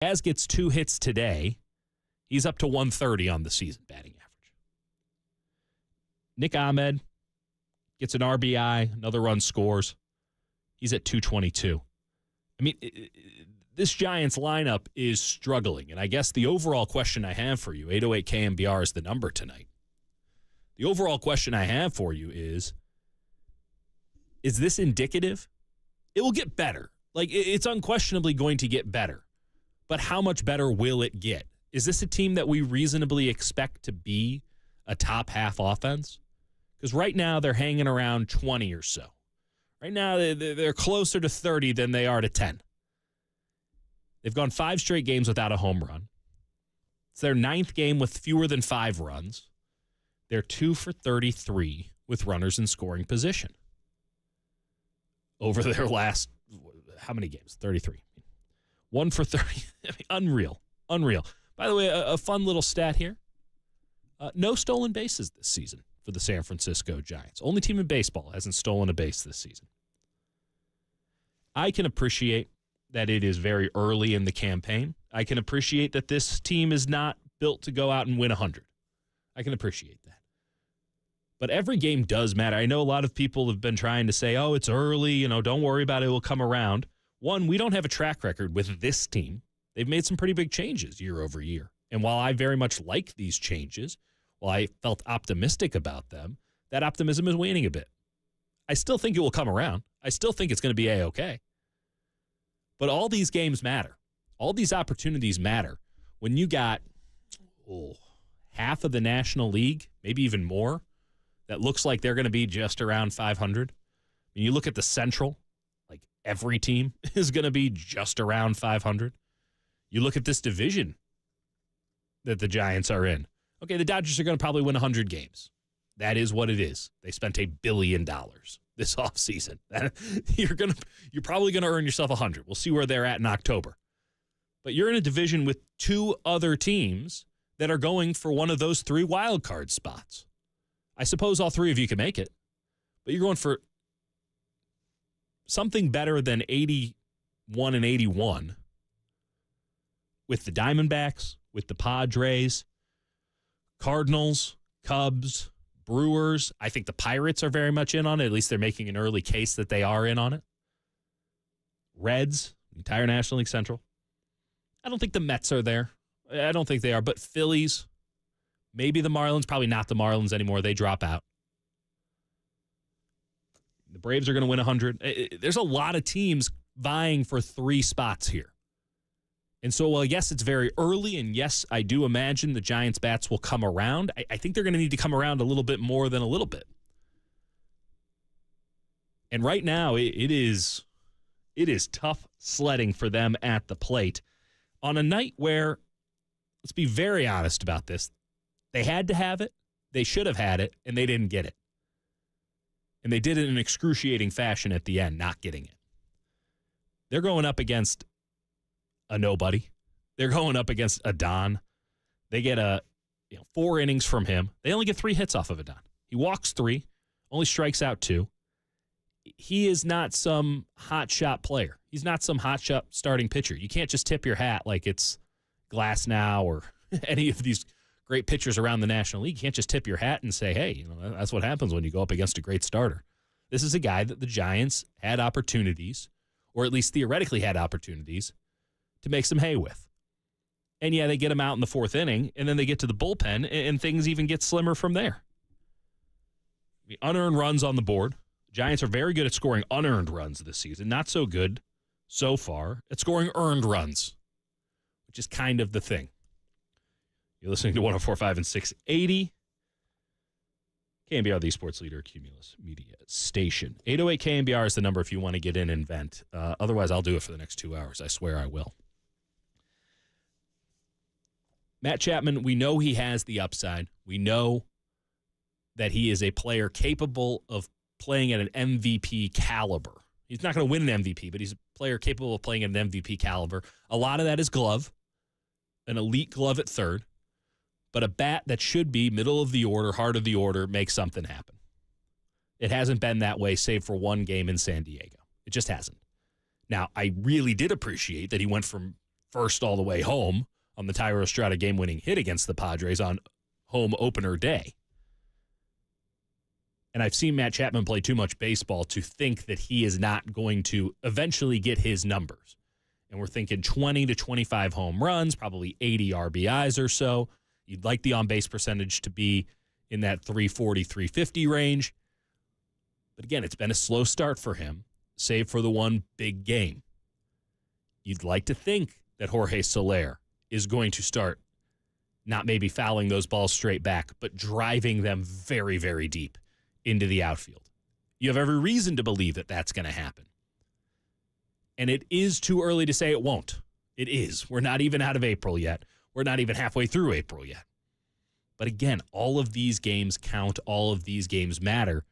As gets 2 hits today. He's up to 130 on the season batting average. Nick Ahmed gets an RBI, another run scores. He's at 222. I mean, this Giants lineup is struggling, and I guess the overall question I have for you, 808 KNBR is the number tonight. The overall question I have for you is this indicative? It will get better. Like, it's unquestionably going to get better. But how much better will it get? Is this a team that we reasonably expect to be a top half offense? Because right now they're hanging around 20 or so. Right now they're closer to 30 than they are to 10. They've gone 5 straight games without a home run. It's their 9th game with fewer than 5 runs. They're 2 for 33 with runners in scoring position. Over their last, how many games? 33. 1 for 30. I mean, unreal. By the way, a fun little stat here. No stolen bases this season for the San Francisco Giants. Only team in baseball hasn't stolen a base this season. I can appreciate that it is very early in the campaign. I can appreciate that this team is not built to go out and win 100. I can appreciate that. But every game does matter. I know a lot of people have been trying to say, oh, it's early, don't worry about it, it will come around. One, we don't have a track record with this team. They've made some pretty big changes year over year. And while I very much like these changes, while I felt optimistic about them, that optimism is waning a bit. I still think it will come around. I still think it's going to be A-okay. But all these games matter. All these opportunities matter. When you got half of the National League, maybe even more, that looks like they're going to be just around 500. When you look at the Central, like every team is going to be just around 500. You look at this division that the Giants are in. Okay, the Dodgers are going to probably win 100 games. That is what it is. They spent $1 billion this offseason. You're probably going to earn yourself 100. We'll see where they're at in October. But you're in a division with 2 other teams that are going for one of those 3 wild card spots. I suppose all 3 of you can make it, but you're going for something better than 81 and 81 with the Diamondbacks, with the Padres, Cardinals, Cubs, Brewers. I think the Pirates are very much in on it. At least they're making an early case that they are in on it. Reds, the entire National League Central. I don't think the Mets are there. I don't think they are, but Phillies, maybe the Marlins, probably not the Marlins anymore. They drop out. The Braves are going to win 100. There's a lot of teams vying for 3 spots here. And so, well, yes, it's very early, and yes, I do imagine the Giants' bats will come around. I think they're going to need to come around a little bit more than a little bit. And right now, it is tough sledding for them at the plate on a night where, let's be very honest about this, they had to have it, they should have had it, and they didn't get it. And they did it in an excruciating fashion at the end, not getting it. They're going up against a nobody. They're going up against Adon. They get 4 innings from him. They only get 3 hits off of Adon. He walks 3, only strikes out 2. He is not some hot shot player. He's not some hot shot starting pitcher. You can't just tip your hat like it's Glasnow or any of these great pitchers around the National League. You can't just tip your hat and say, hey, that's what happens when you go up against a great starter. This is a guy that the Giants had opportunities, or at least theoretically had opportunities, to make some hay with. And yeah, they get him out in the 4th inning, and then they get to the bullpen, and things even get slimmer from there. Unearned runs on the board. Giants are very good at scoring unearned runs this season. Not so good so far at scoring earned runs, which is kind of the thing. You're listening to 104.5 and 680. KNBR, the sports leader, Cumulus Media Station. 808 KNBR is the number if you want to get in and vent. Otherwise, I'll do it for the next 2 hours. I swear I will. Matt Chapman, we know he has the upside. We know that he is a player capable of playing at an MVP caliber. He's not going to win an MVP, but he's a player capable of playing at an MVP caliber. A lot of that is glove, an elite glove at third, but a bat that should be middle of the order, heart of the order, makes something happen. It hasn't been that way, save for 1 game in San Diego. It just hasn't. Now, I really did appreciate that he went from first all the way home on the Thairo Estrada game-winning hit against the Padres on home opener day. And I've seen Matt Chapman play too much baseball to think that he is not going to eventually get his numbers. And we're thinking 20 to 25 home runs, probably 80 RBIs or so. You'd like the on-base percentage to be in that 340, 350 range. But again, it's been a slow start for him, save for the one big game. You'd like to think that Jorge Soler is going to start not maybe fouling those balls straight back, but driving them very, very deep into the outfield. You have every reason to believe that that's going to happen. And it is too early to say it won't. It is. We're not even out of April yet. We're not even halfway through April yet. But again, all of these games count. All of these games matter.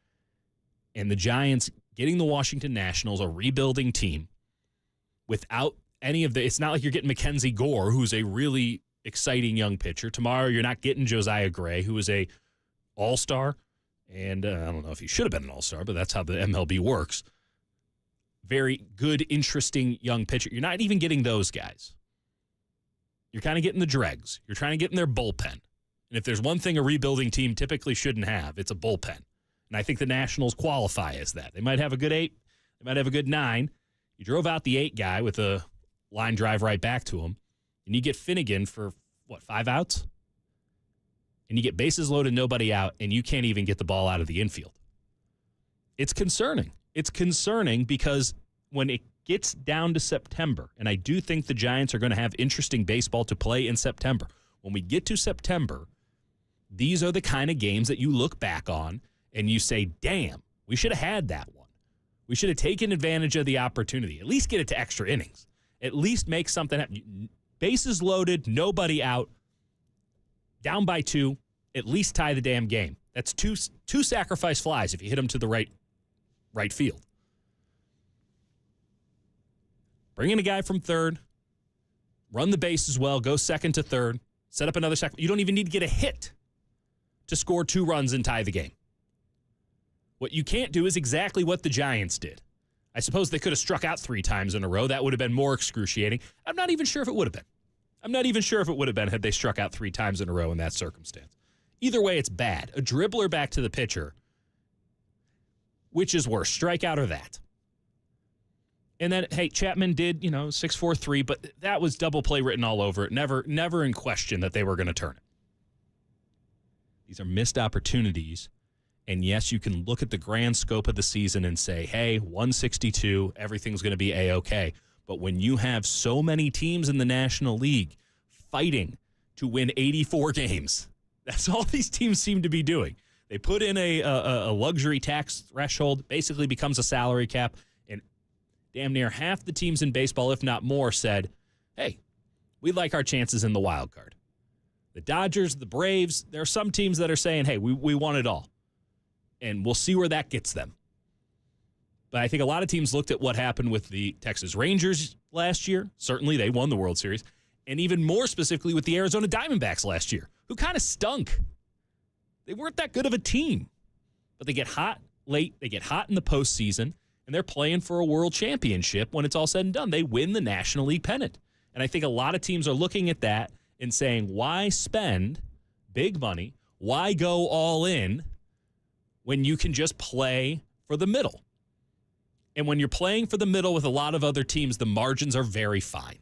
And the Giants getting the Washington Nationals, a rebuilding team, without any of the, it's not like you're getting Mackenzie Gore, who's a really exciting young pitcher. Tomorrow you're not getting Josiah Gray, who is a all-star. And I don't know if he should have been an all-star, but that's how the MLB works. Very good, interesting young pitcher. You're not even getting those guys. You're kind of getting the dregs. You're trying to get in their bullpen. And if there's one thing a rebuilding team typically shouldn't have, it's a bullpen. And I think the Nationals qualify as that. They might have a good 8. They might have a good 9. You drove out the 8 guy with a line drive right back to him, and you get Finnegan for, 5 outs? And you get bases loaded, nobody out, and you can't even get the ball out of the infield. It's concerning. It's concerning because when it gets down to September, and I do think the Giants are going to have interesting baseball to play in September. When we get to September, these are the kind of games that you look back on and you say, damn, we should have had that one. We should have taken advantage of the opportunity. At least get it to extra innings. At least make something happen. Bases loaded, nobody out, down by 2, at least tie the damn game. That's two sacrifice flies if you hit them to the right field. Bring in a guy from third, run the bases well, go second to third, set up another second. You don't even need to get a hit to score 2 runs and tie the game. What you can't do is exactly what the Giants did. I suppose they could have struck out 3 times in a row. That would have been more excruciating. I'm not even sure if it would have been. I'm not even sure if it would have been had they struck out 3 times in a row in that circumstance. Either way, it's bad. A dribbler back to the pitcher, which is worse, strikeout or that? And then, hey, Chapman did, 6-4-3, but that was double play written all over it. Never in question that they were going to turn it. These are missed opportunities. And yes, you can look at the grand scope of the season and say, hey, 162, everything's going to be A-OK. But when you have so many teams in the National League fighting to win 84 games, that's all these teams seem to be doing. They put in a luxury tax threshold, basically becomes a salary cap, and damn near half the teams in baseball, if not more, said, hey, we like our chances in the wild card. The Dodgers, the Braves, there are some teams that are saying, hey, we want it all. And we'll see where that gets them. But I think a lot of teams looked at what happened with the Texas Rangers last year. Certainly, they won the World Series. And even more specifically with the Arizona Diamondbacks last year, who kind of stunk. They weren't that good of a team. But they get hot late. They get hot in the postseason. And they're playing for a world championship when it's all said and done. They win the National League pennant. And I think a lot of teams are looking at that and saying, why spend big money? Why go all in when you can just play for the middle? And when you're playing for the middle with a lot of other teams, the margins are very fine.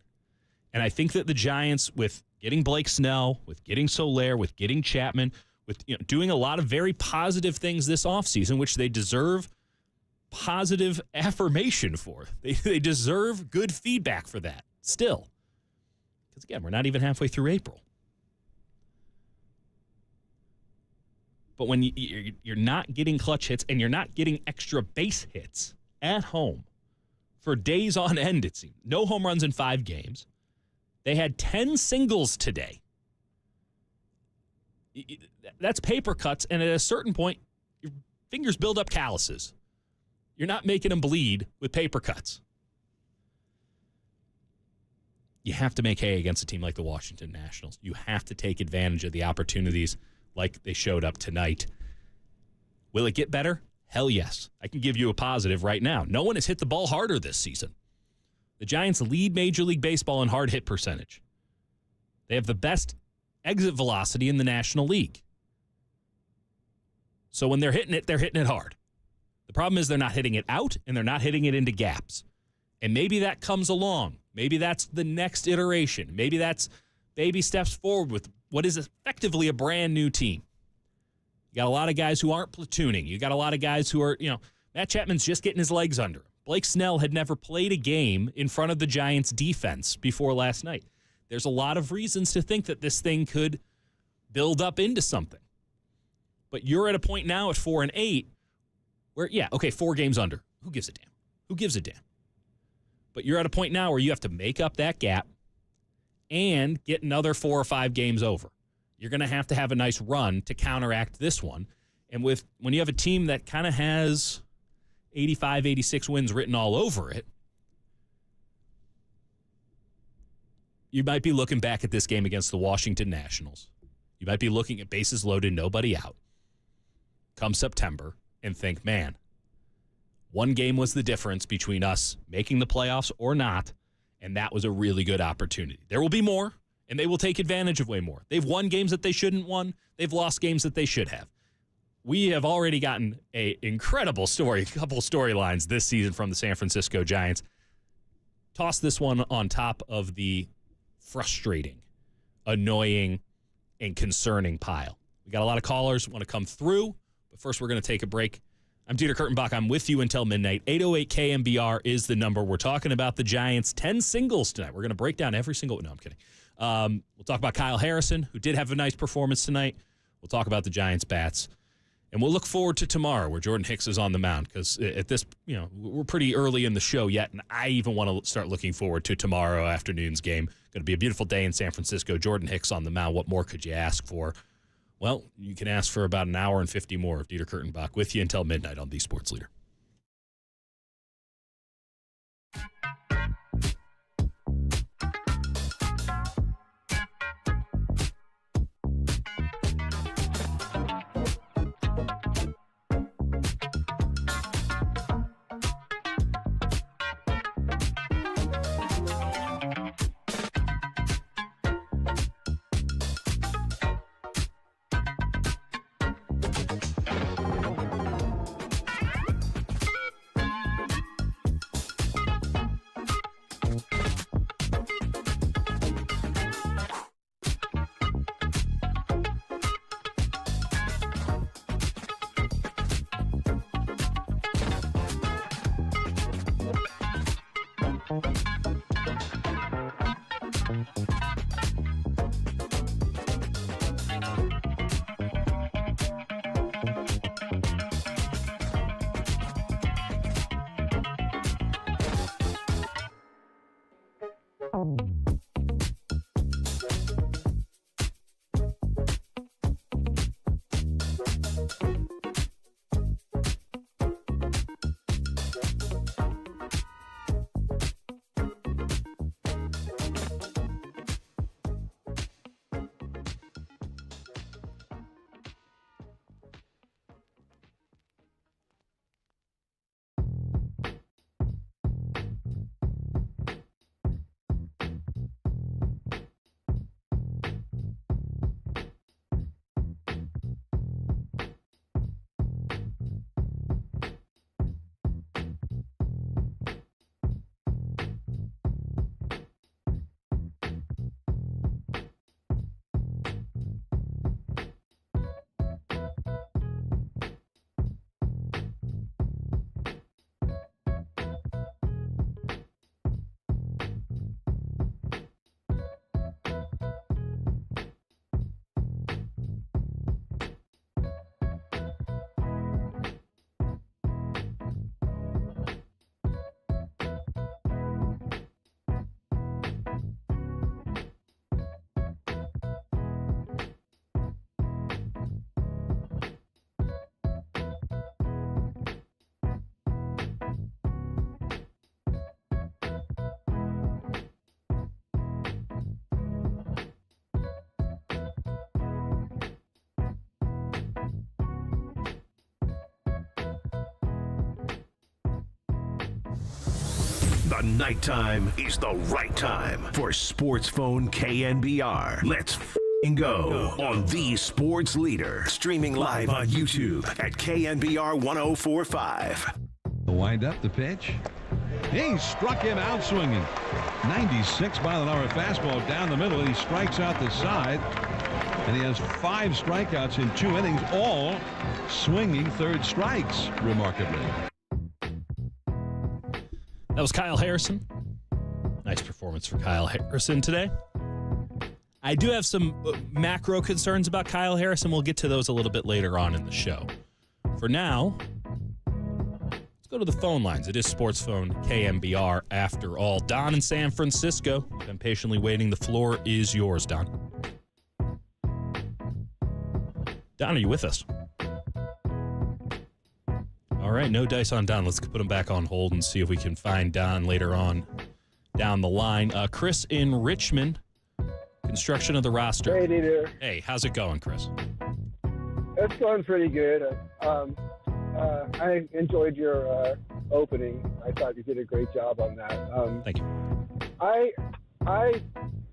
And I think that the Giants, with getting Blake Snell, with getting Soler, with getting Chapman, with doing a lot of very positive things this offseason, which they deserve positive affirmation for. They deserve good feedback for that still. Because, again, we're not even halfway through April. But when you're not getting clutch hits and you're not getting extra base hits at home for days on end, it seems. No home runs in 5 games. They had 10 singles today. That's paper cuts, and at a certain point, your fingers build up calluses. You're not making them bleed with paper cuts. You have to make hay against a team like the Washington Nationals. You have to take advantage of the opportunities like they showed up tonight. Will it get better? Hell yes. I can give you a positive right now. No one has hit the ball harder this season. The Giants lead Major League Baseball in hard hit percentage. They have the best exit velocity in the National League. So when they're hitting it hard. The problem is they're not hitting it out, and they're not hitting it into gaps. And maybe that comes along. Maybe that's the next iteration. Maybe that's baby steps forward with what is effectively a brand new team. You got a lot of guys who aren't platooning. You got a lot of guys who are, Matt Chapman's just getting his legs under him. Blake Snell had never played a game in front of the Giants defense before last night. There's a lot of reasons to think that this thing could build up into something. But you're at a point now at 4-8 where, 4 games under. Who gives a damn? Who gives a damn? But you're at a point now where you have to make up that gap and get another 4 or 5 games over. You're going to have a nice run to counteract this one. And when you have a team that kind of has 85, 86 wins written all over it, you might be looking back at this game against the Washington Nationals. You might be looking at bases loaded, nobody out, come September, and think, man, one game was the difference between us making the playoffs or not, and that was a really good opportunity. There will be more, and they will take advantage of way more. They've won games that they shouldn't won. They've lost games that they should have. We have already gotten an incredible couple storylines this season from the San Francisco Giants. Toss this one on top of the frustrating, annoying, and concerning pile. We got a lot of callers want to come through, but first we're going to take a break. I'm Dieter Kurtenbach. I'm with you until midnight. 808 KNBR is the number. We're talking about the Giants' 10 singles tonight. We're going to break down every single – no, I'm kidding. We'll talk about Kyle Harrison, who did have a nice performance tonight. We'll talk about the Giants' bats. And we'll look forward to tomorrow where Jordan Hicks is on the mound because at this, we're pretty early in the show yet, and I even want to start looking forward to tomorrow afternoon's game. Going to be a beautiful day in San Francisco. Jordan Hicks on the mound. What more could you ask for? Well, you can ask for about an hour and 50 more of Dieter Kurtenbach with you until midnight on The Sports Leader. The nighttime is the right time for Sports Phone KNBR. Let's go on the sports leader. Streaming live on YouTube at KNBR 1045. The wind up, the pitch. He struck him out swinging. 96-mile-an-hour fastball down the middle. He strikes out the side. And he has 5 strikeouts in 2 innings, all swinging third strikes, remarkably. That was Kyle Harrison. Nice performance for Kyle Harrison today. I do have some macro concerns about Kyle Harrison. We'll get to those a little bit later on in the show. For now, let's go to the phone lines. It is Sports Phone KNBR after all. Don in San Francisco. Been patiently waiting. The floor is yours, Don. Don, are you with us? All right, no dice on Don. Let's put him back on hold and see if we can find Don later on down the line. Chris in Richmond, construction of the roster. Hey, there. Hey, how's it going, Chris? It's going pretty good. I enjoyed your opening. I thought you did a great job on that. Thank you.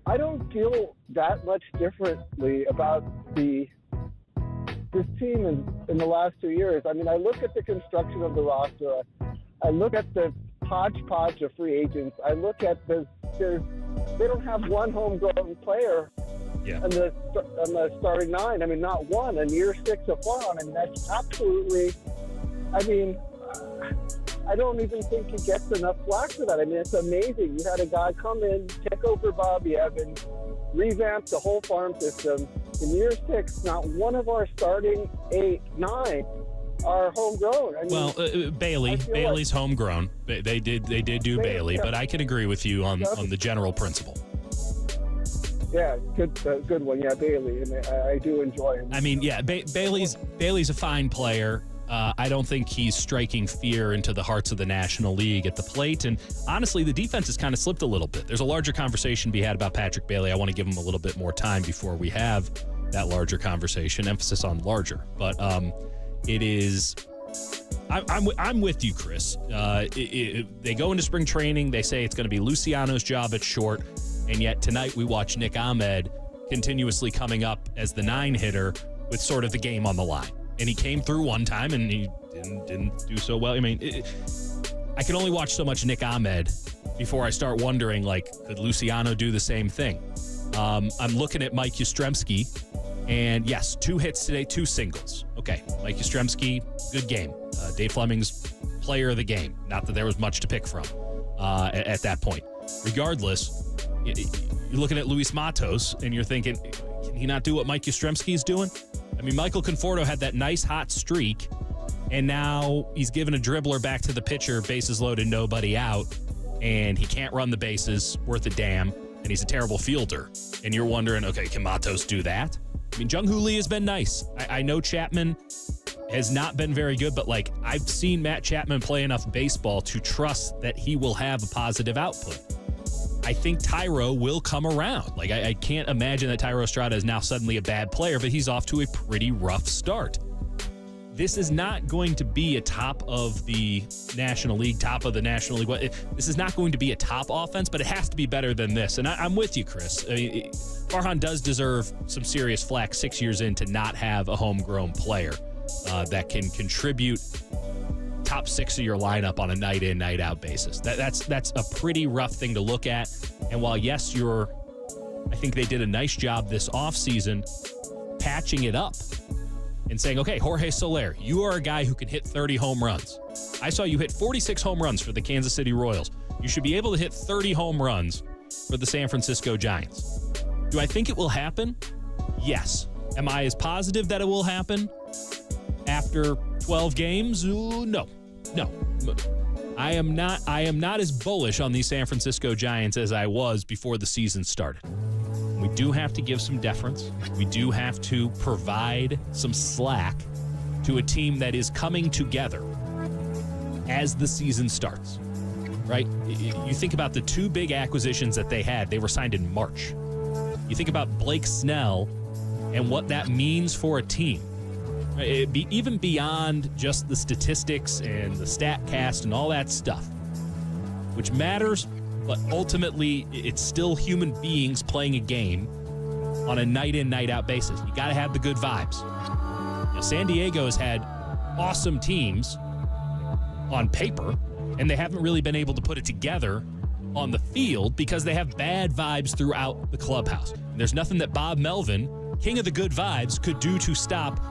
I don't feel that much differently about this team in the last 2 years. I mean, I look at the construction of the roster. I look at the hodgepodge of free agents. I look at they don't have one homegrown player on the starting 9. I mean, not one. And year 6 of fun. And that's absolutely, I mean, I don't even think he gets enough flack for that. I mean, it's amazing. You had a guy come in, take over Bobby Evans, revamp the whole farm system. In year 6, not one of our starting 8, 9 are homegrown. I mean, Bailey's homegrown. They did do Bailey, but I can agree with you on the general principle. Yeah, good one. Yeah, Bailey, and I do enjoy him. I mean, yeah, Bailey's a fine player. I don't think he's striking fear into the hearts of the National League at the plate. And honestly, the defense has kind of slipped a little bit. There's a larger conversation to be had about Patrick Bailey. I want to give him a little bit more time before we have that larger conversation. Emphasis on larger. But it is... I'm with you, Chris. They go into spring training. They say it's going to be Luciano's job at short. And yet tonight we watch Nick Ahmed continuously coming up as the 9-hitter with sort of the game on the line. And he came through one time, and he didn't do so well. I mean, I can only watch so much Nick Ahmed before I start wondering, like, could Luciano do the same thing? I'm looking at Mike Yastrzemski, and yes, 2 hits today, 2 singles. Okay, Mike Yastrzemski, good game. Dave Fleming's player of the game. Not that there was much to pick from at that point. Regardless, you're looking at Luis Matos, and you're thinking, can he not do what Mike Yastrzemski is doing? I mean, Michael Conforto had that nice hot streak, and now he's given a dribbler back to the pitcher, bases loaded, nobody out, and he can't run the bases worth a damn, and he's a terrible fielder. And you're wondering, okay, can Matos do that? I mean, Jung-Hoo Lee has been nice. I know Chapman has not been very good, but, like, I've seen Matt Chapman play enough baseball to trust that he will have a positive output. I think Tyro will come around. Like, I can't imagine that Tyro Estrada is now suddenly a bad player, but he's off to a pretty rough start. This is not going to be a top of the National League. This is not going to be a top offense, but it has to be better than this. And I'm with you, Chris. I mean, Farhan does deserve some serious flack 6 years in to not have a homegrown player that can contribute top 6 of your lineup on a night in, night out basis. That's a pretty rough thing to look at. And while, yes, I think they did a nice job this offseason patching it up and saying, okay, Jorge Soler, you are a guy who can hit 30 home runs. I saw you hit 46 home runs for the Kansas City Royals. You should be able to hit 30 home runs for the San Francisco Giants. Do I think it will happen? Yes. Am I as positive that it will happen after 12 games? No. I am not as bullish on these San Francisco Giants as I was before the season started. We do have to give some deference. We do have to provide some slack to a team that is coming together as the season starts, right? You think about the 2 big acquisitions that they had. They were signed in March. You think about Blake Snell and what that means for a team. Even beyond just the statistics and the stat cast and all that stuff. which matters, but ultimately it's still human beings playing a game on a night-in, night-out basis. You got to have the good vibes. Now, San Diego has had awesome teams on paper, and they haven't really been able to put it together on the field because they have bad vibes throughout the clubhouse. And there's nothing that Bob Melvin, king of the good vibes, could do to stop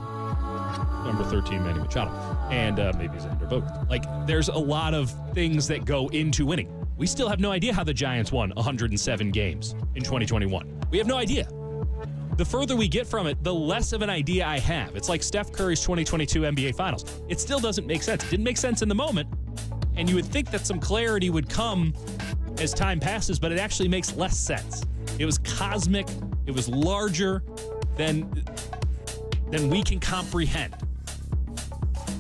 number 13 Manny Machado and maybe Xander Bogaerts. Like, there's a lot of things that go into winning. We still have no idea how the Giants won 107 games in 2021. We have no idea. The further we get from it, the less of an idea I have. It's like Steph Curry's 2022 NBA Finals. It still doesn't make sense. It didn't make sense in the moment, and you would think that some clarity would come as time passes, but it actually makes less sense. It was cosmic. It was larger than we can comprehend.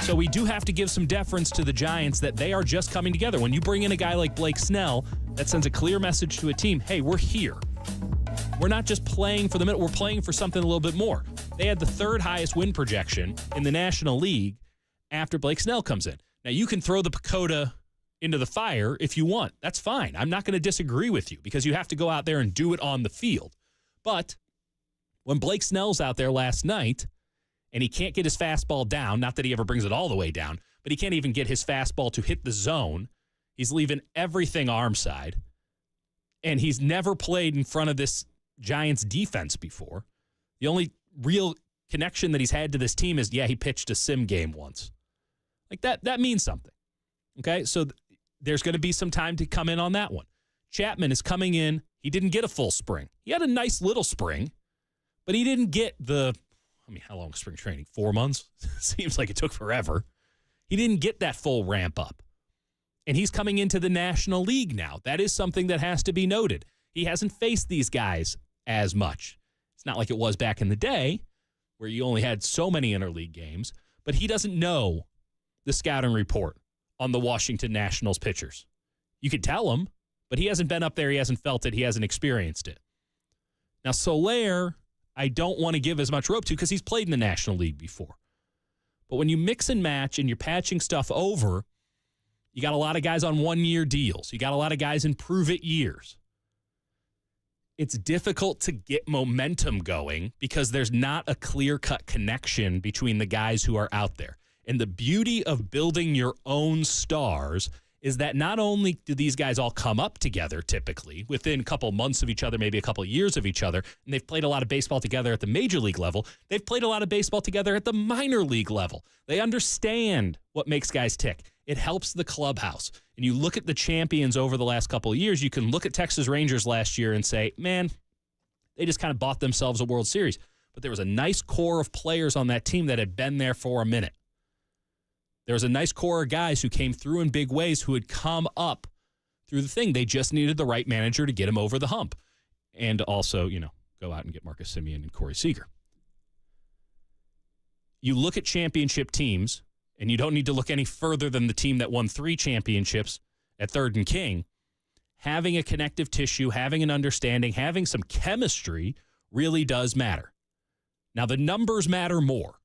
So we do have to give some deference to the Giants that they are just coming together. When you bring in a guy like Blake Snell, that sends a clear message to a team, hey, we're here. We're not just playing for the minute, we're playing for something a little bit more. They had the third highest win projection in the National League after Blake Snell comes in. Now, you can throw the Pagoda into the fire if you want. That's fine. I'm not going to disagree with you because you have to go out there and do it on the field. But when Blake Snell's out there last night and he can't get his fastball down, not that he ever brings it all the way down, but he can't even get his fastball to hit the zone. He's leaving everything arm side. And he's never played in front of this Giants defense before. The only real connection that he's had to this team is, he pitched a sim game once. Like that means something. Okay, so there's going to be some time to come in on that one. Chapman is coming in. He didn't get a full spring. He had a nice little spring, but he didn't get how long is spring training? 4 months? Seems like it took forever. He didn't get that full ramp up. And he's coming into the National League now. That is something that has to be noted. He hasn't faced these guys as much. It's not like it was back in the day where you only had so many interleague games, but he doesn't know the scouting report on the Washington Nationals pitchers. You could tell him, but he hasn't been up there. He hasn't felt it. He hasn't experienced it. Now, Soler, I don't want to give as much rope to because he's played in the National League before. But when you mix and match and you're patching stuff over, you got a lot of guys on 1-year deals. You got a lot of guys in prove-it years. It's difficult to get momentum going because there's not a clear-cut connection between the guys who are out there. And the beauty of building your own stars is that not only do these guys all come up together typically within a couple months of each other, maybe a couple years of each other, and they've played a lot of baseball together at the major league level, they've played a lot of baseball together at the minor league level. They understand what makes guys tick. It helps the clubhouse. And you look at the champions over the last couple of years, you can look at Texas Rangers last year and say, man, they just kind of bought themselves a World Series. But there was a nice core of players on that team that had been there for a minute. There was a nice core of guys who came through in big ways who had come up through the thing. They just needed the right manager to get him over the hump. And also, go out and get Marcus Semien and Corey Seager. You look at championship teams, and you don't need to look any further than the team that won 3 championships at Third and King. Having a connective tissue, having an understanding, having some chemistry really does matter. Now, the numbers matter more.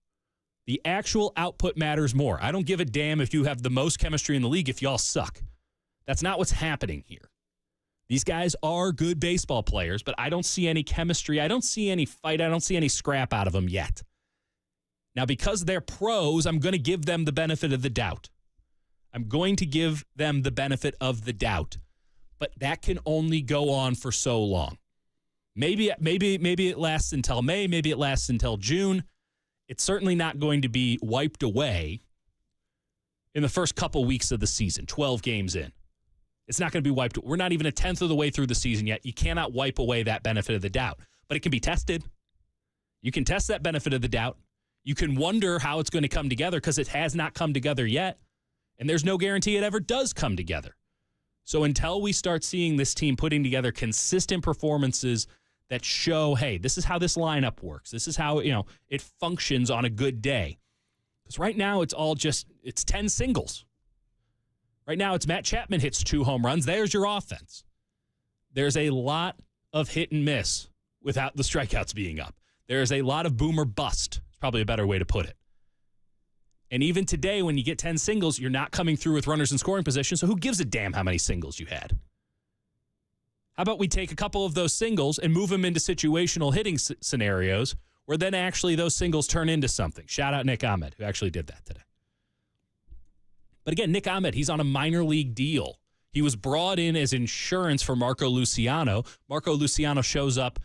The actual output matters more. I don't give a damn if you have the most chemistry in the league if y'all suck. That's not what's happening here. These guys are good baseball players, but I don't see any chemistry. I don't see any fight. I don't see any scrap out of them yet. Now, because they're pros, I'm going to give them the benefit of the doubt. I'm going to give them the benefit of the doubt. But that can only go on for so long. Maybe it lasts until May. Maybe it lasts until June. It's certainly not going to be wiped away in the first couple weeks of the season, 12 games in. It's not going to be wiped. We're not even a tenth of the way through the season yet. You cannot wipe away that benefit of the doubt. But it can be tested. You can test that benefit of the doubt. You can wonder how it's going to come together because it has not come together yet. And there's no guarantee it ever does come together. So until we start seeing this team putting together consistent performances that show, hey, this is how this lineup works. This is how, it functions on a good day. Because right now it's 10 singles. Right now it's Matt Chapman hits 2 home runs. There's your offense. There's a lot of hit and miss without the strikeouts being up. There's a lot of boomer bust. It's probably a better way to put it. And even today, when you get 10 singles, you're not coming through with runners in scoring position, so who gives a damn how many singles you had? How about we take a couple of those singles and move them into situational hitting scenarios where then actually those singles turn into something? Shout out Nick Ahmed, who actually did that today. But again, Nick Ahmed, he's on a minor league deal. He was brought in as insurance for Marco Luciano. Marco Luciano shows up,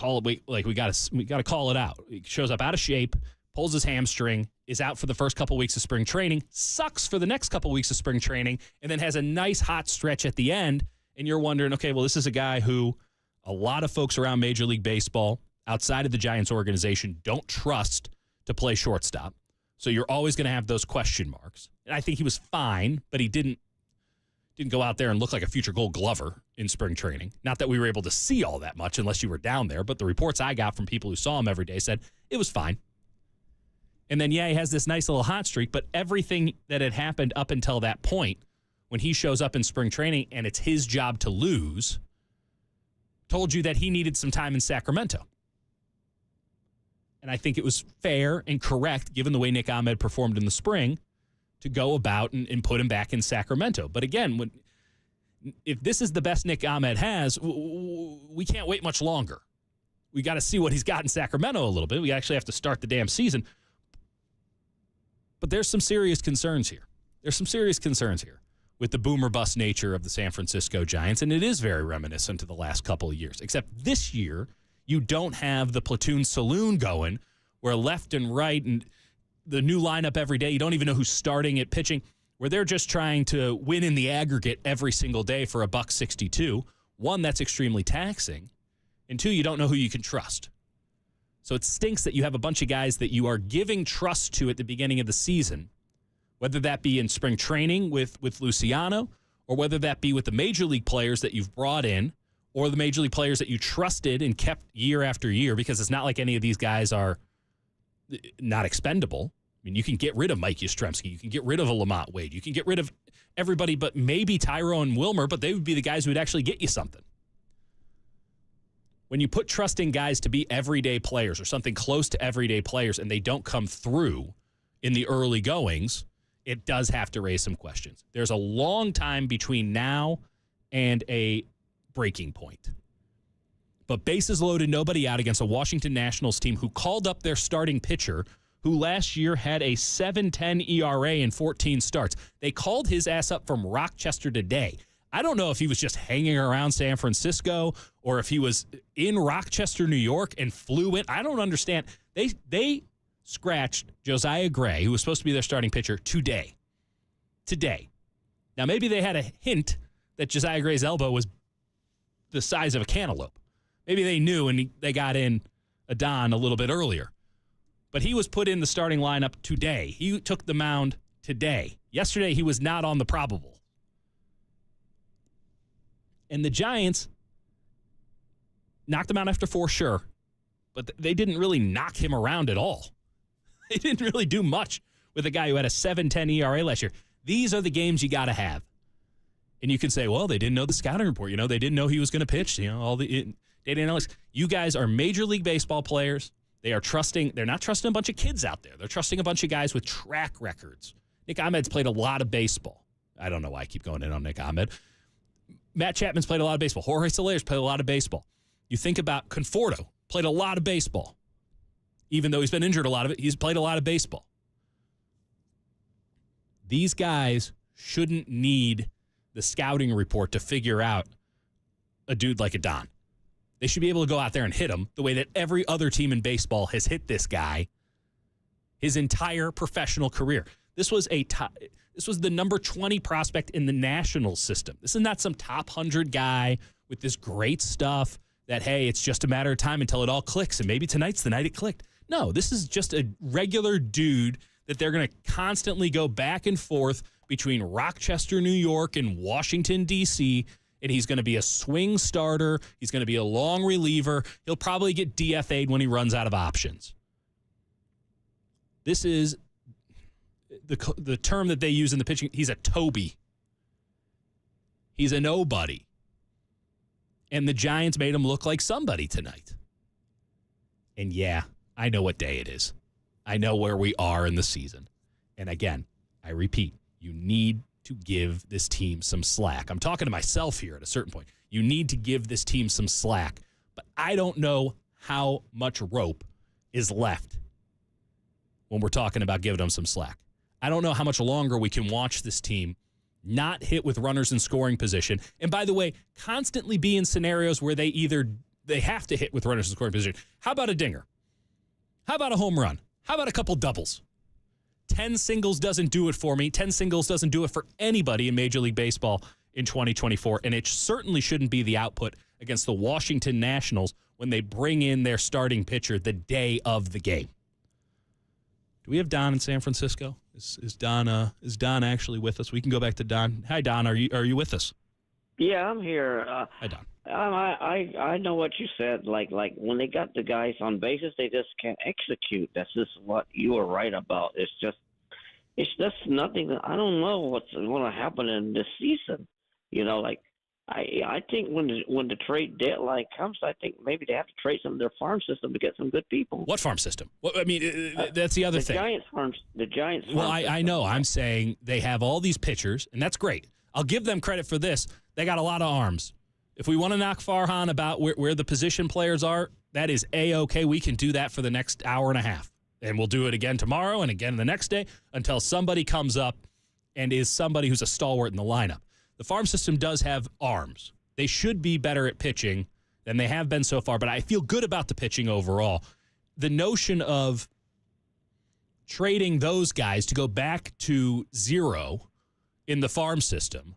we got to call it out. He shows up out of shape, pulls his hamstring, is out for the first couple weeks of spring training, sucks for the next couple weeks of spring training, and then has a nice hot stretch at the end. And you're wondering, okay, well, this is a guy who a lot of folks around Major League Baseball outside of the Giants organization don't trust to play shortstop. So you're always going to have those question marks. And I think he was fine, but he didn't go out there and look like a future Gold Glover in spring training. Not that we were able to see all that much unless you were down there, but the reports I got from people who saw him every day said it was fine. And then, yeah, he has this nice little hot streak, but everything that had happened up until that point, when he shows up in spring training and it's his job to lose, told you that he needed some time in Sacramento. And I think it was fair and correct, given the way Nick Ahmed performed in the spring, to go about and put him back in Sacramento. But again, if this is the best Nick Ahmed has, we can't wait much longer. We got to see what he's got in Sacramento a little bit. We actually have to start the damn season. But there's some serious concerns here. With the boom or bust nature of the San Francisco Giants, and it is very reminiscent of the last couple of years. Except this year, you don't have the platoon saloon going where left and right and the new lineup every day, you don't even know who's starting at pitching, where they're just trying to win in the aggregate every single day for $1.62. One, that's extremely taxing. And two, you don't know who you can trust. So it stinks that you have a bunch of guys that you are giving trust to at the beginning of the season, whether that be in spring training with Luciano, or whether that be with the major league players that you've brought in, or the major league players that you trusted and kept year after year, because it's not like any of these guys are not expendable. I mean, you can get rid of Mike Yastrzemski. You can get rid of a Lamont Wade. You can get rid of everybody but maybe Tyrone Wilmer, but they would be the guys who would actually get you something. When you put trust in guys to be everyday players or something close to everyday players and they don't come through in the early goings, it does have to raise some questions. There's a long time between now and a breaking point. But bases loaded, nobody out against a Washington Nationals team who called up their starting pitcher, who last year had a 7.10 ERA in 14 starts. They called his ass up from Rochester today. I don't know if he was just hanging around San Francisco or if he was in Rochester, New York, and flew in. I don't understand. They scratched Josiah Gray, who was supposed to be their starting pitcher, today. Now, maybe they had a hint that Josiah Gray's elbow was the size of a cantaloupe. Maybe they knew and they got in Adon a little bit earlier. But he was put in the starting lineup today. He took the mound today. Yesterday, he was not on the probable. And the Giants knocked him out after 4, sure. But they didn't really knock him around at all. They didn't really do much with a guy who had a 7.10 ERA last year. These are the games you got to have. And you can say, well, they didn't know the scouting report. They didn't know he was going to pitch. All the data analytics. You guys are Major League Baseball players. They're not trusting a bunch of kids out there. They're trusting a bunch of guys with track records. Nick Ahmed's played a lot of baseball. I don't know why I keep going in on Nick Ahmed. Matt Chapman's played a lot of baseball. Jorge Soler's played a lot of baseball. You think about Conforto, played a lot of baseball. Even though he's been injured a lot of it, he's played a lot of baseball. These guys shouldn't need the scouting report to figure out a dude like Adon. They should be able to go out there and hit him the way that every other team in baseball has hit this guy his entire professional career. This was the number 20 prospect in the national system. This is not some top 100 guy with this great stuff that, hey, it's just a matter of time until it all clicks, and maybe tonight's the night it clicked. No, this is just a regular dude that they're going to constantly go back and forth between Rochester, New York, and Washington, D.C., and he's going to be a swing starter. He's going to be a long reliever. He'll probably get DFA'd when he runs out of options. This is the term that they use in the pitching. He's a Toby. He's a nobody. And the Giants made him look like somebody tonight. And yeah, I know what day it is. I know where we are in the season. And again, I repeat, you need to give this team some slack. I'm talking to myself here at a certain point. You need to give this team some slack. But I don't know how much rope is left when we're talking about giving them some slack. I don't know how much longer we can watch this team not hit with runners in scoring position. And by the way, constantly be in scenarios where they have to hit with runners in scoring position. How about a dinger? How about a home run? How about a couple doubles? 10 singles doesn't do it for me. 10 singles doesn't do it for anybody in Major League Baseball in 2024. And it certainly shouldn't be the output against the Washington Nationals when they bring in their starting pitcher the day of the game. Do we have Don in San Francisco? Is Don actually with us? We can go back to Don. Hi, Don. Are you with us? Yeah, I'm here. Hi, Don. I know what you said. Like when they got the guys on bases, they just can't execute. That's just what you were right about. It's just nothing. I don't know what's going to happen in this season. I think when the trade deadline comes, I think maybe they have to trade some of their farm system to get some good people. What farm system? That's the other thing. The Giants. Well, I know. I'm saying they have all these pitchers, and that's great. I'll give them credit for this. They got a lot of arms. If we want to knock Farhan about where the position players are, that is A-OK. We can do that for the next hour and a half. And we'll do it again tomorrow and again the next day until somebody comes up and is somebody who's a stalwart in the lineup. The farm system does have arms. They should be better at pitching than they have been so far, but I feel good about the pitching overall. The notion of trading those guys to go back to zero in the farm system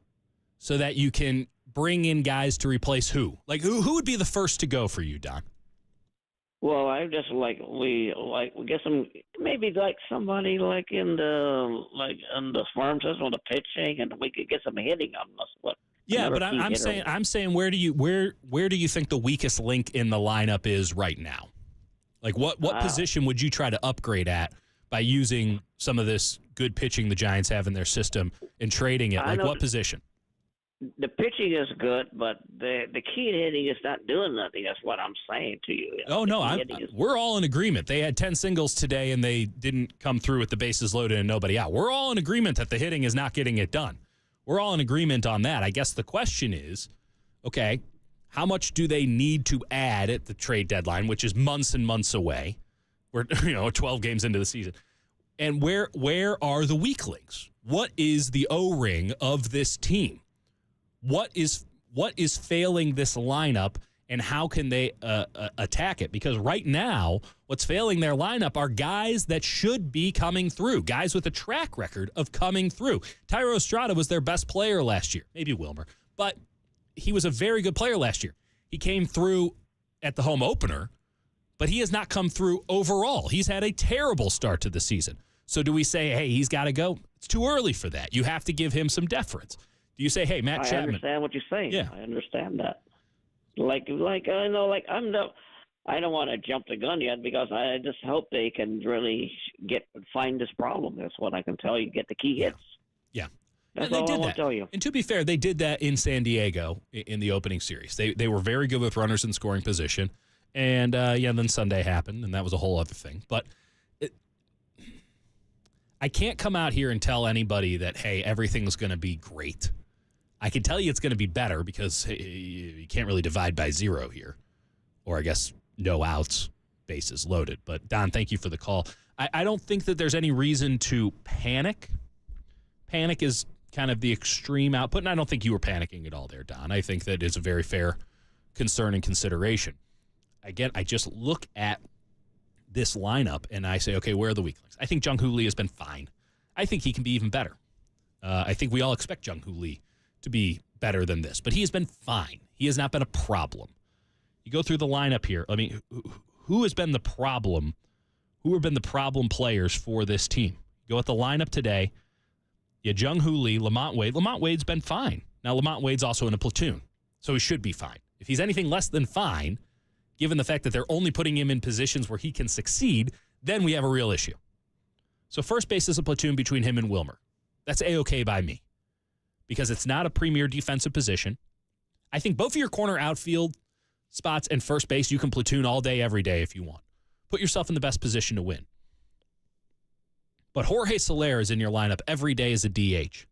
so that you can bring in guys to replace who? Like who would be the first to go for you, Don? Well, I just we get some maybe like somebody like in the farm system, the pitching, and we could get some hitting on us. What? Yeah, but I'm saying where do you think the weakest link in the lineup is right now? Like what position would you try to upgrade at by using some of this good pitching the Giants have in their system and trading it? Like what position? The pitching is good, but the key hitting is not doing nothing. That's what I'm saying to you. Oh, no, we're all in agreement. They had 10 singles today, and they didn't come through with the bases loaded and nobody out. We're all in agreement that the hitting is not getting it done. We're all in agreement on that. I guess the question is, okay, how much do they need to add at the trade deadline, which is months and months away? We're 12 games into the season. And where are the weak links? What is the O-ring of this team? What is failing this lineup, and how can they attack it? Because right now, what's failing their lineup are guys that should be coming through, guys with a track record of coming through. Thairo Estrada was their best player last year, maybe Wilmer, but he was a very good player last year. He came through at the home opener, but he has not come through overall. He's had a terrible start to the season. So do we say, hey, he's got to go? It's too early for that. You have to give him some deference. Do you say, hey, Matt Chapman? I understand what you're saying. Yeah. I understand that. I don't want to jump the gun yet because I just hope they can really find this problem. That's what I can tell you. Get the key hits. Yeah. That's all I want to tell you. And to be fair, they did that in San Diego in the opening series. They were very good with runners in scoring position. And, then Sunday happened, and that was a whole other thing. But I can't come out here and tell anybody that, hey, everything's going to be great. I can tell you it's going to be better because you can't really divide by zero here. Or I guess no outs, bases loaded. But, Don, thank you for the call. I don't think that there's any reason to panic. Panic is kind of the extreme output, and I don't think you were panicking at all there, Don. I think that is a very fair concern and consideration. Again, I just look at this lineup and I say, okay, where are the weak links? I think Jung Hoo Lee has been fine. I think he can be even better. I think we all expect Jung Hoo Lee to be better than this, but he has been fine. He has not been a problem. You go through the lineup here. I mean, who has been the problem? Who have been the problem players for this team? Go at the lineup today. You had Jung Hoo Lee, Lamont Wade. Lamont Wade's been fine. Now, Lamont Wade's also in a platoon, so he should be fine. If he's anything less than fine, given the fact that they're only putting him in positions where he can succeed, then we have a real issue. So first base is a platoon between him and Wilmer. That's A-OK by me because it's not a premier defensive position. I think both of your corner outfield spots and first base you can platoon all day, every day if you want. Put yourself in the best position to win. But Jorge Soler is in your lineup every day as a DH.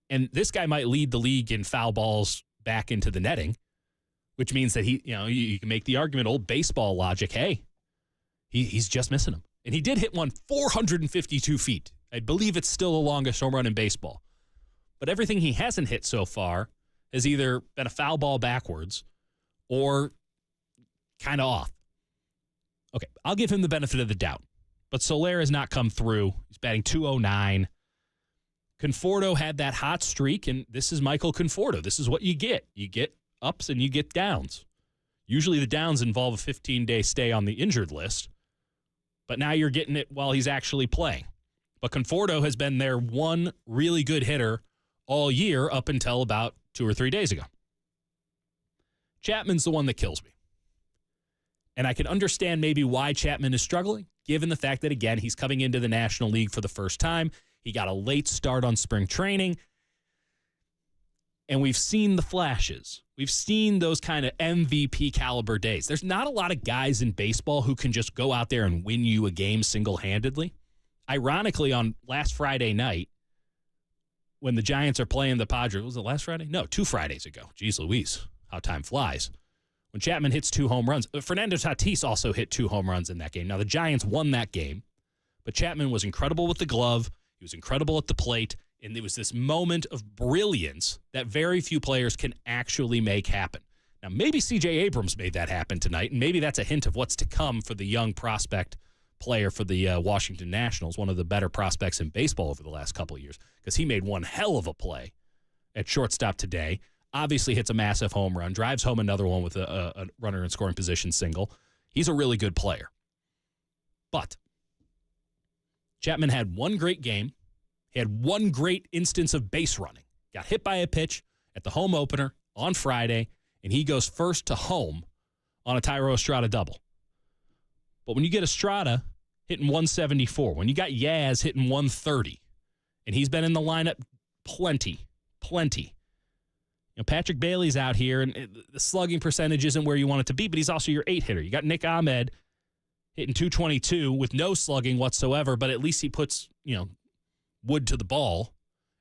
And this guy might lead the league in foul balls back into the netting, which means that you can make the argument, old baseball logic, hey, he's just missing him. And he did hit one 452 feet. I believe it's still the longest home run in baseball. But everything he hasn't hit so far has either been a foul ball backwards or kind of off. Okay, I'll give him the benefit of the doubt. But Soler has not come through. He's batting .209. Conforto had that hot streak, and this is Michael Conforto. This is what you get. You get ups and you get downs. Usually the downs involve a 15-day stay on the injured list, but now you're getting it while he's actually playing. But Conforto has been their one really good hitter all year up until about 2 or 3 days ago. Chapman's the one that kills me. And I can understand maybe why Chapman is struggling, given the fact that, again, he's coming into the National League for the first time. He got a late start on spring training. And we've seen the flashes. We've seen those kind of MVP caliber days. There's not a lot of guys in baseball who can just go out there and win you a game single-handedly. Ironically, on last Friday night, when the Giants are playing the Padres, was it last Friday? No, 2 Fridays ago. Jeez Louise, how time flies. When Chapman hits 2 home runs, Fernando Tatis also hit 2 home runs in that game. Now, the Giants won that game, but Chapman was incredible with the glove. He was incredible at the plate, and there was this moment of brilliance that very few players can actually make happen. Now, maybe C.J. Abrams made that happen tonight, and maybe that's a hint of what's to come for the young prospect player for the Washington Nationals, one of the better prospects in baseball over the last couple of years, because he made one hell of a play at shortstop today. Obviously hits a massive home run, drives home another one with a runner in scoring position single. He's a really good player. But Chapman had one great game. He had one great instance of base running. Got hit by a pitch at the home opener on Friday, and he goes first to home on a Thairo Estrada double. But when you get Estrada hitting 174, when you got Yaz hitting 130, and he's been in the lineup plenty. Patrick Bailey's out here, and the slugging percentage isn't where you want it to be, but he's also your 8-hitter. You got Nick Ahmed hitting 222 with no slugging whatsoever, but at least he puts, wood to the ball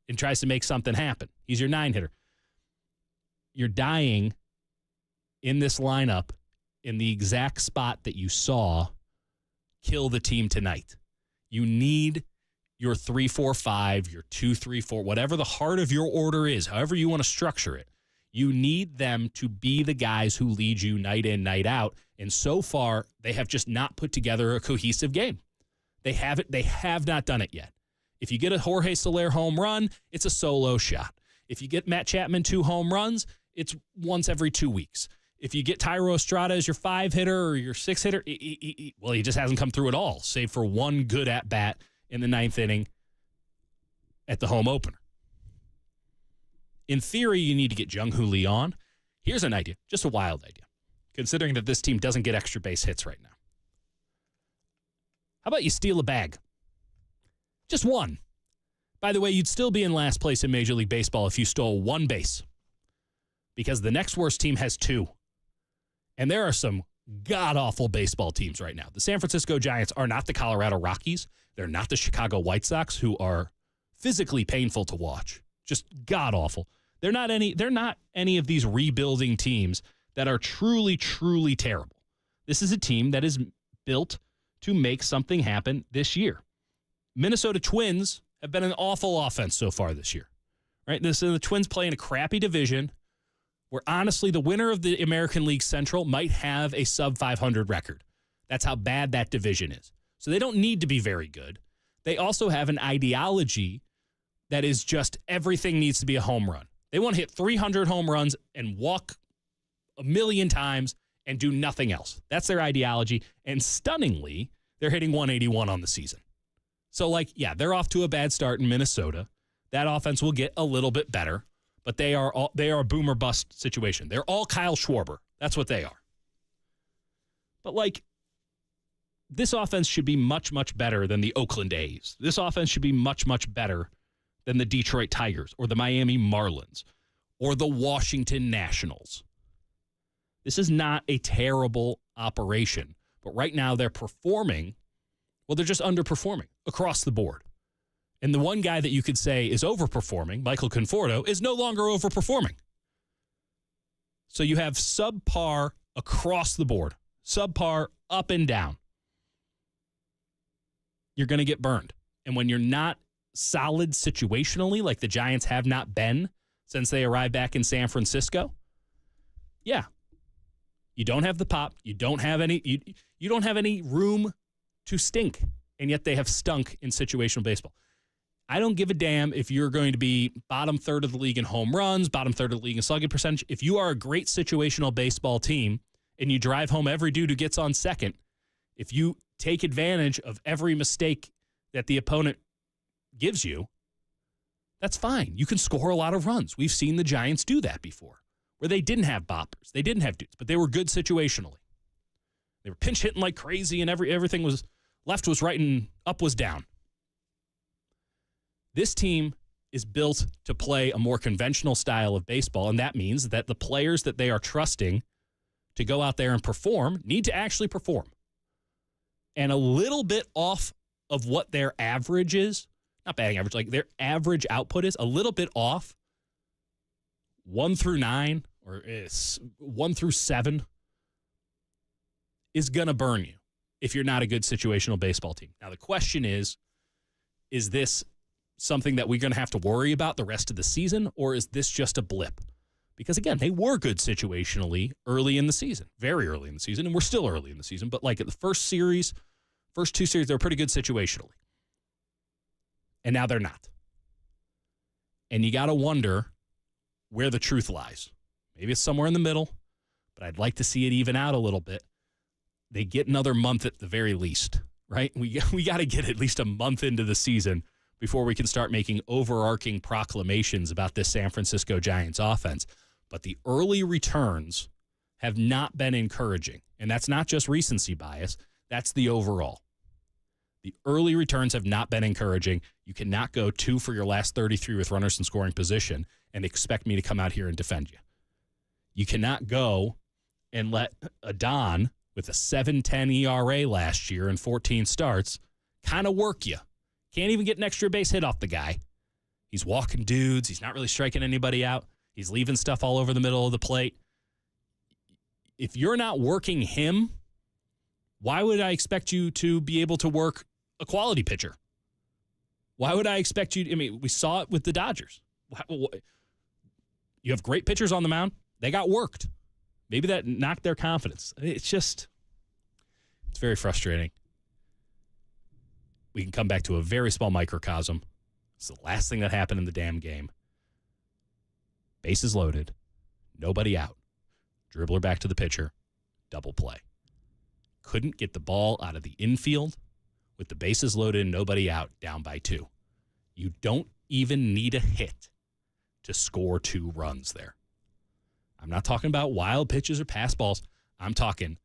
and tries to make something happen. He's your 9-hitter. You're dying in this lineup in the exact spot that you saw kill the team tonight. You need your 3-4-5, your 2-3-4, whatever the heart of your order is, however you want to structure it. You need them to be the guys who lead you night in, night out. And so far, they have just not put together a cohesive game. They have not done it yet. If you get a Jorge Soler home run, it's a solo shot. If you get Matt Chapman 2 home runs, it's once every 2 weeks. If you get Thairo Estrada as your 5-hitter or your 6-hitter, he just hasn't come through at all, save for one good at-bat in the 9th inning at the home opener. In theory, you need to get Jung-Hoo Lee on. Here's an idea, just a wild idea, considering that this team doesn't get extra base hits right now. How about you steal a bag? Just one. By the way, you'd still be in last place in Major League Baseball if you stole 1 base, because the next worst team has 2. And there are some god-awful baseball teams right now. The San Francisco Giants are not the Colorado Rockies. They're not the Chicago White Sox, who are physically painful to watch. Just god-awful. They're not any of these rebuilding teams that are truly, truly terrible. This is a team that is built to make something happen this year. Minnesota Twins have been an awful offense so far this year. Right? The Twins play in a crappy division where, honestly, the winner of the American League Central might have a sub-500 record. That's how bad that division is. So they don't need to be very good. They also have an ideology that is just everything needs to be a home run. They want to hit 300 home runs and walk 1,000,000 times and do nothing else. That's their ideology. And stunningly, they're hitting 181 on the season. So, they're off to a bad start in Minnesota. That offense will get a little bit better, but they are a boom or bust situation. They're all Kyle Schwarber. That's what they are. But, this offense should be much, much better than the Oakland A's. This offense should be much, much better than the Detroit Tigers or the Miami Marlins or the Washington Nationals. This is not a terrible operation, but right now they're performing Well, they're just underperforming across the board. And the one guy that you could say is overperforming, Michael Conforto, is no longer overperforming. So you have subpar across the board, subpar up and down. You're going to get burned. And when you're not solid situationally, like the Giants have not been since they arrived back in San Francisco, yeah, you don't have the pop. You don't have any. You don't have any room to stink, and yet they have stunk in situational baseball. I don't give a damn if you're going to be bottom third of the league in home runs, bottom third of the league in slugging percentage. If you are a great situational baseball team and you drive home every dude who gets on second, if you take advantage of every mistake that the opponent gives you, that's fine. You can score a lot of runs. We've seen the Giants do that before, where they didn't have boppers. They didn't have dudes, but they were good situationally. They were pinch hitting like crazy, and everything was left was right and up was down. This team is built to play a more conventional style of baseball, and that means that the players that they are trusting to go out there and perform need to actually perform. And a little bit off of what their average is, not batting average, like their average output is a little bit off, 1 through 9 or 1 through 7 is going to burn you if you're not a good situational baseball team. Now, the question is this something that we're going to have to worry about the rest of the season, or is this just a blip? Because, again, they were good situationally early in the season, very early in the season, and we're still early in the season. But, like, at the first 2 series, they were pretty good situationally. And now they're not. And you got to wonder where the truth lies. Maybe it's somewhere in the middle, but I'd like to see it even out a little bit. They get another month at the very least, right? We got to get at least a month into the season before we can start making overarching proclamations about this San Francisco Giants offense. But the early returns have not been encouraging. And that's not just recency bias. That's the overall. The early returns have not been encouraging. You cannot go 2 for your last 33 with runners in scoring position and expect me to come out here and defend you. You cannot go and let a Don with a 7.10 ERA last year and 14 starts kind of work you. Can't even get an extra base hit off the guy. He's walking dudes. He's not really striking anybody out. He's leaving stuff all over the middle of the plate. If you're not working him, why would I expect you to be able to work a quality pitcher? Why would I expect you? I mean, we saw it with the Dodgers. You have great pitchers on the mound. They got worked. Maybe that knocked their confidence. It's very frustrating. We can come back to a very small microcosm. It's the last thing that happened in the damn game. Bases loaded. Nobody out. Dribbler back to the pitcher. Double play. Couldn't get the ball out of the infield with the bases loaded and nobody out, down by 2. You don't even need a hit to score 2 runs there. I'm not talking about wild pitches or pass balls. I'm talking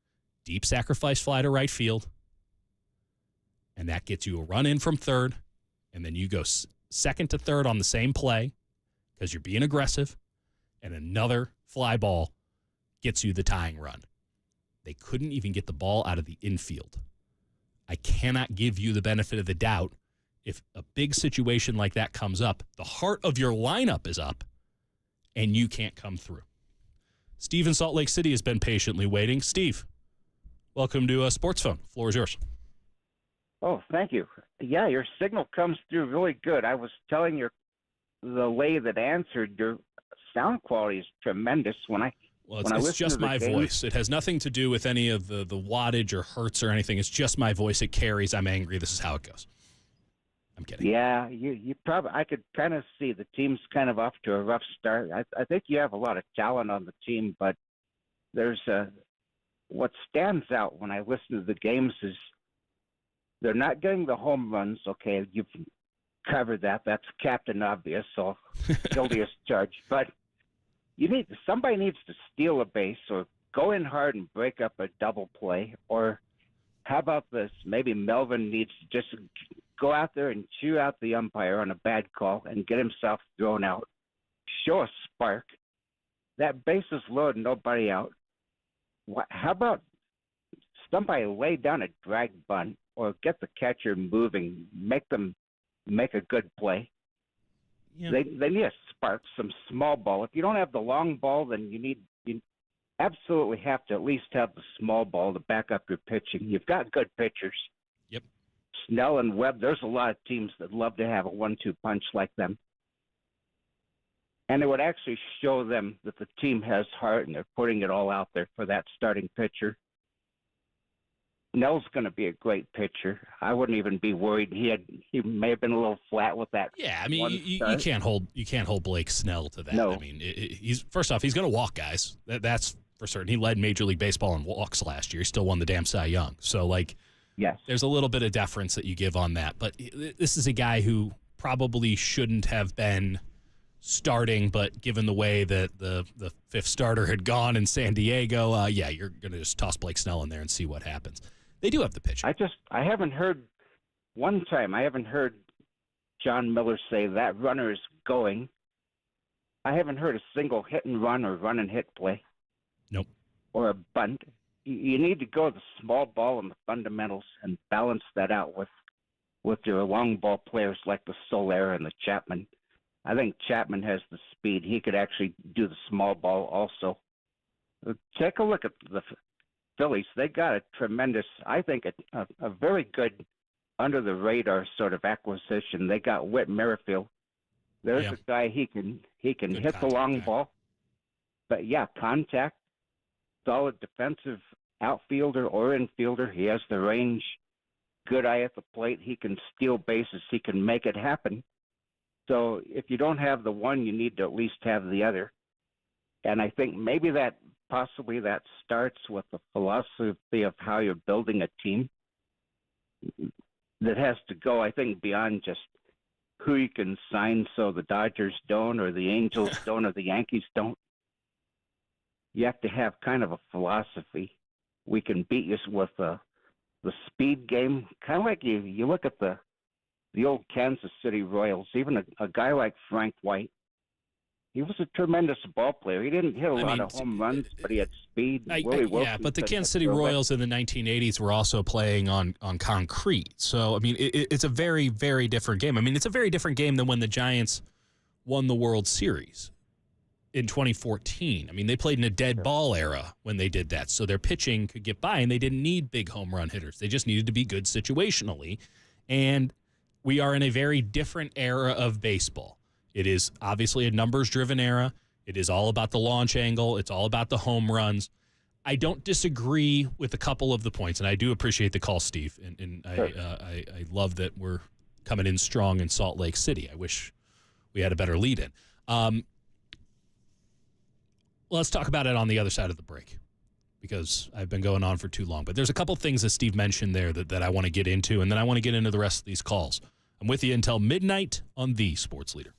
deep sacrifice fly to right field. And that gets you a run in from third. And then you go second to third on the same play because you're being aggressive. And another fly ball gets you the tying run. They couldn't even get the ball out of the infield. I cannot give you the benefit of the doubt if a big situation like that comes up. The heart of your lineup is up, and you can't come through. Steve in Salt Lake City has been patiently waiting. Steve, welcome to Sports Phone. Floor is yours. Oh, thank you. Yeah, your signal comes through really good. I was telling the lady that answered, your sound quality is tremendous. It's just my voice. It has nothing to do with any of the wattage or hertz or anything. It's just my voice. It carries. I'm angry. This is how it goes. I'm kidding. Yeah, you probably. I could kind of see the team's kind of off to a rough start. I think you have a lot of talent on the team, but there's what stands out when I listen to the games is they're not getting the home runs. Okay, you've covered that. That's Captain Obvious, so guilty as charged. But somebody needs to steal a base or go in hard and break up a double play. Or how about this? Maybe Melvin needs to just go out there and chew out the umpire on a bad call and get himself thrown out. Show a spark. That base is loaded, nobody out. How about somebody lay down a drag bunt or get the catcher moving, make them make a good play. Yeah. They need a spark, some small ball. If you don't have the long ball, then you absolutely have to at least have the small ball to back up your pitching. You've got good pitchers. Yep. Snell and Webb, there's a lot of teams that love to have a 1-2 punch like them. And it would actually show them that the team has heart and they're putting it all out there for that starting pitcher. Snell's going to be a great pitcher. I wouldn't even be worried. He may have been a little flat with that. Yeah, I mean, you can't hold Blake Snell to that. No. I mean, he's first off, he's going to walk guys. That's for certain. He led Major League Baseball in walks last year. He still won the damn Cy Young. So, like, yes, there's a little bit of deference that you give on that. But this is a guy who probably shouldn't have been starting, but given the way that the fifth starter had gone in San Diego, you're going to just toss Blake Snell in there and see what happens. They do have the pitch. I haven't heard John Miller say that runner is going. I haven't heard a single hit and run or run and hit play. Nope. Or a bunt. You need to go the small ball and the fundamentals and balance that out with your long ball players like the Soler and the Chapman. I think Chapman has the speed. He could actually do the small ball also. Take a look at the Phillies. They got a tremendous, I think, a very good under-the-radar sort of acquisition. They got Whit Merrifield. There's a guy, he can Good hit the long guy. ball. But, contact, solid defensive outfielder or infielder. He has the range, good eye at the plate. He can steal bases. He can make it happen. So if you don't have the one, you need to at least have the other. And I think maybe possibly that starts with the philosophy of how you're building a team that has to go, I think, beyond just who you can sign so the Dodgers don't or the Angels don't or the Yankees don't. You have to have kind of a philosophy. We can beat you with the speed game, kind of like you look at the old Kansas City Royals, even a guy like Frank White. He was a tremendous ball player. He didn't hit a lot of home runs, but he had speed. But the Kansas City Royals in the 1980s were also playing on concrete. So, I mean, it's a very, very different game. I mean, it's a very different game than when the Giants won the World Series in 2014. I mean, they played in a dead ball era when they did that. So their pitching could get by, and they didn't need big home run hitters. They just needed to be good situationally. And we are in a very different era of baseball. It is obviously a numbers-driven era. It is all about the launch angle. It's all about the home runs. I don't disagree with a couple of the points, and I do appreciate the call, Steve. And Sure. I love that we're coming in strong in Salt Lake City. I wish we had a better lead-in. Let's talk about it on the other side of the break because I've been going on for too long. But there's a couple things that Steve mentioned there that I want to get into, and then I want to get into the rest of these calls. I'm with you until midnight on The Sports Leader.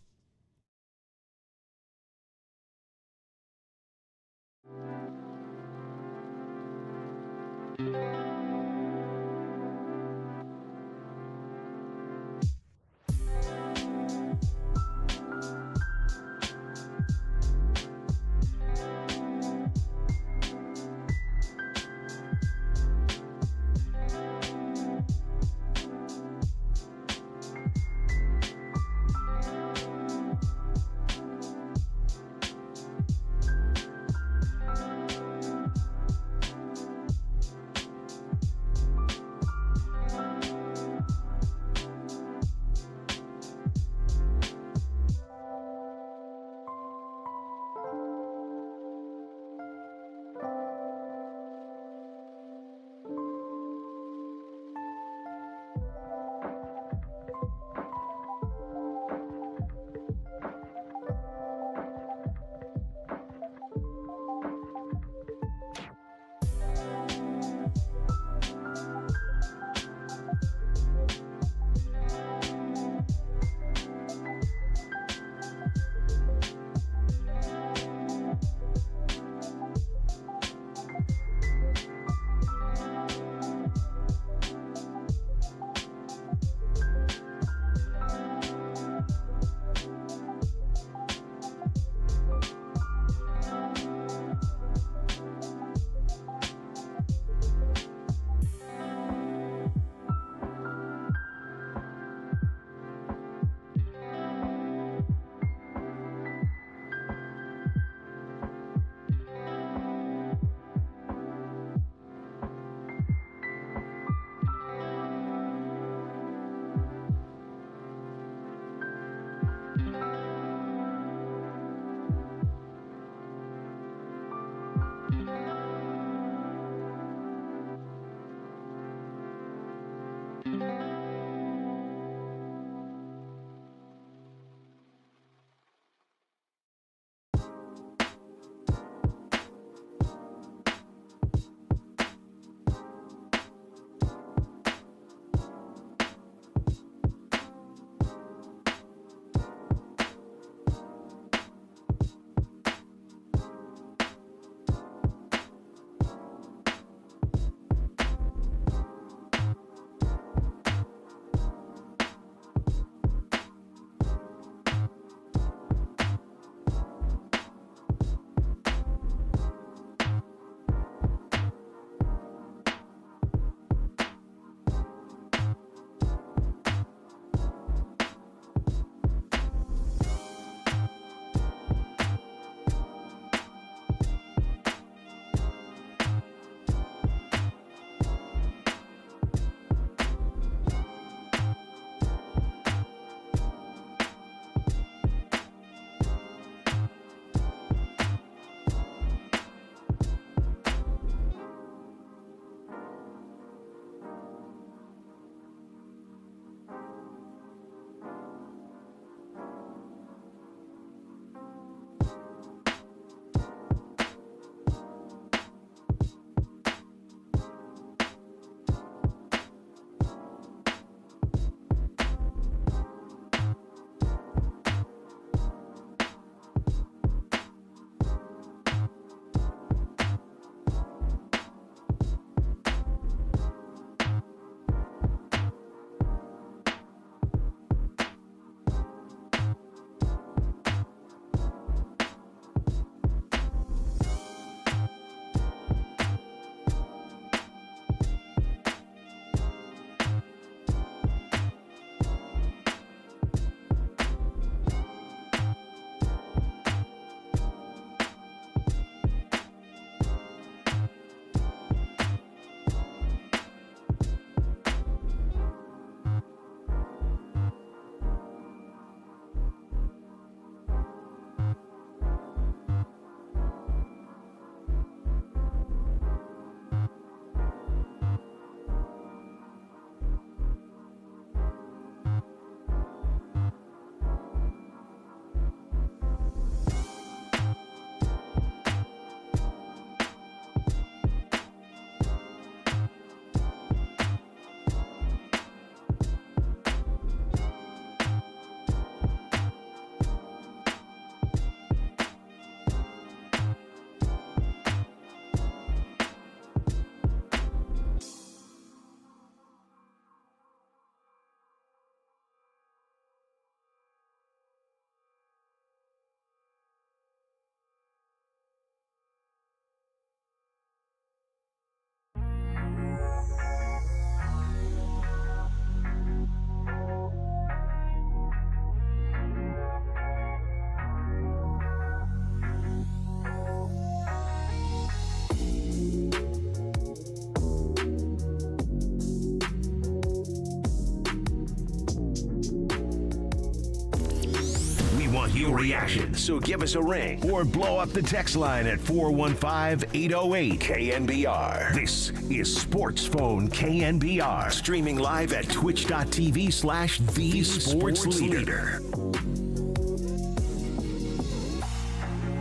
Your reaction, so give us a ring or blow up the text line at 415-808-KNBR. This is Sports Phone KNBR, streaming live at twitch.tv/The Sports Leader.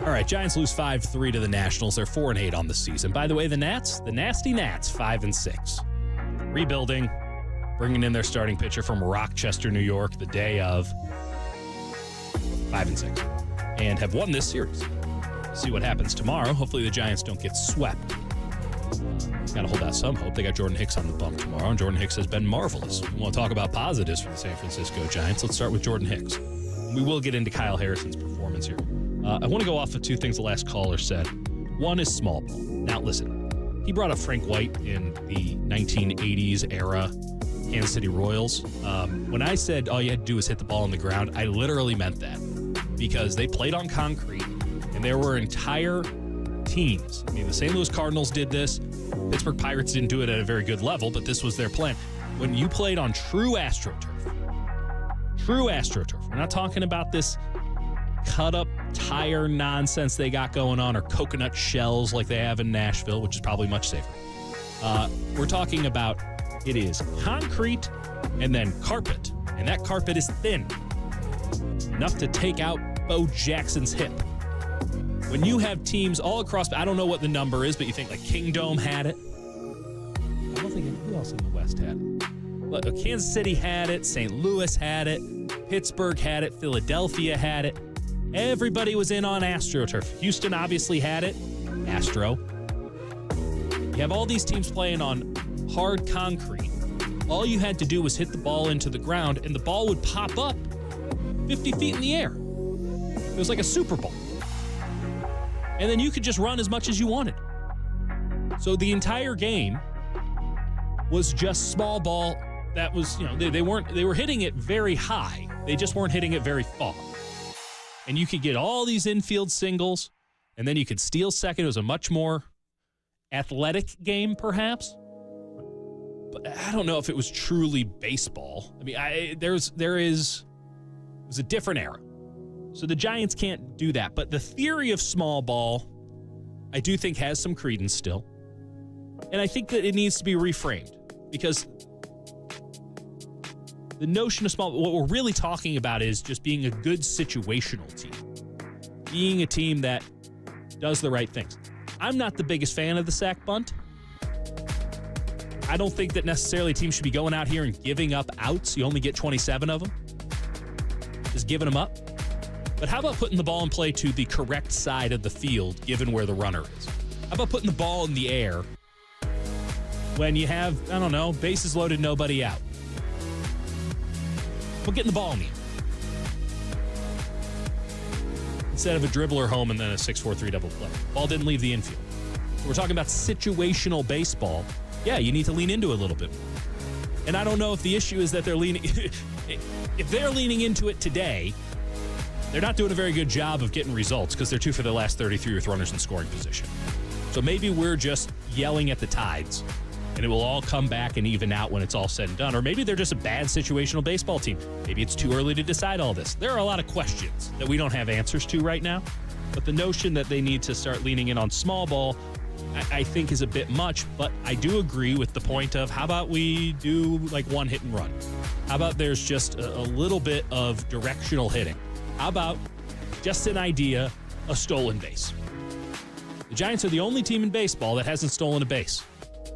All right, Giants lose 5-3 to the Nationals. They're 4-8 on the season. By the way, the Nats, the nasty Nats, 5-6. Rebuilding, bringing in their starting pitcher from Rochester, New York, the day of 5-6, and have won this series. See what happens tomorrow. Hopefully the Giants don't get swept. Got to hold out some hope. They got Jordan Hicks on the bump tomorrow, and Jordan Hicks has been marvelous. We want to talk about positives for the San Francisco Giants. Let's start with Jordan Hicks. We will get into Kyle Harrison's performance here. I want to go off of two things the last caller said. One is small ball. Now, listen, he brought up Frank White in the 1980s era Kansas City Royals. When I said all you had to do was hit the ball on the ground, I literally meant that, because they played on concrete, and there were entire teams. I mean, the St. Louis Cardinals did this. Pittsburgh Pirates didn't do it at a very good level, but this was their plan. When you played on true AstroTurf, we're not talking about this cut-up tire nonsense they got going on, or coconut shells like they have in Nashville, which is probably much safer. We're talking about It is concrete and then carpet. And that carpet is thin, enough to take out Bo Jackson's hip. When you have teams all across, I don't know what the number is, but you think like Kingdome had it. I don't think who else in the West had it. Kansas City had it. St. Louis had it. Pittsburgh had it. Philadelphia had it. Everybody was in on AstroTurf. Houston obviously had it. Astro. You have all these teams playing on hard concrete. All you had to do was hit the ball into the ground, and the ball would pop up 50 feet in the air. It was like a Super Bowl. And then you could just run as much as you wanted. So the entire game was just small ball. That was, they were hitting it very high. They just weren't hitting it very far. And you could get all these infield singles, and then you could steal second. It was a much more athletic game, perhaps. But I don't know if it was truly baseball. I mean, it was a different era. So the Giants can't do that. But the theory of small ball, I do think has some credence still. And I think that it needs to be reframed because the notion of small, what we're really talking about is just being a good situational team. Being a team that does the right things. I'm not the biggest fan of the sack bunt. I don't think that necessarily teams should be going out here and giving up outs. You only get 27 of them. Just giving them up. But how about putting the ball in play to the correct side of the field, given where the runner is? How about putting the ball in the air when you have, bases loaded, nobody out? But getting the ball in the air. Instead of a dribbler home and then a 6-4-3 double play. Ball didn't leave the infield. We're talking about situational baseball. Yeah, you need to lean into it a little bit more. And I don't know if the issue is that they're leaning... if they're leaning into it today, they're not doing a very good job of getting results because they're 2 for their last 33 with runners in scoring position. So maybe we're just yelling at the tides, and it will all come back and even out when it's all said and done. Or maybe they're just a bad situational baseball team. Maybe it's too early to decide all this. There are a lot of questions that we don't have answers to right now. But the notion that they need to start leaning in on small ball, I think is a bit much, but I do agree with the point of how about we do like one hit and run? How about there's just a little bit of directional hitting? How about just an idea, a stolen base? The Giants are the only team in baseball that hasn't stolen a base.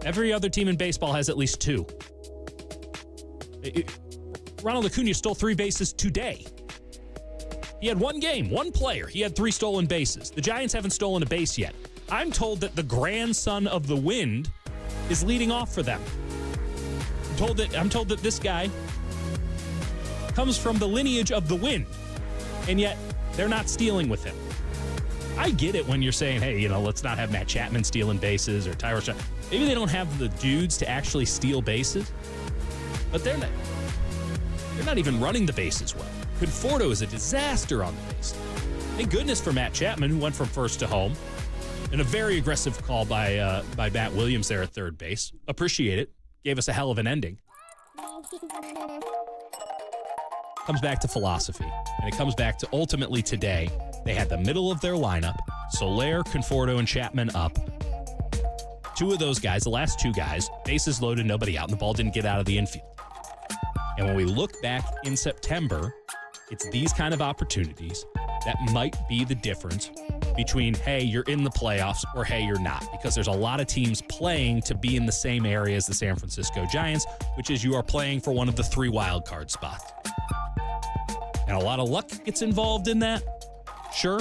Every other team in baseball has at least 2. Ronald Acuna stole 3 bases today. He had one game, one player. He had 3 stolen bases. The Giants haven't stolen a base yet. I'm told that the grandson of the Wind is leading off for them. I'm told that this guy comes from the lineage of the Wind, and yet they're not stealing with him. I get it when you're saying, hey, let's not have Matt Chapman stealing bases or Tyler Shaw. Maybe they don't have the dudes to actually steal bases, but they're not even running the bases well. Conforto is a disaster on the base. Thank goodness for Matt Chapman, who went from first to home. And a very aggressive call by Matt Williams there at third base. Appreciate it. Gave us a hell of an ending. Comes back to philosophy. And it comes back to ultimately today, they had the middle of their lineup, Soler, Conforto, and Chapman up. 2 of those guys, the last 2 guys, bases loaded, nobody out, and the ball didn't get out of the infield. And when we look back in September, it's these kind of opportunities that might be the difference between, hey, you're in the playoffs or, hey, you're not. Because there's a lot of teams playing to be in the same area as the San Francisco Giants, which is you are playing for one of the 3 wild card spots. And a lot of luck gets involved in that. Sure.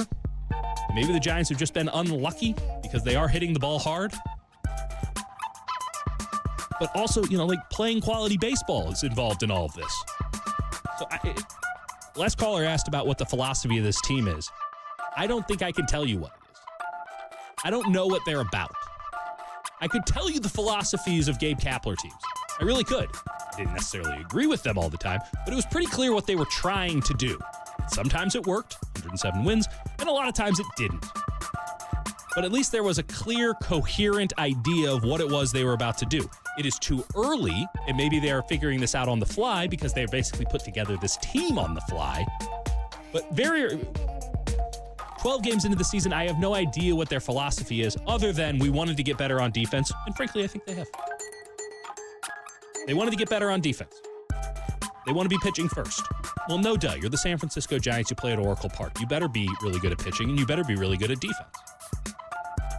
Maybe the Giants have just been unlucky because they are hitting the ball hard. But also, playing quality baseball is involved in all of this. So last caller asked about what the philosophy of this team is. I don't think I can tell you what it is. I don't know what they're about. I could tell you the philosophies of Gabe Kapler teams. I really could. I didn't necessarily agree with them all the time, but it was pretty clear what they were trying to do. Sometimes it worked, 107 wins, and a lot of times it didn't. But at least there was a clear, coherent idea of what it was they were about to do. It is too early, and maybe they are figuring this out on the fly because they basically put together this team on the fly. But 12 games into the season, I have no idea what their philosophy is other than we wanted to get better on defense, and frankly, I think they have. They wanted to get better on defense. They want to be pitching first. Well, no duh. You're the San Francisco Giants. You play at Oracle Park. You better be really good at pitching, and you better be really good at defense.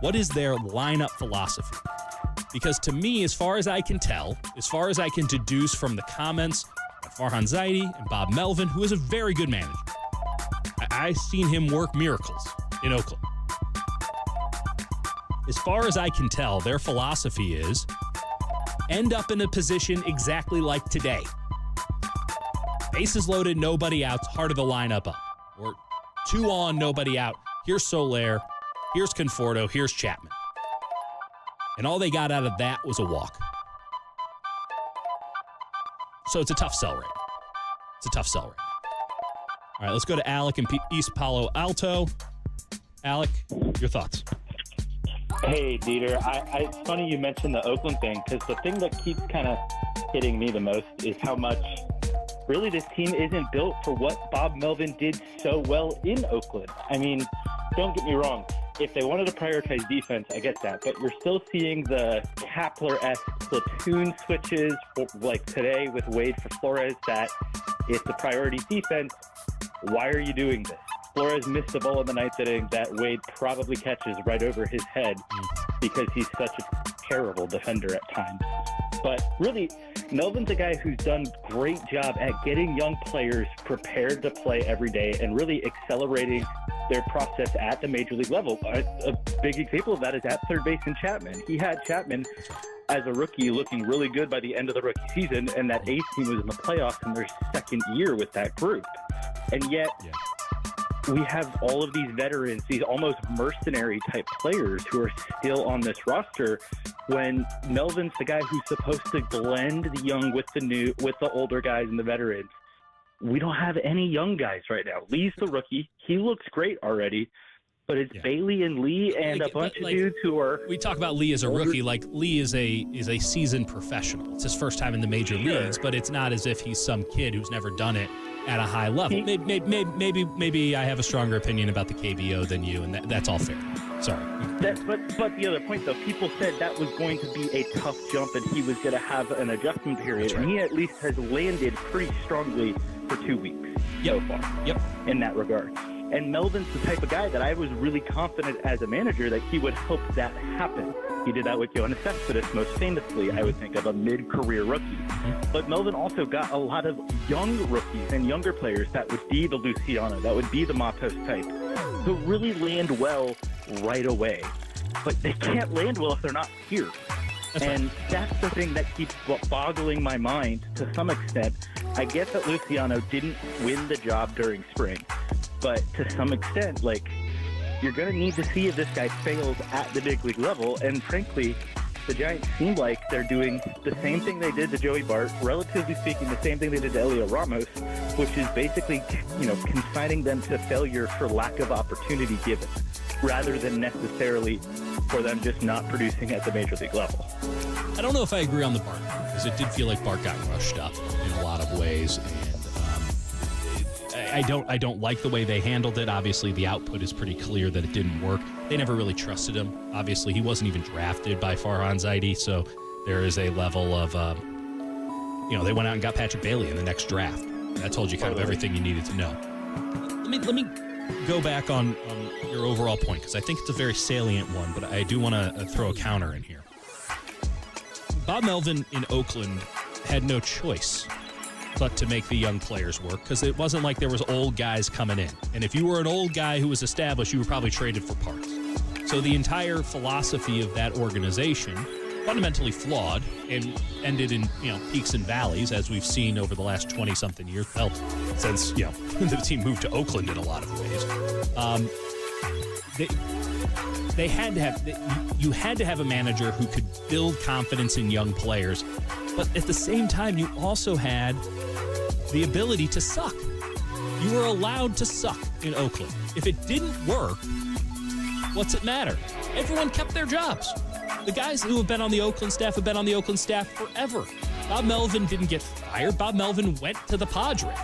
What is their lineup philosophy? Because to me, as far as I can tell, as far as I can deduce from the comments of Farhan Zaidi and Bob Melvin, who is a very good manager, I've seen him work miracles in Oakland. As far as I can tell, their philosophy is end up in a position exactly like today. Bases loaded, nobody out, heart of the lineup up. Or 2 on, nobody out. Here's Soler, here's Conforto, here's Chapman. And all they got out of that was a walk. So it's a tough sell right now. It's a tough sell right now. All right, let's go to Alec in East Palo Alto. Alec, your thoughts? Hey, Dieter. It's funny you mentioned the Oakland thing, because the thing that keeps kind of hitting me the most is how much really this team isn't built for what Bob Melvin did so well in Oakland. I mean, don't get me wrong. If they wanted to prioritize defense, I get that. But you're still seeing the Kapler-esque platoon switches, like today with Wade for Flores, that if the priority defense, why are you doing this? Flores missed the ball in the ninth inning that Wade probably catches right over his head because he's such a terrible defender at times. But really, Melvin's a guy who's done a great job at getting young players prepared to play every day and really accelerating their process at the major league level. A big example of that is at third base in Chapman. He had Chapman as a rookie looking really good by the end of the rookie season, and that A's team was in the playoffs in their second year with that group. And yet, we have all of these veterans, these almost mercenary type players who are still on this roster, when Melvin's the guy who's supposed to blend the young with the older guys and the veterans. We don't have any young guys right now. Lee's the rookie. He looks great already, but it's Bailey and Lee and a bunch of dudes who are... We talk about Lee as a rookie. Like, Lee is a seasoned professional. It's his first time in the major leagues, but it's not as if he's some kid who's never done it at a high level. Maybe I have a stronger opinion about the KBO than you, and that's all fair. Sorry. But the other point, though, people said that was going to be a tough jump and he was going to have an adjustment period. Right. And he at least has landed pretty strongly for 2 weeks so far in that regard. And Melvin's the type of guy that I was really confident as a manager that he would help that happen. He did that with Yoenis Cespedes most famously, I would think, of a mid-career rookie. But Melvin also got a lot of young rookies and younger players that would be the Luciano, that would be the Matos type, who really land well right away. But they can't land well if they're not here. That's the thing that keeps boggling my mind to some extent. I get that Luciano didn't win the job during spring, but to some extent, like, you're going to need to see if this guy fails at the big league level. And frankly, the Giants seem like they're doing the same thing they did to Joey Bart, relatively speaking, the same thing they did to Elio Ramos, which is basically, consigning them to failure for lack of opportunity given, rather than necessarily for them just not producing at the major league level. I don't know if I agree on the Bart, because it did feel like Bart got rushed up in a lot of ways, and I don't like the way they handled it. Obviously, the output is pretty clear that it didn't work. They never really trusted him. Obviously, he wasn't even drafted by Farhan Zaidi, so there is a level of, they went out and got Patrick Bailey in the next draft. That told you kind of everything you needed to know. Let me go back on your overall point, because I think it's a very salient one, but I do want to throw a counter in here. Bob Melvin in Oakland had no choice but to make the young players work, because it wasn't like there was old guys coming in. And if you were an old guy who was established, you were probably traded for parts. So the entire philosophy of that organization, fundamentally flawed, and ended in peaks and valleys, as we've seen over the last 20-something years, since the team moved to Oakland in a lot of ways. They had to have you had to have a manager who could build confidence in young players, but at the same time, you also had the ability to suck. You were allowed to suck in Oakland. If it didn't work, what's it matter? Everyone kept their jobs. The guys who have been on the Oakland staff have been on the Oakland staff forever. Bob Melvin didn't get fired. Bob Melvin went to the Padres.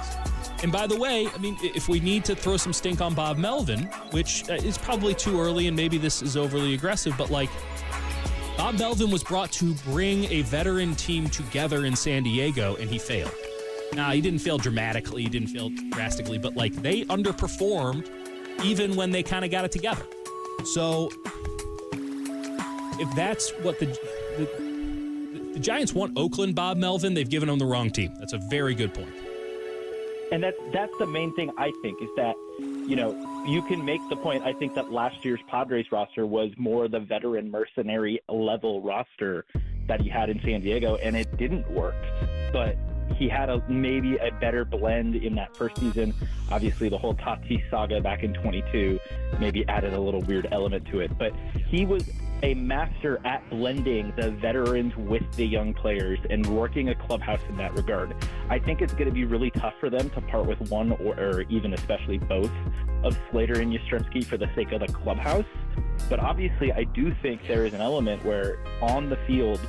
And by the way, if we need to throw some stink on Bob Melvin, which is probably too early and maybe this is overly aggressive, but Bob Bob Melvin was brought to bring a veteran team together in San Diego, and he failed. Now, he didn't fail dramatically, he didn't fail drastically, but like they underperformed even when they kind of got it together. So if that's what the Giants want Oakland Bob Melvin, they've given him the wrong team. That's a very good point. And that's the main thing, I think, is that, you know, you can make the point, I think, that last year's Padres roster was more the veteran mercenary level roster that he had in San Diego, and it didn't work. But he had maybe a better blend in that first season. Obviously, the whole Tatis saga back in 22 maybe added a little weird element to it. But he was a master at blending the veterans with the young players and working a clubhouse in that regard. I think it's going to be really tough for them to part with one or even especially both of Slater and Yastrzemski for the sake of the clubhouse. But obviously, I do think there is an element where on the field,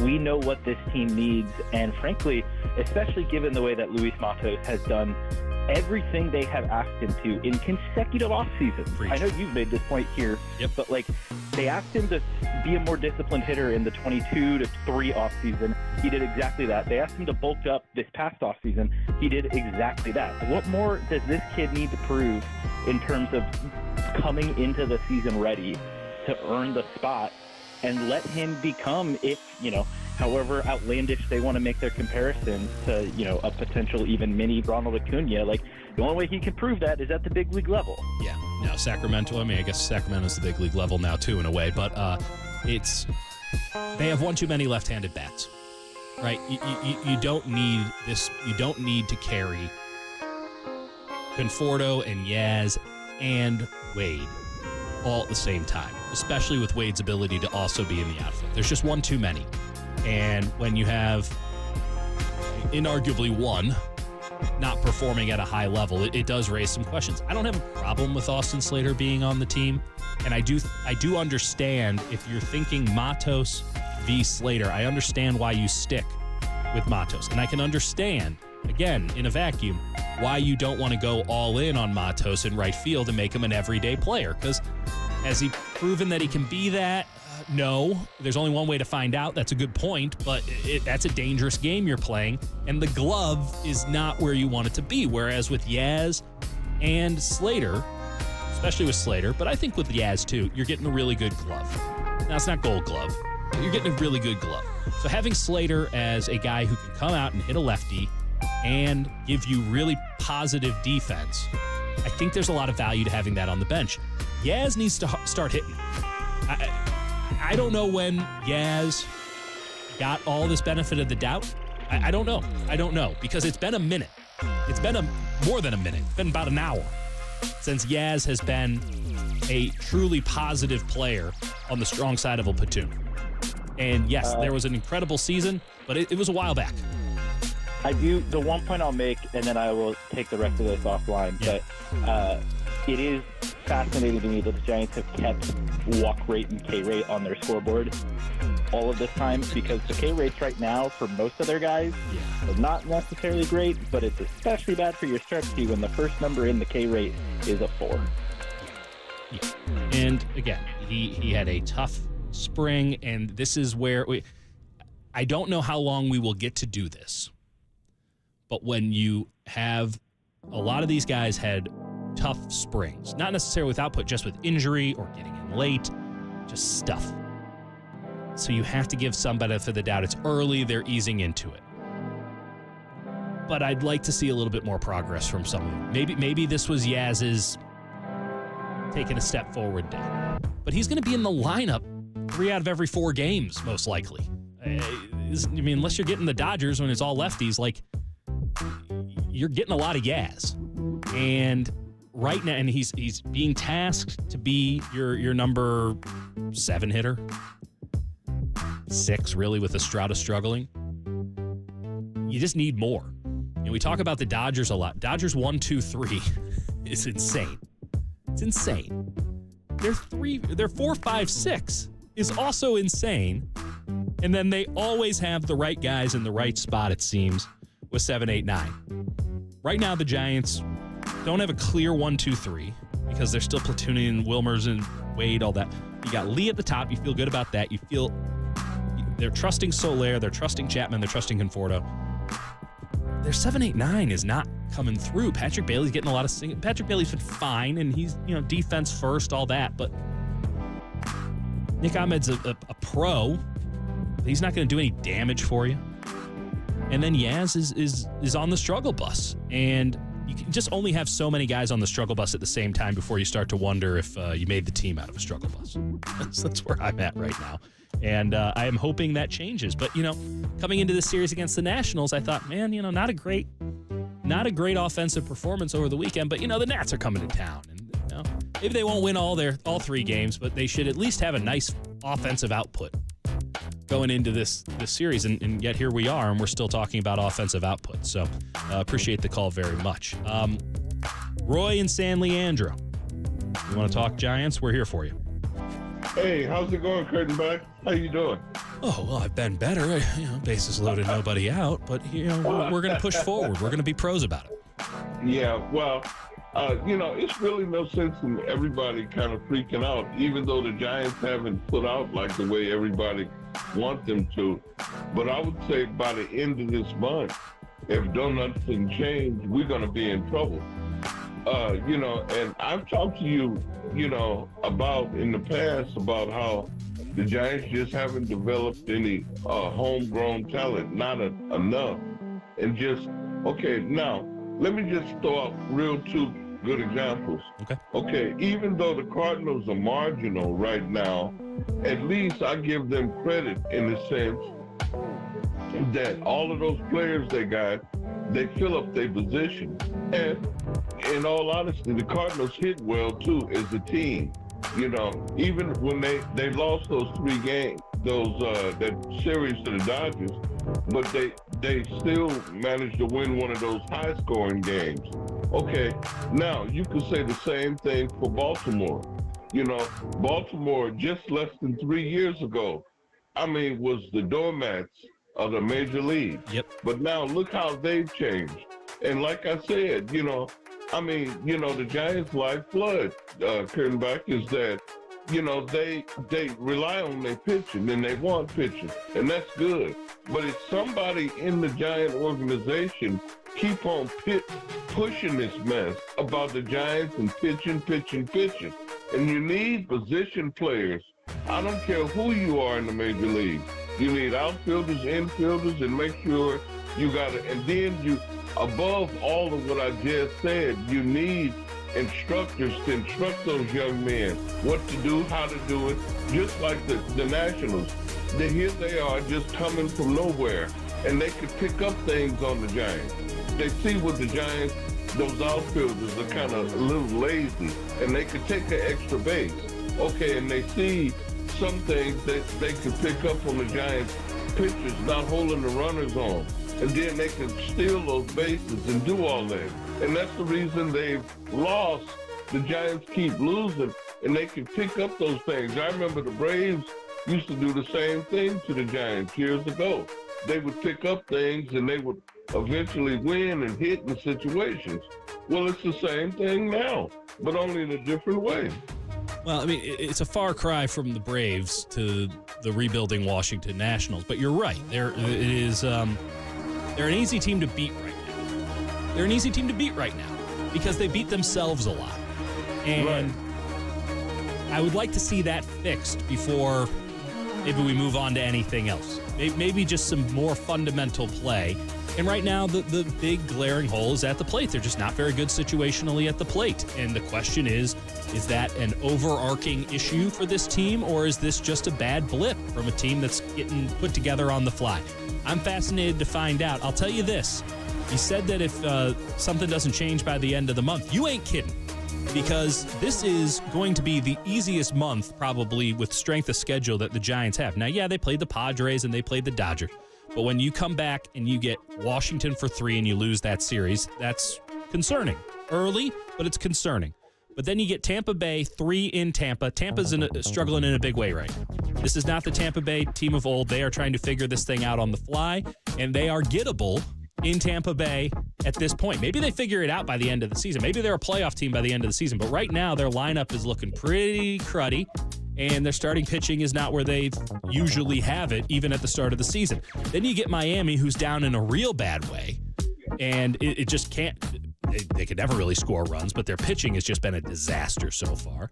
we know what this team needs. And frankly, especially given the way that Luis Matos has done everything they have asked him to in consecutive off seasons. I know you've made this point here, but like they asked him to be a more disciplined hitter in the 22-3 off season. He did exactly that. They asked him to bulk up this past off season. He did exactly that. What more does this kid need to prove in terms of coming into the season ready to earn the spot and let him become, if, you know, however outlandish they want to make their comparisons to, you know, a potential even mini Ronald Acuna. Like, the only way he can prove that is at the big league level. Yeah. Now, Sacramento, I mean, I guess Sacramento's the big league level now, too, in a way. But they have one too many left-handed bats, right? You don't need this. You don't need to carry Conforto and Yaz and Wade all at the same time, especially with Wade's ability to also be in the outfield. There's just one too many. And when you have inarguably one not performing at a high level, it does raise some questions. I don't have a problem with Austin Slater being on the team, and I do understand if you're thinking Matos v. Slater, I understand why you stick with Matos. And I can understand, again, in a vacuum, why you don't want to go all in on Matos in right field and make him an everyday player. Because has he proven that he can be that? No. There's only one way to find out. That's a good point, but that's a dangerous game you're playing, and the glove is not where you want it to be. Whereas with Yaz and Slater, especially with Slater, but I think with Yaz too, you're getting a really good glove. Now, it's not Gold Glove, but you're getting a really good glove. So having Slater as a guy who can come out and hit a lefty and give you really positive defense, I think there's a lot of value to having that on the bench. Yaz needs to start hitting. I don't know when Yaz got all this benefit of the doubt. I don't know. I don't know, because it's been a minute. It's been more than a minute. It's been about an hour since Yaz has been a truly positive player on the strong side of a platoon. And yes, there was an incredible season, but it was a while back. The one point I'll make, and then I will take the rest of this offline, but it is fascinating to me that the Giants have kept walk rate and K rate on their scoreboard all of this time, because the K rates right now for most of their guys are not necessarily great, but it's especially bad for your Yastrzemski when the first number in the K rate is a 4. Yeah. And again, he had a tough spring, and this is where I don't know how long we will get to do this, but when you have a lot of these guys had tough springs, not necessarily with output, just with injury or getting in late, just stuff. So you have to give some benefit of the doubt. It's early, they're easing into it. But I'd like to see a little bit more progress from some of them. Maybe this was Yaz's taking a step forward day. But he's going to be in the lineup 3 out of every 4 games, most likely. I mean, unless you're getting the Dodgers when it's all lefties, like, you're getting a lot of Yaz. And right now, and he's being tasked to be your number 7 hitter. 6, really, with Estrada struggling. You just need more. And we talk about the Dodgers a lot. Dodgers 1, 2, 3 is insane. It's insane. Their 4, 5, 6 is also insane. And then they always have the right guys in the right spot, it seems, with 7, 8, 9. Right now, the Giants don't have a clear 1, 2, 3 because they're still platooning Wilmers and Wade, all that. You got Lee at the top. You feel good about that. You feel They're trusting Soler, they're trusting Chapman, they're trusting Conforto. Their 7-8-9 is not coming through. Patrick Bailey's getting a lot of Patrick Bailey's been fine, and he's, defense first, all that, but Nick Ahmed's a pro. He's not going to do any damage for you. And then Yaz is on the struggle bus. And you can just only have so many guys on the struggle bus at the same time before you start to wonder if you made the team out of a struggle bus. That's where I'm at right now. And I am hoping that changes. But, coming into this series against the Nationals, I thought, man, not a great offensive performance over the weekend. But, the Nats are coming to town. And, maybe they won't win all 3 games, but they should at least have a nice offensive output going into this series, and yet here we are, and we're still talking about offensive output. So appreciate the call very much. Roy and San Leandro, you want to talk Giants? We're here for you. Hey, how's it going, Kurtenbach? How you doing? Oh, well, I've been better. Bases loaded, nobody out, but we're going to push forward. We're going to be pros about it. Yeah, well, it's really no sense in everybody kind of freaking out, even though the Giants haven't put out like the way everybody want them to. But I would say by the end of this month, if nothing change, we're going to be in trouble. And I've talked to you, about in the past about how the Giants just haven't developed any homegrown talent, not enough. And now, let me just throw out 2 good examples. Okay, even though the Cardinals are marginal right now, at least I give them credit in the sense that all of those players they got, they fill up their position. And in all honesty, the Cardinals hit well too as a team. Even when they lost those 3 games, that series to the Dodgers, but they still managed to win one of those high-scoring games. Okay, now you could say the same thing for Baltimore. Baltimore just less than 3 years ago, was the doormats of the major league. Yep. But now look how they've changed. And like I said, the Giants' lifeblood, Kurtenbach, is that, they rely on their pitching and they want pitching, and that's good. But if somebody in the Giant organization keep on pushing this mess about the Giants and pitching, and you need position players. I don't care who you are in the major league. You need outfielders, infielders, and make sure you got it. And then you, above all of what I just said, you need instructors to instruct those young men what to do, how to do it, just like the Nationals. Here they are just coming from nowhere, and they could pick up things on the Giants. They see what the Giants, those outfielders are kind of a little lazy, and they could take an extra base. Okay, and they see some things that they could pick up on the Giants pitchers not holding the runners on. And then they can steal those bases and do all that. And that's the reason they've lost. The Giants keep losing, and they can pick up those things. I remember the Braves used to do the same thing to the Giants years ago. They would pick up things, and they would eventually win and hit in situations. Well, it's the same thing now, but only in a different way. Well, it's a far cry from the Braves to the rebuilding Washington Nationals, but you're right. They're an easy team to beat right now. They're an easy team to beat right now because they beat themselves a lot. And I would like to see that fixed before maybe we move on to anything else. Maybe just some more fundamental play. And right now, the big glaring hole is at the plate. They're just not very good situationally at the plate. And the question is that an overarching issue for this team, or is this just a bad blip from a team that's getting put together on the fly? I'm fascinated to find out. I'll tell you this. He said that if something doesn't change by the end of the month, you ain't kidding. Because this is going to be the easiest month, probably, with strength of schedule that the Giants have. Now, yeah, they played the Padres and they played the Dodgers. But when you come back and you get Washington for 3 and you lose that series, that's concerning. Early, but it's concerning. But then you get Tampa Bay, 3 in Tampa. Tampa's struggling in a big way right now. This is not the Tampa Bay team of old. They are trying to figure this thing out on the fly, and they are gettable in Tampa Bay at this point. Maybe they figure it out by the end of the season. Maybe they're a playoff team by the end of the season. But right now, their lineup is looking pretty cruddy, and their starting pitching is not where they usually have it, even at the start of the season. Then you get Miami, who's down in a real bad way, and it just can't. They could never really score runs, but their pitching has just been a disaster so far.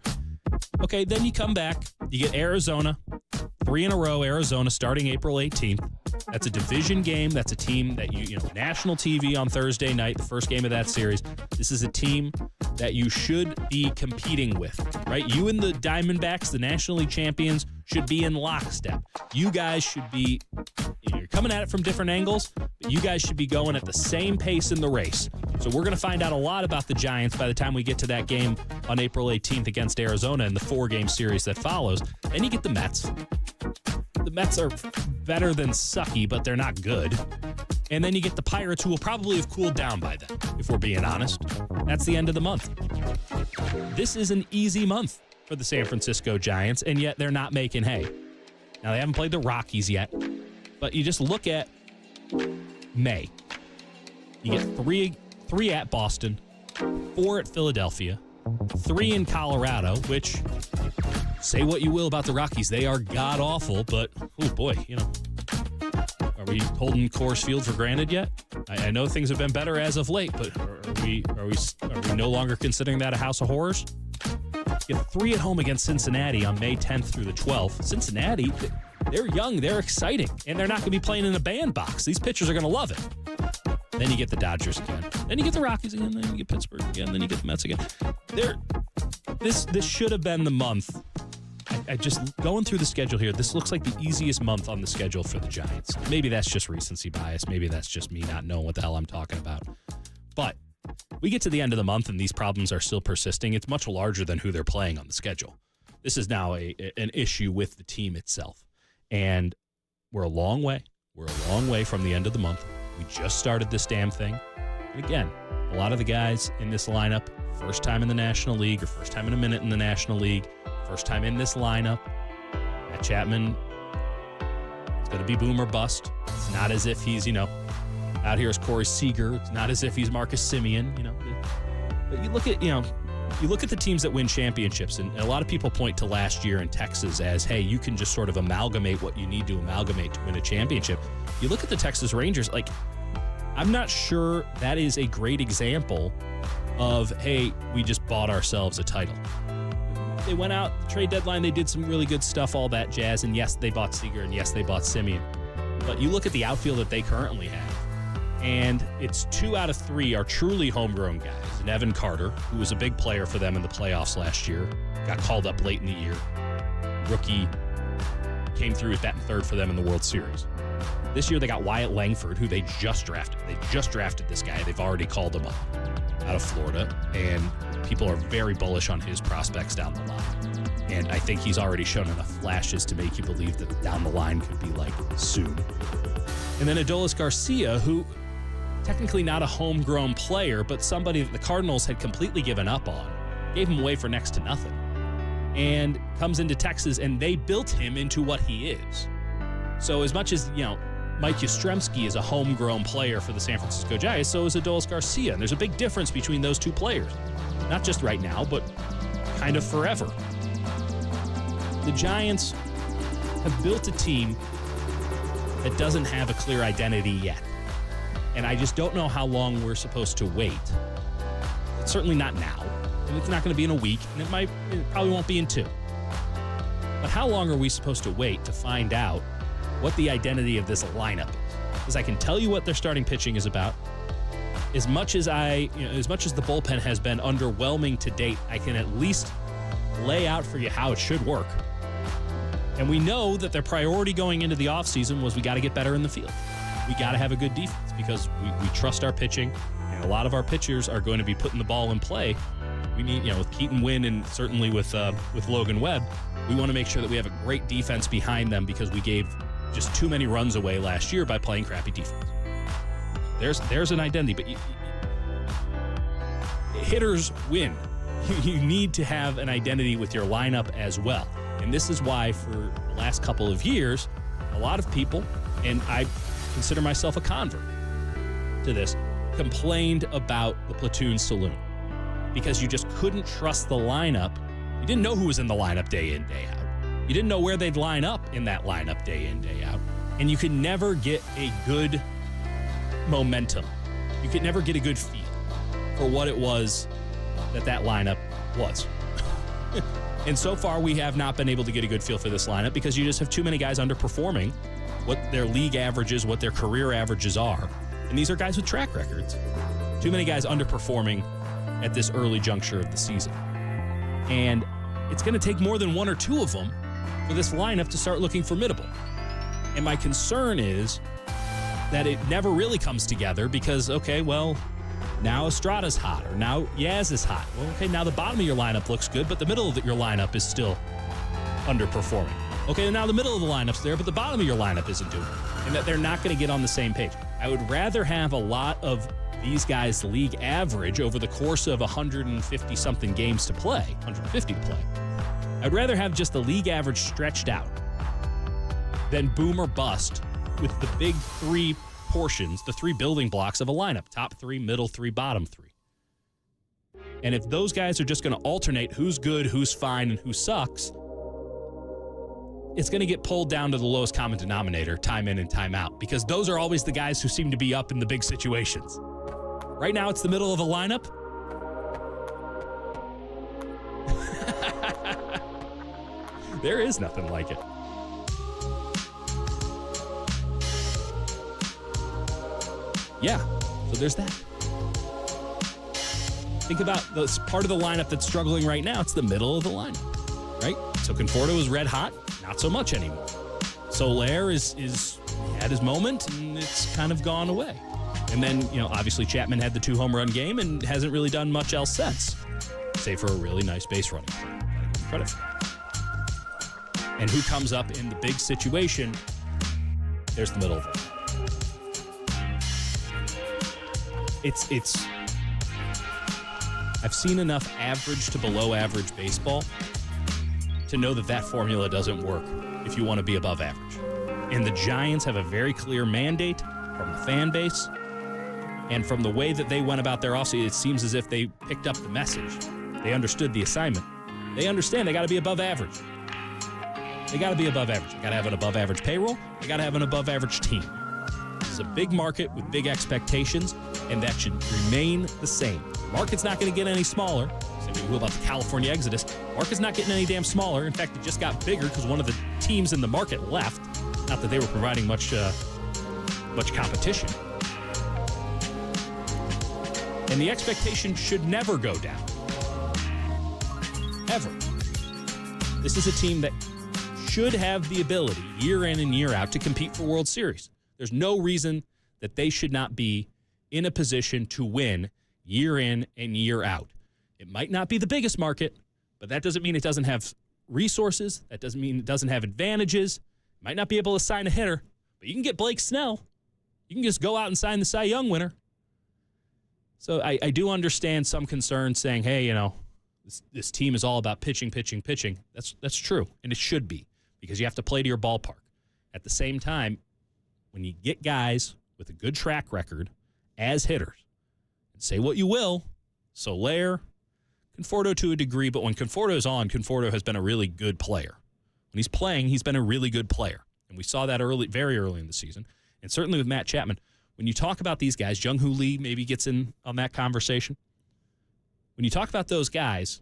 Okay, then you come back. You get Arizona, 3 in a row, Arizona, starting April 18th. That's a division game. That's a team that you know, national TV on Thursday night, the first game of that series. This is a team that you should be competing with, right? You and the Diamondbacks, the National League champions, should be in lockstep. You guys should be, you're coming at it from different angles, but you guys should be going at the same pace in the race. So we're going to find out a lot about the Giants by the time we get to that game on April 18th against Arizona in the 4-game series that follows. Then you get the Mets. The Mets are better than sucky, but they're not good. And then you get the Pirates, who will probably have cooled down by then, if we're being honest. That's the end of the month. This is an easy month for the San Francisco Giants, and yet they're not making hay. Now, they haven't played the Rockies yet, but you just look at May. You get three at Boston, 4 at Philadelphia, 3 in Colorado, which, say what you will about the Rockies, they are god-awful, but, oh boy, you know, are we holding Coors Field for granted yet? I know things have been better as of late, but are we no longer considering that a house of horrors? You have 3 at home against Cincinnati on May 10th through the 12th. Cincinnati, they're young, they're exciting, and they're not going to be playing in a bandbox. These pitchers are going to love it. Then you get the Dodgers again. Then you get the Rockies again. Then you get Pittsburgh again. Then you get the Mets again. This should have been the month. I just going through the schedule here, this looks like the easiest month on the schedule for the Giants. Maybe that's just recency bias. Maybe that's just me not knowing what the hell I'm talking about. But we get to the end of the month and these problems are still persisting. It's much larger than who they're playing on the schedule. This is now an issue with the team itself. And we're a long way. We're a long way from the end of the month. We just started this damn thing. And again, a lot of the guys in this lineup, first time in the National League or first time in a minute in the National League, first time in this lineup. Matt Chapman, it's going to be boom or bust. It's not as if he's, out here as Corey Seager. It's not as if he's Marcus Simeon, But you look at the teams that win championships, and a lot of people point to last year in Texas as, hey, you can just sort of amalgamate what you need to amalgamate to win a championship. You look at the Texas Rangers, I'm not sure that is a great example of, hey, we just bought ourselves a title. They went out, the trade deadline, they did some really good stuff, all that jazz, and yes, they bought Seager, and yes, they bought Simeon. But you look at the outfield that they currently have, and it's 2 out of 3 are truly homegrown guys. And Evan Carter, who was a big player for them in the playoffs last year, got called up late in the year. Rookie, came through at batting third for them in the World Series. This year they got Wyatt Langford, who they just drafted. They just drafted this guy. They've already called him up out of Florida, and people are very bullish on his prospects down the line. And I think he's already shown enough flashes to make you believe that down the line could be soon. And then Adolis Garcia, who technically not a homegrown player, but somebody that the Cardinals had completely given up on, gave him away for next to nothing, and comes into Texas, and they built him into what he is. So as much as, Mike Yastrzemski is a homegrown player for the San Francisco Giants, so is Adolis Garcia. And there's a big difference between those two players. Not just right now, but kind of forever. The Giants have built a team that doesn't have a clear identity yet. And I just don't know how long we're supposed to wait. It's certainly not now. And it's not going to be in a week, and it probably won't be in 2. But how long are we supposed to wait to find out what the identity of this lineup is? Because I can tell you what their starting pitching is about. As much as the bullpen has been underwhelming to date, I can at least lay out for you how it should work. And we know that their priority going into the offseason was we got to get better in the field. We got to have a good defense because we trust our pitching, and a lot of our pitchers are going to be putting the ball in play. We need, with Keaton Winn and certainly with Logan Webb, we want to make sure that we have a great defense behind them because we gave just too many runs away last year by playing crappy defense. There's an identity, but hitters win. You need to have an identity with your lineup as well. And this is why for the last couple of years, a lot of people, and I consider myself a convert to this, complained about the platoon saloon because you just couldn't trust the lineup. You didn't know who was in the lineup day in, day out. You didn't know where they'd line up in that lineup day in, day out. And you can never get a good momentum. You could never get a good feel for what it was that lineup was. And so far, we have not been able to get a good feel for this lineup because you just have too many guys underperforming what their league averages, what their career averages are. And these are guys with track records. Too many guys underperforming at this early juncture of the season. And it's going to take more than one or two of them for this lineup to start looking formidable. And my concern is that it never really comes together because, okay, well, now Estrada's hot, or now Yaz is hot. Well, okay, now the bottom of your lineup looks good, but the middle of your lineup is still underperforming. Okay, now the middle of the lineup's there, but the bottom of your lineup isn't doing it, and that they're not going to get on the same page. I would rather have a lot of these guys' league average over the course of 150-something games to play, 150 to play. I'd rather have just the league average stretched out than boom or bust with the big three portions, the three building blocks of a lineup, top three, middle three, bottom three. And if those guys are just going to alternate who's good, who's fine, and who sucks, it's going to get pulled down to the lowest common denominator time in and time out because those are always the guys who seem to be up in the big situations. Right now, it's the middle of a lineup. There is nothing like it. Yeah, so there's that. Think about this part of the lineup that's struggling right now. It's the middle of the lineup, right? So Conforto is red hot, not so much anymore. Soler is had his moment, and it's kind of gone away. And then, obviously Chapman had the 2 home run game and hasn't really done much else since, save for a really nice base running. Gotta give him credit for that. And who comes up in the big situation? There's the middle of it. I've seen enough average to below average baseball to know that formula doesn't work if you want to be above average. And the Giants have a very clear mandate from the fan base and from the way that they went about their offseason. It seems as if they picked up the message. They understood the assignment. They understand they got to be above average. They got to be above average. They got to have an above average payroll. They got to have an above average team. This is a big market with big expectations, and that should remain the same. The market's not going to get any smaller. Same about the California exodus. The market's not getting any damn smaller. In fact, it just got bigger because one of the teams in the market left. Not that they were providing much competition. And the expectation should never go down. Ever. This is a team that should have the ability, year in and year out, to compete for World Series. There's no reason that they should not be in a position to win year in and year out. It might not be the biggest market, but that doesn't mean it doesn't have resources. That doesn't mean it doesn't have advantages. It might not be able to sign a hitter, but you can get Blake Snell. You can just go out and sign the Cy Young winner. So I do understand some concerns saying, hey, this team is all about pitching. That's true, and it should be, because you have to play to your ballpark. At the same time, when you get guys with a good track record as hitters, and say what you will, Soler, Conforto to a degree, but when Conforto is on, Conforto has been a really good player. When he's playing, he's been a really good player. And we saw that very early in the season. And certainly with Matt Chapman, when you talk about these guys, Jung-Hoo Lee maybe gets in on that conversation. When you talk about those guys,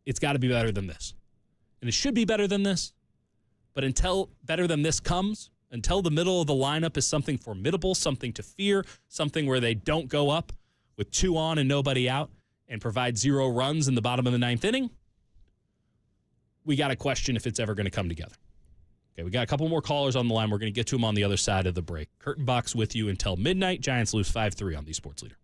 it's got to be better than this. And it should be better than this. But until better than this comes, until the middle of the lineup is something formidable, something to fear, something where they don't go up with 2 on and nobody out and provide 0 runs in the bottom of the 9th inning, we got to question if it's ever going to come together. Okay, we got a couple more callers on the line. We're going to get to them on the other side of the break. Curtain Box with you until midnight. Giants lose 5-3 on the Sports Leader.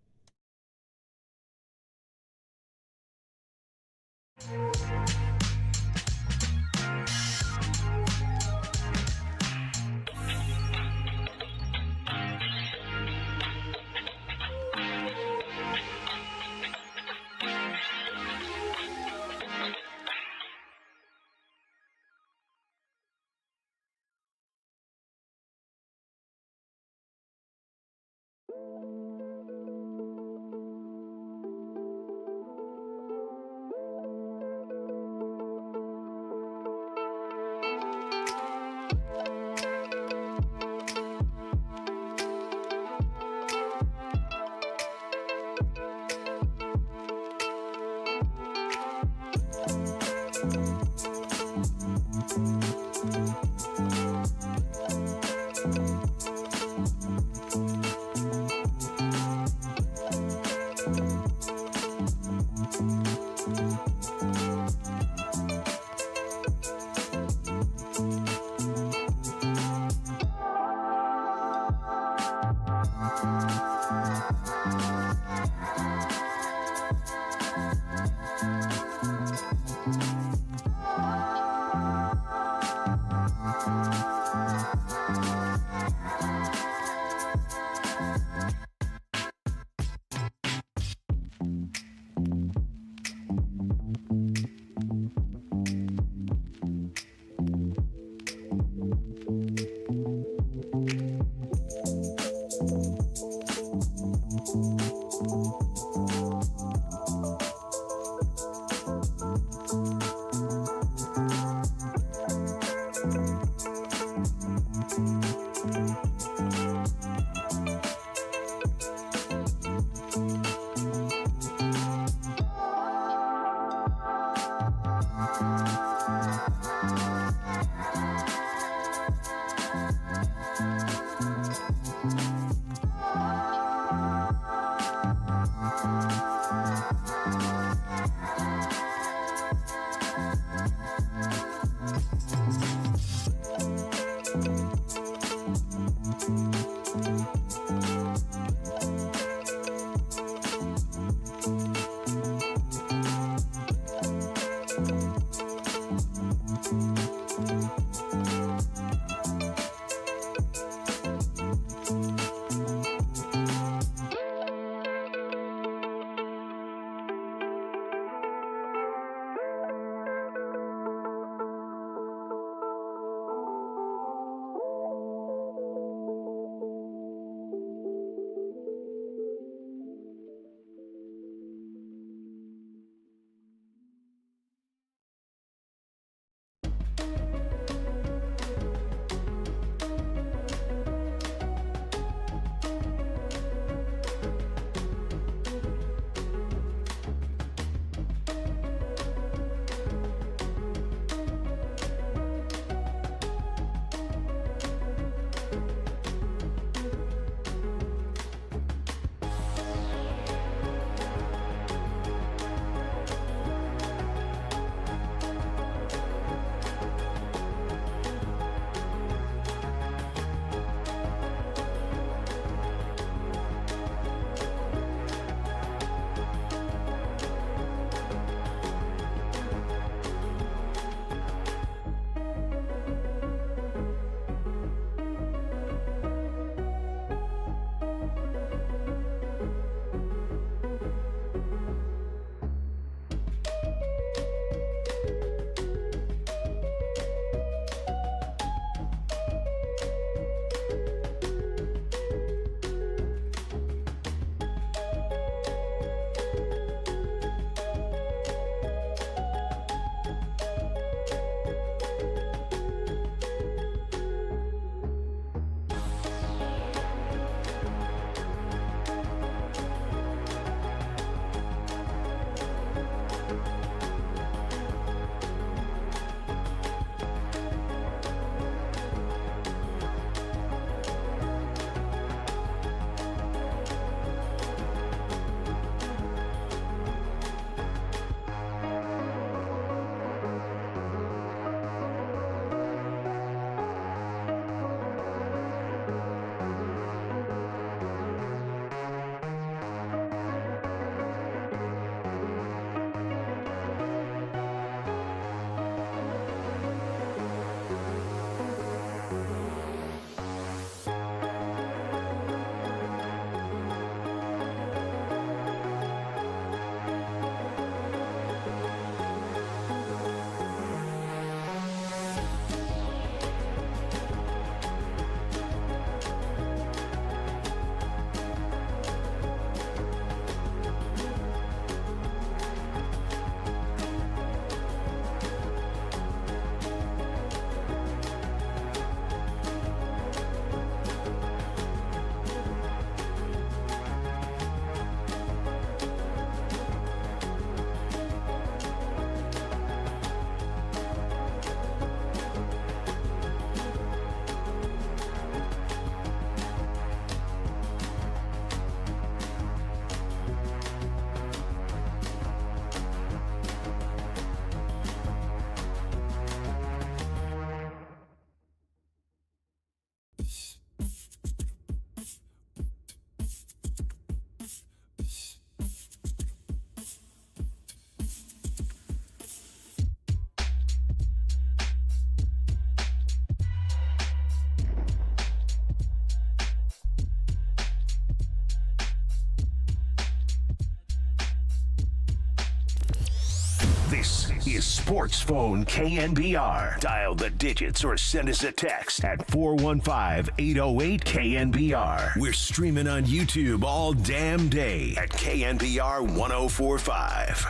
This is Sports Phone KNBR. Dial the digits or send us a text at 415-808-KNBR. We're streaming on YouTube all damn day at KNBR 1045.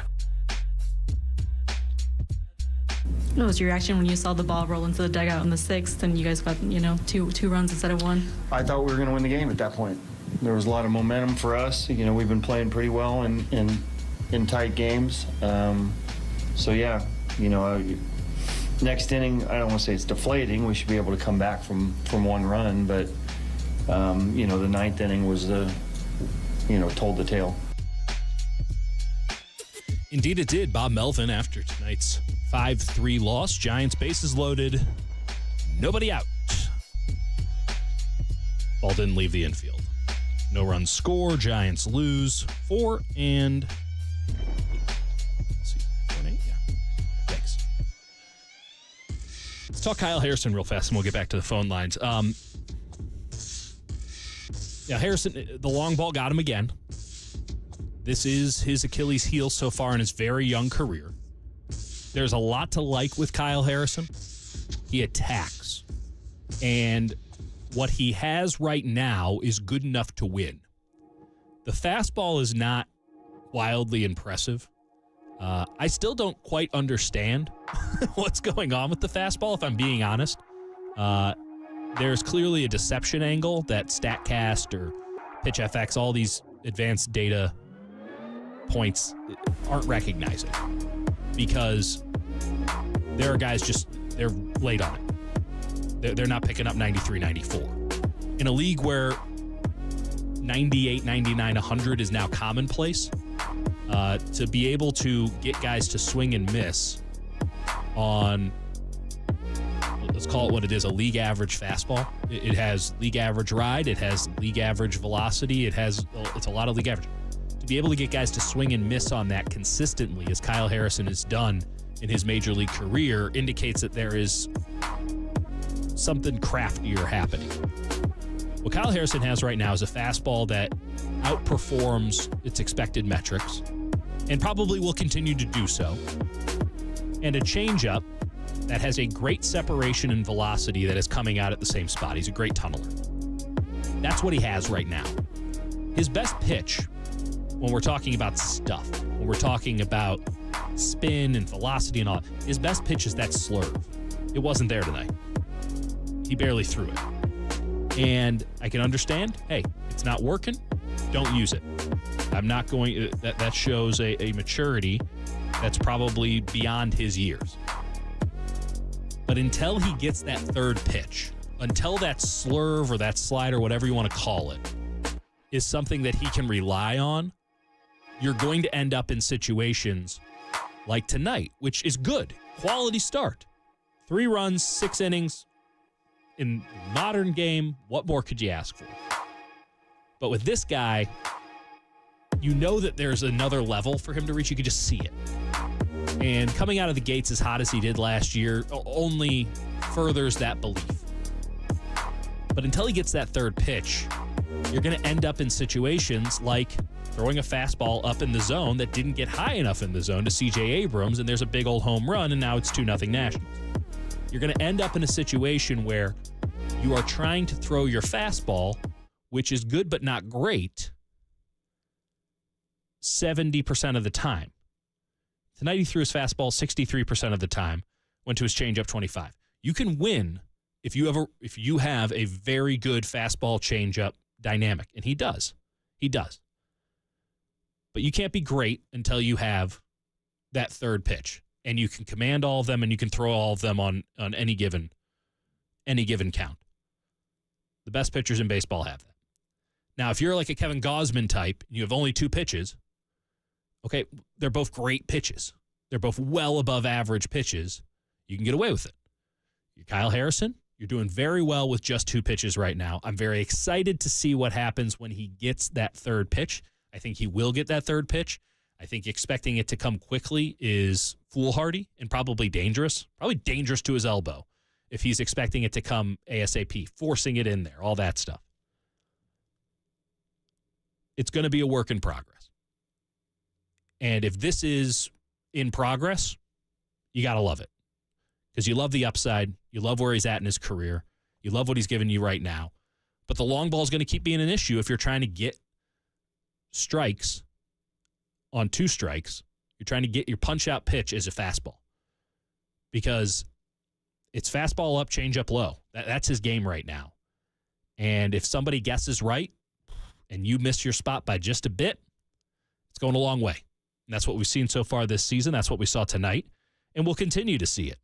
What was your reaction when you saw the ball roll into the dugout in the sixth and you guys got, two runs instead of one? I thought we were going to win the game at that point. There was a lot of momentum for us. We've been playing pretty well in tight games. Next inning, I don't want to say it's deflating. We should be able to come back from one run, but the ninth inning was told the tale. Indeed it did. Bob Melvin, after tonight's 5-3 loss, Giants bases loaded, nobody out. Ball didn't leave the infield. No runs score, Giants lose 4 and 8. Yeah. Thanks. Let's talk Kyle Harrison real fast and we'll get back to the phone lines. Harrison, the long ball got him again. This is his Achilles heel so far in his very young career. There's a lot to like with Kyle Harrison. He attacks. And what he has right now is good enough to win. The fastball is not wildly impressive. I still don't quite understand what's going on with the fastball, if I'm being honest. There's clearly a deception angle that StatCast or PitchFX, all these advanced data points aren't recognizing because there are guys they're late on it. They're not picking up 93, 94. In a league where 98, 99, 100 is now commonplace, to be able to get guys to swing and miss on, let's call it what it is, a league average fastball. It has league average ride. It has league average velocity. It's a lot of league average. To be able to get guys to swing and miss on that consistently, as Kyle Harrison has done in his major league career, indicates that there is something craftier happening. What Kyle Harrison has right now is a fastball that outperforms its expected metrics and probably will continue to do so, and a changeup that has a great separation and velocity that is coming out at the same spot. He's a great tunneler. That's what he has right now. His best pitch, when we're talking about stuff, when we're talking about spin and velocity and all, his best pitch is that slurve. It wasn't there tonight. He barely threw it. And I can understand, hey, it's not working, don't use it. I'm not going, that shows a maturity that's probably beyond his years. But until he gets that third pitch, until that slurve or that slide or whatever you want to call it is something that he can rely on, you're going to end up in situations like tonight, which is good. Quality start. 3 runs, 6 innings. In modern game, what more could you ask for? But with this guy, you know that there's another level for him to reach. You can just see it. And coming out of the gates as hot as he did last year only furthers that belief. But until he gets that third pitch, you're going to end up in situations like throwing a fastball up in the zone that didn't get high enough in the zone to C.J. Abrams, and there's a big old home run, and now it's 2-0 Nationals. You're going to end up in a situation where you are trying to throw your fastball, which is good but not great, 70% of the time. Tonight he threw his fastball 63% of the time, went to his changeup 25%. You can win if you have a very good fastball changeup dynamic, and he does. He does. But you can't be great until you have that third pitch, and you can command all of them, and you can throw all of them on any given count. The best pitchers in baseball have that. Now, if you're like a Kevin Gausman type, and you have only 2 pitches, okay, they're both great pitches. They're both well above average pitches. You can get away with it. You're Kyle Harrison. You're doing very well with just 2 pitches right now. I'm very excited to see what happens when he gets that third pitch. I think he will get that third pitch. I think expecting it to come quickly is foolhardy and probably dangerous. Probably dangerous to his elbow if he's expecting it to come ASAP, forcing it in there, all that stuff. It's going to be a work in progress. And if this is in progress, you got to love it. Because you love the upside. You love where he's at in his career. You love what he's giving you right now. But the long ball is going to keep being an issue if you're trying to get strikes on 2 strikes. You're trying to get your punch-out pitch as a fastball. Because it's fastball up, change up low. That's his game right now. And if somebody guesses right and you miss your spot by just a bit, it's going a long way. And that's what we've seen so far this season. That's what we saw tonight. And we'll continue to see it.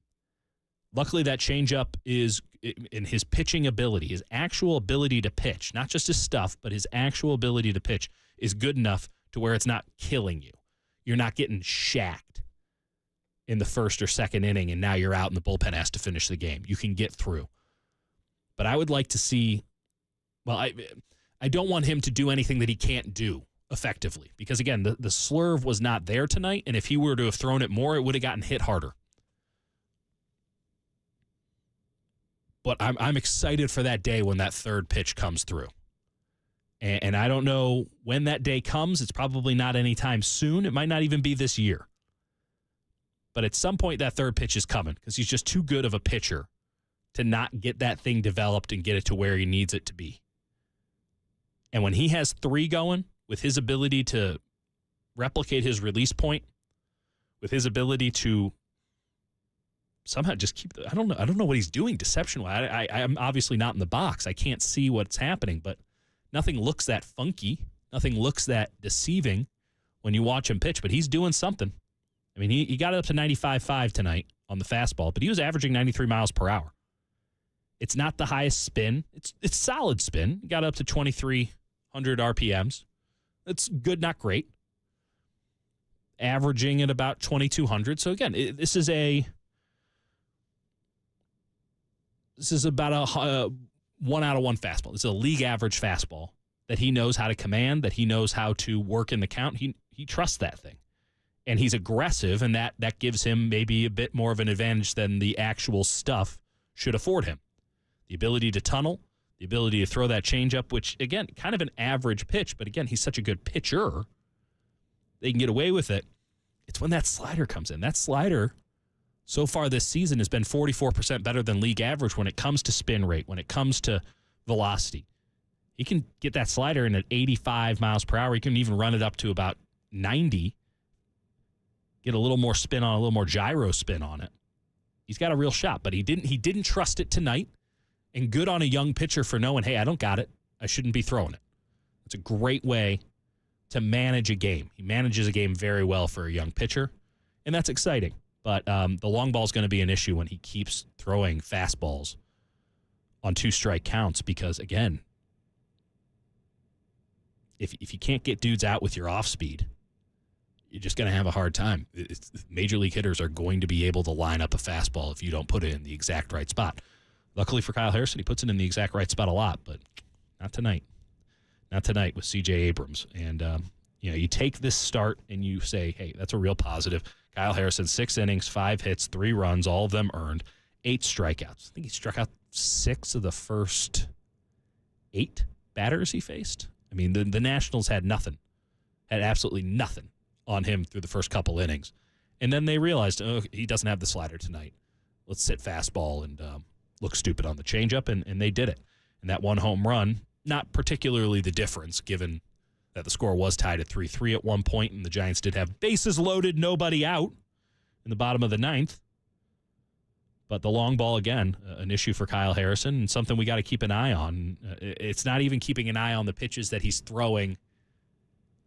Luckily, that changeup is in his pitching ability, his actual ability to pitch, not just his stuff, but his actual ability to pitch is good enough to where it's not killing you. You're not getting shacked in the first or second inning, and now you're out and the bullpen has to finish the game. You can get through. But I would like to see, well, I don't want him to do anything that he can't do effectively. Because, again, the slurve was not there tonight, and if he were to have thrown it more, it would have gotten hit harder. But I'm excited for that day when that third pitch comes through. And I don't know when that day comes. It's probably not anytime soon. It might not even be this year. But at some point, that third pitch is coming because he's just too good of a pitcher to not get that thing developed and get it to where he needs it to be. And when he has 3 going, with his ability to replicate his release point, with his ability to somehow just keep I don't know what he's doing deception-wise. I'm obviously not in the box. I can't see what's happening, but nothing looks that funky. Nothing looks that deceiving when you watch him pitch, but he's doing something. I mean, he got it up to 95.5 tonight on the fastball, but he was averaging 93 miles per hour. It's not the highest spin. It's solid spin. He got up to 2,300 RPMs. It's good, not great. Averaging at about 2,200. So, again, this is about a 1 out of 1 fastball. This is a league average fastball that he knows how to command, that he knows how to work in the count. He trusts that thing. And he's aggressive, and that gives him maybe a bit more of an advantage than the actual stuff should afford him. The ability to tunnel, the ability to throw that changeup, which, again, kind of an average pitch, but, again, he's such a good pitcher, they can get away with it. It's when that slider comes in. That slider, so far this season, has been 44% better than league average when it comes to spin rate, when it comes to velocity. He can get that slider in at 85 miles per hour. He can even run it up to about 90, get a little more spin on, a little more gyro spin on it. He's got a real shot, but he didn't trust it tonight. And good on a young pitcher for knowing, hey, I don't got it. I shouldn't be throwing it. It's a great way to manage a game. He manages a game very well for a young pitcher, and that's exciting. But the long ball is going to be an issue when he keeps throwing fastballs on 2-strike counts because, again, if you can't get dudes out with your off speed, you're just going to have a hard time. Major league hitters are going to be able to line up a fastball if you don't put it in the exact right spot. Luckily for Kyle Harrison, he puts it in the exact right spot a lot, but not tonight. Not tonight with C.J. Abrams. And, you take this start and you say, hey, that's a real positive. Kyle Harrison, 6 innings, 5 hits, 3 runs, all of them earned, 8 strikeouts. I think he struck out 6 of the first 8 batters he faced. I mean, the Nationals had absolutely nothing on him through the first couple innings. And then they realized, he doesn't have the slider tonight. Let's sit fastball and look stupid on the changeup, and they did it. And that 1 home run, not particularly the difference, given that the score was tied at 3-3 at one point, and the Giants did have bases loaded, nobody out in the bottom of the 9th. But the long ball, again, an issue for Kyle Harrison, and something we got to keep an eye on. It's not even keeping an eye on the pitches that he's throwing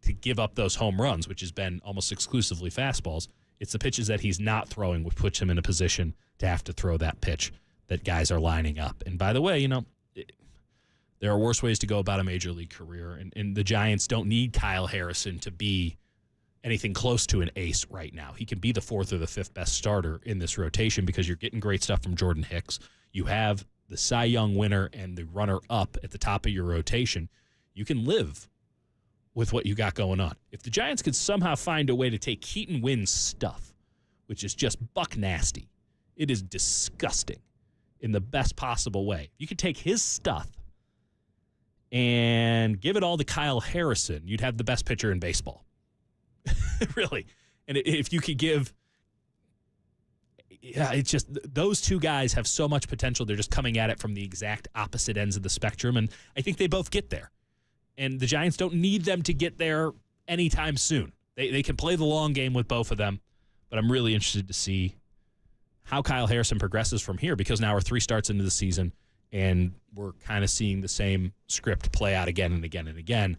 to give up those home runs, which has been almost exclusively fastballs. It's the pitches that he's not throwing, which puts him in a position to have to throw that pitch that guys are lining up. And by the way, there are worse ways to go about a major league career, and the Giants don't need Kyle Harrison to be anything close to an ace right now. He can be the 4th or the 5th best starter in this rotation because you're getting great stuff from Jordan Hicks. You have the Cy Young winner and the runner-up at the top of your rotation. You can live with what you got going on. If the Giants could somehow find a way to take Keaton Wynn's stuff, which is just buck nasty, it is disgusting in the best possible way. You could take his stuff and give it all to Kyle Harrison, you'd have the best pitcher in baseball. Really. And if you could give, it's just those two guys have so much potential. They're just coming at it from the exact opposite ends of the spectrum, and I think they both get there. And the Giants don't need them to get there anytime soon. They can play the long game with both of them, but I'm really interested to see how Kyle Harrison progresses from here, because now we're 3 starts into the season, and we're kind of seeing the same script play out again and again and again.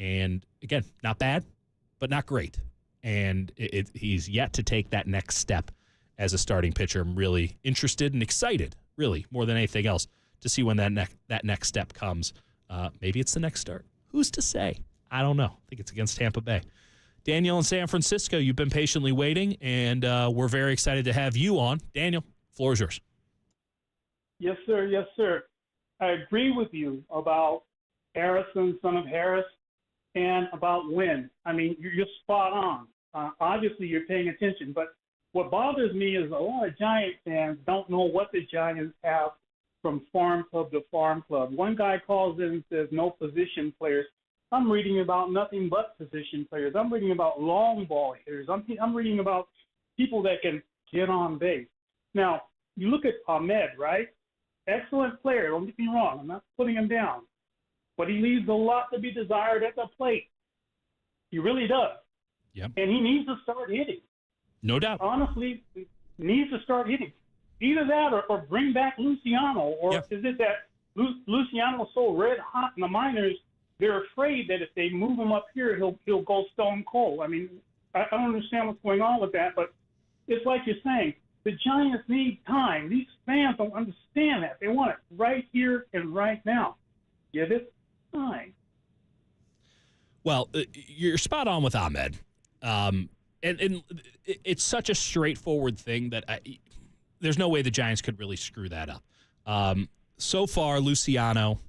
And, again, not bad, but not great. And he's yet to take that next step as a starting pitcher. I'm really interested and excited, really, more than anything else, to see when that next step comes. Maybe it's the next start. Who's to say? I don't know. I think it's against Tampa Bay. Daniel in San Francisco, you've been patiently waiting, and we're very excited to have you on. Daniel, floor is yours. Yes, sir. Yes, sir. I agree with you about Harrison, son of Harris, and about Wynn. I mean, you're spot on. Obviously, you're paying attention, but what bothers me is a lot of Giant fans don't know what the Giants have from farm club to farm club. One guy calls in and says no position players. I'm reading about nothing but position players. I'm reading about long ball hitters. I'm reading about people that can get on base. Now, you look at Ahmed, right? Excellent player. Don't get me wrong. I'm not putting him down. But he leaves a lot to be desired at the plate. He really does. Yep. And he needs to start hitting. No doubt. Honestly, he needs to start hitting. Either that or bring back Luciano. Or is it that Luciano is so red hot in the minors, they're afraid that if they move him up here, he'll go stone cold. I mean, I don't understand what's going on with that, but it's like you're saying, the Giants need time. These fans don't understand that. They want it right here and right now. Give it time. Well, you're spot on with Ahmed. And it's such a straightforward thing that there's no way the Giants could really screw that up. So far, Luciano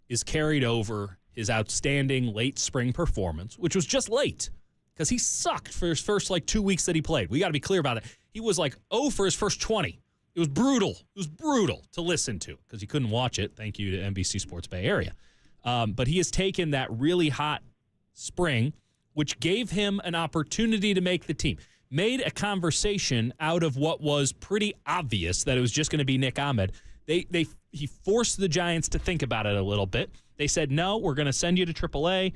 is carried over his outstanding late spring performance, which was just late because he sucked for his first 2 weeks that he played. We got to be clear about it. He was 0 for his first 20. It was brutal. It was brutal to listen to because you couldn't watch it. Thank you to NBC Sports Bay Area. But he has taken that really hot spring, which gave him an opportunity to make the team, made a conversation out of what was pretty obvious that it was just going to be Nick Ahmed. He forced the Giants to think about it a little bit. They said, no, we're going to send you to AAA.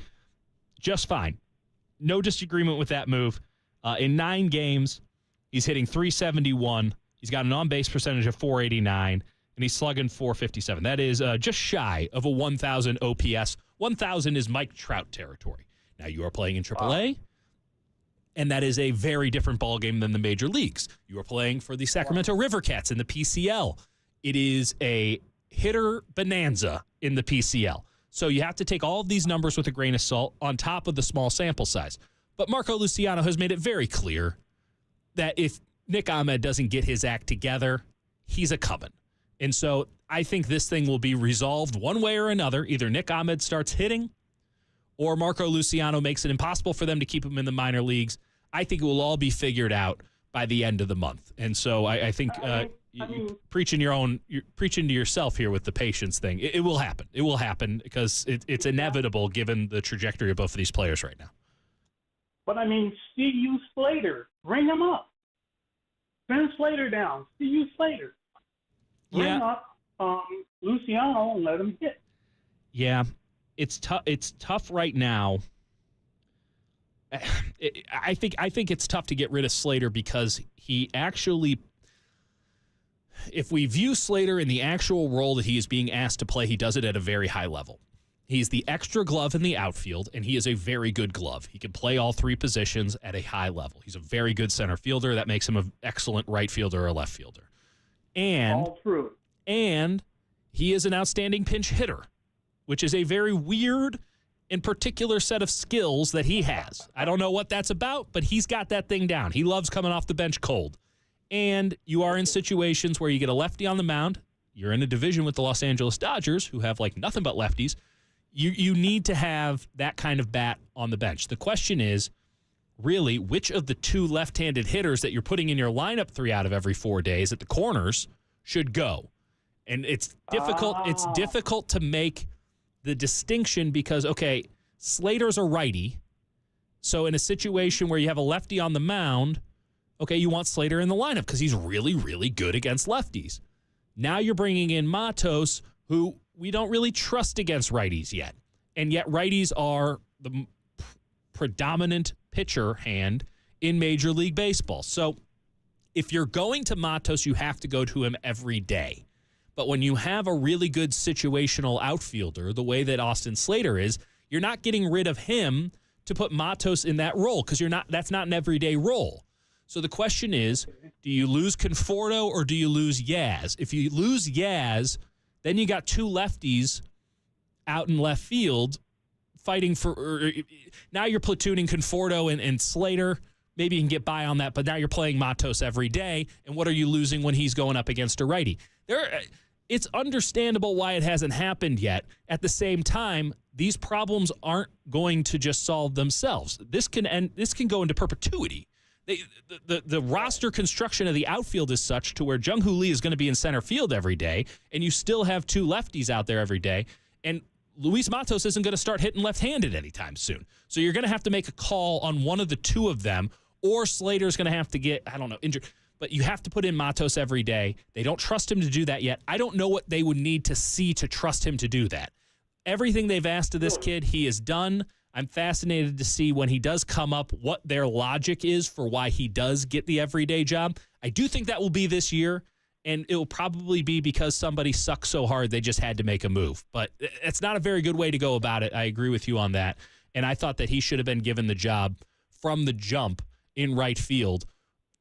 Just fine. No disagreement with that move. In 9 games, he's hitting .371. He's got an on-base percentage of .489, and he's slugging .457. That is just shy of a 1,000 OPS. 1,000 is Mike Trout territory. Now you are playing in AAA, and that is a very different ballgame than the major leagues. You are playing for the Sacramento River Cats in the PCL. It is a hitter bonanza in the PCL. So you have to take all of these numbers with a grain of salt on top of the small sample size. But Marco Luciano has made it very clear that if Nick Ahmed doesn't get his act together, he's a coming. And so I think this thing will be resolved one way or another. Either Nick Ahmed starts hitting or Marco Luciano makes it impossible for them to keep him in the minor leagues. I think it will all be figured out by the end of the month. And so I think you're preaching to yourself here with the patience thing. It will happen. It will happen because it's inevitable given the trajectory of both of these players right now. But, C.U. Slater, bring him up. Send Slater down. C.U. Slater. Bring up Luciano and let him hit. Yeah, it's tough. It's tough right now. I think it's tough to get rid of Slater because he actually, if we view Slater in the actual role that he is being asked to play, he does it at a very high level. He's the extra glove in the outfield, and he is a very good glove. He can play all 3 positions at a high level. He's a very good center fielder. That makes him an excellent right fielder or left fielder. And all true. And he is an outstanding pinch hitter, which is a very weird and particular set of skills that he has. I don't know what that's about, but he's got that thing down. He loves coming off the bench cold. And you are in situations where you get a lefty on the mound. You're in a division with the Los Angeles Dodgers, who have nothing but lefties. You need to have that kind of bat on the bench. The question is, really, which of the 2 left-handed hitters that you're putting in your lineup 3 out of every 4 days at the corners should go? And it's difficult. It's difficult to make the distinction because, okay, Slater's a righty, So in a situation where you have a lefty on the mound, okay, you want Slater in the lineup because he's really, really good against lefties. Now you're bringing in Matos, who we don't really trust against righties yet. And yet righties are the predominant pitcher hand in Major League Baseball. So if you're going to Matos, you have to go to him every day. But when you have a really good situational outfielder, the way that Austin Slater is, you're not getting rid of him to put Matos in that role because that's not an everyday role. So the question is, do you lose Conforto or do you lose Yaz? If you lose Yaz, then you got two lefties out in left field fighting for now you're platooning Conforto and Slater. Maybe you can get by on that, but now you're playing Matos every day, and what are you losing when he's going up against a righty? It's understandable why it hasn't happened yet. At the same time, these problems aren't going to just solve themselves. This can go into perpetuity. The roster construction of the outfield is such to where Jung-Hoo Lee is going to be in center field every day, and you still have two lefties out there every day, and Luis Matos isn't going to start hitting left-handed anytime soon. So you're going to have to make a call on one of the two of them, or Slater's going to have to get, injured. But you have to put in Matos every day. They don't trust him to do that yet. I don't know what they would need to see to trust him to do that. Everything they've asked of this kid, he has done. I'm fascinated to see when he does come up what their logic is for why he does get the everyday job. I do think that will be this year, and it will probably be because somebody sucks so hard they just had to make a move. But it's not a very good way to go about it. I agree with you on that. And I thought that he should have been given the job from the jump in right field.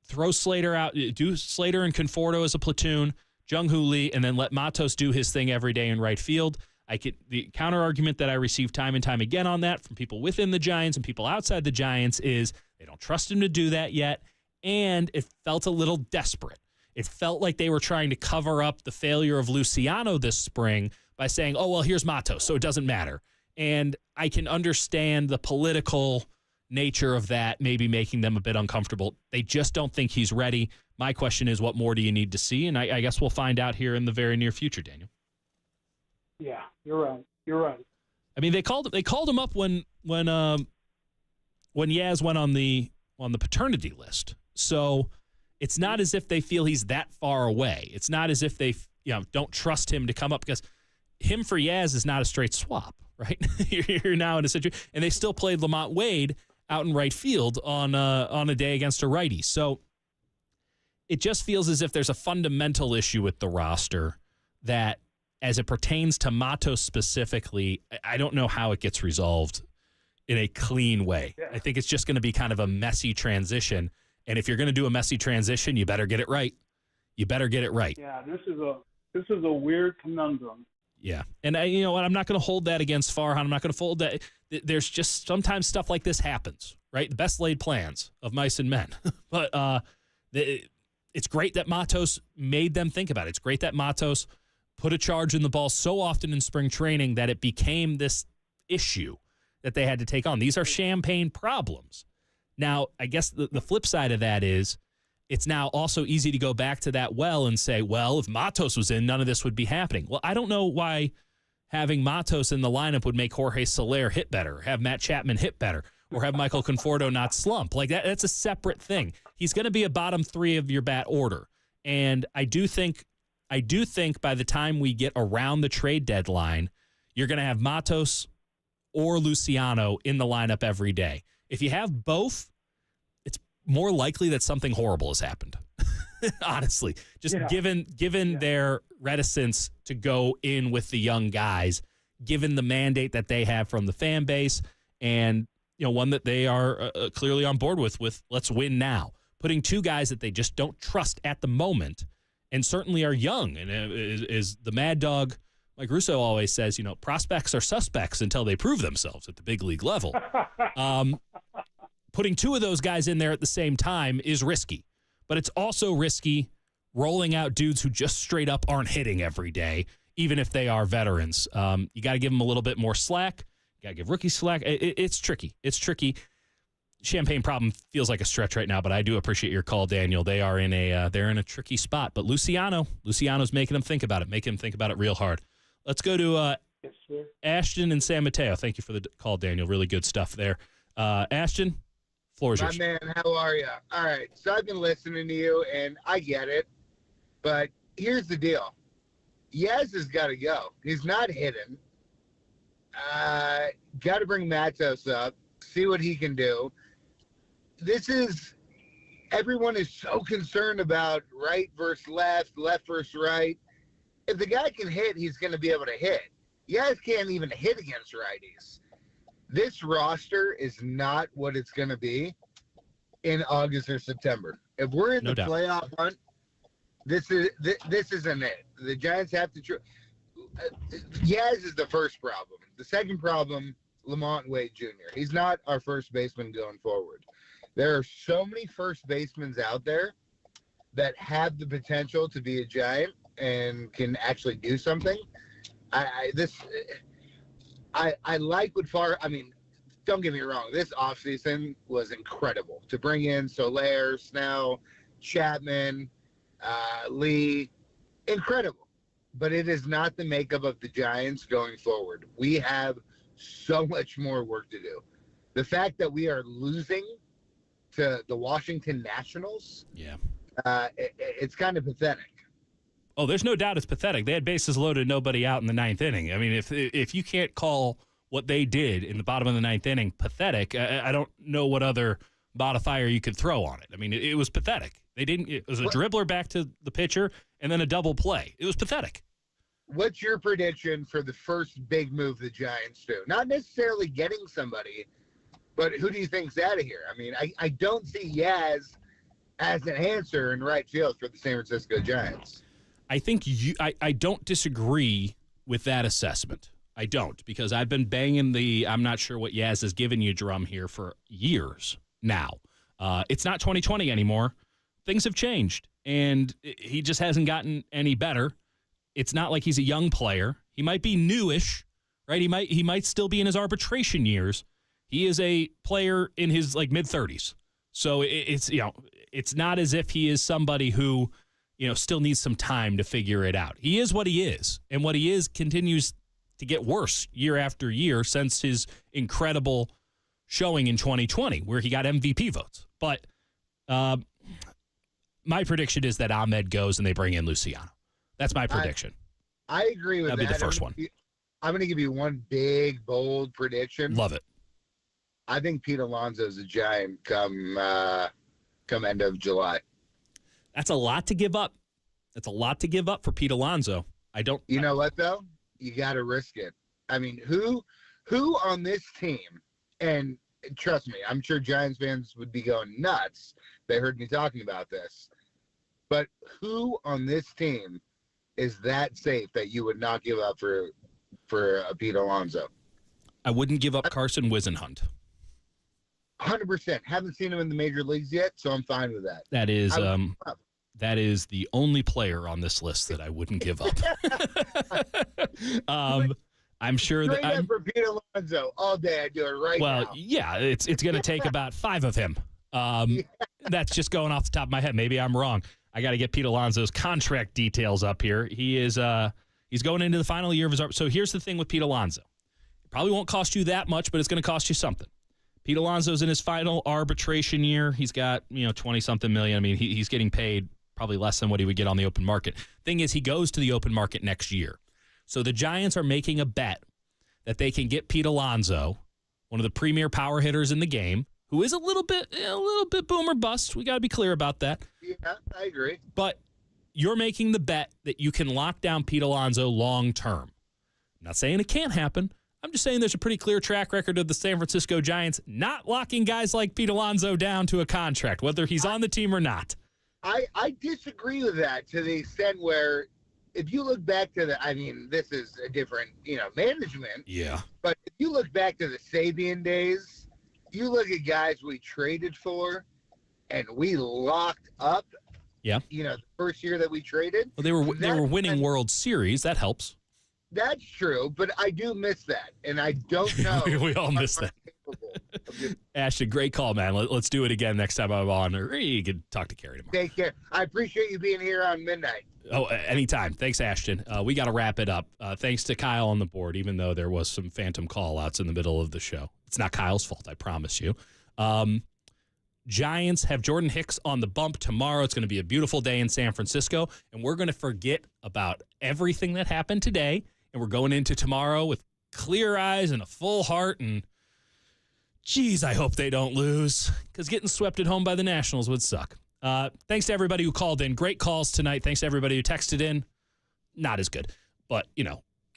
Throw Slater out, do Slater and Conforto as a platoon, Jung-Hoo Lee, and then let Matos do his thing every day in right field. The counter argument that I receive time and time again on that from people within the Giants and people outside the Giants is they don't trust him to do that yet, and it felt a little desperate. It felt like they were trying to cover up the failure of Luciano this spring by saying, oh, well, here's Matos, so it doesn't matter. And I can understand the political nature of that maybe making them a bit uncomfortable. They just don't think he's ready. My question is, what more do you need to see? And I guess we'll find out here in the very near future, Daniel. Yeah, you're right. You're right. I mean, they called him up when Yaz went on the paternity list. So it's not as if they feel he's that far away. It's not as if they don't trust him to come up, because him for Yaz is not a straight swap, right? You're now in a situation, and they still played Lamont Wade out in right field on a day against a righty. So it just feels as if there's a fundamental issue with the roster that, as it pertains to Matos specifically, I don't know how it gets resolved in a clean way. Yeah. I think it's just going to be kind of a messy transition. And if you're going to do a messy transition, you better get it right. You better get it right. Yeah, this is a weird conundrum. Yeah. And I'm not going to hold that against Farhan. I'm not going to hold that. There's just sometimes stuff like this happens, right? The best laid plans of mice and men. But it's great that Matos made them think about it. It's great that Matos put a charge in the ball so often in spring training that it became this issue that they had to take on. These are champagne problems. Now, I guess the flip side of that is it's now also easy to go back to that well and say, well, if Matos was in, none of this would be happening. Well, I don't know why having Matos in the lineup would make Jorge Soler hit better, have Matt Chapman hit better, or have Michael Conforto not slump. Like that's a separate thing. He's going to be a bottom three of your bat order. And I do think by the time we get around the trade deadline, you're going to have Matos or Luciano in the lineup every day. If you have both, it's more likely that something horrible has happened. Honestly, just given their reticence to go in with the young guys, given the mandate that they have from the fan base, and one that they are clearly on board with let's win now. Putting two guys that they just don't trust at the moment, and certainly are young, and is the mad dog Mike Russo always says, prospects are suspects until they prove themselves at the big league level. Putting two of those guys in there at the same time is risky, but it's also risky rolling out dudes who just straight up aren't hitting every day, even if they are veterans. You got to give them a little bit more slack. You got to give rookies slack. It's tricky. It's tricky. Champagne problem feels like a stretch right now, but I do appreciate your call, Daniel. They are in a tricky spot, but Luciano's making them think about it, making them think about it real hard. Let's go to Ashton and San Mateo. Thank you for the call, Daniel. Really good stuff there. Ashton, floor is yours. My man, how are you? All right, so I've been listening to you, and I get it, but here's the deal. Yaz has got to go. He's not hitting. Got to bring Matos up, see what he can do. Everyone is so concerned about right versus left, left versus right. If the guy can hit, he's going to be able to hit. Yaz can't even hit against righties. This roster is not what it's going to be in August or September. If we're in the playoff hunt, this isn't it. The Giants have to. Yaz is the first problem. The second problem, Lamont Wade Jr. He's not our first baseman going forward. There are so many first basemen out there that have the potential to be a Giant and can actually do something. I like what don't get me wrong. This offseason was incredible. To bring in Soler, Snell, Chapman, Lee, incredible. But it is not the makeup of the Giants going forward. We have so much more work to do. The fact that we are losing to the Washington Nationals, it's kind of pathetic. Oh, there's no doubt it's pathetic. They had bases loaded, nobody out in the ninth inning. I mean, if you can't call what they did in the bottom of the ninth inning pathetic, I don't know what other modifier you could throw on it. I mean, it was pathetic. It was a dribbler back to the pitcher and then a double play. It was pathetic. What's your prediction for the first big move the Giants do? Not necessarily getting somebody, but who do you think's out of here? I mean, I don't see Yaz as an answer in right field for the San Francisco Giants. I think I don't disagree with that assessment. I don't, because I've been banging I'm not sure what Yaz has given you drum here for years now. It's not 2020 anymore. Things have changed, and he just hasn't gotten any better. It's not like he's a young player. He might be newish, right? He might still be in his arbitration years. He is a player in his mid-30s. So it's not as if he is somebody who, still needs some time to figure it out. He is what he is, and what he is continues to get worse year after year since his incredible showing in 2020 where he got MVP votes. But my prediction is that Ahmed goes and they bring in Luciano. That's my prediction. I agree with that. That'll be the first one. I'm going to give you one big, bold prediction. Love it. I think Pete Alonso's a Giant come end of July. That's a lot to give up. That's a lot to give up for Pete Alonso. You know what, though? You got to risk it. I mean, who on this team, and trust me, I'm sure Giants fans would be going nuts. They heard me talking about this. But who on this team is that safe that you would not give up for Pete Alonso? I wouldn't give up Carson Wisenhunt. 100%. Haven't seen him in the major leagues yet, so I'm fine with that. That is the only player on this list that I wouldn't give up. I'm sure that I'm for Pete Alonso all day. I do it right now. Well, yeah, it's going to take about 5 of him. That's just going off the top of my head. Maybe I'm wrong. I got to get Pete Alonso's contract details up here. He is he's going into the final year of his. So here's the thing with Pete Alonso. It probably won't cost you that much, but it's going to cost you something. Pete Alonso's in his final arbitration year. He's got 20-something million. I mean, he's getting paid probably less than what he would get on the open market. Thing is, he goes to the open market next year. So the Giants are making a bet that they can get Pete Alonso, one of the premier power hitters in the game, who is a little bit boom or bust. We got to be clear about that. Yeah, I agree. But you're making the bet that you can lock down Pete Alonso long term. I'm not saying it can't happen. I'm just saying there's a pretty clear track record of the San Francisco Giants not locking guys like Pete Alonso down to a contract, whether he's on the team or not. I disagree with that to the extent where if you look back to this is a different, management. Yeah. But if you look back to the Sabian days, you look at guys we traded for and we locked up. Yeah. The first year that we traded. Well, they were winning World Series. That helps. That's true, but I do miss that, and I don't know. We all miss that. Ashton, great call, man. Let's do it again next time I'm on, or you can talk to Carrie tomorrow. Take care. I appreciate you being here on midnight. Oh, anytime. Thanks, Ashton. We got to wrap it up. Thanks to Kyle on the board, even though there was some phantom call-outs in the middle of the show. It's not Kyle's fault, I promise you. Giants have Jordan Hicks on the bump tomorrow. It's going to be a beautiful day in San Francisco, and we're going to forget about everything that happened today, and we're going into tomorrow with clear eyes and a full heart, and geez, I hope they don't lose, because getting swept at home by the Nationals would suck. Thanks to everybody who called in. Great calls tonight. Thanks to everybody who texted in. Not as good, but,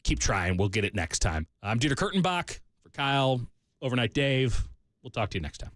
keep trying. We'll get it next time. I'm Dieter Kurtenbach for Kyle, Overnight Dave. We'll talk to you next time.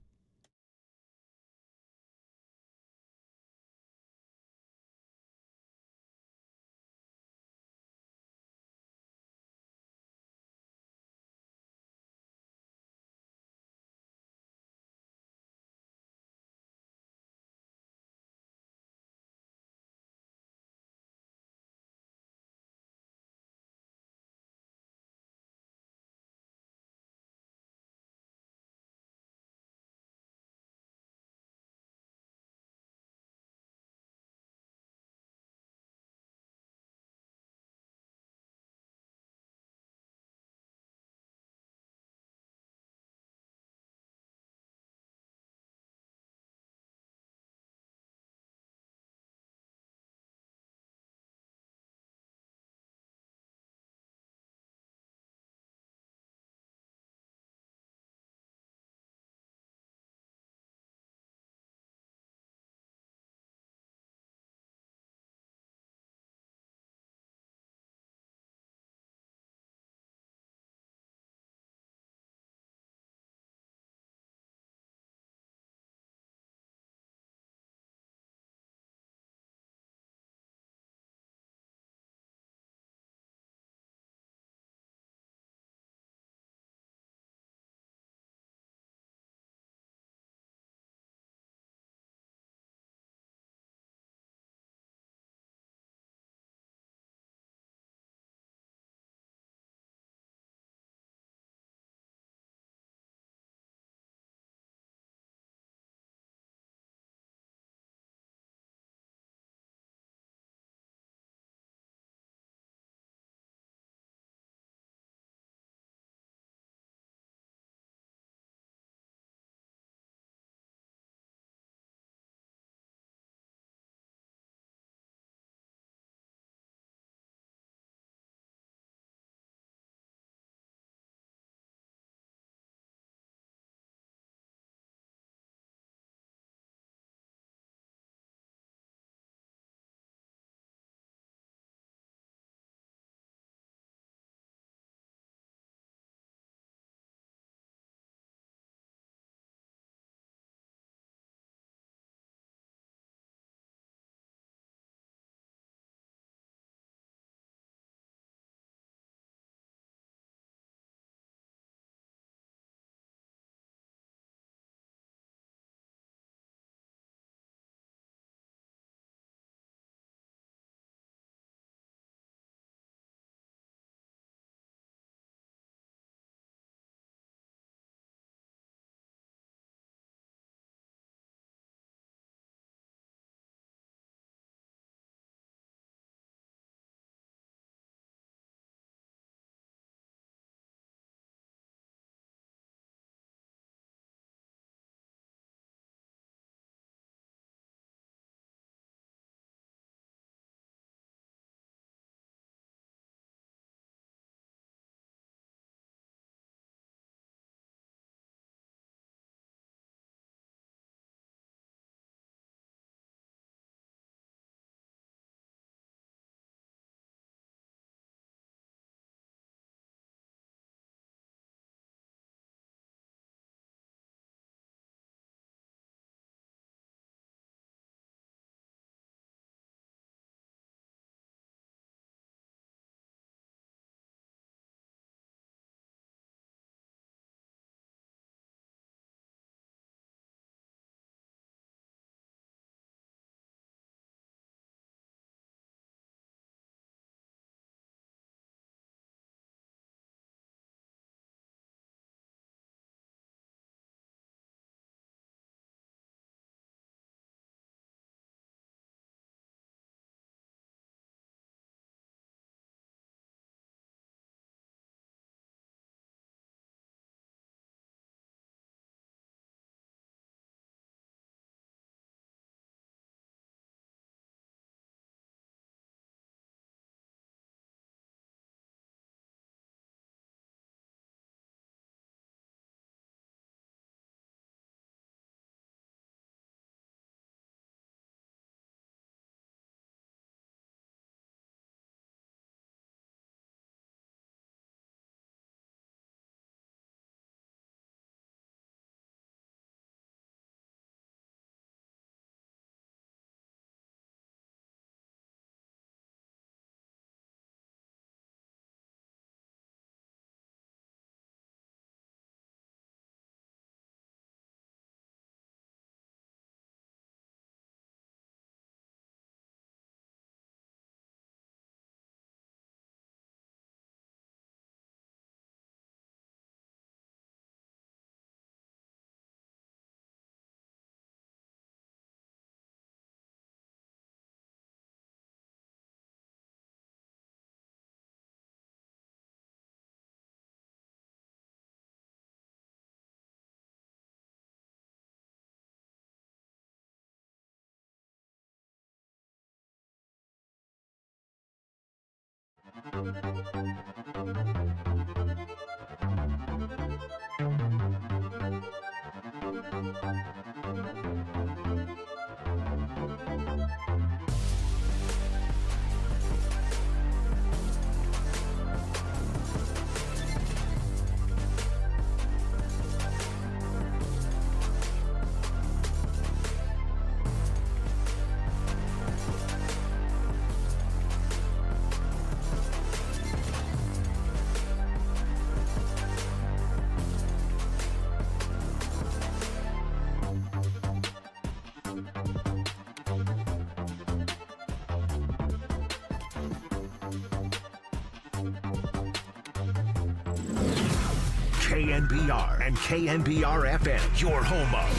KNBR and KNBR FM, your home of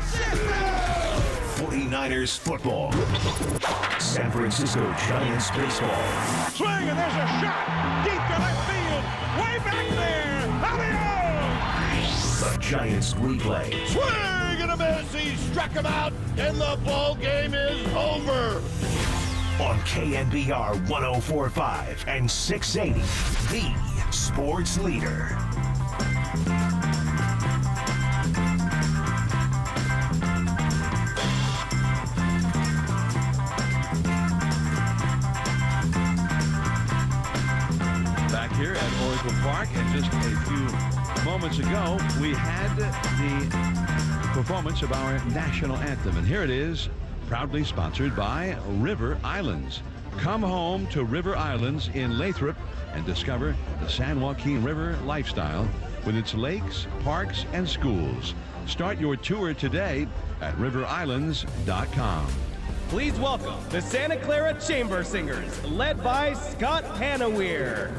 San Francisco 49ers football. San Francisco Giants baseball. Swing, and there's a shot deep to left field, way back there. Howdy-o! The Giants replay. Swing and a miss. He struck him out, and the ball game is over. On KNBR 104.5 and 680, the sports leader. Back here at Oracle Park, and just a few moments ago, we had the performance of our national anthem, and here it is, proudly sponsored by River Islands. Come home to River Islands in Lathrop and discover the San Joaquin River lifestyle with its lakes, parks, and schools. Start your tour today at riverislands.com. Please welcome the Santa Clara Chamber Singers, led by Scott Hanaweir.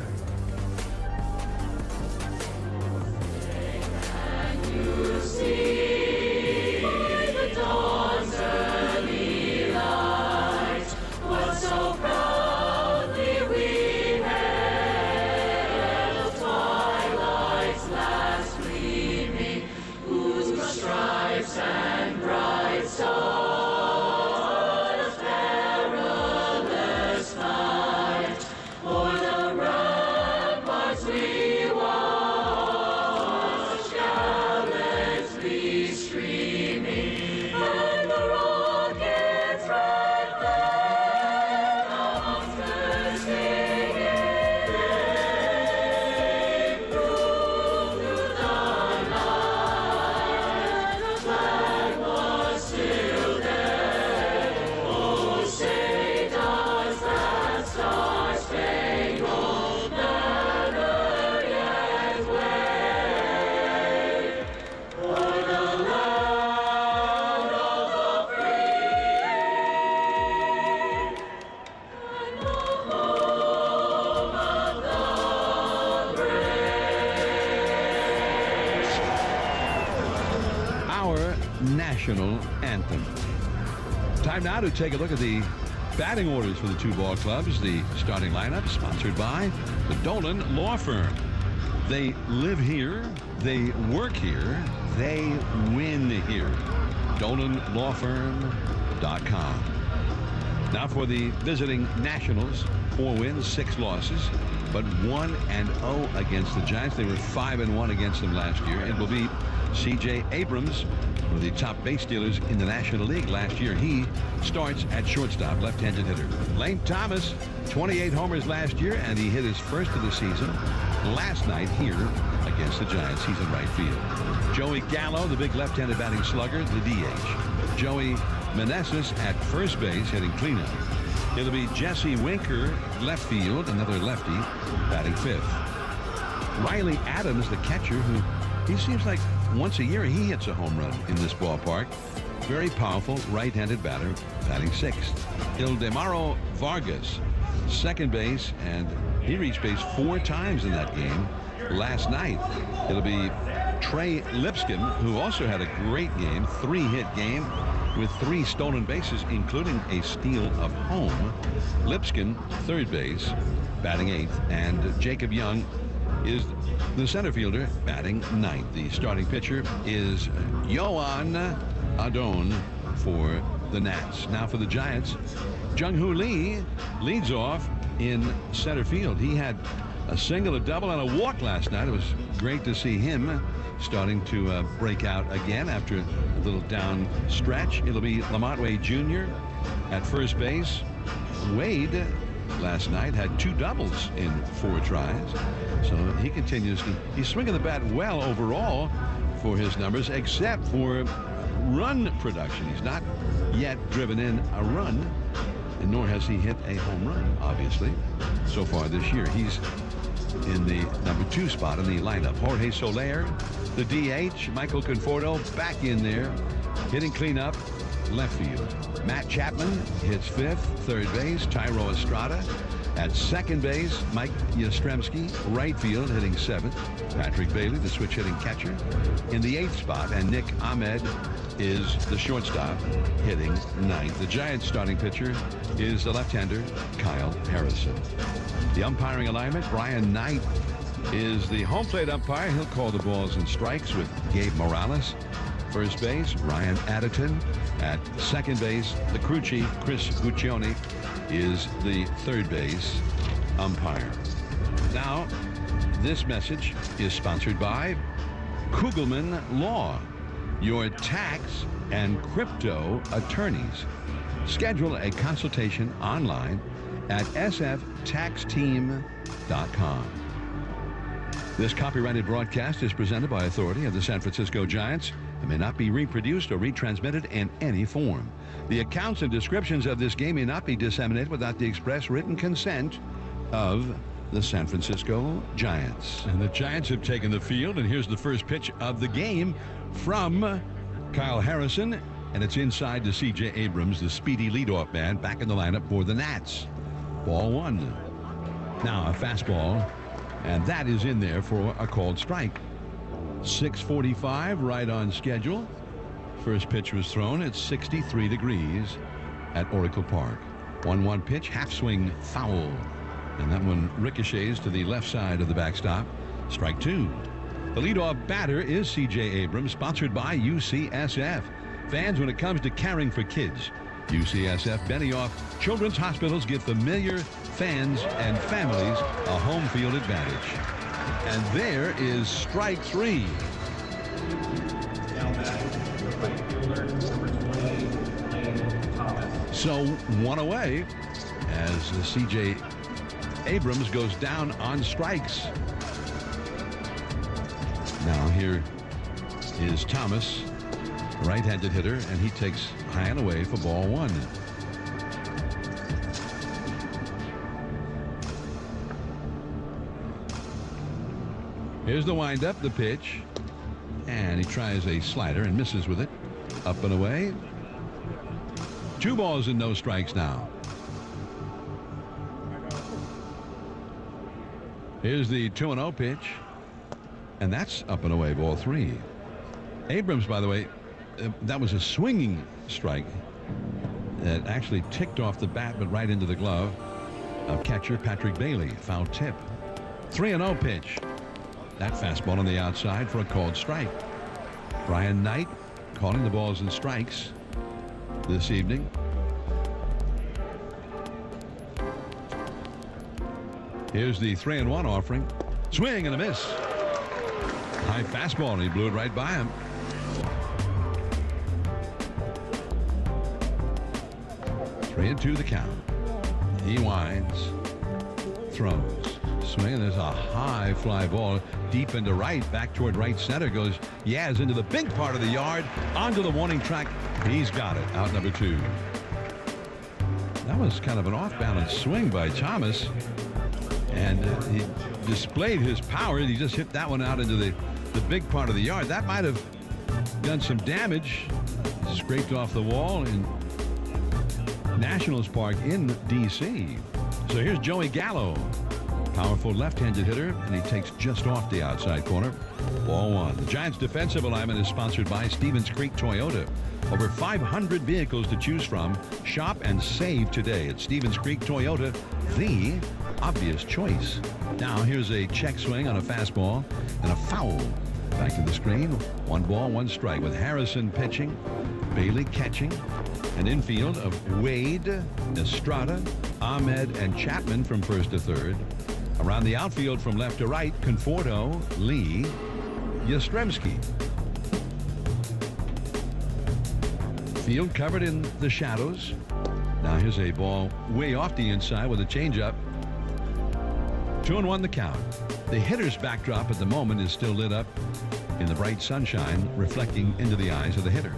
National anthem. Time now to take a look at the batting orders for the two ball clubs. The starting lineup sponsored by the Dolan Law Firm. They live here, they work here, they win here. DolanLawFirm.com. Now for the visiting Nationals, 4 wins, 6 losses, but 1-0 against the Giants. They were 5-1 against them last year, and will be C.J. Abrams, one of the top base stealers in the National League last year. He starts at shortstop, left-handed hitter. Lane Thomas, 28 homers last year, and he hit his first of the season last night here against the Giants. He's in right field. Joey Gallo, the big left-handed batting slugger, the DH. Joey Meneses at first base, hitting cleanup. It'll be Jesse Winker, left field, another lefty, batting 5th. Riley Adams, the catcher, who he seems like once a year he hits a home run in this ballpark. Very powerful right-handed batter, batting 6th. Ildemaro Vargas, second base, and he reached base 4 times in that game last night. It'll be Trey Lipscomb, who also had a great game, 3-hit game with 3 stolen bases, including a steal of home. Lipscomb, third base, batting 8th, and Jacob Young is the center fielder, batting 9th. The starting pitcher is Yoan Adon for the Nats. Now for the Giants, Jung-Hoo Lee leads off in center field. He had a single, a double, and a walk last night. It was great to see him starting to break out again after a little down stretch. It'll be Lamont Wade Jr. at first base. Wade last night had 2 doubles in 4 tries. So he continues to, he's swinging the bat well overall for his numbers, except for run production. He's not yet driven in a run, and nor has he hit a home run, obviously, so far this year. He's in the number 2 spot in the lineup. Jorge Soler, the DH. Michael Conforto back in there, hitting cleanup, left field. Matt Chapman hits 5th, third base. Tyro Estrada at second base. Mike Yastrzemski, right field, hitting 7th. Patrick Bailey, the switch hitting catcher, in the 8th spot. And Nick Ahmed is the shortstop, hitting 9th. The Giants starting pitcher is the left-hander, Kyle Harrison. The umpiring alignment, Brian Knight is the home plate umpire. He'll call the balls and strikes with Gabe Morales. First base, Ryan Adderton. At second base, the crew chief, Chris Guccione, is the third base umpire. Now, this message is sponsored by Kugelman Law, your tax and crypto attorneys. Schedule a consultation online at sftaxteam.com. This copyrighted broadcast is presented by authority of the San Francisco Giants and may not be reproduced or retransmitted in any form. The accounts and descriptions of this game may not be disseminated without the express written consent of the San Francisco Giants. And the Giants have taken the field, and here's the first pitch of the game from Kyle Harrison, and it's inside to C.J. Abrams, the speedy leadoff man, back in the lineup for the Nats. Ball 1. Now a fastball, and that is in there for a called strike. 6:45, right on schedule. First pitch was thrown at 63 degrees at Oracle Park. 1-1 pitch, half swing, foul. And that one ricochets to the left side of the backstop. Strike 2. The leadoff batter is C.J. Abrams, sponsored by UCSF. Fans, when it comes to caring for kids, UCSF Benioff Children's Hospitals give familiar fans and families a home field advantage. And there is strike 3. So 1 away as C.J. Abrams goes down on strikes. Now here is Thomas, right-handed hitter, and he takes high and away for ball 1. Here's the windup, the pitch, and he tries a slider and misses with it. Up and away. 2 balls and no strikes now. Here's the 2-0 pitch, and that's up and away, ball 3. Abrams, by the way, that was a swinging strike that actually ticked off the bat but right into the glove of catcher Patrick Bailey. Foul tip. 3-0 pitch. That fastball on the outside for a called strike. Brian Knight calling the balls and strikes this evening. Here's the 3-1 offering. Swing and a miss. High fastball, and he blew it right by him. Three and 2 the count. He winds, throws, swing. There's a high fly ball deep into right, back toward right center. Goes Yaz into the big part of the yard, onto the warning track. He's got it. Out number 2. That was kind of an off-balance swing by Thomas, and he displayed his power. He just hit that one out into the big part of the yard. That might have done some damage. Scraped off the wall in Nationals Park in D.C. So here's Joey Gallo, powerful left-handed hitter, and he takes just off the outside corner. Ball 1. The Giants defensive alignment is sponsored by Stevens Creek Toyota. Over 500 vehicles to choose from. Shop and save today at Stevens Creek Toyota, the obvious choice. Now here's a check swing on a fastball and a foul. Back to the screen. 1 ball, 1 strike with Harrison pitching, Bailey catching. An infield of Wade, Estrada, Ahmed, and Chapman from first to third. Around the outfield from left to right, Conforto, Lee, Yastrzemski. Field covered in the shadows. Now here's a ball way off the inside with a changeup. 2-1 the count. The hitter's backdrop at the moment is still lit up in the bright sunshine, reflecting into the eyes of the hitter.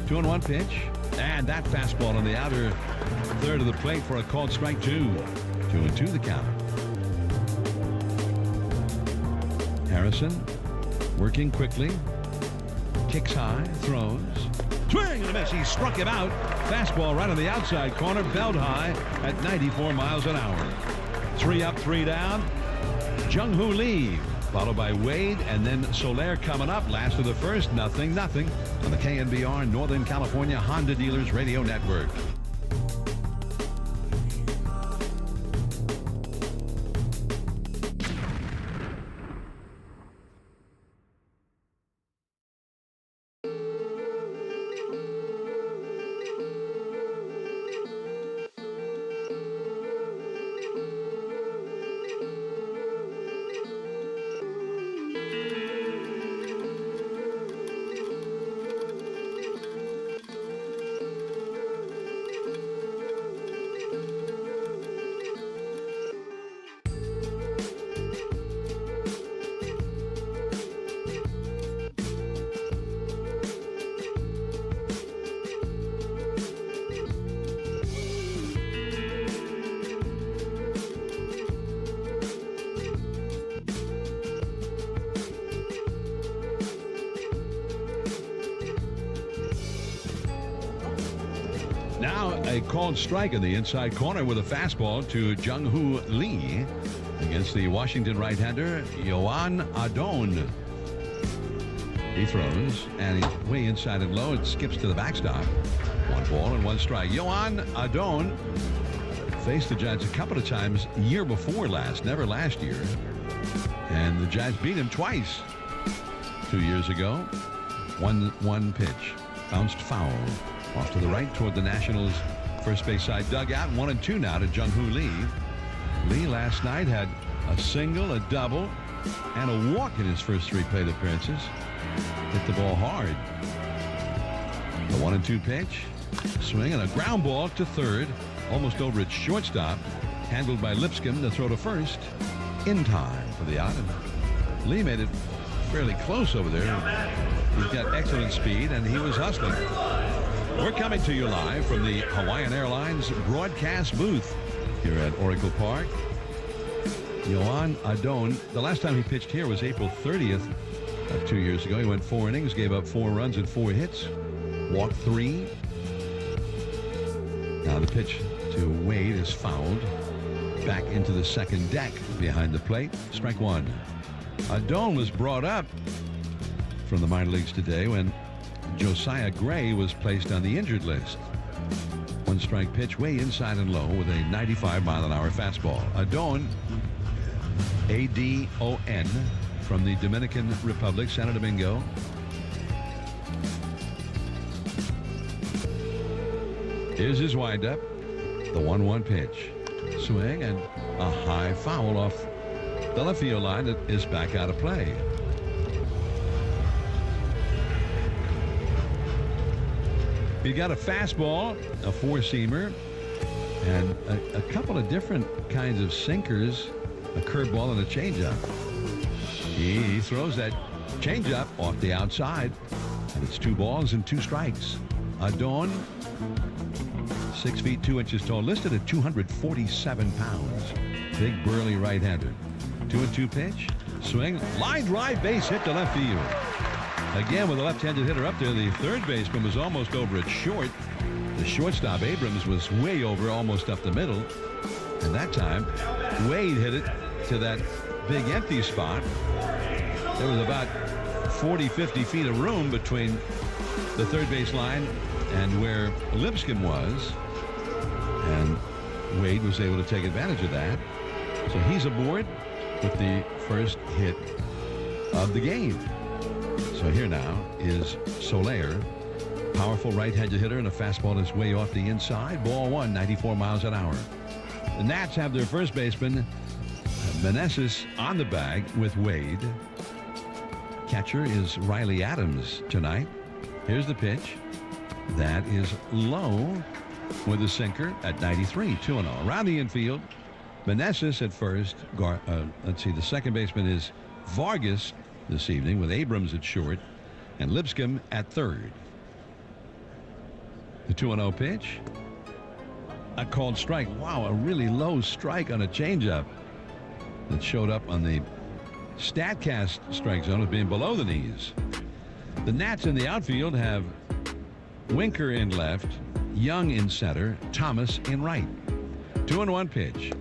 2-1 pitch. And that fastball on the outer third of the plate for a called strike 2. 2-2 the count. Harrison working quickly. Kicks high, throws. Swing and a miss. He struck him out. Fastball right on the outside corner, belt high at 94 miles an hour. 3 up, 3 down. Jung-Hoo Lee, followed by Wade, and then Soler coming up. Last of the first, 0-0 on the KNBR Northern California Honda Dealers Radio Network. Now a called strike in the inside corner with a fastball to Jung-Hoo Lee against the Washington right-hander Yoan Adon. He throws and he's way inside and low. It skips to the backstop. 1 ball and 1 strike. Yoan Adon faced the Giants a couple of times year before last, never last year. And the Giants beat him twice 2 years ago. 1-1 pitch. Bounced foul. Off to the right toward the Nationals' first base side dugout. 1-2 now to Jung-Hoo Lee. Lee last night had a single, a double, and a walk in his first 3 plate appearances. Hit the ball hard. The 1-2 pitch. Swing and a ground ball to third. Almost over its shortstop. Handled by Lipscomb to throw to first. In time for the out. And Lee made it fairly close over there. He's got excellent speed, and he was hustling. We're coming to you live from the Hawaiian Airlines broadcast booth here at Oracle Park. Yoan Adon, the last time he pitched here was April 30th of 2 years ago. He went 4 innings, gave up 4 runs and 4 hits, walked 3. Now the pitch to Wade is fouled back into the second deck behind the plate. Strike 1. Adon was brought up from the minor leagues today when Josiah Gray was placed on the injured list. 1 strike pitch way inside and low with a 95-mile-an-hour fastball. Adon, A-D-O-N, from the Dominican Republic, Santo Domingo. Here's his windup. The 1-1 pitch. Swing and a high foul off the left field line that is back out of play. He got a fastball, a 4-seamer, and a couple of different kinds of sinkers, a curveball and a changeup. He throws that changeup off the outside, and it's 2 balls and 2 strikes. Adon, 6 feet 2 inches tall, listed at 247 pounds. Big burly right-hander. 2-2 pitch, swing, line drive, base hit to left field. Again, with a left-handed hitter up there, the third baseman was almost over at short. The shortstop, Abrams, was way over, almost up the middle. And that time, Wade hit it to that big empty spot. There was about 40, 50 feet of room between the third base line and where Lipscomb was. And Wade was able to take advantage of that. So he's aboard with the first hit of the game. So here now is Soler. Powerful right-handed hitter and a fastball that's way off the inside. Ball one, 94 miles an hour. The Nats have their first baseman, Meneses, on the bag with Wade. Catcher is Riley Adams tonight. Here's the pitch. That is low with a sinker at 93, 2-0. Around the infield, Meneses at first. Let's see, the second baseman is Vargas this evening with Abrams at short and Lipscomb at third. The 2-0 pitch. A called strike. Wow, a really low strike on a changeup that showed up on the StatCast strike zone as being below the knees. The Nats in the outfield have Winker in left, Young in center, Thomas in right. 2-1 pitch.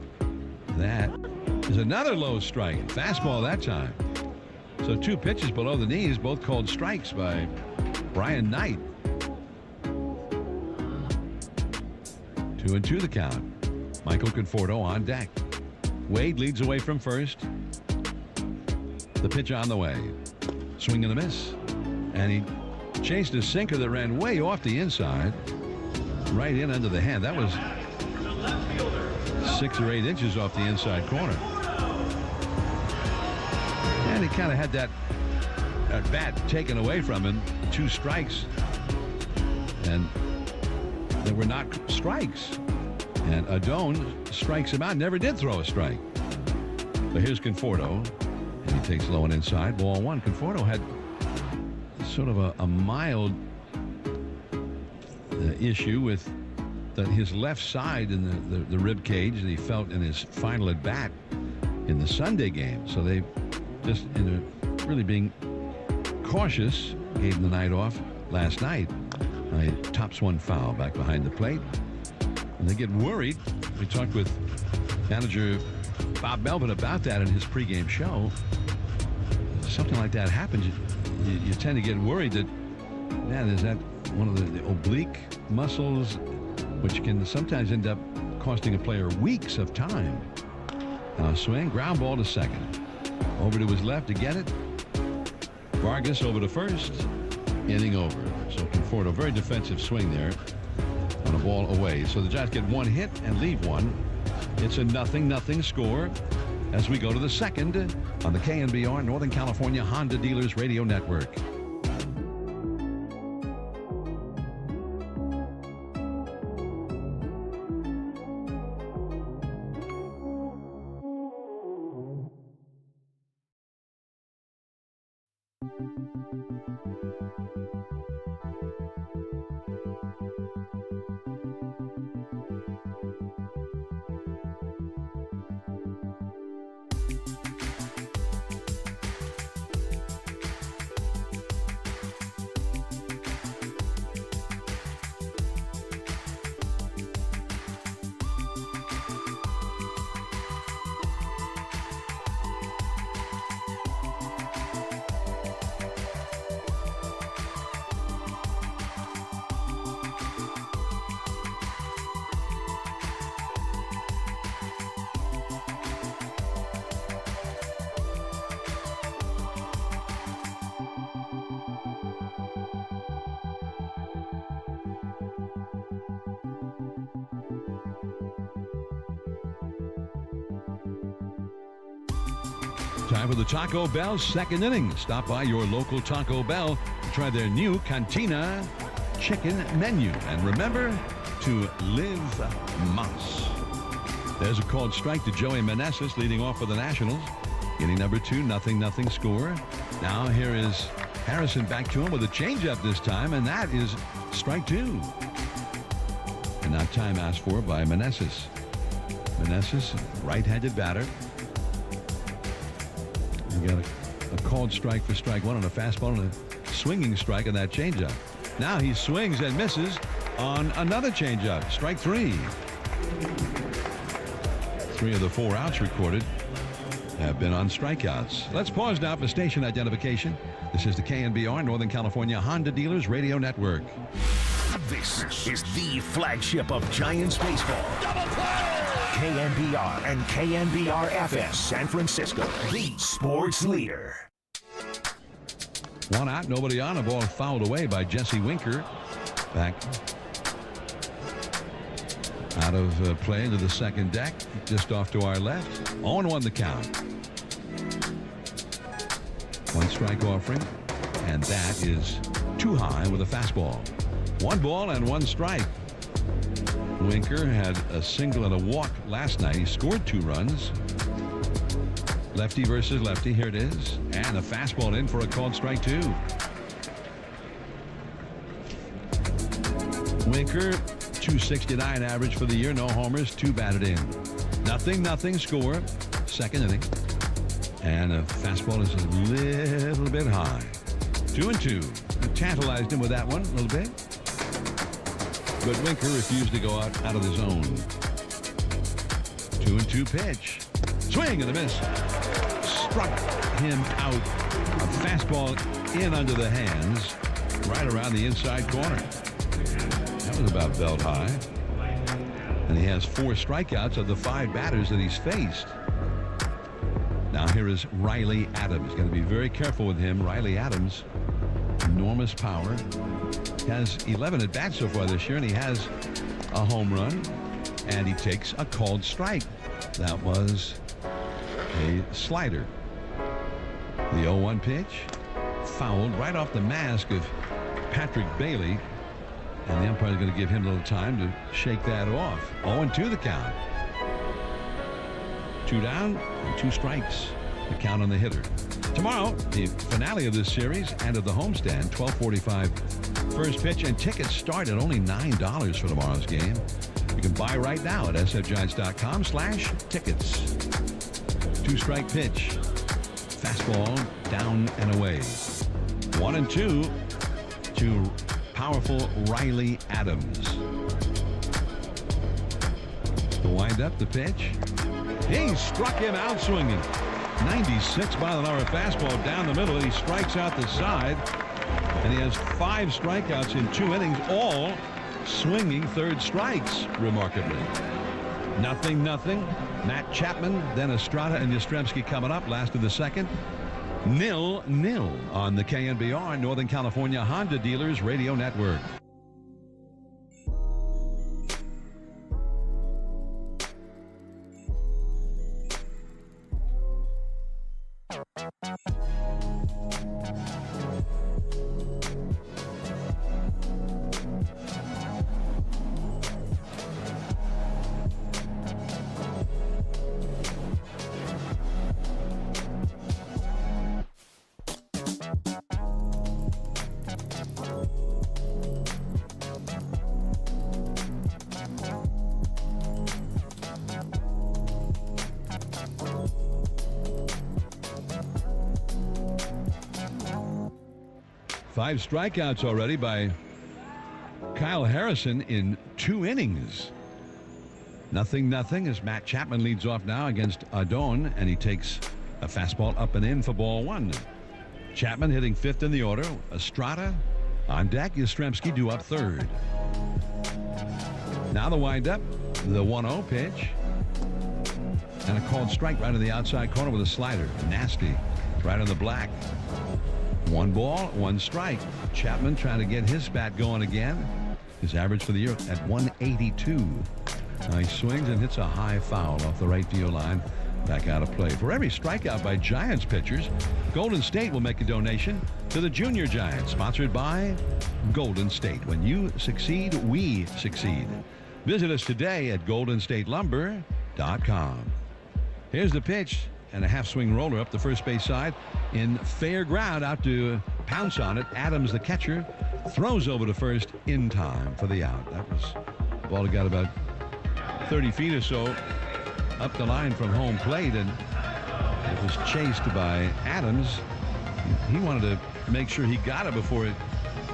That is another low strike. Fastball that time. So two pitches below the knees, both called strikes by Brian Knight. 2-2 the count. Michael Conforto on deck. Wade leads away from first. The pitch on the way. Swing and a miss. And he chased a sinker that ran way off the inside. Right in under the hand. That was 6 or 8 inches off the inside corner. And he kind of had that bat taken away from him. 2 strikes. And they were not strikes. And Adone strikes him out. Never did throw a strike. But here's Conforto. And he takes low and inside. Ball one. Conforto had sort of a mild issue with his left side in the rib cage that he felt in his final at bat in the Sunday game. So they just, really being cautious, gave him the night off last night. He tops one foul back behind the plate. And they get worried. We talked with manager Bob Melvin about that in his pregame show. Something like that happens, you tend to get worried that, man, is that one of the oblique muscles, which can sometimes end up costing a player weeks of time. Swing, ground ball to second. Over to his left to get it. Vargas over to first. Inning over. So Conforto, very defensive swing there on a ball away. So the Giants get 1 hit and leave 1. It's a 0-0 score as we go to the second on the KNBR Northern California Honda Dealers Radio Network. Time for the Taco Bell second inning. Stop by your local Taco Bell to try their new Cantina chicken menu. And remember to live Mas. There's a called strike to Joey Meneses leading off for the Nationals. Inning number 2, 0-0 score. Now here is Harrison back to him with a changeup this time, and that is strike 2. And now time asked for by Meneses. Meneses, right-handed batter. We got a called strike for strike 1 on a fastball and a swinging strike on that changeup. Now he swings and misses on another changeup. Strike 3. 3 of the 4 outs recorded have been on strikeouts. Let's pause now for station identification. This is the KNBR Northern California Honda Dealers Radio Network. This is the flagship of Giants baseball. Double play! KNBR and KNBR FS San Francisco, the sports leader. One out, nobody on. A ball fouled away by Jesse Winker. Back out of play into the second deck, just off to our left. 0-1 the count. One strike offering, and that is too high with a fastball. 1 ball and 1 strike. Winker had a single and a walk last night. He scored 2 runs. Lefty versus lefty. Here it is. And a fastball in for a called strike 2. Winker, 269 average for the year. No homers, 2 batted in. 0-0 score. Second inning. And a fastball is a little bit high. 2-2. Tantalized him with that one a little bit. But Winker refused to go out of the zone. 2-2 pitch. Swing and a miss. Struck him out. A fastball in under the hands, right around the inside corner. That was about belt high. And he has 4 strikeouts of the 5 batters that he's faced. Now here is Riley Adams. Got to be very careful with him. Riley Adams, enormous power. Has 11 at bats so far this year, and he has a home run, and he takes a called strike. That was a slider. The 0-1 pitch fouled right off the mask of Patrick Bailey, and the umpire is going to give him a little time to shake that off. 0-2 the count. 2 down and 2 strikes. The count on the hitter. Tomorrow, the finale of this series and of the homestand, 12:45 first pitch, and tickets start at only $9 for tomorrow's game. You can buy right now at sfgiants.com/tickets. 2-strike pitch. Fastball down and away. 1-2 to powerful Riley Adams. The windup, the pitch. He struck him out swinging. 96 mile an hour fastball down the middle. He strikes out the side, and he has 5 strikeouts in 2 innings, all swinging third strikes, remarkably. 0-0. Matt Chapman, then Estrada and Yastrzemski coming up, last of the second. 0-0 on the KNBR Northern California Honda Dealers Radio Network. Five strikeouts already by Kyle Harrison in 2 innings. 0-0 as Matt Chapman leads off now against Adon, and he takes a fastball up and in for ball 1. Chapman hitting 5th in the order. Estrada on deck. Yastrzemski due up 3rd. Now the windup, the 1-0 pitch, and a called strike right in the outside corner with a slider. Nasty, right on the black. 1 ball, 1 strike. Chapman trying to get his bat going again. His average for the year at 182. Now he swings and hits a high foul off the right field line. Back out of play. For every strikeout by Giants pitchers, Golden State will make a donation to the Junior Giants, sponsored by Golden State. When you succeed, we succeed. Visit us today at goldenstatelumber.com. Here's the pitch, and a half-swing roller up the first base side in fair ground, out to pounce on it. Adams, the catcher, throws over to first in time for the out. That was the ball that got about 30 feet or so up the line from home plate, and it was chased by Adams. He wanted to make sure he got it before it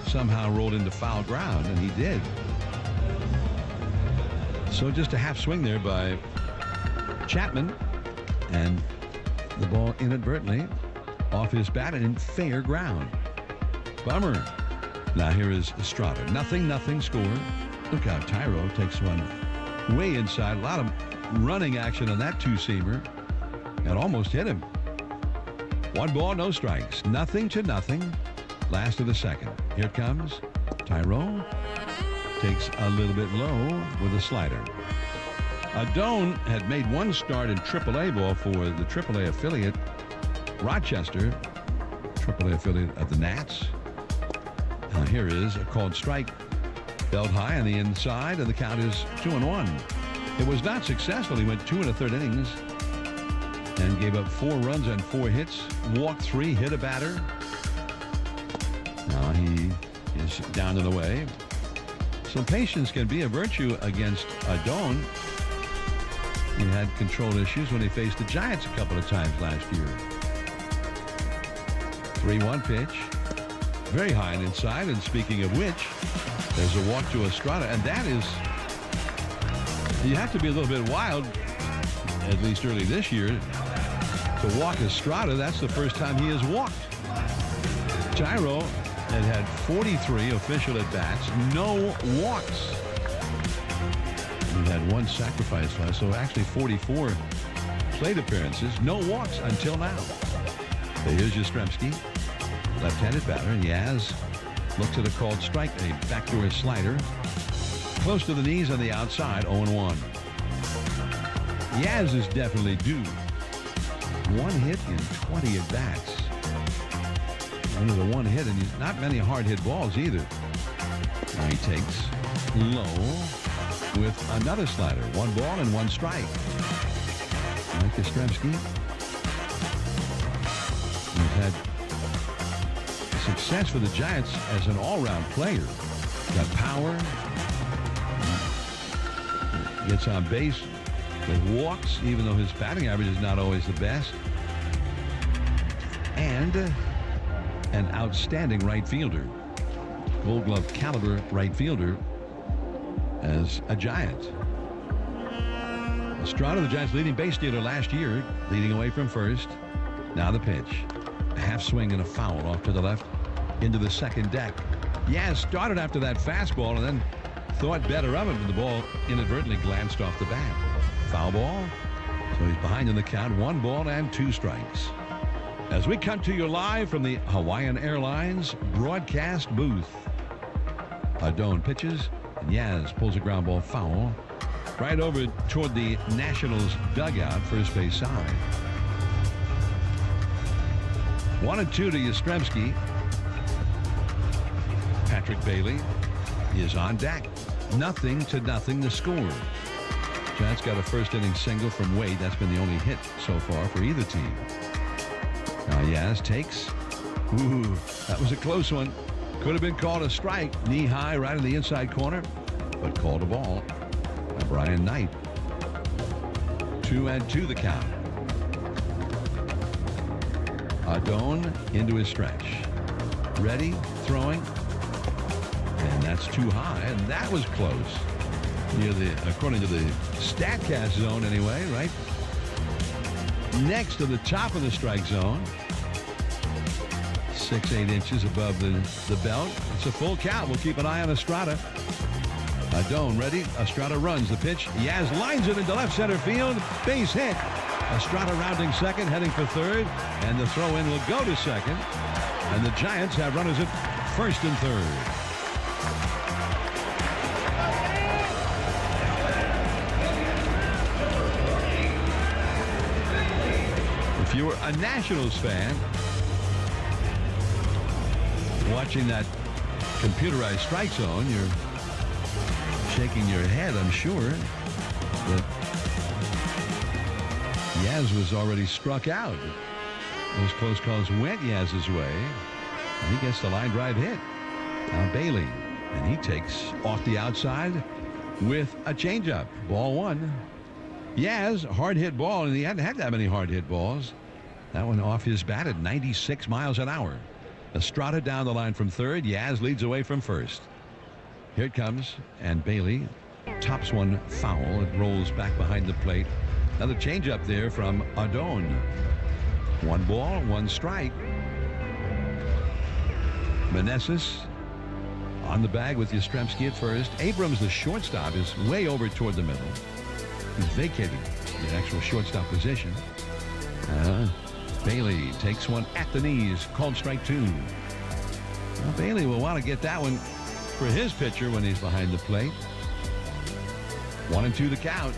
somehow rolled into foul ground, and he did. So just a half swing there by Chapman, and the ball inadvertently off his bat and in fair ground. Bummer. Now here is Estrada. 0-0 score. Look out, Tyro takes one way inside. A lot of running action on that 2-seamer, and almost hit him. 1 ball, no strikes. 0-0. last of the second. Here comes Tyro. Takes a little bit low with a slider. Adone had made one start in AAA ball for the AAA affiliate, Rochester, AAA affiliate of the Nats. Here is a called strike. Belt high on the inside, and the count is 2-1. It was not successful. He went 2 1/3 innings and gave up 4 runs and 4 hits, walked 3, hit a batter. Now he is down and away. So patience can be a virtue against Adone. He had control issues when he faced the Giants a couple of times last year. 3-1 pitch. Very high and inside. And speaking of which, there's a walk to Estrada. And that is, you have to be a little bit wild, at least early this year, to walk Estrada. That's the first time he has walked. Tyro had 43 official at-bats, no walks. He had 1 sacrifice fly, so actually 44 plate appearances, no walks until now. So here's Yastrzemski, left-handed batter. Yaz looks at a called strike, a backdoor slider. Close to the knees on the outside, 0-1. Yaz is definitely due. 1 hit in 20 at-bats. Only the 1 hit, and not many hard-hit balls either. Now he takes low with another slider. 1 ball and 1 strike. Mike Yastrzemski has had success for the Giants as an all-round player. Got power. Gets on base with walks, even though his batting average is not always the best. And an outstanding right fielder. Gold Glove caliber right fielder as a Giant. Estrada, the Giants' leading base stealer last year, leading away from first. Now the pitch. A half swing and a foul off to the left into the second deck. Yaz started after that fastball and then thought better of it, but the ball inadvertently glanced off the bat. Foul ball. So he's behind in the count. 1 ball and 2 strikes. As we come to you live from the Hawaiian Airlines broadcast booth. Adone pitches, and Yaz pulls a ground ball foul right over toward the Nationals dugout, first base side. 1-2 to Yastrzemski. Patrick Bailey is on deck. 0-0 the score. Giants got a first inning single from Wade. That's been the only hit so far for either team. Now Yaz takes. Ooh, that was a close one. Could have been called a strike. Knee high right in the inside corner, but called a ball by Brian Knight. 2-2 the count. Adone into his stretch. Ready, throwing. And that's too high, and that was close. Near the, according to the StatCast zone anyway, right? Next to the top of the strike zone. 6-8 inches above the belt. It's a full count. We'll keep an eye on Estrada. Adone ready. Estrada runs the pitch. Yaz lines it into left center field. Base hit. Estrada rounding second, heading for third. And the throw in will go to second. And the Giants have runners at first and third. If you were a Nationals fan, watching that computerized strike zone, you're shaking your head, I'm sure, that Yaz was already struck out. Those close calls went Yaz's way, and he gets the line drive hit. Now Bailey, and he takes off the outside with a changeup. Ball 1. Yaz, hard hit ball, and he hadn't had that many hard hit balls. That one off his bat at 96 miles an hour. Estrada down the line from third. Yaz leads away from first. Here it comes, and Bailey tops one foul. It rolls back behind the plate. Another changeup there from Adone. 1 ball, 1 strike. Meneses on the bag with Yastrzemski at first. Abrams, the shortstop, is way over toward the middle. He's vacated the actual shortstop position. Bailey takes one at the knees, called strike 2. Bailey will want to get that one for his pitcher when he's behind the plate. 1-2 the count.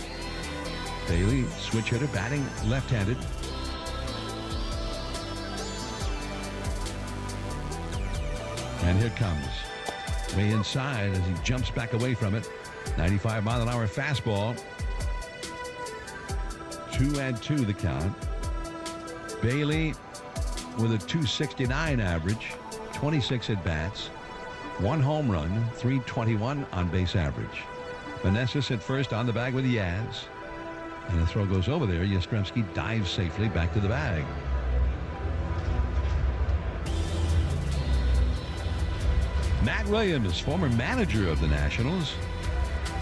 Bailey, switch hitter, batting left-handed. And here comes. Way inside as he jumps back away from it. 95-mile-an-hour fastball. 2-2 the count. Bailey with a .269 average, 26 at-bats, 1 home run, .321 on base average. Meneses at first on the bag with Yaz. And the throw goes over there. Yastrzemski dives safely back to the bag. Matt Williams, former manager of the Nationals,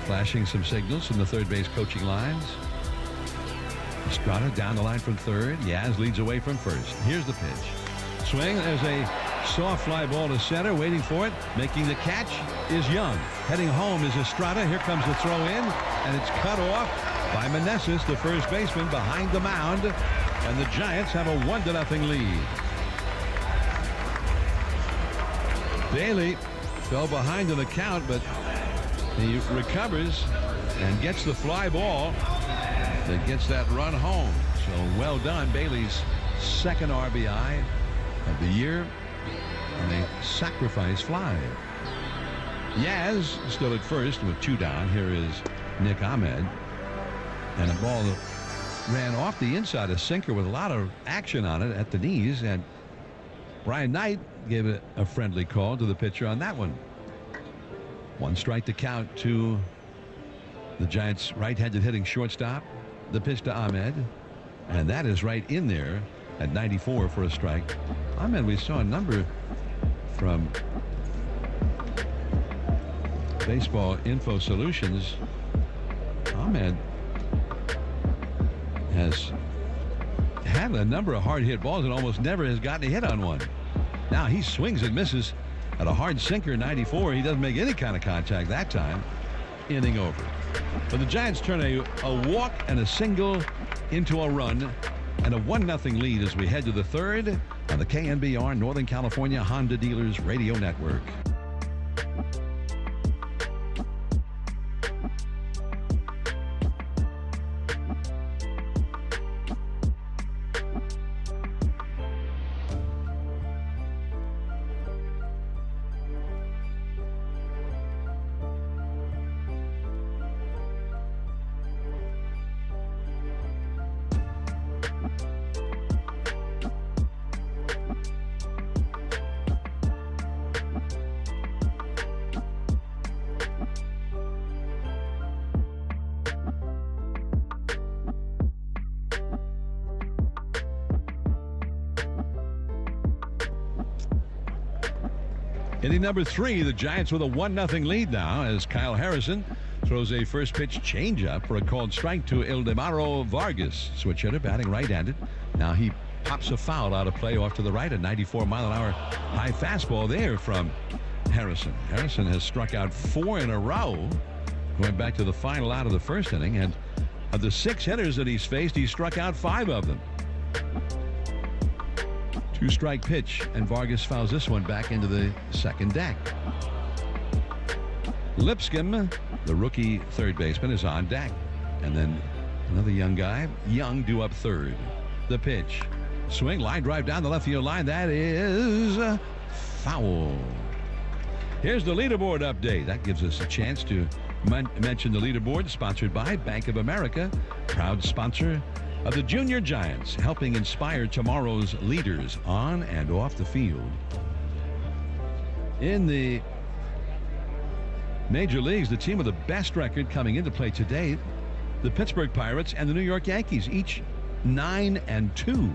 flashing some signals from the third base coaching lines. Estrada down the line from third. Yaz leads away from first. Here's the pitch. Swing. There's a soft fly ball to center. Waiting for it. Making the catch is Young. Heading home is Estrada. Here comes the throw in. And it's cut off by Meneses, the first baseman, behind the mound. And the Giants have a 1-0 lead. Bailey fell behind in the count, but he recovers and gets the fly ball that gets that run home. So well done. Bailey's second RBI of the year on a sacrifice fly. Yaz still at first with 2 down. Here is Nick Ahmed. And a ball that ran off the inside, a sinker with a lot of action on it at the knees. And Brian Knight gave it a friendly call to the pitcher on that one. 1 strike to count to the Giants' right-handed hitting shortstop. The pitch to Ahmed, and that is right in there at 94 for a strike. Ahmed, we saw a number from Baseball Info Solutions. Ahmed has had a number of hard hit balls and almost never has gotten a hit on one. Now he swings and misses at a hard sinker, 94. He doesn't make any kind of contact that time. Inning over. But the Giants turn a walk and a single into a run and a 1-0 lead as we head to the third on the KNBR Northern California Honda Dealers Radio Network. Inning number 3, the Giants with a 1-0 lead now as Kyle Harrison throws a first pitch changeup for a called strike to Ildemaro Vargas. Switch hitter, batting right-handed. Now he pops a foul out of play off to the right. A 94-mile-an-hour high fastball there from Harrison. Harrison has struck out 4 in a row going back to the final out of the first inning. And of the 6 hitters that he's faced, he struck out 5 of them. 2-strike pitch, and Vargas fouls this one back into the second deck. Lipscomb, the rookie third baseman, is on deck. And then another young guy, Young, due up third. The pitch. Swing, line drive down the left field line. That is foul. Here's the leaderboard update. That gives us a chance to mention the leaderboard, sponsored by Bank of America, proud sponsor of the Junior Giants, helping inspire tomorrow's leaders on and off the field. In the major leagues, the team with the best record coming into play today, the Pittsburgh Pirates and the New York Yankees, each 9-2.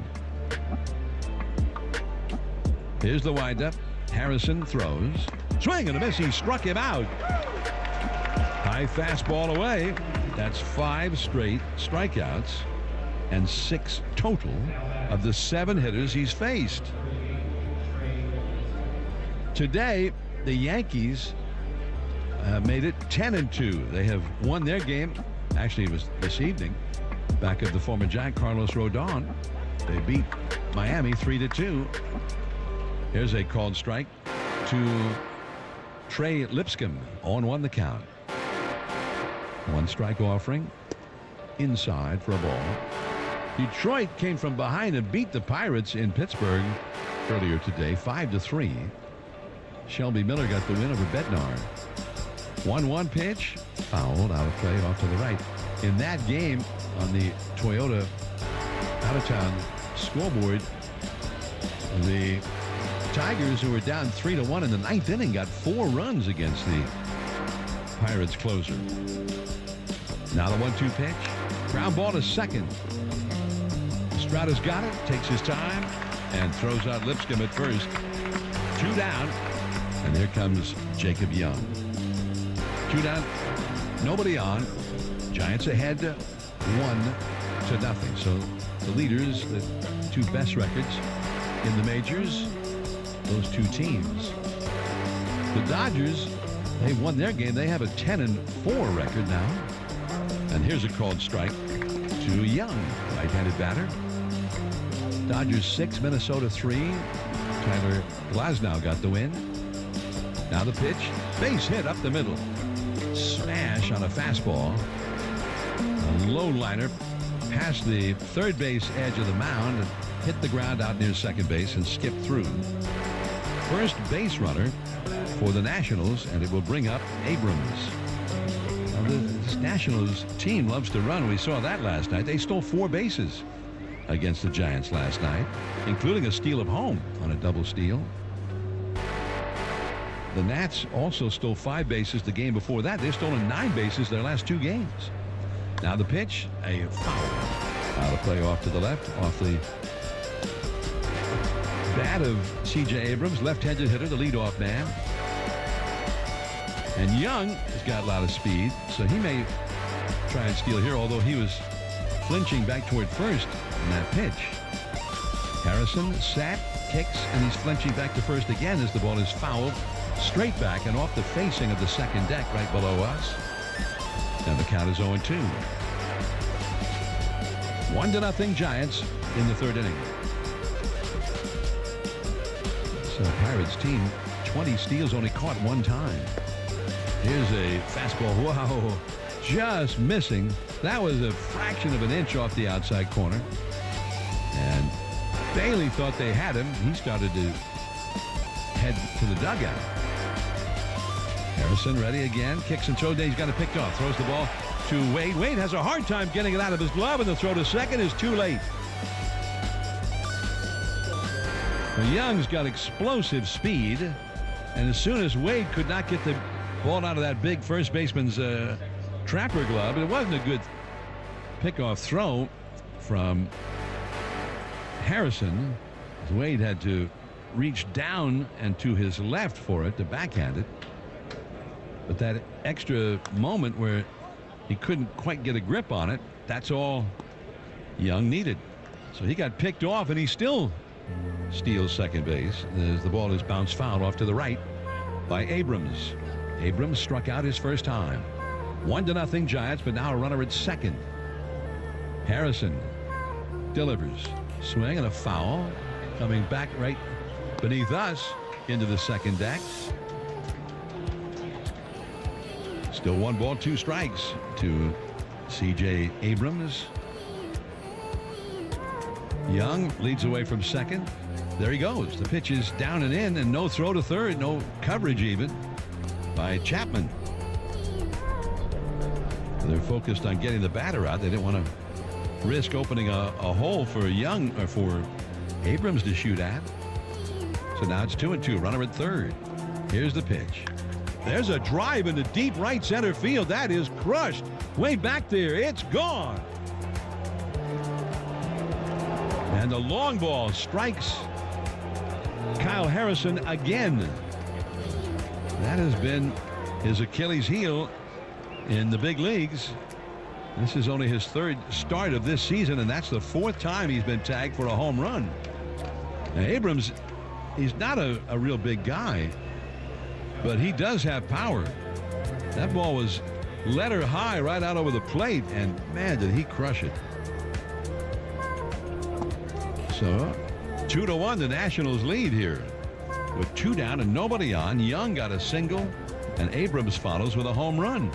Here's the windup. Harrison throws. Swing and a miss. He struck him out. High fastball away. That's 5 straight strikeouts and 6 total of the 7 hitters he's faced. Today, the Yankees made it 10-2. They have won their game. Actually, it was this evening. Back of the former Giant, Carlos Rodon. They beat Miami 3-2. Here's a called strike to Trey Lipscomb. 0-1 the count. 1 strike offering. Inside for a ball. Detroit came from behind and beat the Pirates in Pittsburgh earlier today, 5-3. Shelby Miller got the win over Bednar. 1-1 pitch, fouled, out of play, off to the right. In that game, on the Toyota out-of-town scoreboard, the Tigers, who were down 3-1 in the 9th inning, got 4 runs against the Pirates closer. Now the 1-2 pitch, ground ball to second. Estrada's got it, takes his time, and throws out Lipscomb at first. 2 down, and here comes Jacob Young. 2 down, nobody on. Giants ahead 1-0. So the leaders, the 2 best records in the majors, those 2 teams. The Dodgers, they won their game. They have a 10-4 record now. And here's a called strike to Young, right-handed batter. Dodgers 6, Minnesota 3. Tyler Glasnow got the win. Now the pitch, base hit up the middle. Smash on a fastball. A low liner past the third base edge of the mound and hit the ground out near second base and skipped through. First base runner for the Nationals, and it will bring up Abrams. Now, this Nationals team loves to run. We saw that last night. They stole 4 bases against the Giants last night, including a steal of home on a double steal. The Nats also stole 5 bases the game before that. They've stolen 9 bases their last 2 games. Now the pitch, a foul. Out of play off to the left, off the bat of C.J. Abrams, left-handed hitter, the leadoff man. And Young has got a lot of speed, so he may try and steal here, although he was flinching back toward first in that pitch. Harrison sat, kicks, and he's flinching back to first again as the ball is fouled straight back and off the facing of the second deck right below us. And the count is 0-2. 1-0 Giants in the 3rd inning. So Pirates team, 20 steals, only caught 1 time. Here's a fastball. Wow, just missing. That was a fraction of an inch off the outside corner. And Bailey thought they had him. He started to head to the dugout. Harrison ready again. Kicks and throws. He's got it picked off. Throws the ball to Wade. Wade has a hard time getting it out of his glove, and the throw to second is too late. Well, Young's got explosive speed, and as soon as Wade could not get the ball out of that big first baseman's trapper glove, it wasn't a good pickoff throw from Harrison. Wade had to reach down and to his left for it to backhand it. But that extra moment where he couldn't quite get a grip on it, that's all Young needed. So he got picked off, and he still steals second base as the ball is bounced foul off to the right by Abrams. Abrams struck out his first time. 1-0 Giants, but now a runner at second. Harrison delivers. Swing and a foul. Coming back right beneath us into the second deck. Still 1 ball, 2 strikes to C.J. Abrams. Young leads away from second. There he goes. The pitch is down and in, and no throw to third, no coverage even by Chapman. They're focused on getting the batter out. They didn't want to risk opening a hole for Young or for Abrams to shoot at. So now it's 2-2. Runner at third. Here's the pitch. There's a drive into deep right center field. That is crushed. Way back there. It's gone. And the long ball strikes Kyle Harrison again. That has been his Achilles heel in the big leagues. This is only his 3rd start of this season, and that's the 4th time he's been tagged for a home run. Now, Abrams, he's not a real big guy, but he does have power. That ball was letter high right out over the plate, and man, did he crush it. So 2-1 the Nationals lead here. With 2 down and nobody on, Young got a single, and Abrams follows with a home run.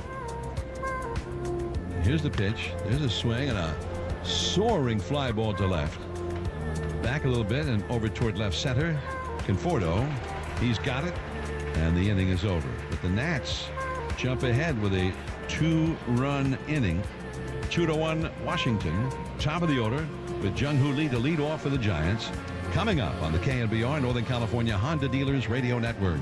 Here's the pitch. There's a swing and a soaring fly ball to left. Back a little bit and over toward left center. Conforto, he's got it, and the inning is over. But the Nats jump ahead with a 2-run inning. 2-1 Washington, top of the order, with Jung-Hoo Lee to lead off for the Giants. Coming up on the KNBR Northern California Honda Dealers Radio Network.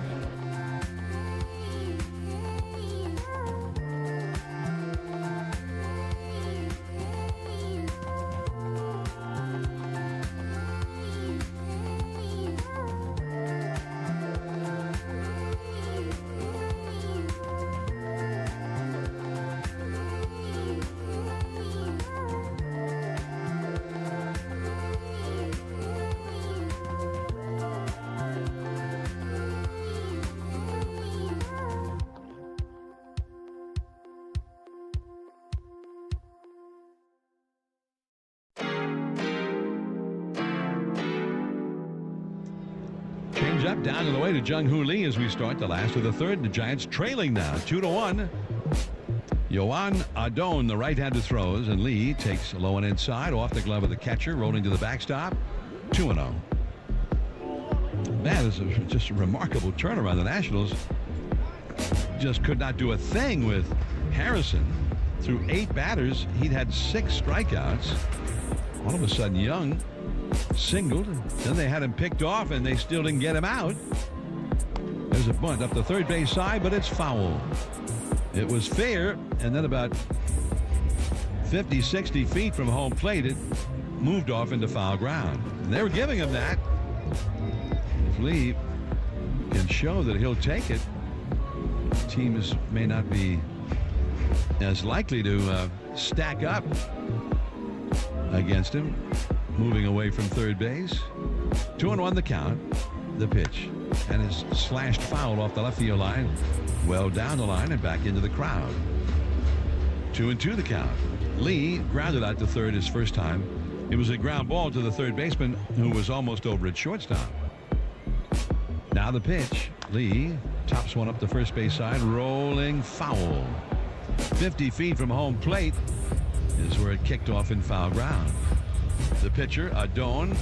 Up down and away to Jung-Hoo Lee as we start the last of the third. The Giants trailing now 2-1. Yoan Adon, the right-hander, throws, and Lee takes a low and inside off the glove of the catcher, rolling to the backstop. 2-0. Man, this is just a remarkable turnaround. The Nationals just could not do a thing with Harrison. Through 8 batters, he'd had 6 strikeouts. All of a sudden, Young singled, then they had him picked off, and they still didn't get him out. There's a bunt up the third base side, but it's foul. It was fair, and then about 50, 60 feet from home plate, it moved off into foul ground. And they were giving him that. If Lee can show that he'll take it, teams may not be as likely to stack up against him. Moving away from third base. 2-1 the count. The pitch. And is slashed foul off the left field line. Well down the line and back into the crowd. 2-2 the count. Lee grounded out to third his first time. It was a ground ball to the third baseman, who was almost over at shortstop. Now the pitch. Lee tops one up the first base side. Rolling foul. 50 feet from home plate is where it kicked off in foul ground. The pitcher, Adon,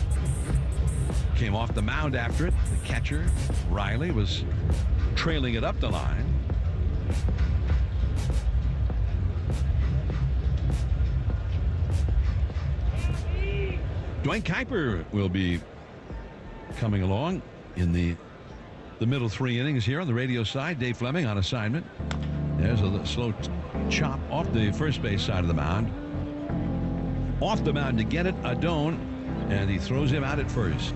came off the mound after it. The catcher, Riley, was trailing it up the line. Dwayne Kuiper will be coming along in the middle 3 innings here on the radio side. Dave Fleming on assignment. There's a slow chop off the first base side of the mound. Off the mound to get it, Adon, and he throws him out at first.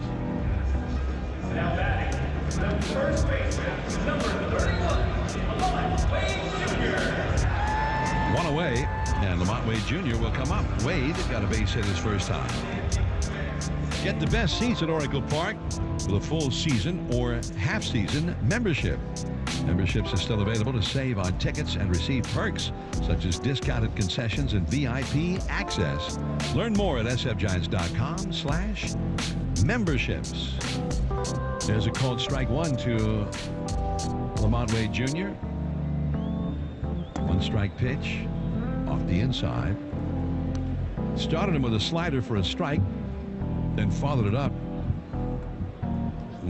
Now batting, the first baseman, number 31, Lamont Wade Jr. 1 away, and Lamont Wade Jr. will come up. Wade got a base hit his first time. Get the best seats at Oracle Park with a full season or half-season membership. Memberships are still available to save on tickets and receive perks such as discounted concessions and VIP access. Learn more at sfgiants.com/memberships. There's a called strike 1 to Lamont Wade Jr. 1 strike pitch off the inside. Started him with a slider for a strike, then followed it up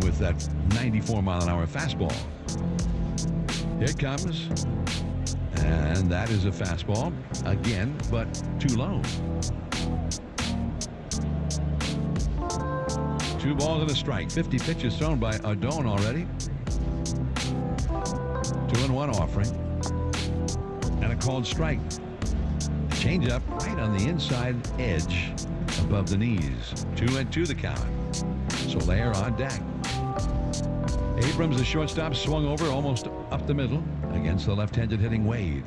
with that 94-mile-an-hour fastball. Here it comes, and that is a fastball again, but too low. 2 balls and a strike. 50 pitches thrown by Adon already. 2-1 offering, and a called strike. Changeup right on the inside edge above the knees. 2-2 the count. Soler on deck. Abrams, the shortstop, swung over almost up the middle against the left-handed hitting Wade.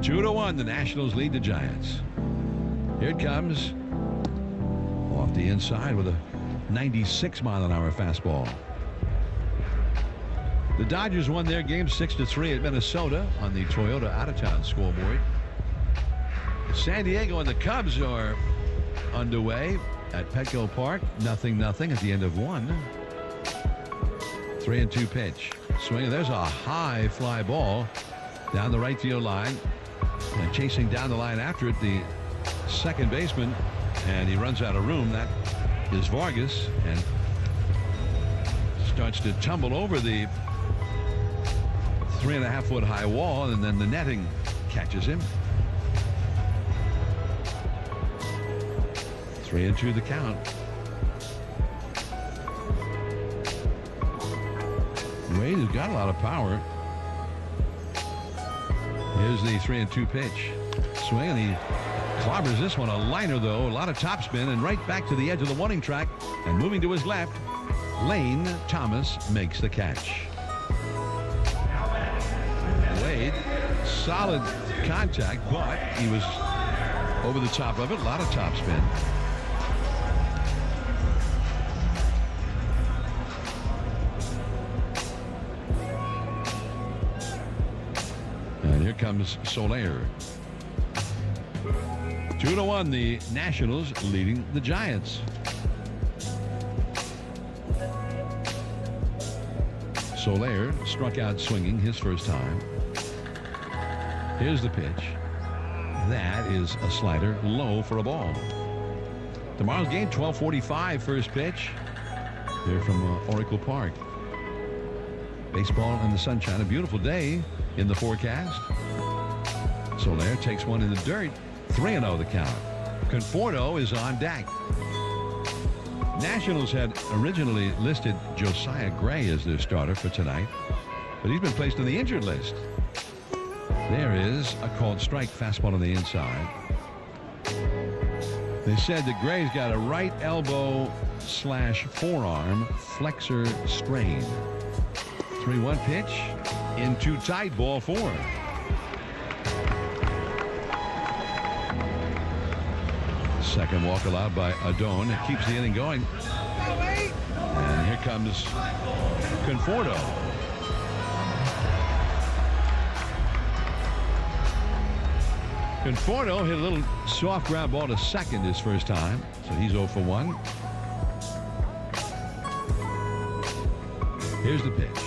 2-1, the Nationals lead the Giants. Here it comes. Off the inside with a 96-mile-an-hour fastball. The Dodgers won their game 6-3 at Minnesota on the Toyota out-of-town scoreboard. San Diego and the Cubs are underway at Petco Park. 0-0 at the end of 1. 3-2 pitch. Swing. There's a high fly ball down the right field line. And chasing down the line after it, the second baseman, and he runs out of room. That is Vargas, and starts to tumble over the 3.5-foot high wall, and then the netting catches him. 3-2 the count. Wade has got a lot of power. Here's the 3-2 pitch. Swing, and he clobbers this one. A liner, though. A lot of topspin, and right back to the edge of the warning track. And moving to his left, Lane Thomas makes the catch. Wade, solid contact, but he was over the top of it. A lot of topspin. And here comes Soler. 2-1, the Nationals leading the Giants. Soler struck out swinging his first time. Here's the pitch. That is a slider low for a ball. Tomorrow's game, 12:45, first pitch. Here from Oracle Park. Baseball in the sunshine. A beautiful day in the forecast. Soler takes one in the dirt. 3-0 the count. Conforto is on deck. Nationals had originally listed Josiah Gray as their starter for tonight, but he's been placed on the injured list. There is a called strike, fastball on the inside. They said that Gray's got a right elbow / forearm flexor strain. 3-1 pitch into tight, ball 4. Second walk allowed by Adon. It keeps the inning going. And here comes Conforto. Conforto hit a little soft ground ball to second his first time, so he's 0 for 1. Here's the pitch.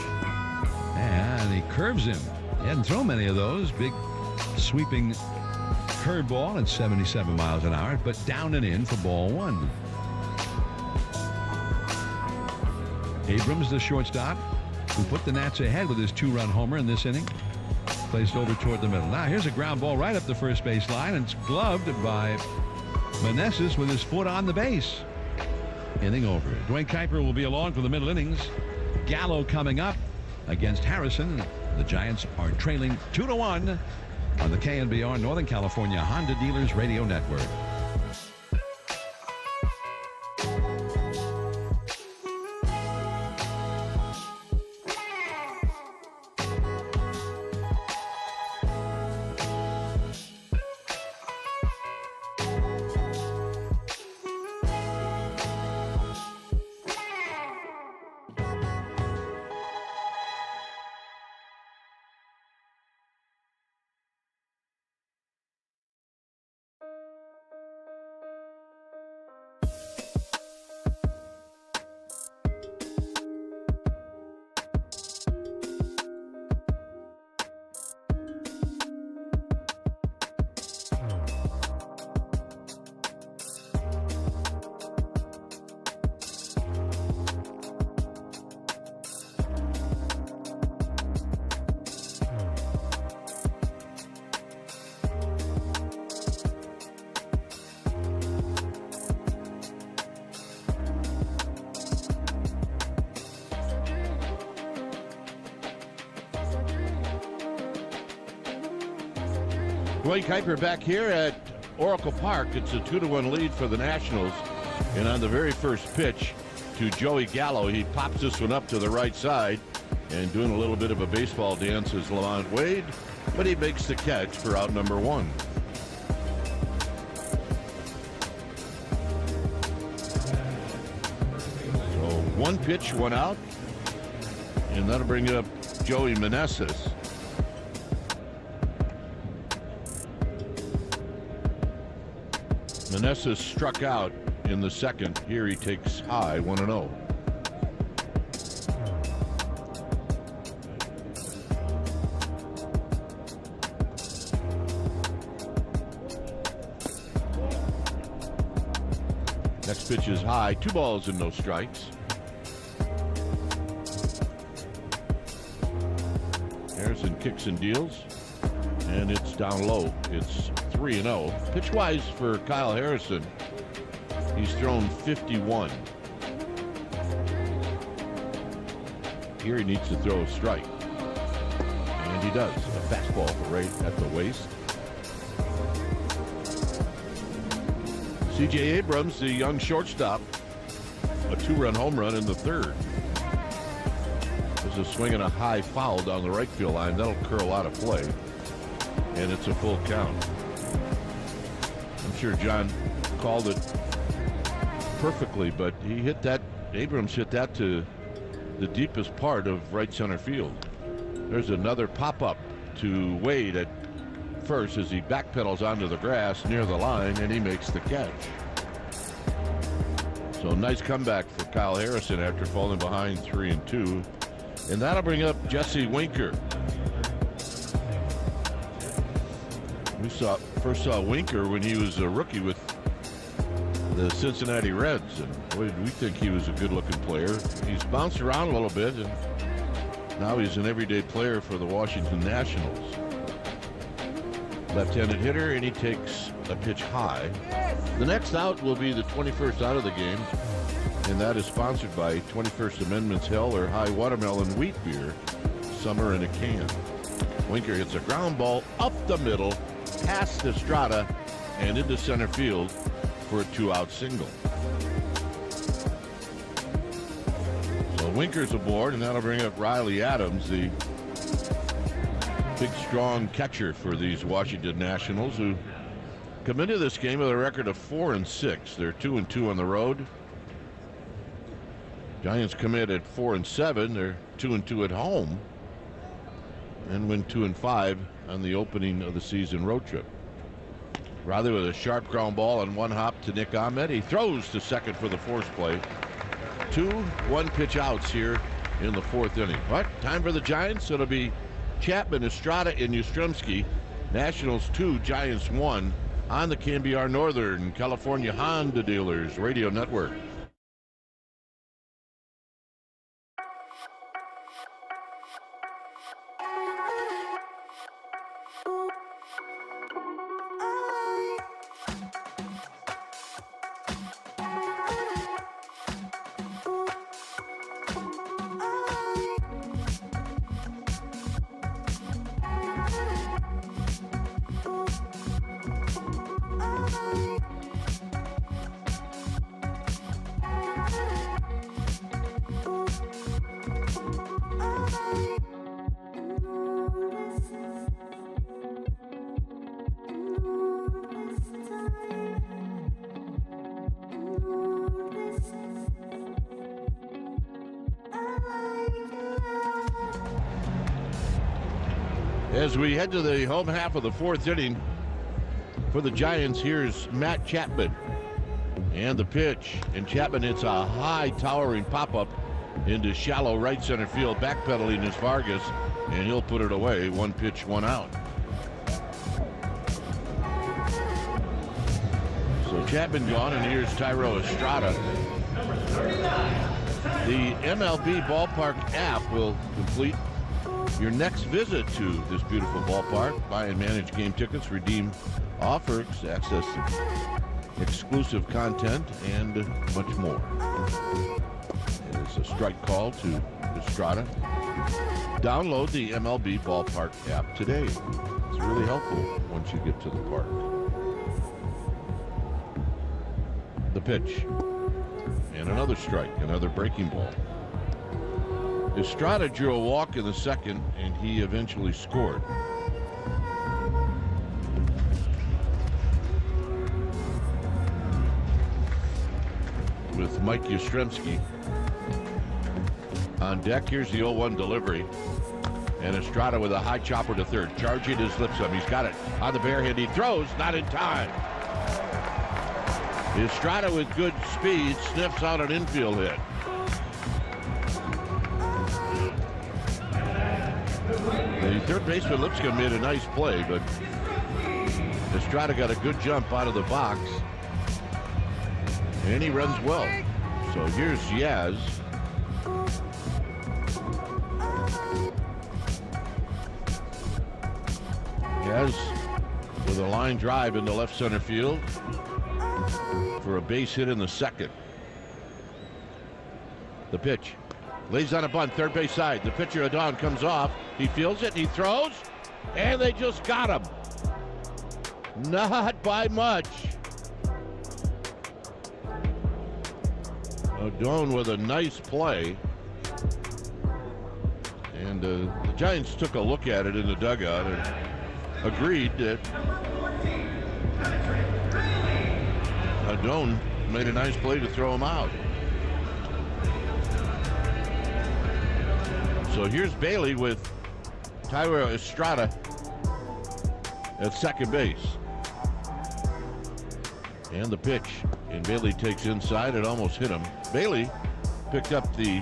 And he curves him. He hadn't thrown many of those. Big sweeping curveball at 77 miles an hour, but down and in for ball 1. Abrams, the shortstop, who put the Nats ahead with his 2-run homer in this inning, placed over toward the middle. Now here's a ground ball right up the first base line, and it's gloved by Meneses with his foot on the base. Inning over. Dwayne Kuiper will be along for the middle innings. Gallo coming up against Harrison. The Giants are trailing 2-1 on the KNBR Northern California Honda Dealers Radio Network. Dwayne Kuiper back here at Oracle Park. It's a 2-1 lead for the Nationals. And on the very first pitch to Joey Gallo, he pops this one up to the right side and doing a little bit of a baseball dance is Lamont Wade, but he makes the catch for out number 1. So 1 pitch, 1 out, and that'll bring up Joey Meneses. Meneses struck out in the second. Here he takes high, 1-0. Next pitch is high. 2 balls and no strikes. Harrison kicks and deals, and it's down low. It's 3-0. Pitch-wise for Kyle Harrison, he's thrown 51. Here he needs to throw a strike, and he does. A fastball right at the waist. C.J. Abrams, the young shortstop, a 2-run home run in the third. There's a swing and a high foul down the right field line. That'll curl out of play, and it's a full count. I'm sure John called it perfectly, but he hit that, Abrams hit that to the deepest part of right center field. There's another pop-up to Wade at first as he backpedals onto the grass near the line, and he makes the catch. So nice comeback for Kyle Harrison after falling behind 3-2. And that'll bring up Jesse Winker. We first saw Winker when he was a rookie with the Cincinnati Reds, and boy, did we think he was a good-looking player. He's bounced around a little bit, and now he's an everyday player for the Washington Nationals. Left-handed hitter, and he takes a pitch high. The next out will be the 21st out of the game, and that is sponsored by 21st Amendment's Hell or High Watermelon Wheat Beer, summer in a can. Winker hits a ground ball up the middle, past Estrada, and into center field for a 2-out single. So Winker's aboard, and that'll bring up Riley Adams, the big, strong catcher for these Washington Nationals, who come into this game with a record of 4-6. They're 2-2 on the road. Giants come in at 4-7. They're 2-2 at home, and win 2-5 on the opening of the season road trip. Riley with a sharp ground ball and one hop to Nick Ahmed. He throws to second for the force play. 2 1-pitch outs here in the 4th inning. What? Time for the Giants? It'll be Chapman, Estrada, and Yastrzemski. Nationals 2, Giants 1 on the KNBR Northern California Honda Dealers Radio Network. As we head to the home half of the 4th inning for the Giants, here's Matt Chapman. And the pitch, and Chapman hits a high towering pop-up into shallow right center field, backpedaling is Vargas, and he'll put it away. 1 pitch, 1 out. So Chapman gone, and here's Thairo Estrada. The MLB Ballpark app will complete your next visit to this beautiful ballpark. Buy and manage game tickets, redeem offers, access to exclusive content, and much more. It is a strike call to Estrada. Download the MLB Ballpark app today. It's really helpful once you get to the park. The pitch. And another strike, another breaking ball. Estrada drew a walk in the second, and he eventually scored. With Mike Yastrzemski on deck, here's the 0-1 delivery. And Estrada with a high chopper to third. Charging his Lipscomb. He's got it on the bare hit. He throws, not in time. Estrada with good speed sniffs out an infield hit. The third baseman Lipscomb made a nice play, but Estrada got a good jump out of the box. And he runs well. So here's Yaz. Yaz with a line drive into left center field for a base hit in the second. The pitch. Lays on a bunt, third base side. The pitcher, Adon, comes off. He fields it, he throws, and they just got him. Not by much. Adon with a nice play. And the Giants took a look at it in the dugout and agreed that Adon made a nice play to throw him out. So here's Bailey with Tyler Estrada at second base. And the pitch. And Bailey takes inside. It almost hit him. Bailey picked up the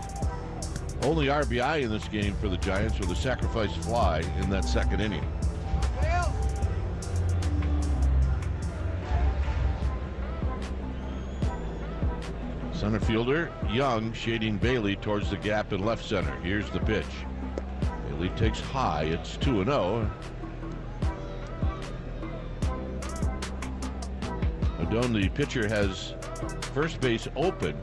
only RBI in this game for the Giants with a sacrifice fly in that second inning. Center fielder Young shading Bailey towards the gap in left center. Here's the pitch. Bailey takes high. It's 2-0. Adon, the pitcher, has first base open.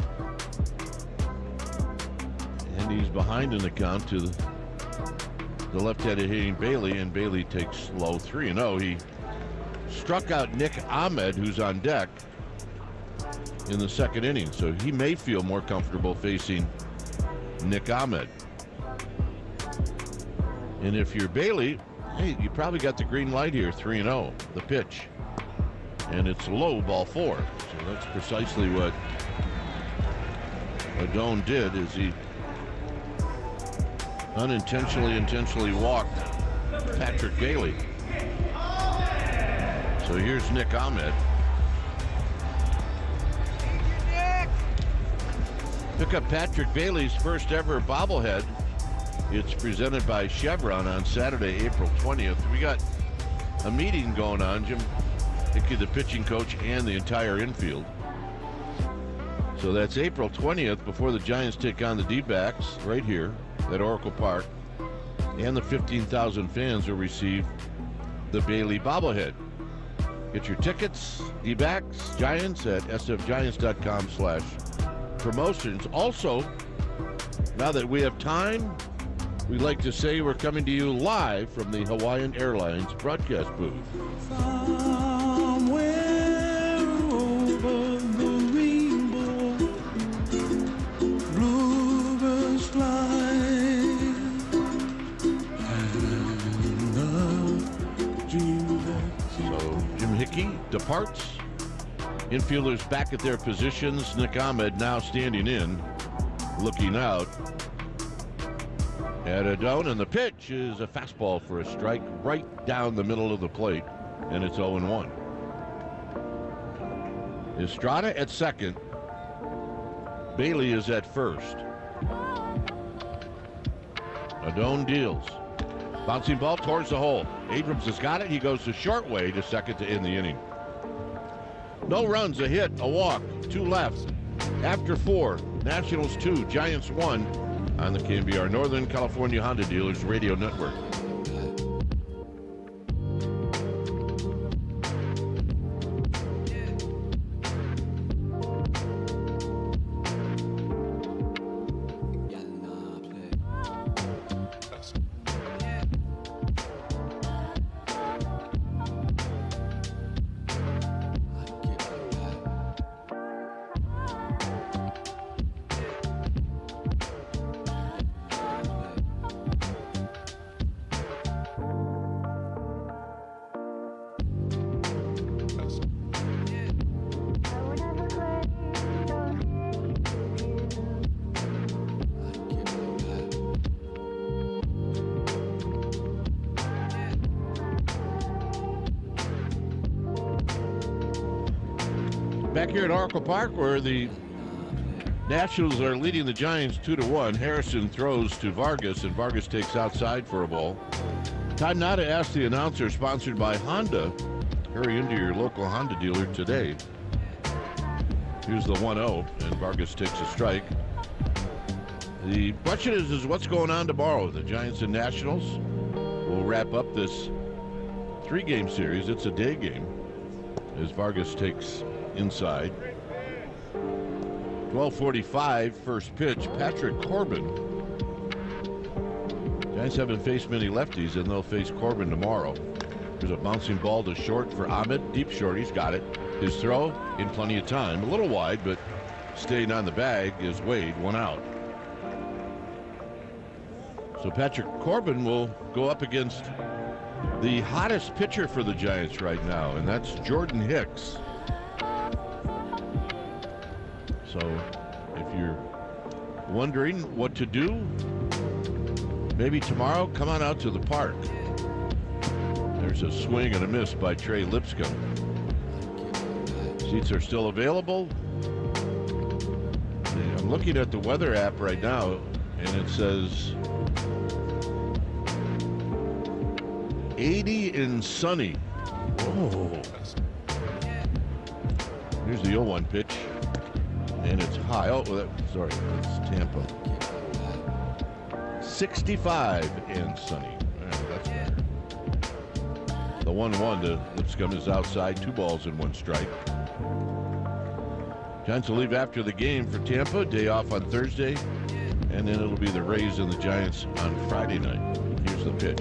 And he's behind in the count to the left-handed hitting Bailey, and Bailey takes low 3-0. He struck out Nick Ahmed, who's on deck, in the second inning, so he may feel more comfortable facing Nick Ahmed. And if you're Bailey, hey, you probably got the green light here. 3-0. The pitch, and it's low, ball 4. So that's precisely what Adon did, is he intentionally walked Patrick Bailey. So here's Nick Ahmed. Pick up Patrick Bailey's first ever bobblehead. It's presented by Chevron on Saturday, April 20th. We got a meeting going on. Jim Hickey, the pitching coach, and the entire infield. So that's April 20th before the Giants take on the D-backs right here at Oracle Park. And the 15,000 fans will receive the Bailey bobblehead. Get your tickets, D-backs, Giants, at sfgiants.com/promotions. Also, now that we have time, we'd like to say we're coming to you live from the Hawaiian Airlines broadcast booth. Somewhere over the rainbow, bluebirds fly, and the dream that... So Jim Hickey departs. Infielders back at their positions. Nick Ahmed now standing in, looking out at Adon, and the pitch is a fastball for a strike right down the middle of the plate, and it's 0-1. Estrada at second. Bailey is at first. Adon deals. Bouncing ball towards the hole. Abrams has got it. He goes the short way to second to end the inning. No runs, a hit, a walk, 2 left. After 4, Nationals 2, Giants 1 on the KNBR Northern California Honda Dealers Radio Network. Back here at Oracle Park, where the Nationals are leading the Giants 2-1. Harrison throws to Vargas, and Vargas takes outside for a ball. Time now to ask the announcer, sponsored by Honda. Hurry into your local Honda dealer today. Here's the 1-0, and Vargas takes a strike. The question is what's going on tomorrow? The Giants and Nationals will wrap up this 3-game series. It's a day game as Vargas takes inside. 12:45, first pitch. Patrick Corbin. Giants haven't faced many lefties, and they'll face Corbin tomorrow. There's a bouncing ball to short for Ahmed. Deep short, he's got it. His throw in plenty of time. A little wide, but staying on the bag is Wade, 1 out. So Patrick Corbin will go up against the hottest pitcher for the Giants right now, and that's Jordan Hicks. So if you're wondering what to do, maybe tomorrow, come on out to the park. There's a swing and a miss by Trey Lipscomb. Seats are still available. I'm looking at the weather app right now, and it says 80 and sunny. Whoa. Here's the 0-1 pitch, and it's high. Oh, sorry, that's Tampa. 65 and sunny. All right, that's better. The 1-1 to Lipscomb is outside. 2 balls and 1 strike. Giants will leave after the game for Tampa. Day off on Thursday. And then it'll be the Rays and the Giants on Friday night. Here's the pitch.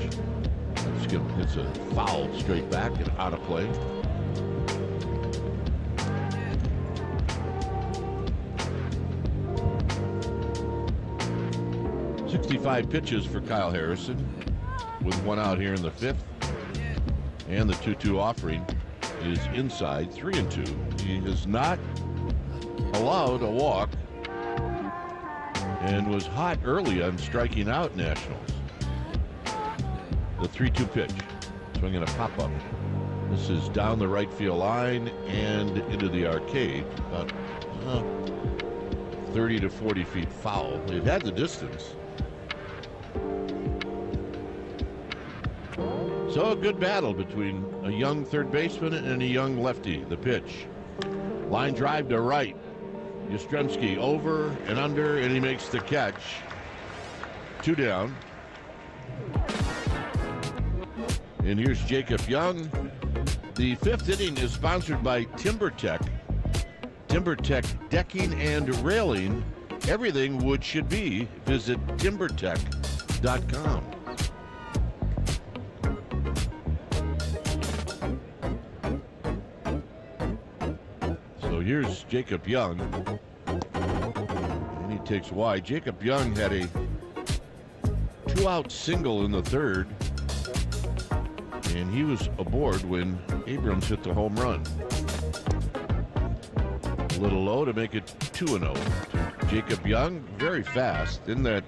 Lipscomb hits a foul straight back and out of play. .65 pitches for Kyle Harrison with 1 out here in the 5th. And the 2-2 offering is inside, 3-2. He has not allowed a walk and was hot early on striking out Nationals. The 3-2 pitch, swinging a pop-up. This is down the right field line and into the arcade, about 30 to 40 feet foul. It had the distance. So a good battle between a young third baseman and a young lefty. The pitch. Line drive to right. Yastrzemski over and under, and he makes the catch. 2 down. And here's Jacob Young. The 5th inning is sponsored by TimberTech. TimberTech decking and railing. Everything wood should be. Visit timbertech.com. Here's Jacob Young, and he takes wide. Jacob Young had a 2-out single in the 3rd, and he was aboard when Abrams hit the home run. A little low to make it 2-0. Jacob Young, very fast. In that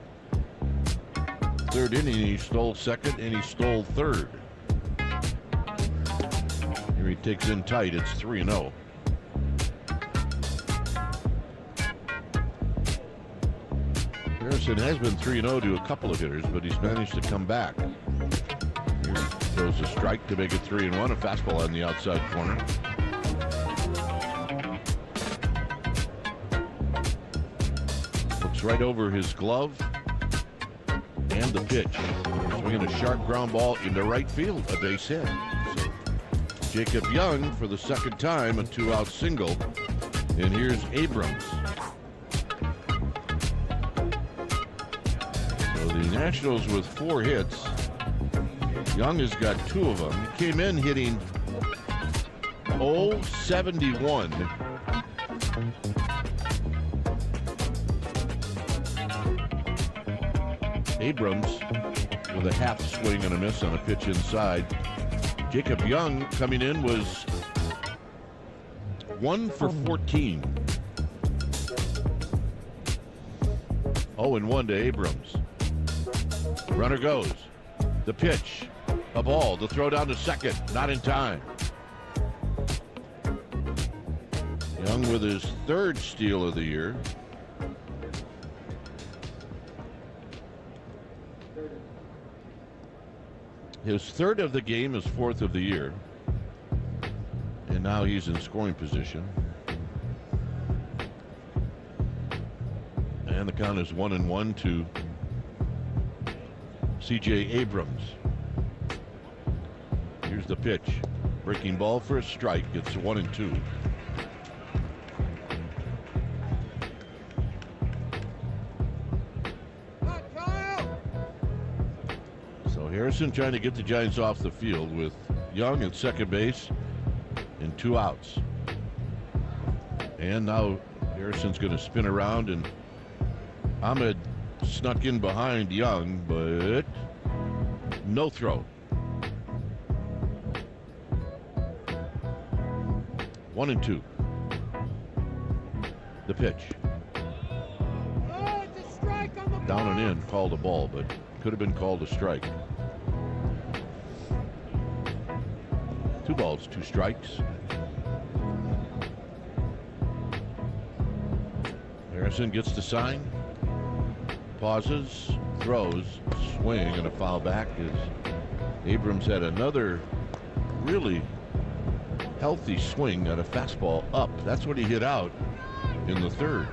3rd inning, he stole 2nd and he stole 3rd. Here he takes in tight. It's 3-0. Harrison has been 3-0 to a couple of hitters, but he's managed to come back. Here he throws a strike to make it 3-1, a fastball on the outside corner. Looks right over his glove and the pitch. Swinging a sharp ground ball into right field, a base hit. So Jacob Young for the 2nd time, a 2-out single. And here's Abrams. The Nationals with 4 hits. Young has got 2 of them. He came in hitting .071. Abrams with a half swing and a miss on a pitch inside. Jacob Young coming in was 1 for 14. 0-1 to Abrams. Runner goes. The pitch. A ball. The throw down to 2nd. Not in time. Young with his 3rd steal of the year. His 3rd of the game, his 4th of the year. And now he's in scoring position. And the count is 1-1 to C.J. Abrams. Here's the pitch. Breaking ball for a strike. It's 1-2. So Harrison trying to get the Giants off the field with Young at second base and 2 outs. And now Harrison's going to spin around, and Ahmed snuck in behind Young, but no throw. 1-2. The pitch. Down and in, called a ball, but could have been called a strike. 2 balls, 2 strikes. Harrison gets the sign, pauses, throws, swing, and a foul back as Abrams had another really healthy swing at a fastball up. That's what he hit out in the third.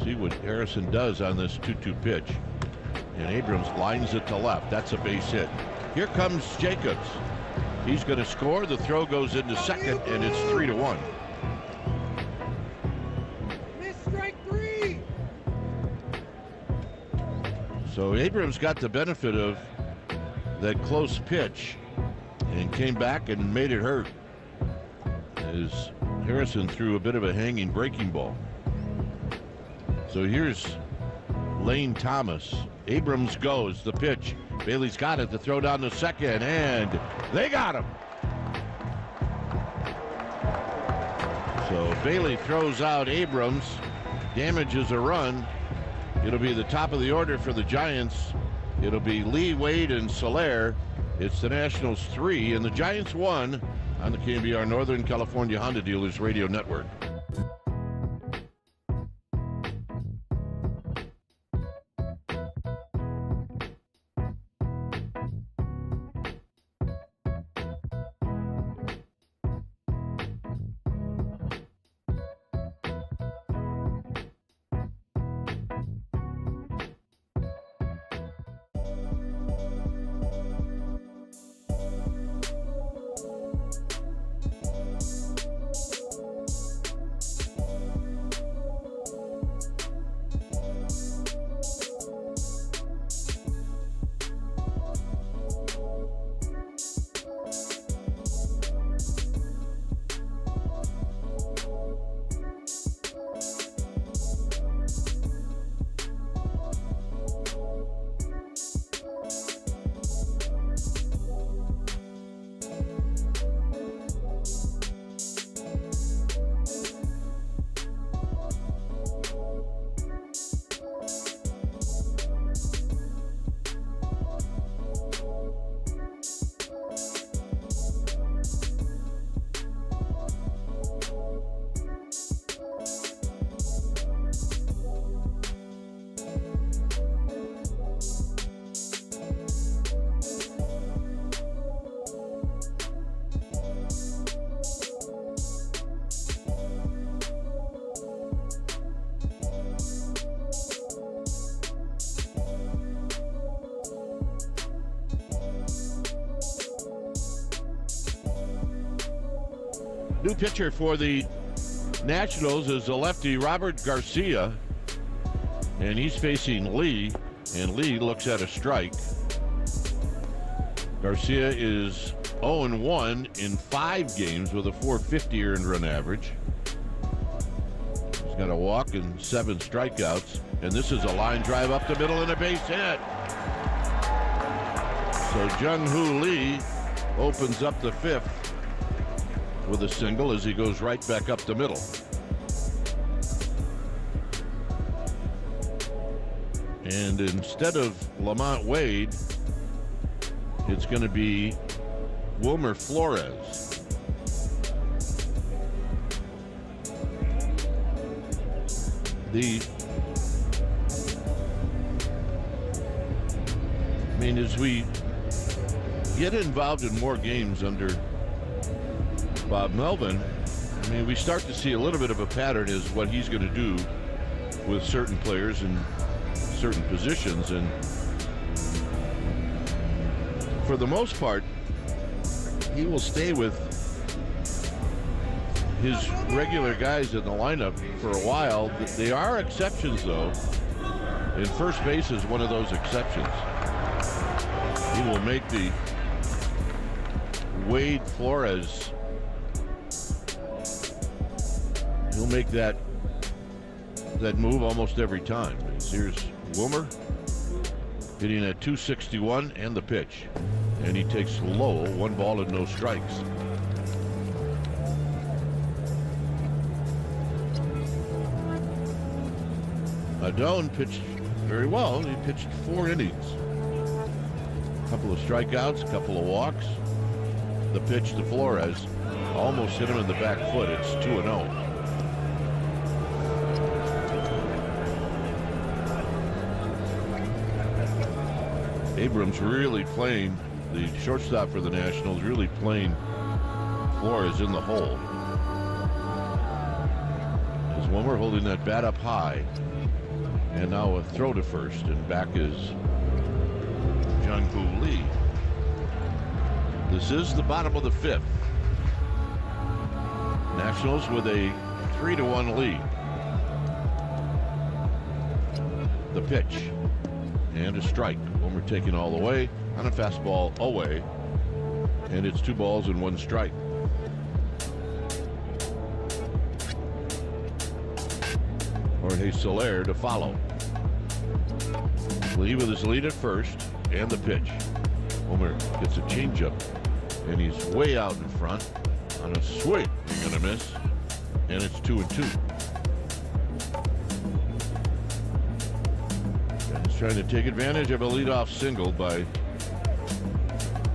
See what Harrison does on this 2-2 pitch. And Abrams lines it to left. That's a base hit. Here comes Jacobs. He's going to score. The throw goes into second, and it's 3-1. Strike 3. So Abrams got the benefit of that close pitch and came back and made it hurt as Harrison threw a bit of a hanging breaking ball. So here's Lane Thomas. Abrams goes, the pitch. Bailey's got it, the throw down to second, and they got him. So Bailey throws out Abrams, damages a run. It'll be the top of the order for the Giants. It'll be Lee, Wade, and Soler. It's the Nationals 3 and the Giants 1 on the KNBR Northern California Honda Dealers Radio Network. New pitcher for the Nationals is the lefty Robert Garcia, and he's facing Lee, and Lee looks at a strike. Garcia is 0-1 in 5 games with a .450 earned run average. He's got a walk and 7 strikeouts, and this is a line drive up the middle and a base hit. So Jung-Hoo Lee opens up the 5th with a single as he goes right back up the middle. And instead of Lamont Wade, it's going to be Wilmer Flores. As we get involved in more games under Bob Melvin, I mean, we start to see a little bit of a pattern is what he's going to do with certain players in certain positions. And for the most part, he will stay with his regular guys in the lineup for a while. They are exceptions, though. And first base is one of those exceptions. He will make the Wade Flores. He'll make that move almost every time. Here's Wilmer hitting at 261 and the pitch. And he takes low, 1 ball and no strikes. Adone pitched very well. He pitched 4 innings. A couple of strikeouts, a couple of walks. The pitch to Flores almost hit him in the back foot. It's 2-0. Abrams really playing, the shortstop for the Nationals, really playing Flores in the hole. As Wilmer holding that bat up high. And now a throw to first, and back is Jung-Hoo Lee. This is the bottom of the 5th. Nationals with a 3-1 lead. The pitch and a strike. Wilmer taking all the way on a fastball away, and it's 2 balls and 1 strike. Jorge Soler to follow. Lee with his lead at first, and the pitch. Wilmer gets a changeup, and he's way out in front on a swing. He's gonna miss, and it's 2-2. And he's trying to take advantage of a leadoff single by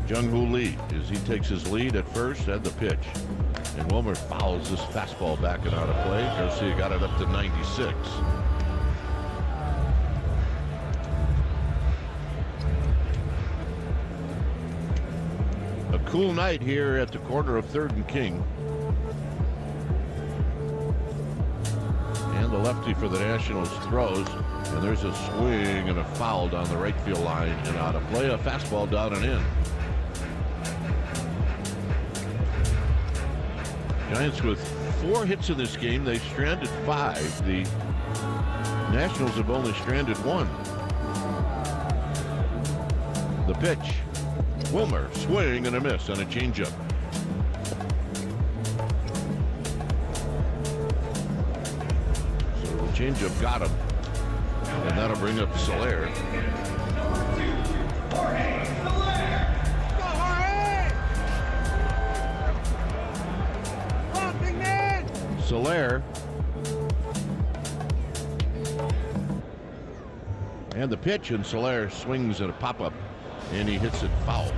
Jung-Hoo Lee as he takes his lead at first and the pitch. And Wilmer fouls this fastball back and out of play. Garcia got it up to 96. A cool night here at the corner of 3rd and King. And the lefty for the Nationals throws. And there's a swing and a foul down the right field line and out of play. A fastball down and in. Giants with 4 hits in this game. They stranded 5. The Nationals have only stranded 1. The pitch. Wilmer, swing and a miss on a changeup. So the changeup got him. And that'll bring up Soler. Soler. And the pitch, and Soler swings at a pop-up, and he hits it foul.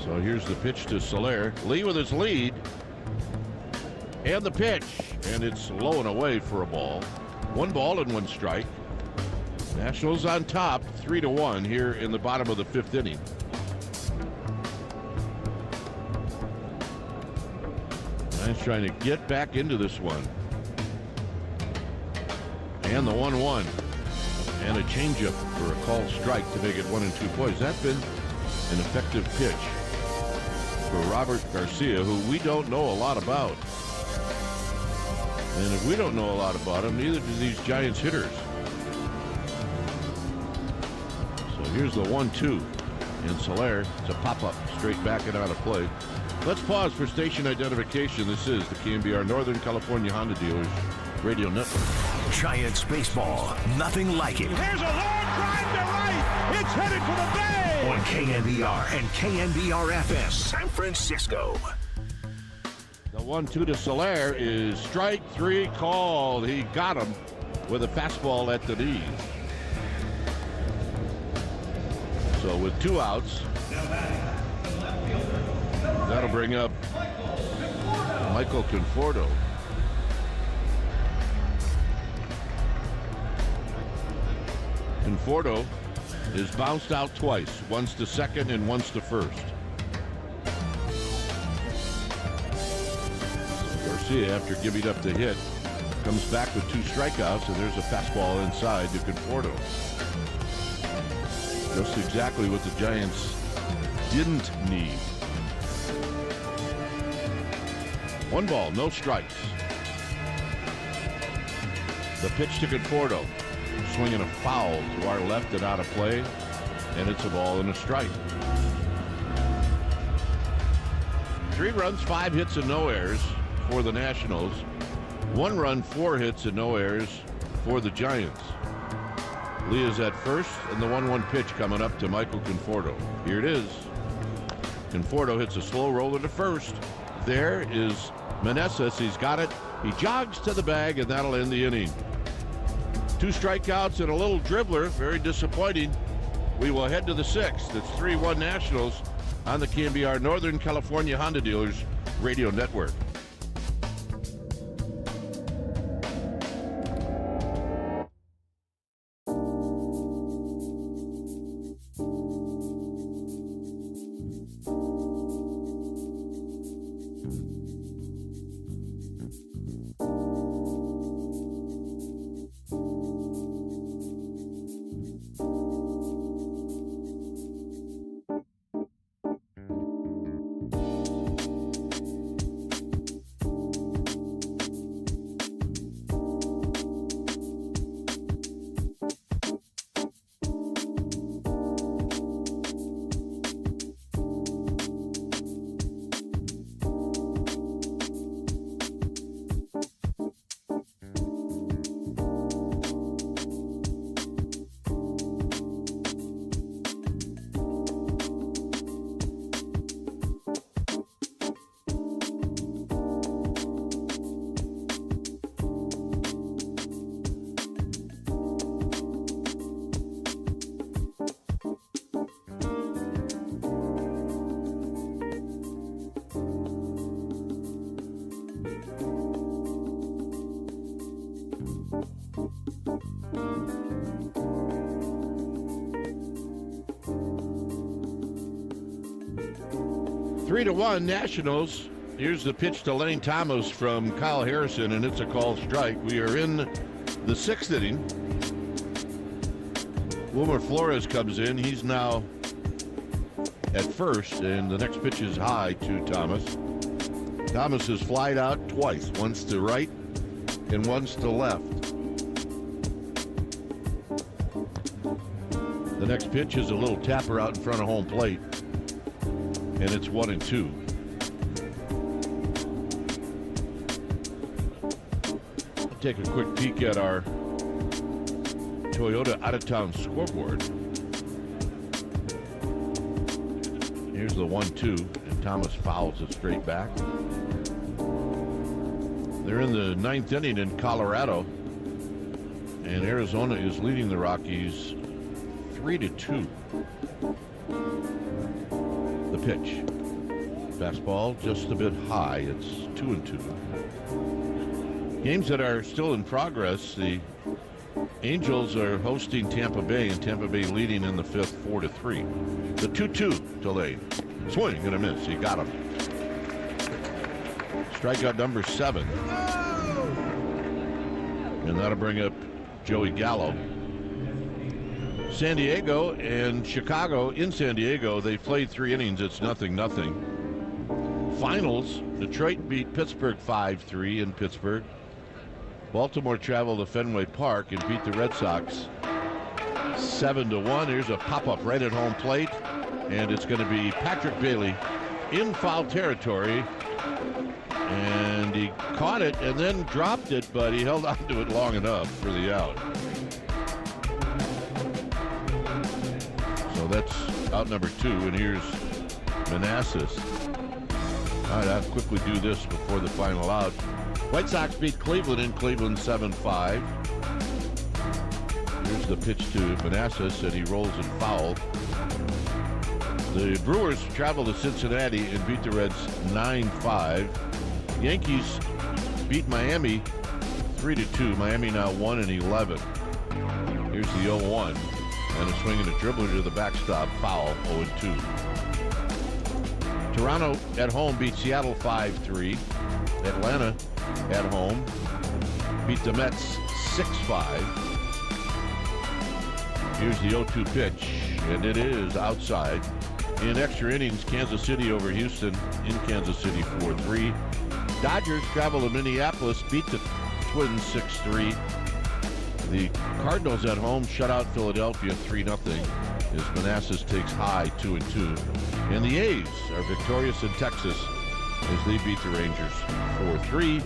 So here's the pitch to Soler. Lee with his lead. And the pitch, and it's low and away for a ball. 1 ball and 1 strike. Nationals on top, 3-1 here in the bottom of the 5th inning. Giants trying to get back into this one. And the 1-1. And a changeup for a called strike to make it 1-2. Boy, has that been an effective pitch for Robert Garcia, who we don't know a lot about. And if we don't know a lot about him, neither do these Giants hitters. So here's the 1-2. And Soler to pop up straight back and out of play. Let's pause for station identification. This is the KNBR Northern California Honda Dealers Radio Network. Giants baseball, nothing like it. Here's a long drive to right. It's headed for the bay. On KNBR and KNBR FM, San Francisco. The 1-2 to Soler is strike 3 called. He got him with a fastball at the knees. So with 2 outs, that'll bring up Michael Conforto. Conforto is bounced out twice, once to second and once to first. Garcia, after giving up the hit, comes back with 2 strikeouts, and there's a fastball inside to Conforto. Just exactly what the Giants didn't need. 1 ball, no strikes. The pitch to Conforto. Swinging a foul to our left and out of play, and it's a ball and a strike. 3 runs, 5 hits, and no errors for the Nationals. 1 run, 4 hits, and no errors for the Giants. Lee is at first, and the 1-1 pitch coming up to Michael Conforto. Here it is. Conforto hits a slow roller to first. There is Meneses. He's got it. He jogs to the bag, and that'll end the inning. 2 strikeouts and a little dribbler. Very disappointing. We will head to the 6th. It's 3-1 Nationals on the KNBR Northern California Honda Dealers Radio Network. Three to one Nationals. Here's the pitch to Lane Thomas from Kyle Harrison, and it's a called strike. We are in the 6th inning. Wilmer Flores comes in. He's now at first, and the next pitch is high to Thomas. Thomas has flied out twice, once to right and once to left. The next pitch is a little tapper out in front of home plate, and it's 1-2. I'll take a quick peek at our Toyota out-of-town scoreboard. Here's the 1-2, and Thomas fouls it straight back. They're in the 9th inning in Colorado, and Arizona is leading the Rockies 3-2. The pitch. Fastball just a bit high. It's 2-2. Games that are still in progress. The Angels are hosting Tampa Bay, and Tampa Bay leading in the 5th 4-3. The 2-2 to Lane. Swing and a miss. He got him. Strikeout number 7. And that'll bring up Joey Gallo. San Diego and Chicago. In San Diego, they played 3 innings. It's 0-0. Finals, Detroit beat Pittsburgh 5-3 in Pittsburgh. Baltimore traveled to Fenway Park and beat the Red Sox 7-1. Here's a pop-up right at home plate, and it's going to be Patrick Bailey in foul territory. And he caught it and then dropped it, but he held on to it long enough for the out. So that's out number 2, and here's Meneses. All right, I'll quickly do this before the final out. White Sox beat Cleveland in Cleveland 7-5. Here's the pitch to Meneses, and he rolls it foul. The Brewers travel to Cincinnati and beat the Reds 9-5. Yankees beat Miami 3-2. Miami now 1-11. Here's the 0-1. And a swing and a dribbler to the backstop. Foul, 0-2. Toronto at home beat Seattle 5-3. Atlanta at home beat the Mets 6-5. Here's the 0-2 pitch, and it is outside. In extra innings, Kansas City over Houston in Kansas City 4-3. Dodgers travel to Minneapolis, beat the Twins 6-3. The Cardinals at home shut out Philadelphia 3-0 as Manassas takes high 2-2. And the A's are victorious in Texas as they beat the Rangers 4-3.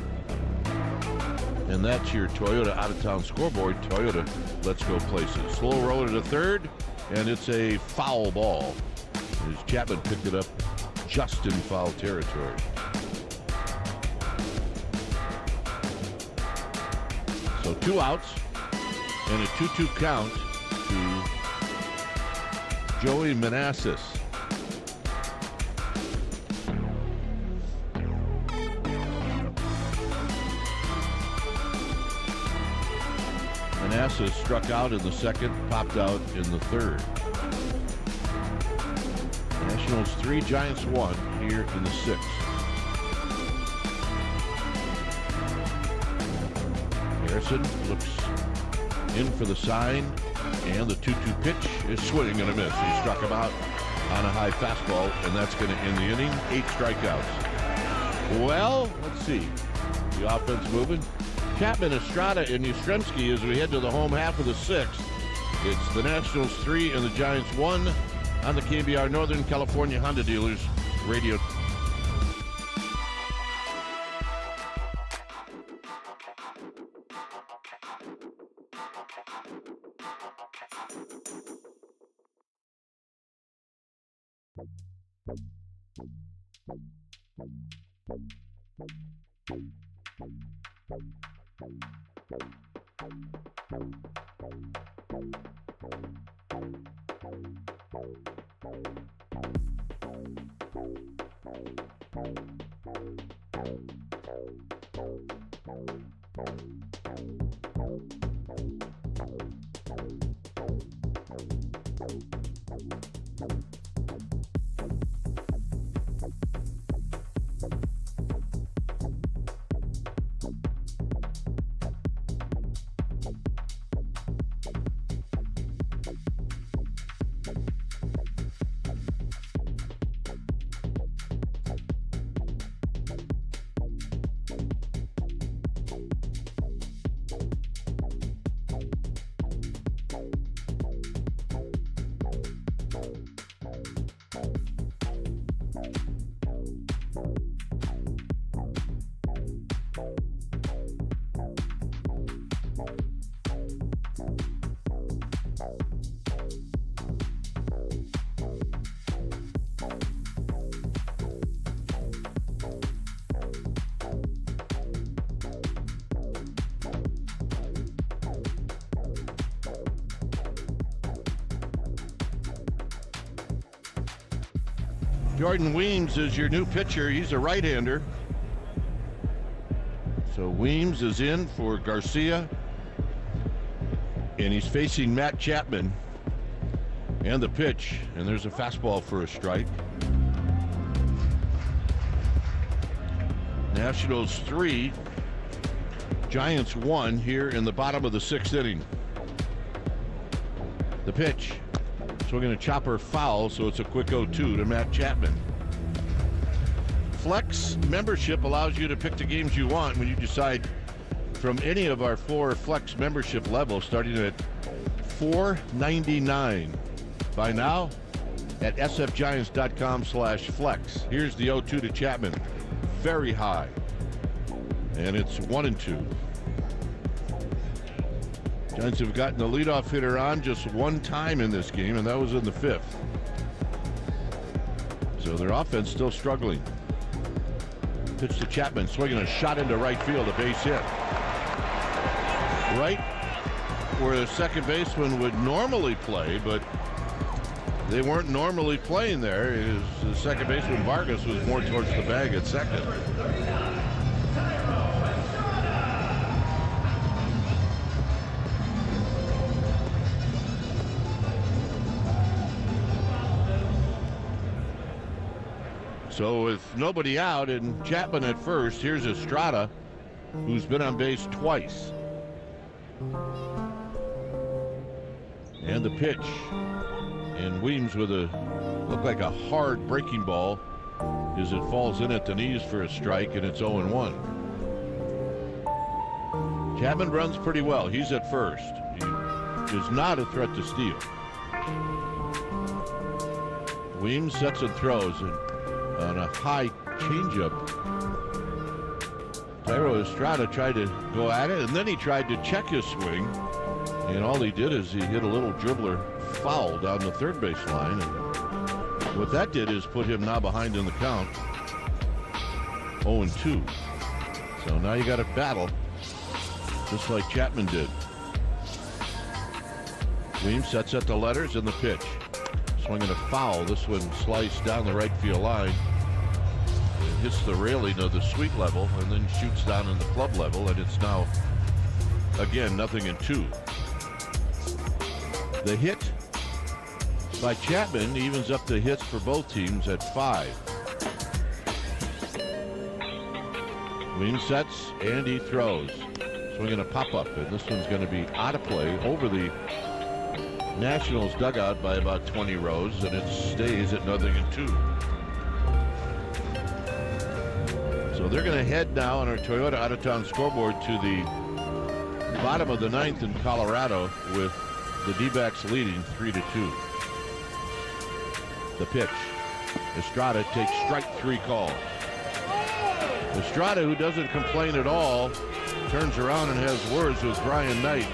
And that's your Toyota out-of-town scoreboard. Toyota, let's go places. Slow roller to third, and it's a foul ball as Chapman picked it up just in foul territory. So 2 outs and a 2-2 count to Joey Manassas. Manassas struck out in the second, popped out in the third. Nationals 3, Giants 1 here in the 6th. Harrison looks in for the sign, and the 2-2 pitch is swing and a miss. He struck him out on a high fastball, and that's going to end the inning. 8 strikeouts. Well, let's see. The offense moving. Chapman, Estrada, and Yastrzemski as we head to the home half of the 6th. It's the Nationals 3 and the Giants 1 on the KNBR Northern California Honda Dealers Radio. Jordan Weems is your new pitcher. He's a right-hander. So Weems is in for Garcia, and he's facing Matt Chapman. And the pitch, and there's a fastball for a strike. Nationals 3, Giants 1 here in the bottom of the 6th inning. The pitch. Swinging a chopper foul, so it's a quick 0-2 to Matt Chapman. Flex membership allows you to pick the games you want when you decide from any of our 4 Flex membership levels, starting at $4.99. Buy now at sfgiants.com/flex. Here's the 0-2 to Chapman. Very high. And it's 1-2. Giants have gotten the leadoff hitter on just one time in this game, and that was in the 5th. So their offense still struggling. Pitch to Chapman, swinging a shot into right field, a base hit. Right where the second baseman would normally play, but they weren't normally playing there. The second baseman, Vargas, was more towards the bag at second. So with nobody out and Chapman at first, here's Estrada, who's been on base twice. And the pitch. And Weems with looked like a hard breaking ball as it falls in at the knees for a strike, and it's 0-1. Chapman runs pretty well. He's at first. He is not a threat to steal. Weems sets and throws on a high changeup. Thairo Estrada tried to go at it, and then he tried to check his swing, and all he did is he hit a little dribbler foul down the third base line. And what that did is put him now behind in the count, 0-2. So now you got to battle, just like Chapman did. Weems sets at the letters and the pitch. Swinging a foul. This one sliced down the right field line. It hits the railing of the suite level and then shoots down in the club level, and it's now, again, 0-2. The hit by Chapman evens up the hits for both teams at 5. Weems sets and he throws. Swinging a pop-up, and this one's going to be out of play over the Nationals dugout by about 20 rows, and it stays at 0-2. So they're going to head now on our Toyota out-of-town scoreboard to the bottom of the 9th in Colorado with the D-backs leading 3-2. The pitch. Estrada takes strike 3 call. Estrada, who doesn't complain at all, turns around and has words with Brian Knight.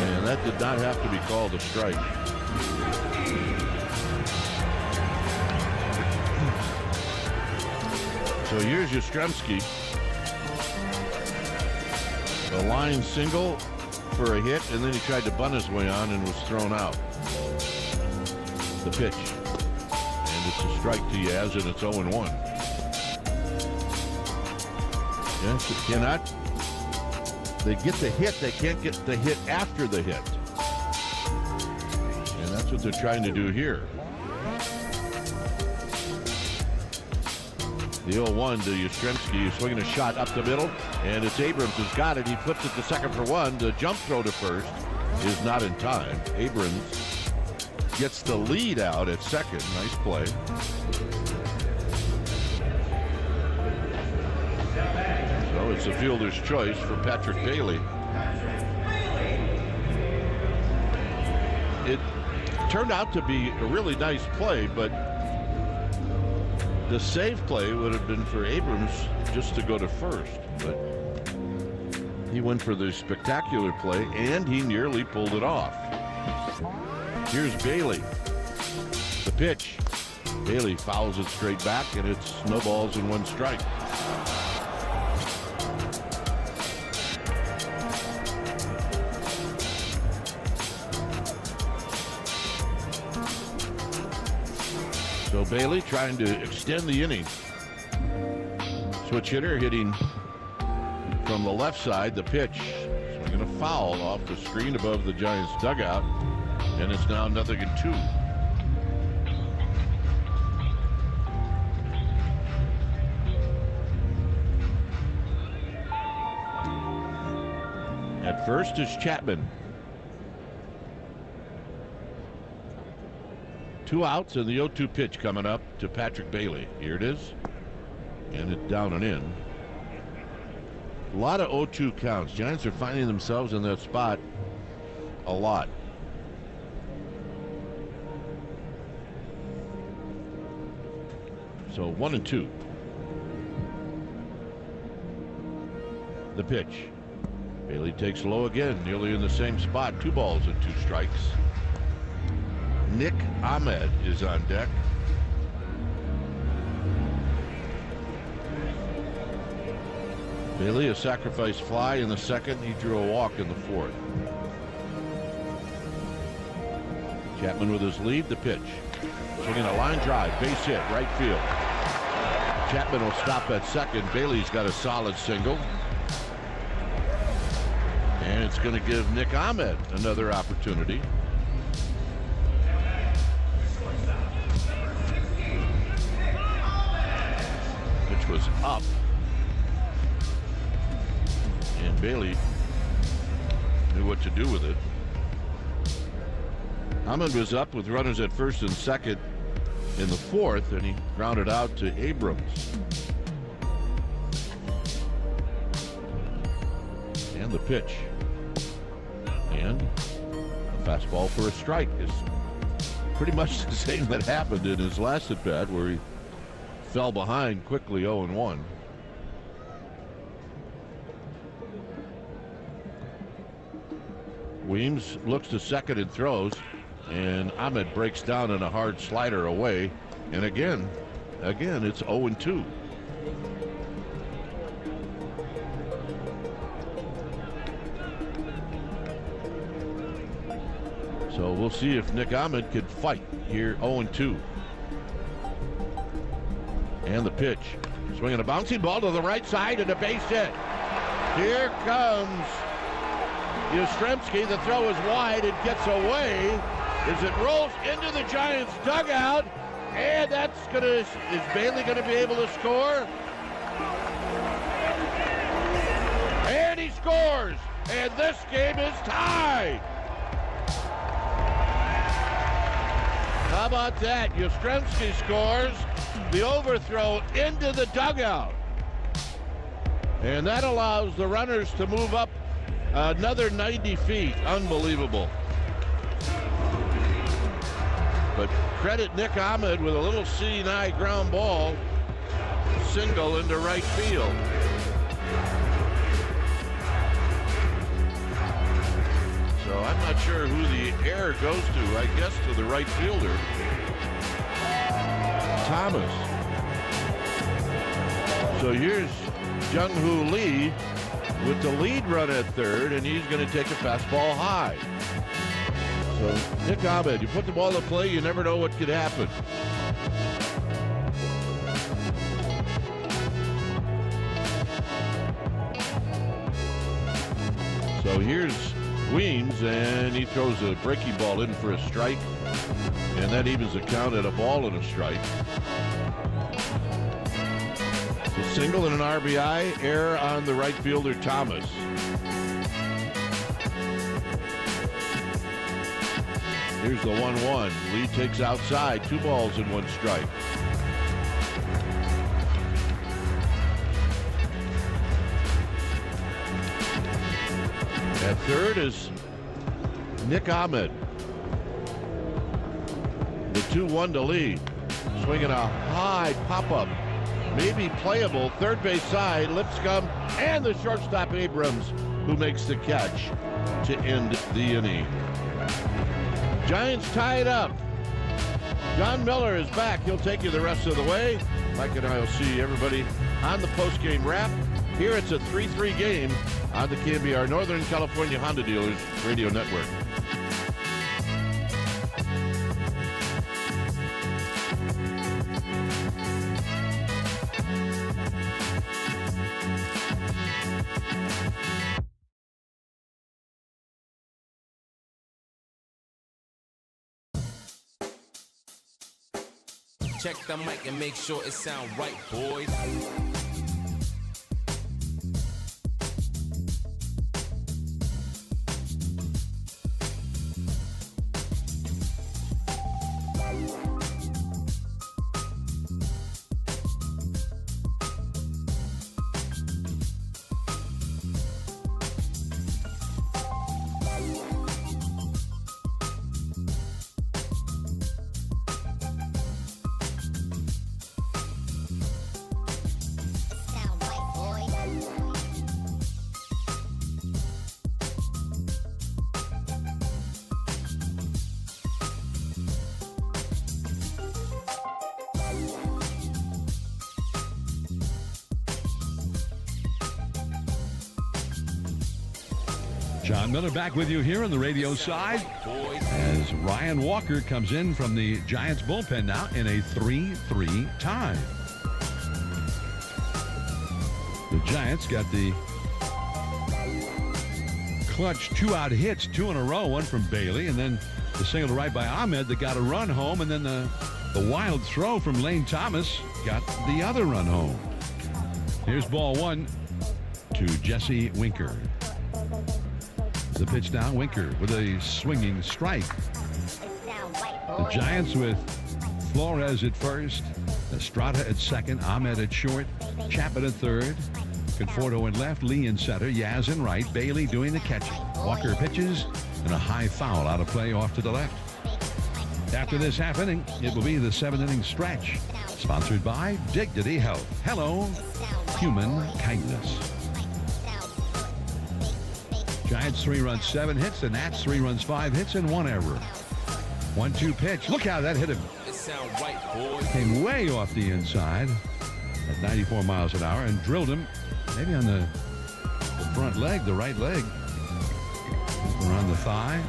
And that did not have to be called a strike. So here's Yastrzemski. A line single for a hit, and then he tried to bunt his way on and was thrown out. The pitch. And it's a strike to Yaz, and it's 0-1. Yes, it cannot. They get the hit, they can't get the hit after the hit. And that's what they're trying to do here. The 0-1 to Yastrzemski, swinging a shot up the middle, and it's Abrams who's got it. He flips it to second for 1. The jump throw to first is not in time. Abrams gets the lead out at second. Nice play. So it's a fielder's choice for Patrick Bailey. It turned out to be a really nice play, but the save play would have been for Abrams just to go to first, but he went for the spectacular play, and he nearly pulled it off. Here's Bailey. The pitch. Bailey fouls it straight back, and it's no balls and 1 strike. So Bailey trying to extend the inning. Switch hitter hitting from the left side. The pitch. Swinging a foul off the screen above the Giants dugout. And it's now 0-2. At first is Chapman. 2 outs and the 0-2 pitch coming up to Patrick Bailey. Here it is. And it's down and in. A lot of 0-2 counts. Giants are finding themselves in that spot a lot. So 1-2. The pitch. Bailey takes low again, nearly in the same spot. 2 balls and 2 strikes. Nick Ahmed is on deck. Bailey, a sacrifice fly in the second. He drew a walk in the 4th. Chapman with his lead. The pitch. Swinging a line drive. Base hit. Right field. Chapman will stop at second. Bailey's got a solid single. And it's going to give Nick Ahmed another opportunity. pitch was up. And Bailey knew what to do with it. Ahmed was up with runners at first and second in the fourth, and he grounded out to Abrams. And the pitch. And a fastball for a strike is pretty much the same that happened in his last at bat, where he fell behind quickly 0-1. Weems looks to second and throws, and Ahmed breaks down in a hard slider away. And again, it's 0-2. So we'll see if Nick Ahmed could fight here. 0-2. And the pitch. Swinging a bouncing ball to the right side and a base hit. Here comes Yastrzemski. The throw is wide. It gets away as it rolls into the Giants' dugout. And is Bailey going to be able to score? And he scores. And this game is tied. How about that? Yastrzemski scores. The overthrow into the dugout. And that allows the runners to move up another 90 feet. Unbelievable. But credit Nick Ahmed with a little seeing eye ground ball. Single into right field. So I'm not sure who the air goes to. I guess to the right fielder, Thomas. So here's Jung-Hoo Lee with the lead run at third, and he's going to take a fastball high. So Nick Ahmed, you put the ball in play, you never know what could happen. So here's Weems, and he throws a breaking ball in for a strike, and that evens the count at a ball and a strike. So single and an RBI, error on the right fielder Thomas. Here's the 1-1. Lee takes outside, 2 balls and 1 strike. At third is Nick Ahmed. The 2-1 to Lee. Swinging a high pop-up. Maybe playable. Third base side. Lipscomb and the shortstop Abrams, who makes the catch to end the inning. Giants tie it up. John Miller is back. He'll take you the rest of the way. Mike and I will see everybody on the post-game wrap. Here it's a 3-3 game on the KNBR Northern California Honda Dealers Radio Network. Check the mic and make sure it sound right, boys. John Miller back with you here on the radio side as Ryan Walker comes in from the Giants bullpen now in a 3-3 tie. The Giants got the clutch 2-out hits, 2 in a row, one from Bailey, and then the single to right by Ahmed that got a run home, and then the wild throw from Lane Thomas got the other run home. Here's ball one to Jesse Winker. The pitch down, Winker with a swinging strike. The Giants with Flores at first, Estrada at second, Ahmed at short, Chapman at third, Conforto in left, Lee in center, Yaz in right, Bailey doing the catching. Walker pitches, and a high foul out of play off to the left. After this half inning, it will be the 7th-inning stretch. Sponsored by Dignity Health. Hello, human kindness. Giants 3 runs, 7 hits. The Nats 3 runs, 5 hits, and 1 error. 1-2 pitch. Look how that hit him. Came way off the inside at 94 miles an hour and drilled him maybe on the front leg, the right leg. Around the thigh.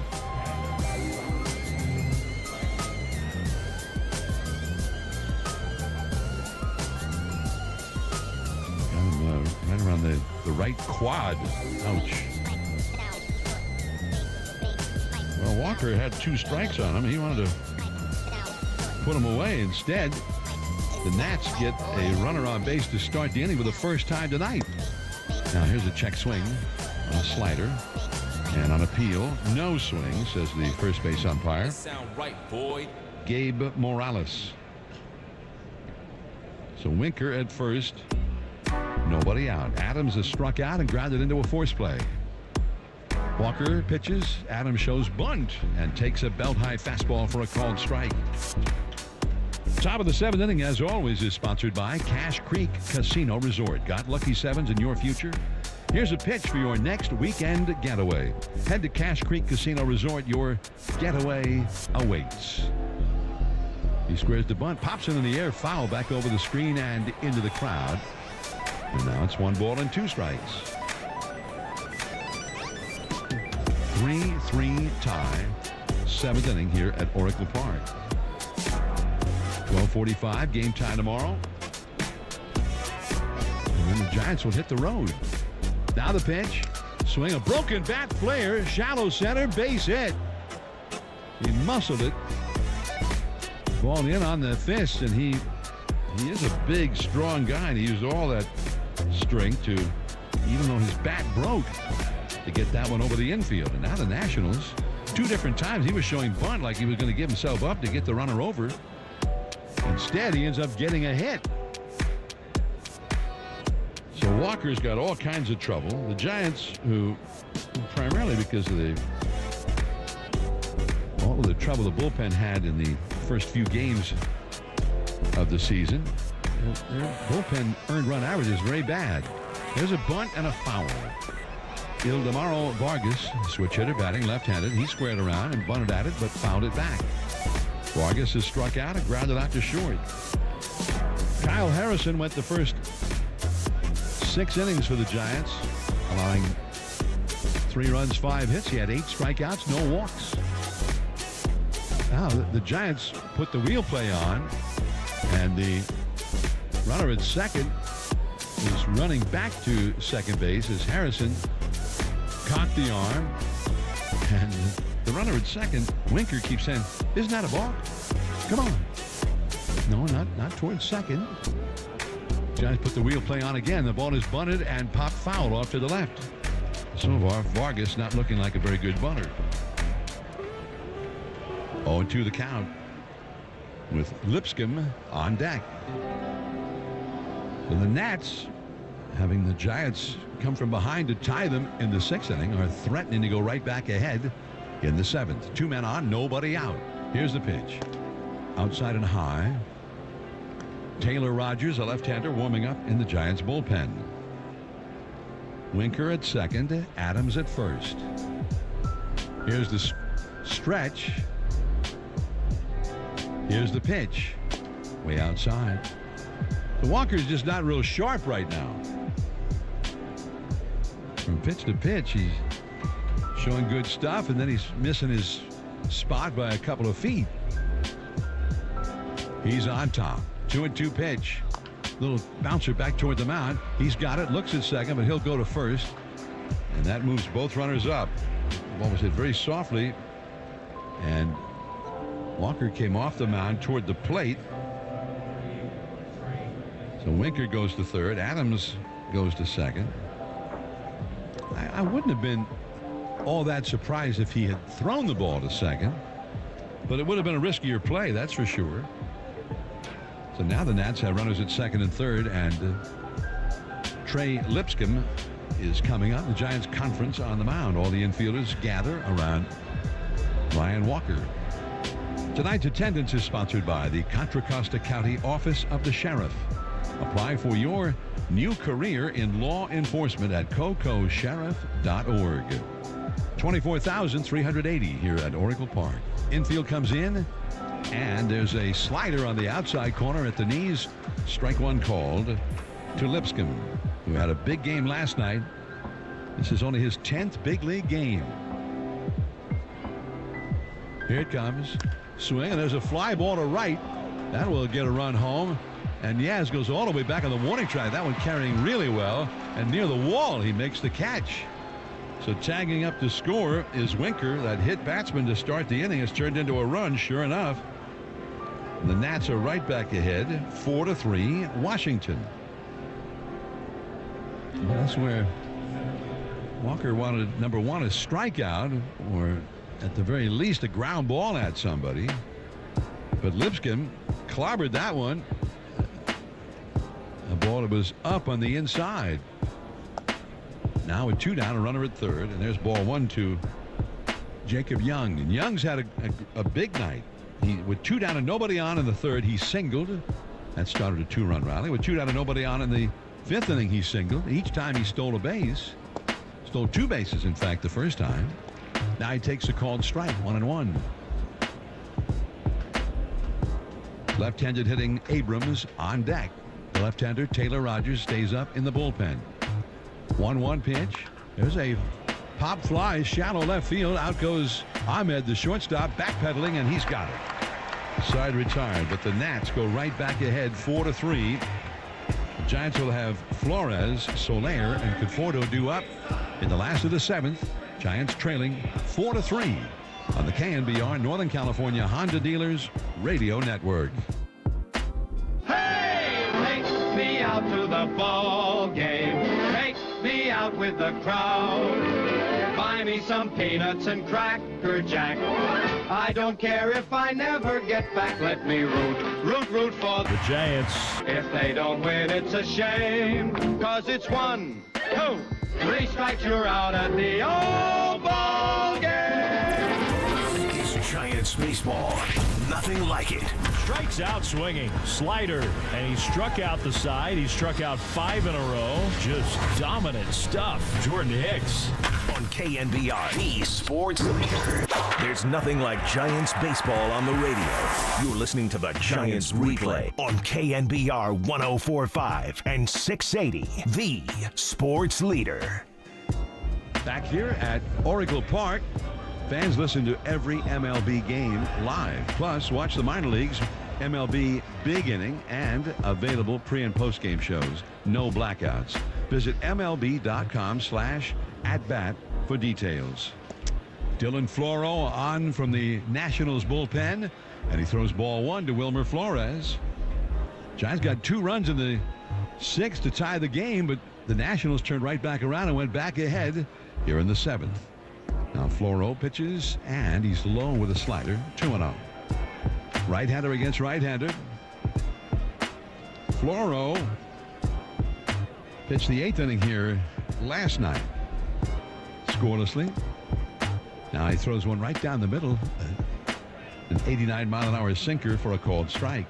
Right around the right quad. Ouch. Well, Walker had 2 strikes on him. He wanted to put him away. Instead, the Nats get a runner on base to start the inning for the first time tonight. Now here's a check swing on a slider. And on appeal, no swing, says the first base umpire. Gabe Morales. So Winker at first. Nobody out. Adams is struck out and grounded into a force play. Walker pitches. Adams shows bunt and takes a belt-high fastball for a called strike. Top of the 7th inning, as always, is sponsored by Cache Creek Casino Resort. Got lucky sevens in your future? Here's a pitch for your next weekend getaway. Head to Cache Creek Casino Resort. Your getaway awaits. He squares the bunt, pops it in the air, foul back over the screen and into the crowd. And now it's 1 ball and 2 strikes. 3-3 tie. 7th inning here at Oracle Park. 12:45, game time tomorrow. And then the Giants will hit the road. Now the pitch. Swing, a broken bat flare. Shallow center, base hit. He muscled it. Ball in on the fist, and he is a big, strong guy, and he used all that strength to, even though his bat broke, to get that one over the infield. And now the Nationals, 2 different times he was showing bunt like he was going to give himself up to get the runner over. Instead, he ends up getting a hit. So Walker's got all kinds of trouble. The Giants, who primarily because of all of the trouble the bullpen had in the first few games of the season, their bullpen earned run average is very bad. There's a bunt and a foul. Ildemaro Vargas, switch hitter, batting left-handed. He squared around and bunted at it, but fouled it back. Vargas is struck out and grounded out to short. Kyle Harrison went the first 6 innings for the Giants, allowing 3 runs, 5 hits. He had 8 strikeouts, no walks. Now the Giants put the wheel play on, and the runner at second is running back to second base as Harrison cocked the arm, and the runner at second, Winker, keeps saying, "Isn't that a ball? Come on." No, not towards second. Giants put the wheel play on again. The ball is bunted and popped foul off to the left. So far, Vargas not looking like a very good bunter. 0-2 the count with Lipscomb on deck. So the Nats, having the Giants come from behind to tie them in the 6th inning, are threatening to go right back ahead in the 7th. 2 men on, nobody out. Here's the pitch. Outside and high. Taylor Rogers, a left-hander, warming up in the Giants bullpen. Winker at second, Adams at first. Here's the stretch. Here's the pitch. Way outside. The Walker's just not real sharp right now. From pitch to pitch, he's showing good stuff, and then he's missing his spot by a couple of feet. He's on top. 2-2 pitch. Little bouncer back toward the mound. He's got it, looks at second, but he'll go to first. And that moves both runners up. The ball was hit very softly, and Walker came off the mound toward the plate. So Winker goes to third. Adams goes to second. I wouldn't have been all that surprised if he had thrown the ball to second, but it would have been a riskier play, that's for sure. So now the Nats have runners at second and third, and Trey Lipscomb is coming up. The Giants conference on the mound. All the infielders gather around Ryan Walker. Tonight's attendance is sponsored by the Contra Costa County Office of the Sheriff. Apply for your new career in law enforcement at cocosheriff.org. 24,380 here at Oracle Park. Infield comes in, and there's a slider on the outside corner at the knees. Strike one called to Lipscomb, who had a big game last night. This is only his 10th big league game. Here it comes. Swing, and there's a fly ball to right. That will get a run home. And Yaz goes all the way back on the warning track. That one carrying really well. And near the wall, he makes the catch. So tagging up to score is Winker. That hit batsman to start the inning has turned into a run, sure enough. And the Nats are right back ahead, 4-3, Washington. And that's where Walker wanted, number one, a strikeout, or at the very least a ground ball at somebody. But Lipscomb clobbered that one. A ball that was up on the inside. Now with two down, a runner at third, and there's ball one to Jacob Young. And Young's had a big night. With two down and nobody on in the third, he singled. That started a two-run rally. With two down and nobody on in the fifth inning, he singled. Each time he stole a base. Stole two bases, in fact, the first time. Now he takes a called strike, 1-1. Left-handed hitting Abrams on deck. The left-hander Taylor Rogers stays up in the bullpen. 1-1 pitch. There's a pop fly, shallow left field. Out goes Ahmed, the shortstop, backpedaling, and he's got it. Side retired, but the Nats go right back ahead, 4-3. The Giants will have Flores, Soler, and Conforto due up in the last of the seventh. Giants trailing 4-3 on the KNBR Northern California Honda Dealers Radio Network. Hey, take me out to the ball game. Take me out with the crowd. Buy me some peanuts and Cracker Jack. I don't care if I never get back. Let me root for the Giants. If they don't win, it's a shame. 'Cause it's 1, 2, 3 strikes, you're out at the old ball game. It's Giants baseball. Nothing like it. Strikes out swinging. Slider. And he struck out the side. He struck out 5 in a row. Just dominant stuff. Jordan Hicks. On KNBR, the sports leader. There's nothing like Giants baseball on the radio. You're listening to the Giants replay on KNBR 104.5 and 680, the sports leader. Back here at Oracle Park, fans listen to every MLB game live. Plus, watch the minor leagues, MLB Big Inning, and available pre- and post-game shows. No blackouts. Visit MLB.com/@bat for details. Dylan Floro on from the Nationals bullpen, and he throws ball one to Wilmer Flores. Giants got 2 runs in the 6th to tie the game, but the Nationals turned right back around and went back ahead here in the 7th. Now Floro pitches, and he's low with a slider, 2-0. Right-hander against right-hander. Floro pitched the 8th inning here last night, scorelessly. Now he throws one right down the middle, an 89-mile-an-hour sinker for a called strike.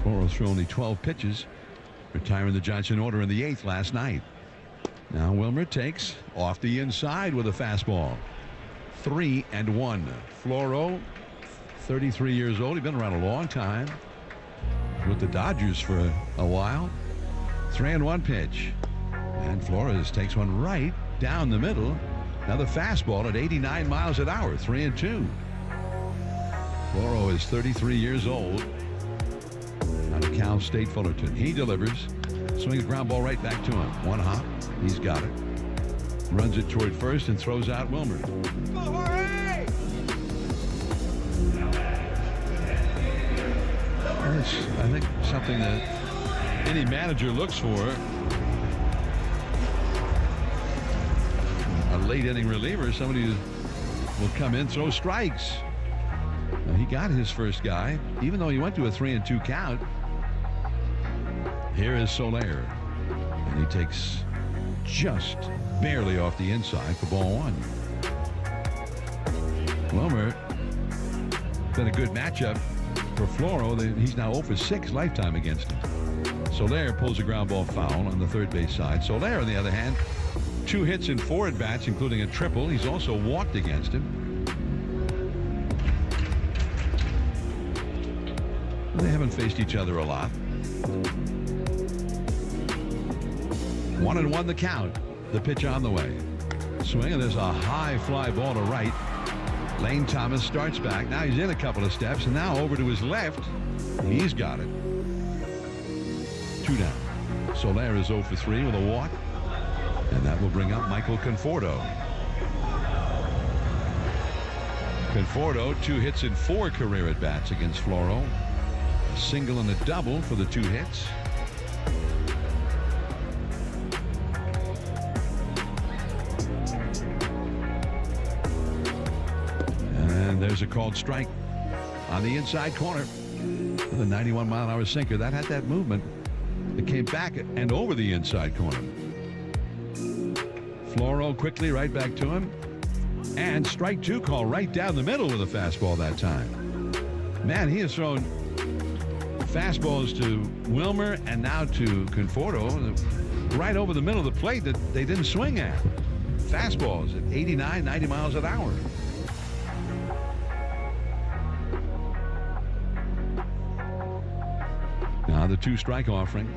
Floro threw only 12 pitches, retiring the Giants in order in the 8th last night. Now Wilmer takes off the inside with a fastball. 3-1. Floro, 33 years old. He's been around a long time. With the Dodgers for a while. 3-1 pitch. And Flores takes one right down the middle. Another fastball at 89 miles an hour. 3-2. Floro is 33 years old. Out of Cal State Fullerton. He delivers. Swings a ground ball right back to him. One hop. He's got it. Runs it toward first and throws out Wilmer. Well, it's, I think, something that any manager looks for. A late inning reliever, somebody who will come in, throw strikes. Now, he got his first guy, even though he went to a 3-2 count. Here is Soler, and he takes just barely off the inside for ball 1. Wilmer, been a good matchup for Floro. He's now 0 for 6 lifetime against him. Soler pulls a ground ball foul on the third base side. Soler, on the other hand, 2 hits in 4 at-bats, including a triple. He's also walked against him. They haven't faced each other a lot. 1-1 the count. The pitch on the way. Swing, and there's a high fly ball to right. Lane Thomas starts back. Now he's in a couple of steps, and now over to his left. He's got it. 2 down. Soler is 0 for 3 with a walk. And that will bring up Michael Conforto. Conforto, 2 hits in 4 career at-bats against Floro. A single and a double for the 2 hits. And there's a called strike on the inside corner. With a 91-mile-an-hour sinker. That had that movement. It came back and over the inside corner. Floro quickly right back to him. And strike 2 call right down the middle with a fastball that time. Man, he has thrown fastballs to Wilmer and now to Conforto right over the middle of the plate that they didn't swing at. Fastballs at 89, 90 miles an hour. Now the 2-strike offering.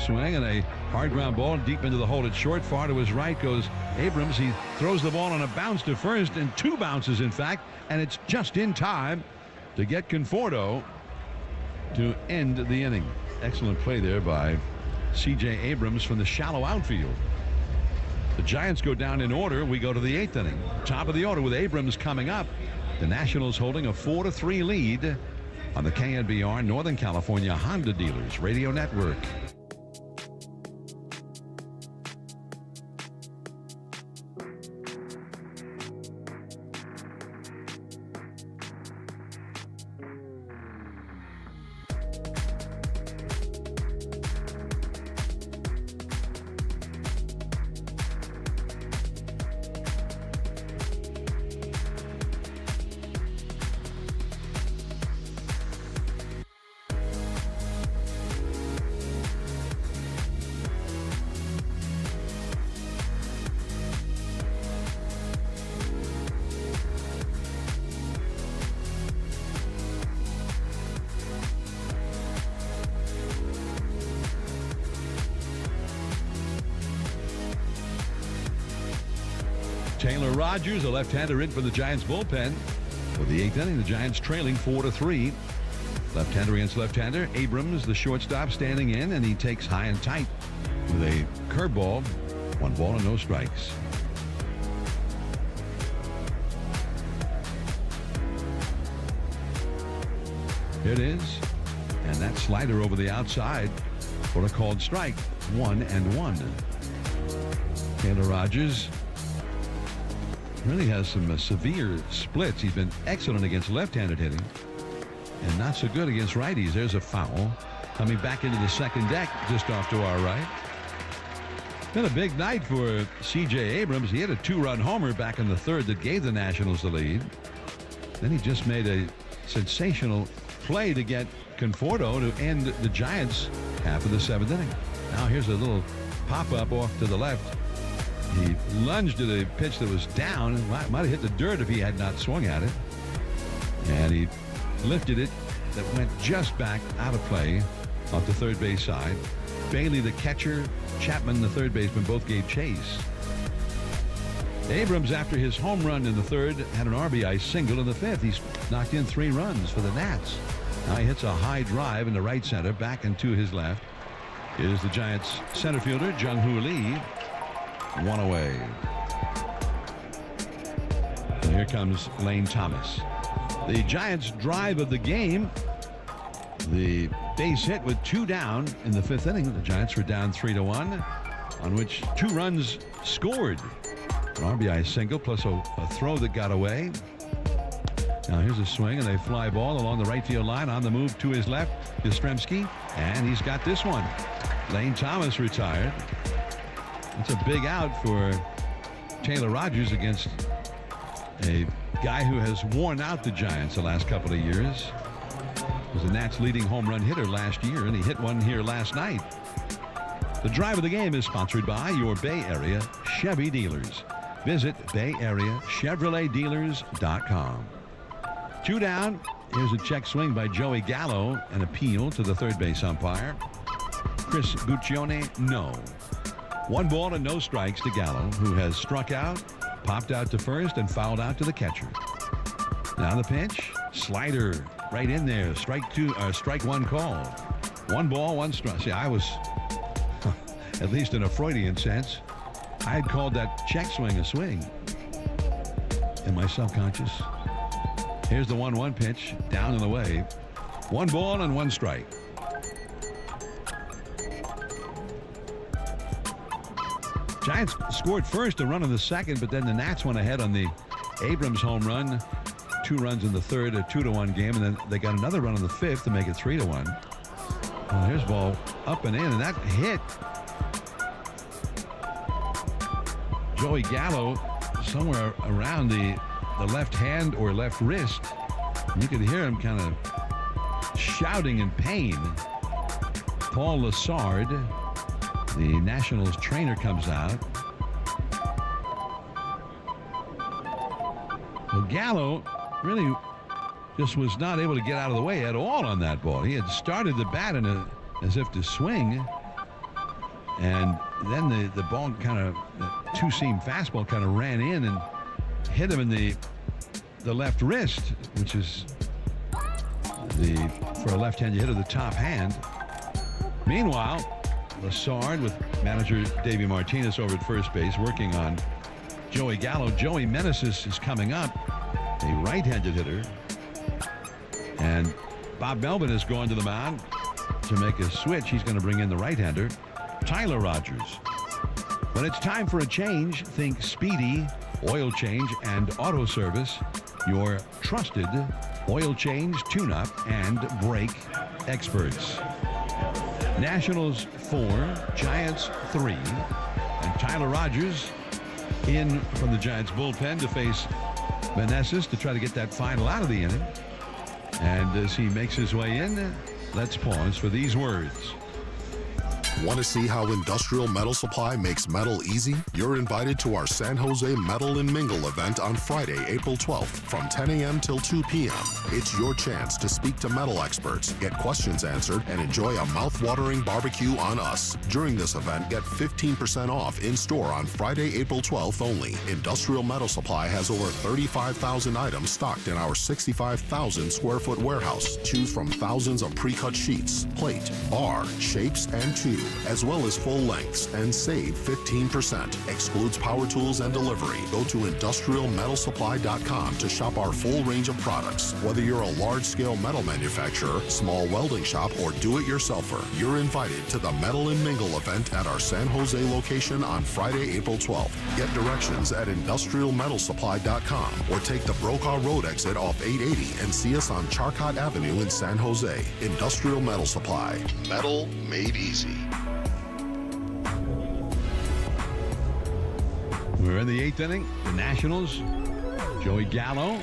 Swing and a hard ground ball deep into the hole at short. Far to his right goes Abrams. He throws the ball on a bounce to first, and 2 bounces in fact, and it's just in time to get Conforto to end the inning. Excellent play there by C.J. Abrams from the shallow outfield. The Giants go down in order. We go to the 8th inning. Top of the order with Abrams coming up. The Nationals holding a 4-3 lead on the KNBR Northern California Honda Dealers Radio Network. Taylor Rogers, a left-hander, in for the Giants bullpen. For the 8th inning, the Giants trailing 4-3. Left-hander against left-hander. Abrams, the shortstop, standing in, and he takes high and tight with a curveball. 1 ball and no strikes. Here it is. And that slider over the outside for a called strike. 1-1. Taylor Rogers really has some severe splits. He's been excellent against left-handed hitting and not so good against righties. There's a foul coming back into the second deck just off to our right. Been a big night for C.J. Abrams. He hit a 2-run homer back in the 3rd that gave the Nationals the lead. Then he just made a sensational play to get Conforto to end the Giants half of the 7th inning. Now here's a little pop-up off to the left. He lunged at a pitch that was down. Might have hit the dirt if he had not swung at it. And he lifted it. That went just back out of play off the third base side. Bailey, the catcher, Chapman, the third baseman, both gave chase. Abrams, after his home run in the 3rd, had an RBI single in the 5th. He's knocked in 3 runs for the Nats. Now he hits a high drive into right center, back and to his left. Is the Giants center fielder, Jung-Hoo Lee. 1 away. And here comes Lane Thomas. The Giants' drive of the game the base hit with 2 down in the 5th inning. The Giants were down 3-1, on which 2 runs scored. An RBI single plus a throw that got away. Now here's a swing and a fly ball along the right field line. On the move to his left, Yastrzemski, and he's got this one. Lane Thomas retired. It's a big out for Taylor Rogers against a guy who has worn out the Giants the last couple of years. Was the Nats' leading home run hitter last year, and he hit one here last night. The drive of the game is sponsored by your Bay Area Chevy dealers. Visit BayAreaChevroletDealers.com. 2 down. Here's a check swing by Joey Gallo. An appeal to the third base umpire. Chris Guccione, no. 1 ball and no strikes to Gallo, who has struck out, popped out to first, and fouled out to the catcher. Now the pitch. Slider right in there. Strike 1 call. 1 ball, 1 strike. See, I was, at least in a Freudian sense, I had called that check swing a swing in my subconscious. Here's the 1-1 pitch, down and away. 1 ball and 1 strike. Giants scored first, a run in the second, but then the Nats went ahead on the Abrams home run. 2 runs in the third, a 2-1 game, and then they got another run in the 5th to make it 3-1. Well, here's ball up and in, and that hit Joey Gallo somewhere around the left hand or left wrist. You could hear him kind of shouting in pain. Paul Lassard, the Nationals trainer, comes out. Well, Gallo really just was not able to get out of the way at all on that ball. He had started the bat as if to swing, and then the ball kind of, the 2-seam fastball kind of ran in and hit him in the left wrist, which is for a left-handed hitter, the top hand. Meanwhile, Lassard with manager Davey Martinez over at first base working on Joey Gallo. Joey Meneses is coming up, a right-handed hitter. And Bob Melvin has gone to the mound to make a switch. He's going to bring in the right-hander, Tyler Rogers. When it's time for a change, think Speedy Oil Change and Auto Service, your trusted oil change, tune-up, and brake experts. Nationals 4, Giants 3, and Tyler Rogers in from the Giants bullpen to face Meneses to try to get that final out of the inning. And as he makes his way in, let's pause for these words. Want to see how Industrial Metal Supply makes metal easy? You're invited to our San Jose Metal and Mingle event on Friday, April 12th from 10 a.m. till 2 p.m. It's your chance to speak to metal experts, get questions answered, and enjoy a mouth-watering barbecue on us. During this event, get 15% off in-store on Friday, April 12th only. Industrial Metal Supply has over 35,000 items stocked in our 65,000 square foot warehouse. Choose from thousands of pre-cut sheets, plate, bar, shapes, and tube, as well as full lengths, and save 15%. Excludes power tools and delivery. Go to industrialmetalsupply.com to shop our full range of products. Whether you're a large-scale metal manufacturer, small welding shop, or do-it-yourselfer, you're invited to the Metal and Mingle event at our San Jose location on Friday, April 12th. Get directions at industrialmetalsupply.com or take the Brokaw Road exit off 880 and see us on Charcot Avenue in San Jose. Industrial Metal Supply. Metal made easy. We're in the 8th inning. The Nationals, Joey Gallo,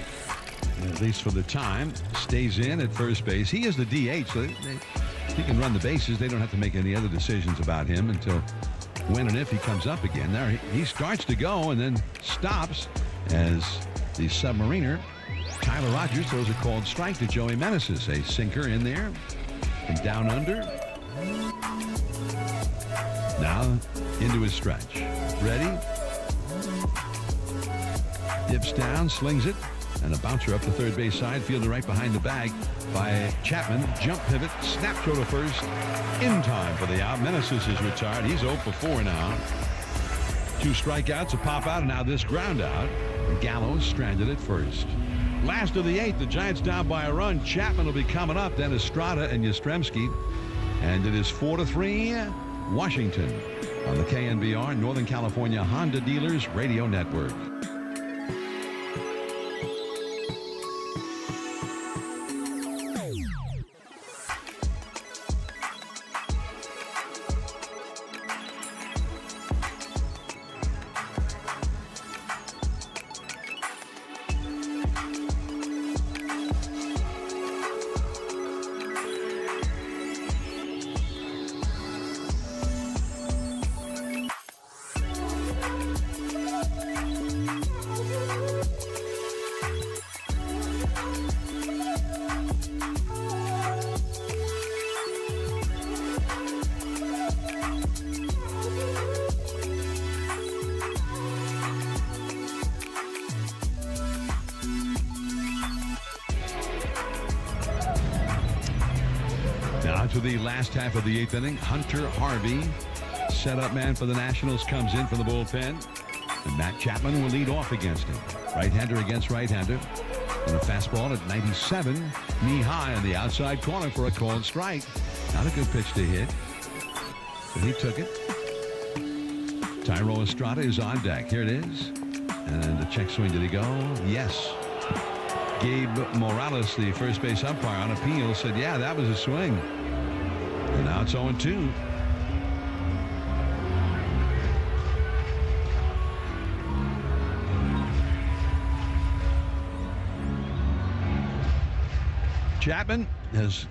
at least for the time, stays in at first base. He is the DH, so he can run the bases. They don't have to make any other decisions about him until when and if he comes up again. There he starts to go and then stops as the Submariner, Tyler Rogers, throws a called strike to Joey Meneses. A sinker in there from down under. Now into his stretch. Ready? Dips down, slings it, and a bouncer up the third base side. Fielder right behind the bag by Chapman. Jump pivot, snap throw to first. In time for the out. Meneses is retired. He's 0 for 4 now. 2 strikeouts, a pop out, and now this ground out. Gallo is stranded at first. Last of the 8th, the Giants down by a run. Chapman will be coming up, then Estrada and Yastrzemski. And it is 4-3 Washington on the KNBR Northern California Honda Dealers Radio Network. Now to the last half of the 8th inning. Hunter Harvey, setup man for the Nationals, comes in for the bullpen. And Matt Chapman will lead off against him. Right-hander against right-hander. And a fastball at 97, knee high on the outside corner for a called strike. Not a good pitch to hit. So he took it. Thairo Estrada is on deck. Here it is. And a check swing. Did he go? Yes. Gabe Morales, the first base umpire on appeal, said, yeah, that was a swing. And now it's 0-2. Chapman has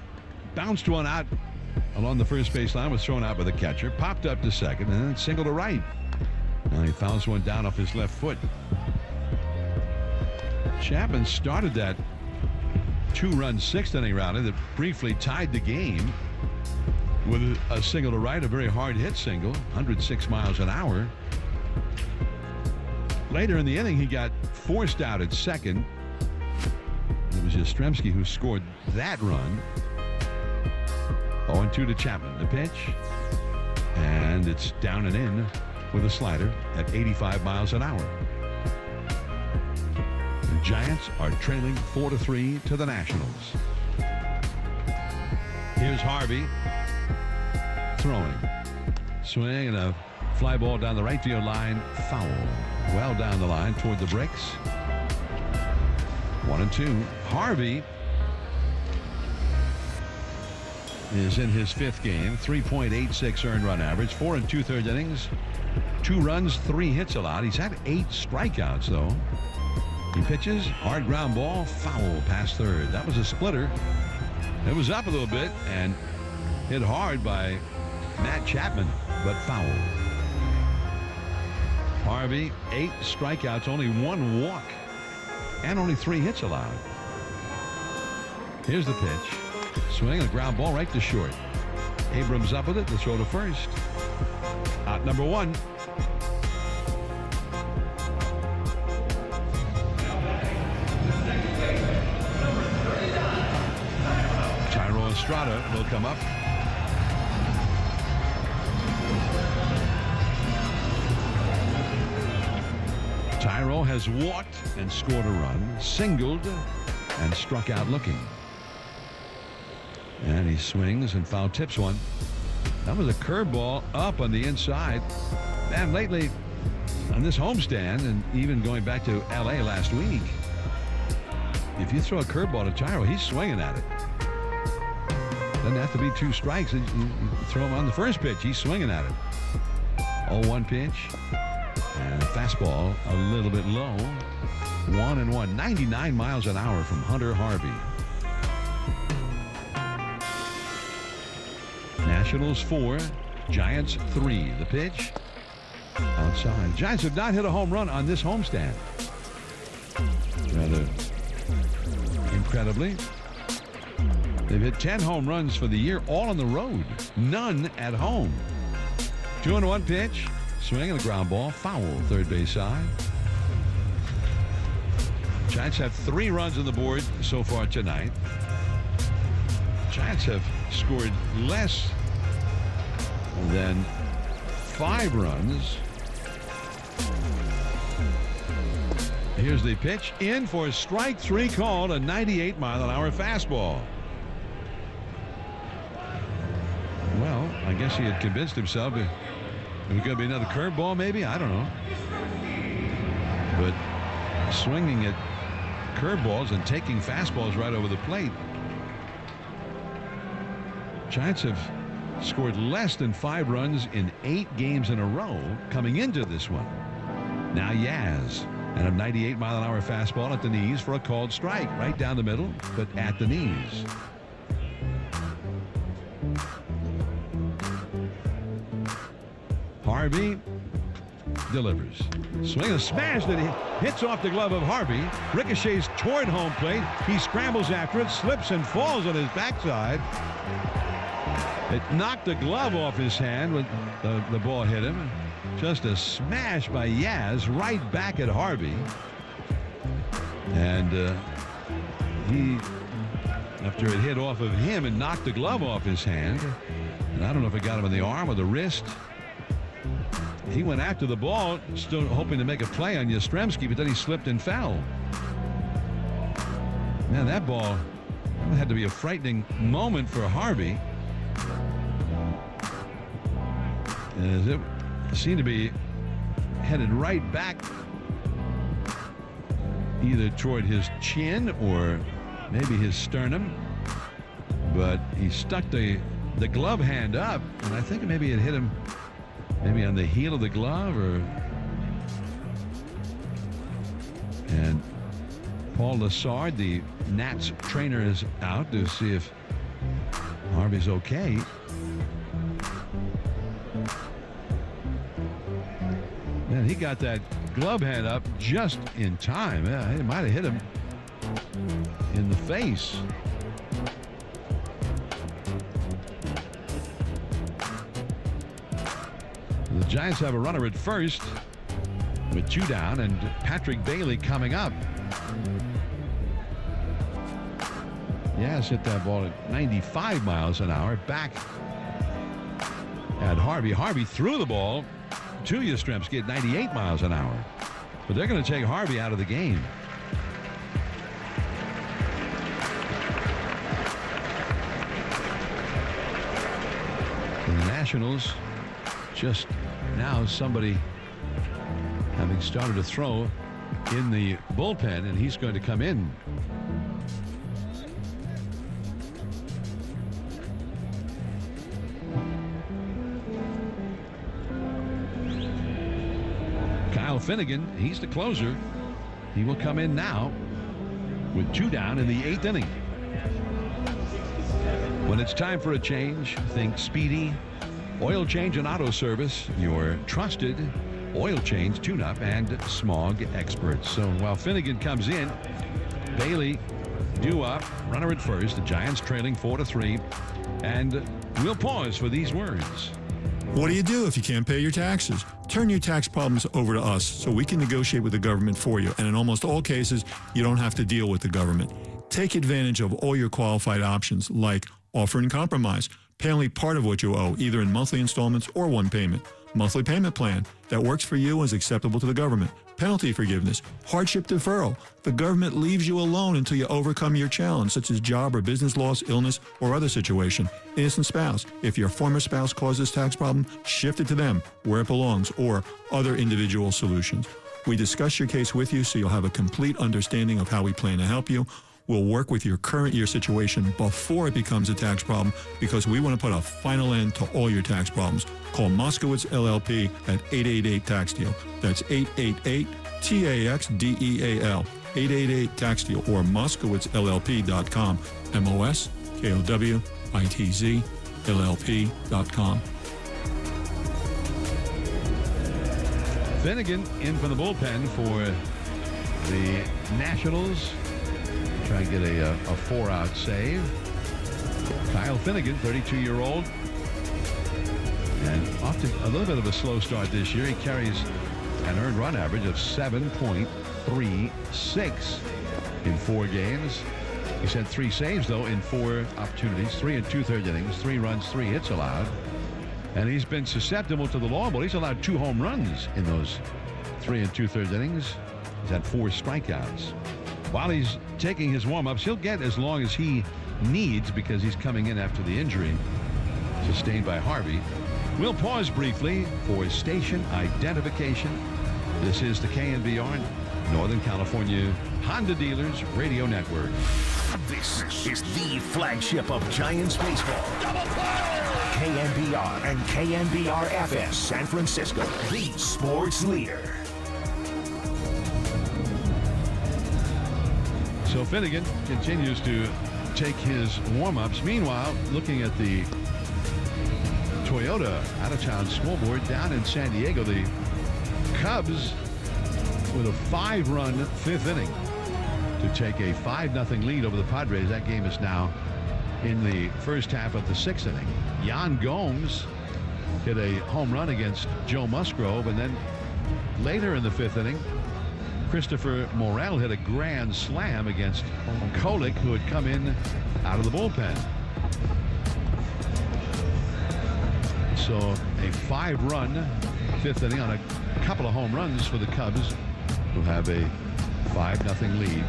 bounced one out along the first base line, was thrown out by the catcher, popped up to second, and then single to right. Now he fouls one down off his left foot. Chapman started that 2-run 6th inning rounder that briefly tied the game with a single to right, a very hard hit single, 106 miles an hour. Later in the inning, he got forced out at second. It was Yastrzemski who scored that run. 0-2 to Chapman. The pitch, and it's down and in with a slider at 85 miles an hour. The Giants are trailing 4-3 to the Nationals. Here's Harvey throwing. Swing and a fly ball down the right field line. Foul. Well down the line toward the bricks. 1-2. Harvey is in his 5th game. 3.86 earned run average. 4 2/3 innings. 2 runs, 3 hits allowed. He's had 8 strikeouts though. He pitches, hard ground ball, foul past third. That was a splitter. It was up a little bit and hit hard by Matt Chapman, but foul. Harvey, 8 strikeouts, only 1 walk, and only 3 hits allowed. Here's the pitch. Swing, a ground ball right to short. Abrams up with it, the throw to first. Out number 1. Thairo Estrada will come up. Thairo has walked and scored a run, singled, and struck out looking. And he swings and foul tips one. That was a curveball up on the inside. Man, lately on this homestand, and even going back to L.A. last week, if you throw a curveball to Thairo, he's swinging at it. Doesn't have to be 2 strikes. You throw him on the first pitch, he's swinging at it. 0-1 pitch. And a fastball a little bit low. 1-1. 99 miles an hour from Hunter Harvey. Nationals 4, Giants 3. The pitch outside. Giants have not hit a home run on this homestand. Rather incredibly, they've hit 10 home runs for the year, all on the road. None at home. 2-1 pitch. Swing and a ground ball. Foul, third base side. Giants have 3 runs on the board so far tonight. Giants have scored less than 5 runs Here's the pitch in for strike 3 called, a 98-mile-an-hour fastball. Well, I guess he had convinced himself it was going to be another curveball, maybe. I don't know. But swinging at curveballs and taking fastballs right over the plate. Giants have scored less than 5 runs in 8 games in a row coming into this one. Now Yaz, and a 98-mile-an-hour fastball at the knees for a called strike, right down the middle, but at the knees. Harvey delivers. Swing and a smash that hits off the glove of Harvey. Ricochets toward home plate. He scrambles after it, slips and falls on his backside. It knocked the glove off his hand when the ball hit him. Just a smash by Yaz right back at Harvey. And he, after it hit off of him and knocked the glove off his hand, and I don't know if it got him in the arm or the wrist, he went after the ball, still hoping to make a play on Yastrzemski, but then he slipped and fell. Man, that ball had to be a frightening moment for Harvey. As it seemed to be headed right back either toward his chin or maybe his sternum, but he stuck the glove hand up, and I think maybe it hit him maybe on the heel of the glove, and Paul Lassard, the Nats trainer, is out to see if Harvey's okay. Man, he got that glove hand up just in time. Yeah, it might have hit him in the face. The Giants have a runner at first with 2 down, and Patrick Bailey coming up. Yes, hit that ball at 95 miles an hour back at Harvey. Harvey threw the ball to Yastrzemski at 98 miles an hour. But they're going to take Harvey out of the game. And the Nationals, just now somebody having started to throw in the bullpen, and he's going to come in. Kyle Finnegan, he's the closer. He will come in now with 2 down in the 8th inning. When it's time for a change, think Speedy Oil Change and Auto Service, your trusted oil change, tune-up, and smog experts. So while Finnegan comes in, Bailey due up, runner at first. The Giants trailing 4-3, and we'll pause for these words. What do you do if you can't pay your taxes? Turn your tax problems over to us so we can negotiate with the government for you. And in almost all cases, you don't have to deal with the government. Take advantage of all your qualified options, like offering compromise. Pay only part of what you owe, either in monthly installments or one payment. Monthly payment plan that works for you and is acceptable to the government. Penalty forgiveness. Hardship deferral. The government leaves you alone until you overcome your challenge, such as job or business loss, illness, or other situation. Innocent spouse. If your former spouse caused this tax problem, shift it to them where it belongs, or other individual solutions. We discuss your case with you so you'll have a complete understanding of how we plan to help you. We'll work with your current year situation before it becomes a tax problem, because we want to put a final end to all your tax problems. Call Moskowitz LLP at 888-TAX-DEAL. That's 888-TAX-DEAL. 888-TAX-DEAL or MoskowitzLLP.com. MOSKOWITZ LLP.com. Finnegan in from the bullpen for the Nationals. Try and get a 4-out save. Kyle Finnegan, 32-year-old. And off to a little bit of a slow start this year. He carries an earned run average of 7.36 in 4 games. He's had 3 saves, though, in 4 opportunities. 3 and 2/3 innings, 3 runs, 3 hits allowed. And he's been susceptible to the law ball. He's allowed 2 home runs in those 3 and 2/3 innings. He's had 4 strikeouts. While he's taking his warm-ups, he'll get as long as he needs because he's coming in after the injury sustained by Harvey. We'll pause briefly for station identification. This is the KNBR Northern California Honda Dealers Radio Network. This is the flagship of Giants baseball. KNBR and KNBR FS San Francisco, the sports leader. So Finnegan continues to take his warm-ups. Meanwhile, looking at the Toyota out-of-town scoreboard down in San Diego, the Cubs with a 5-run 5th inning to take a 5-0 lead over the Padres. That game is now in the first half of the 6th inning. Yan Gomes hit a home run against Joe Musgrove, and then later in the 5th inning, Christopher Morel hit a grand slam against Kolick, who had come in out of the bullpen. So a 5-run 5th inning on a couple of home runs for the Cubs, who have a 5-0 lead.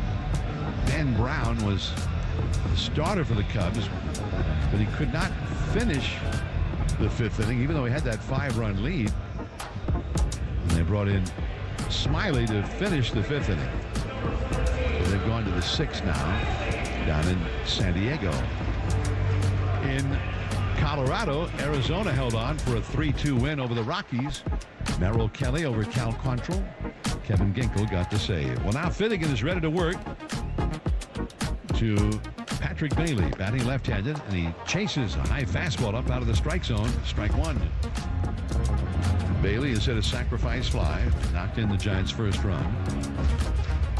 Ben Brown was the starter for the Cubs, but he could not finish the 5th inning, even though he had that 5-run lead. And they brought in Smiley to finish the 5th inning. So they've gone to the 6th now down in San Diego. In Colorado, Arizona held on for a 3-2 win over the Rockies. Merrill Kelly over Cal Quantrill. Kevin Ginkel got the save. Well, now Finnegan is ready to work to Patrick Bailey, batting left-handed, and he chases a high fastball up out of the strike zone. Strike 1. Bailey has hit a sacrifice fly, knocked in the Giants' first run.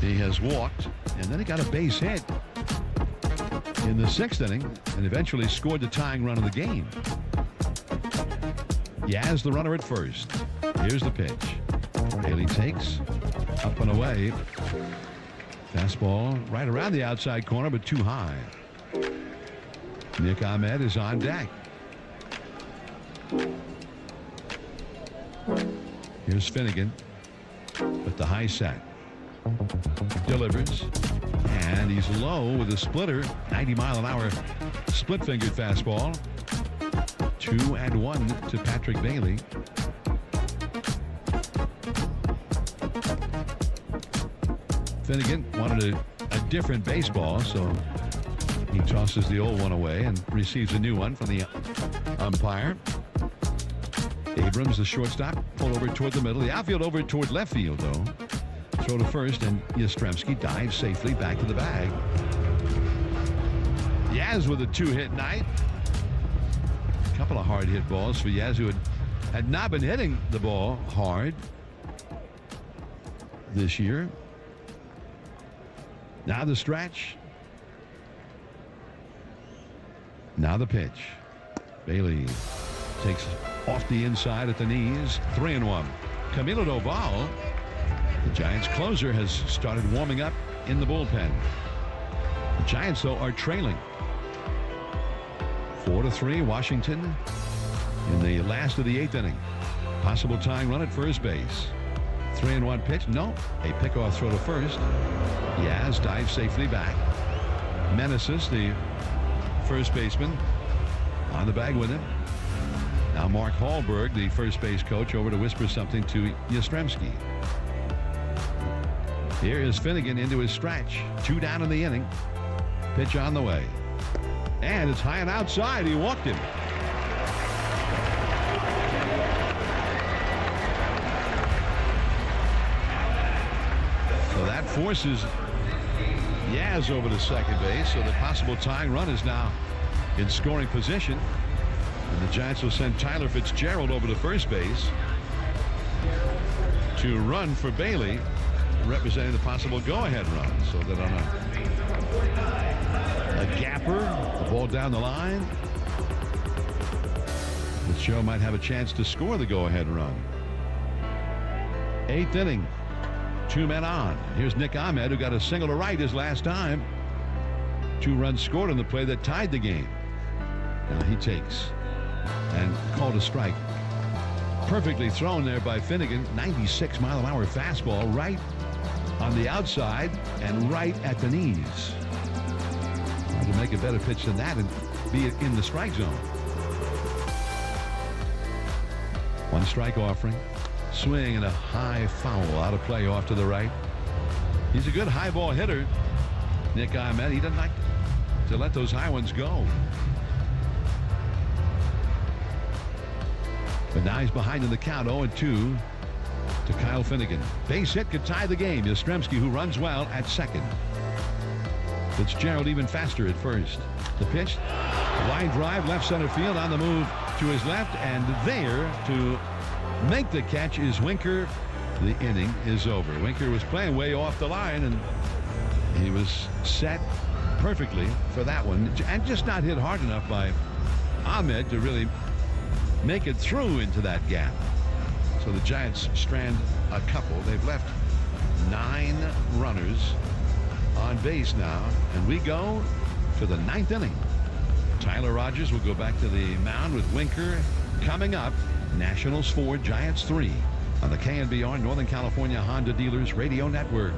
He has walked, and then he got a base hit in the 6th inning and eventually scored the tying run of the game. Yaz the runner at first. Here's the pitch. Bailey takes up and away. Fastball right around the outside corner, but too high. Nick Ahmed is on deck. Here's Finnegan with the high set. Delivers. And he's low with a splitter. 90-mile-an-hour split-fingered fastball. 2-1 to Patrick Bailey. Finnegan wanted a different baseball, so he tosses the old one away and receives a new one from the umpire. Abrams, the shortstop, pulled over toward the middle. The outfield over toward left field, though. Throw to first, and Yastrzemski dives safely back to the bag. Yaz with a 2-hit night. A couple of hard hit balls for Yaz, who had not been hitting the ball hard this year. Now the stretch. Now the pitch. Bailey takes off the inside at the knees. 3-1. Camilo Doval, the Giants closer, has started warming up in the bullpen. The Giants, though, are trailing 4-3. Washington in the last of the 8th inning. Possible tying run at first base. 3-1 pitch. No. A pickoff throw to first. Yaz dives safely back. Meneses, the first baseman, on the bag with him. Now Mark Hallberg, the first base coach, over to whisper something to Yastrzemski. Here is Finnegan into his stretch. 2 down in the inning. Pitch on the way. And it's high and outside. He walked him. So that forces Yaz over to second base. So the possible tying run is now in scoring position. And the Giants will send Tyler Fitzgerald over to first base to run for Bailey, representing the possible go-ahead run. So that on a gapper, the ball down the line, Fitzgerald might have a chance to score the go-ahead run. 8th inning. 2 men on. Here's Nick Ahmed, who got a single to right his last time. 2 runs scored on the play that tied the game. Now he takes and called a strike. Perfectly thrown there by Finnegan. 96-mile-an-hour fastball right on the outside and right at the knees. Hard to make a better pitch than that and be in the strike zone. 1 strike offering. Swing and a high foul out of play off to the right. He's a good high ball hitter, Nick Ahmed. He doesn't like to let those high ones go. But now he's behind in the count, 0-2 to Kyle Finnegan. Base hit could tie the game. Yastrzemski, who runs well at second. Fitzgerald even faster at first. The pitch, line drive, left center field, on the move to his left, and there to make the catch is Winker. The inning is over. Winker was playing way off the line, and he was set perfectly for that one, and just not hit hard enough by Ahmed to really make it through into that gap. So the Giants strand a couple. They've left 9 runners on base now, and we go to the 9th inning. Tyler Rogers will go back to the mound with Winker coming up. Nationals 4, Giants 3 on the KNBR Northern California Honda Dealers Radio Network.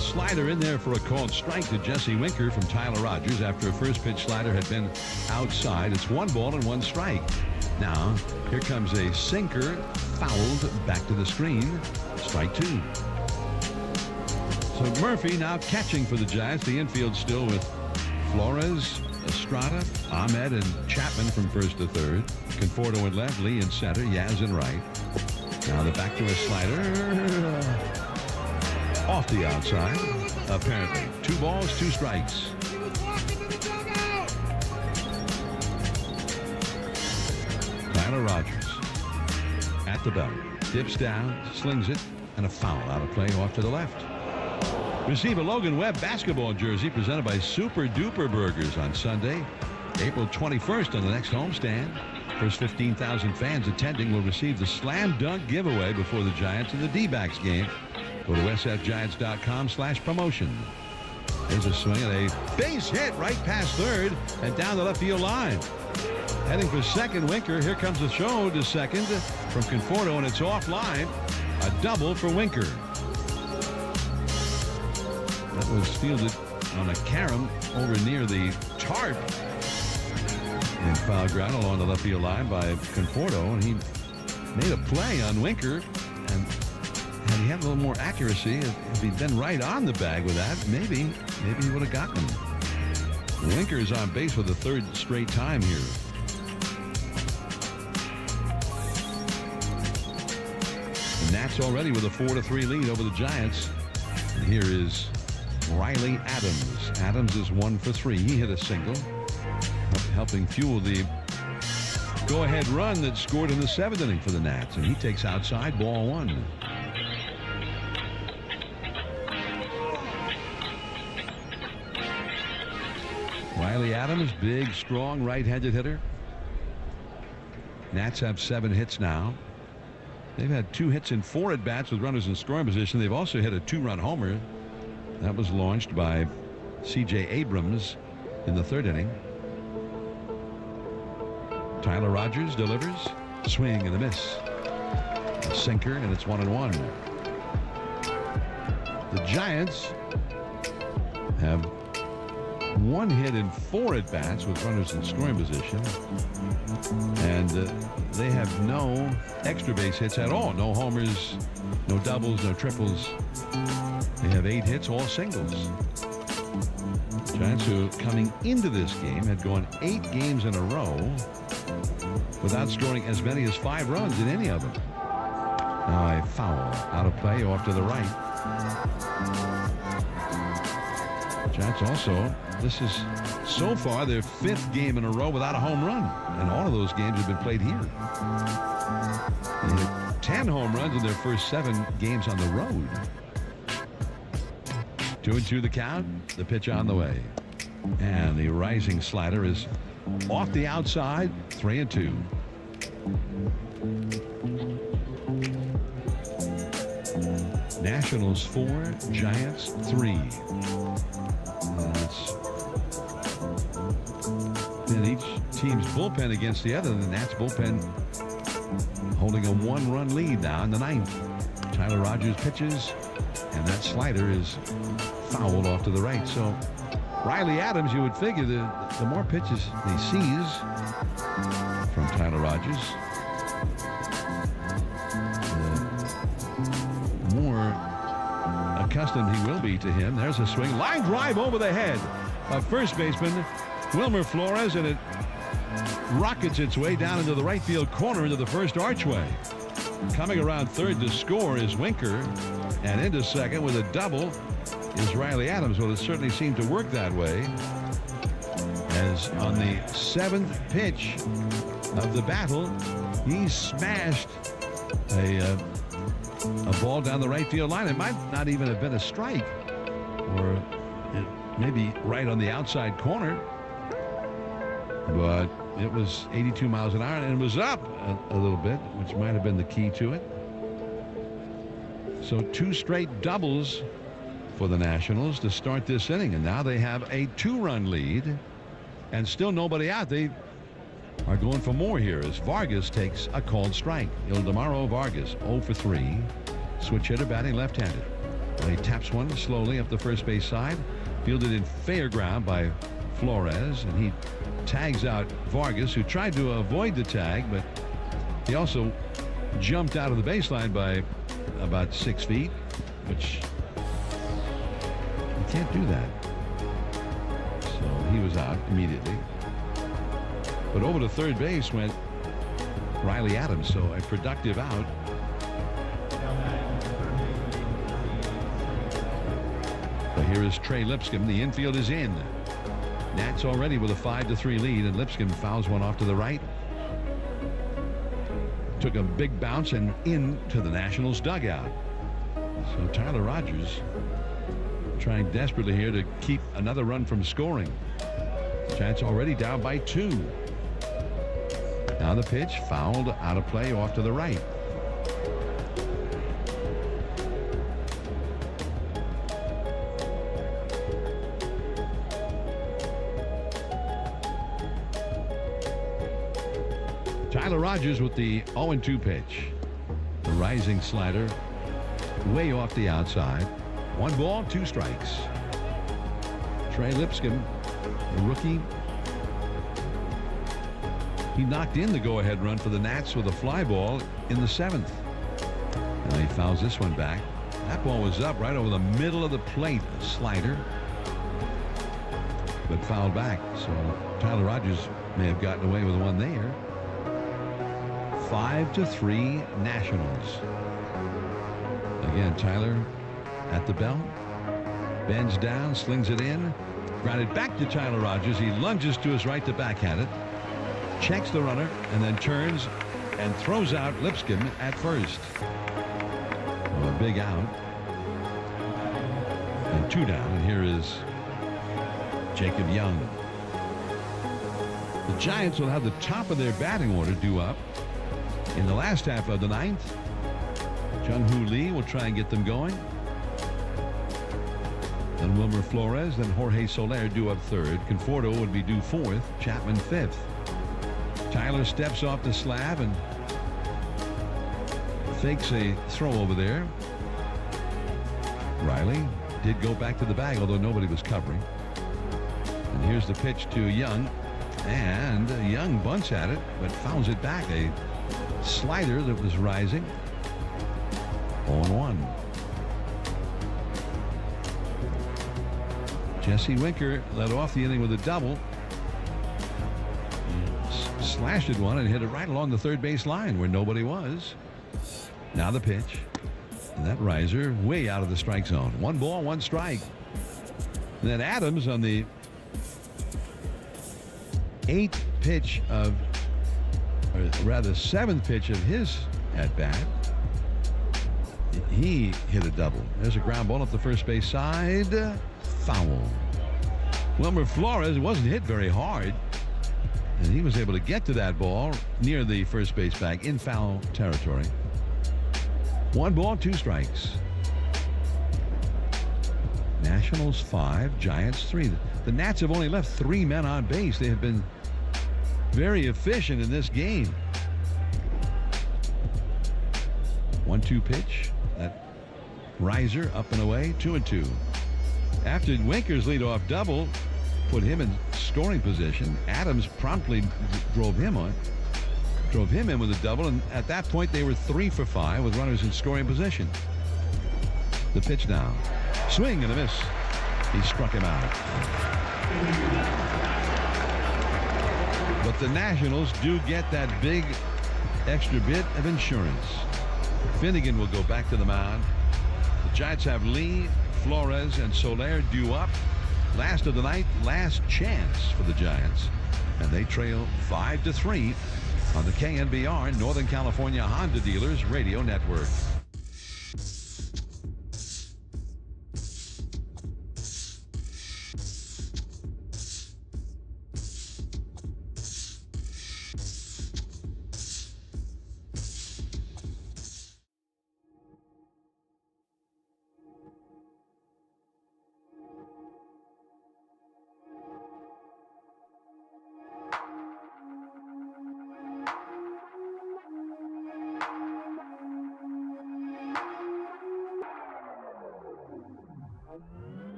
Slider in there for a called strike to Jesse Winker from Tyler Rogers after a first pitch slider had been outside. It's 1 ball and 1 strike. Now, here comes a sinker, fouled back to the screen. Strike 2. So Murphy now catching for the Giants. The infield still with Flores, Estrada, Ahmed, and Chapman from first to third. Conforto in left, Lee in center, Yaz in right. Now the back to a slider. Off the outside, apparently. 2 balls, 2 strikes. Tyler Rogers at the belt. Dips down, slings it, and a foul out of play off to the left. Receive a Logan Webb basketball jersey presented by Super Duper Burgers on Sunday, April 21st on the next homestand. First 15,000 fans attending will receive the slam dunk giveaway before the Giants and the D-backs game. Go to sfgiants.com/promotion. There's a swing and a base hit right past third and down the left field line. Heading for second, Winker. Here comes the throw to second from Conforto, and it's offline. A double for Winker. That was fielded on a carom over near the tarp. And foul ground along the left field line by Conforto, and he made a play on Winker. And had he had a little more accuracy, if he'd been right on the bag with that, maybe he would have gotten him. Winker is on base for the third straight time here. The Nats already with a 4-3 lead over the Giants. And here is Riley Adams. Adams is 1 for 3. He hit a single, helping fuel the go-ahead run that scored in the 7th inning for the Nats. And he takes outside, ball 1. Riley Adams, big, strong, right-handed hitter. Nats have 7 hits now. They've had 2 hits in 4 at-bats with runners in scoring position. They've also hit a 2-run homer. That was launched by C.J. Abrams in the 3rd inning. Tyler Rogers delivers. Swing and a miss. A sinker, and it's 1-1. The Giants have 1 hit in 4 at-bats with runners in scoring position. And they have no extra base hits at all. No homers, no doubles, no triples. They have 8 hits, all singles. Giants, who coming into this game had gone 8 games in a row without scoring as many as 5 runs in any of them. Now a foul out of play off to the right. Giants also, this is so far their 5th game in a row without a home run, and all of those games have been played here. They had 10 home runs in their first 7 games on the road. 2-2 the count. The pitch on the way, and the rising slider is off the outside. 3-2. Nationals 4, Giants 3. It's been each team's bullpen against the other. The Nats bullpen holding a 1-run lead now in the 9th. Tyler Rogers pitches, and that slider is fouled off to the right. So Riley Adams, you would figure the more pitches he sees from Tyler Rogers, the more accustomed he will be to him. There's a swing. Line drive over the head of first baseman Wilmer Flores, and it rockets its way down into the right field corner into the first archway. Coming around third to score is Winker, and into second with a double is Riley Adams. Well, it certainly seemed to work that way, as on the 7th pitch of the battle, he smashed a ball down the right field line. It might not even have been a strike, or it maybe right on the outside corner, but it was 82 miles an hour, and it was up a little bit, which might have been the key to it. So 2 straight doubles for the Nationals to start this inning, and now they have a 2-run lead and still nobody out. They are going for more here as Vargas takes a called strike. Ildemaro Vargas 0 for 3. Switch hitter, batting left-handed. He taps one slowly up the first base side, fielded in fair ground by Flores, and he tags out Vargas, who tried to avoid the tag, but he also jumped out of the baseline by about 6 feet, which you can't do that. So he was out immediately. But over to third base went Riley Adams, so a productive out. But here is Trey Lipscomb. The infield is in. Nats already with a 5-3 lead, and Lipscomb fouls one off to the right. Took a big bounce and into the Nationals dugout. So Tyler Rogers trying desperately here to keep another run from scoring. Giants already down by 2. Now the pitch fouled out of play off to the right. Tyler Rogers with the 0-2 pitch. The rising slider way off the outside. 1 ball, 2 strikes. Trey Lipscomb, the rookie. He knocked in the go-ahead run for the Nats with a fly ball in the 7th. And he fouls this one back. That ball was up right over the middle of the plate. A slider. But fouled back. So Tyler Rogers may have gotten away with one there. 5-3 Nationals. Again, Tyler at the belt. Bends down, slings it in. Grounded back to Tyler Rogers. He lunges to his right to backhand it. Checks the runner and then turns and throws out Lipscomb at first. A big out. And 2 down. And here is Jacob Young. The Giants will have the top of their batting order due up in the last half of the 9th. Jung-Hoo Lee will try and get them going. Then Wilmer Flores, then Jorge Soler due up 3rd. Conforto would be due 4th. Chapman 5th. Tyler steps off the slab and fakes a throw over there. Riley did go back to the bag, although nobody was covering. And here's the pitch to Young. And Young bunts at it, but fouls it back. A slider that was rising. 0-1. Jesse Winker led off the inning with a double. Slashed at one and hit it right along the third base line where nobody was. Now the pitch. And that riser way out of the strike zone. 1 ball, 1 strike. And then Adams on the 8th pitch of, or rather 7th pitch of his at bat. He hit a double. There's a ground ball up the first base side. Foul. Wilmer Flores wasn't hit very hard. And he was able to get to that ball near the first base bag in foul territory. 1 ball, 2 strikes. Nationals 5, Giants 3. The Nats have only left 3 men on base. They have been very efficient in this game. 1-2 pitch. That riser up and away. 2-2. After Winker's leadoff double put him in scoring position, Adams promptly drove him in with a double, and at that point they were 3 for 5 with runners in scoring position. The pitch now. Swing and a miss. He struck him out. But the Nationals do get that big extra bit of insurance. Finnegan will go back to the mound. The Giants have Lee, Flores, and Soler due up. Last of the night, last chance for the Giants. And they trail 5-3 on the KNBR Northern California Honda Dealers Radio Network.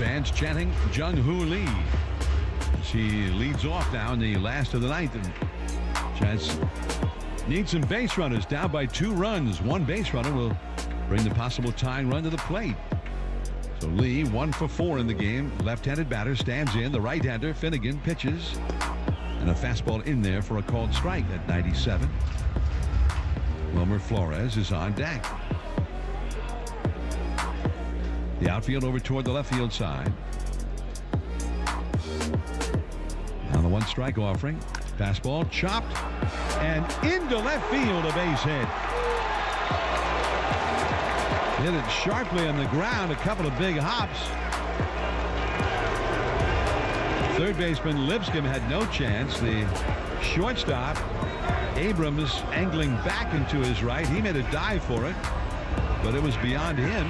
fans chanting Jung-Hoo Lee. She leads off now in the last of the ninth. And Giants need some base runners, down by 2 runs. One base runner will bring the possible tying run to the plate. So Lee 1 for 4 in the game. Left-handed batter stands in. The right-hander Finnegan pitches. And a fastball in there for a called strike at 97. Wilmer Flores is on deck. The outfield over toward the left field side. Now the 1 strike offering. Fastball chopped and into left field, a base hit. Hit it sharply on the ground, a couple of big hops. Third baseman Lipscomb had no chance. The shortstop Abrams angling back into his right. He made a dive for it, but it was beyond him.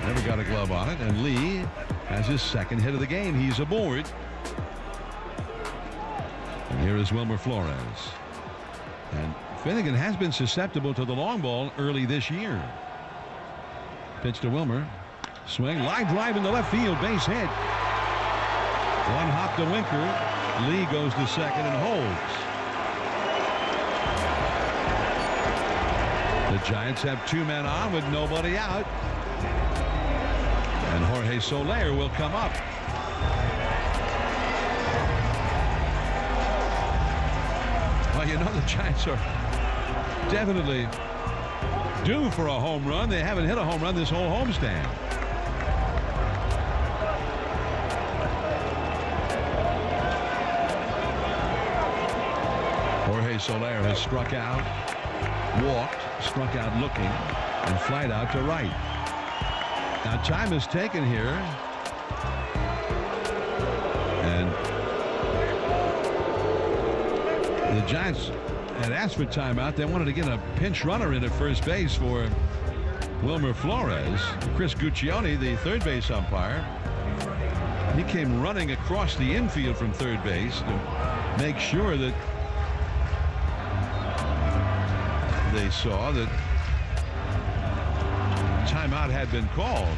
Never got a glove on it, and Lee has his second hit of the game. He's aboard. And here is Wilmer Flores. And Finnegan has been susceptible to the long ball early this year. Pitch to Wilmer. Swing, line drive in the left field, base hit. 1 hop to Winker. Lee goes to second and holds. The Giants have 2 men on with nobody out. And Jorge Soler will come up. Well, you know the Giants are definitely due for a home run. They haven't hit a home run this whole homestand. Jorge Soler has struck out, walked, struck out looking, and flied out to right. Now time is taken here. And the Giants had asked for timeout. They wanted to get a pinch runner in at first base for Wilmer Flores. Chris Guccione, the third base umpire, he came running across the infield from third base to make sure that they saw that timeout had been called.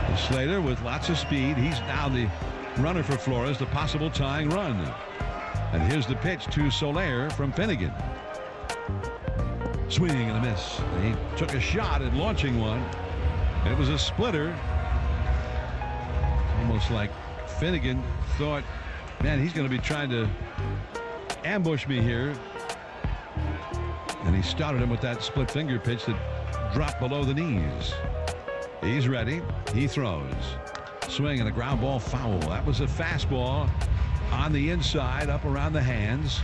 And Slater with lots of speed. He's now the runner for Flores, the possible tying run. And here's the pitch to Soler from Finnegan. Swing and a miss. He took a shot at launching one. It was a splitter. Almost like Finnegan thought, man, he's going to be trying to ambush me here. And he started him with that split finger pitch that dropped below the knees. He's ready. He throws. Swing and a ground ball foul. That was a fastball on the inside, up around the hands.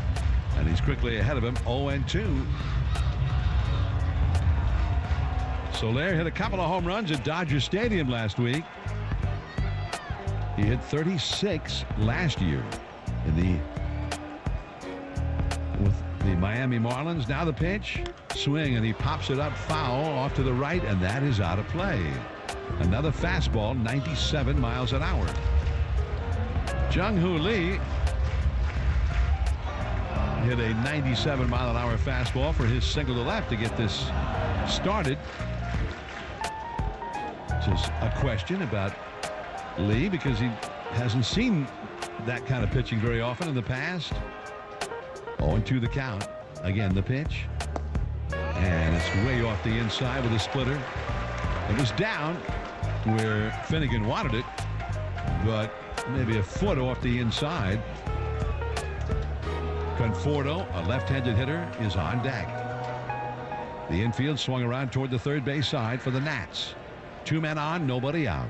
And he's quickly ahead of him, 0-2. Soler hit a couple of home runs at Dodger Stadium last week. He hit 36 last year with the Miami Marlins. Now the pitch, swing, and he pops it up foul off to the right, and that is out of play. Another fastball, 97 miles an hour. Jung-Hoo Lee hit a 97-mile-an-hour fastball for his single to left to get this started. Just a question about Lee because he hasn't seen that kind of pitching very often in the past. 0-2 the count. Again, the pitch. And it's way off the inside with a splitter. It was down where Finnegan wanted it, but maybe a foot off the inside. Conforto, a left-handed hitter, is on deck. The infield swung around toward the third base side for the Nats. 2 men on, nobody out.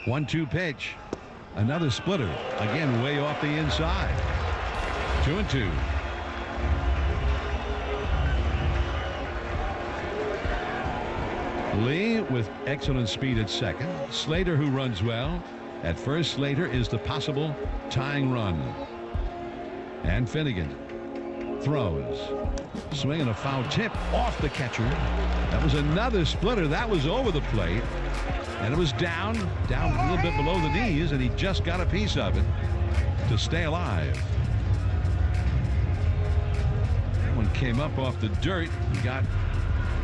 1-2 pitch. Another splitter. Again, way off the inside. 2-2. Lee with excellent speed at second. Slater, who runs well. At first, Slater is the possible tying run. And Finnegan throws. Swing and a foul tip off the catcher. That was another splitter. That was over the plate. And it was down a little bit below the knees, and he just got a piece of it to stay alive. That one came up off the dirt. He got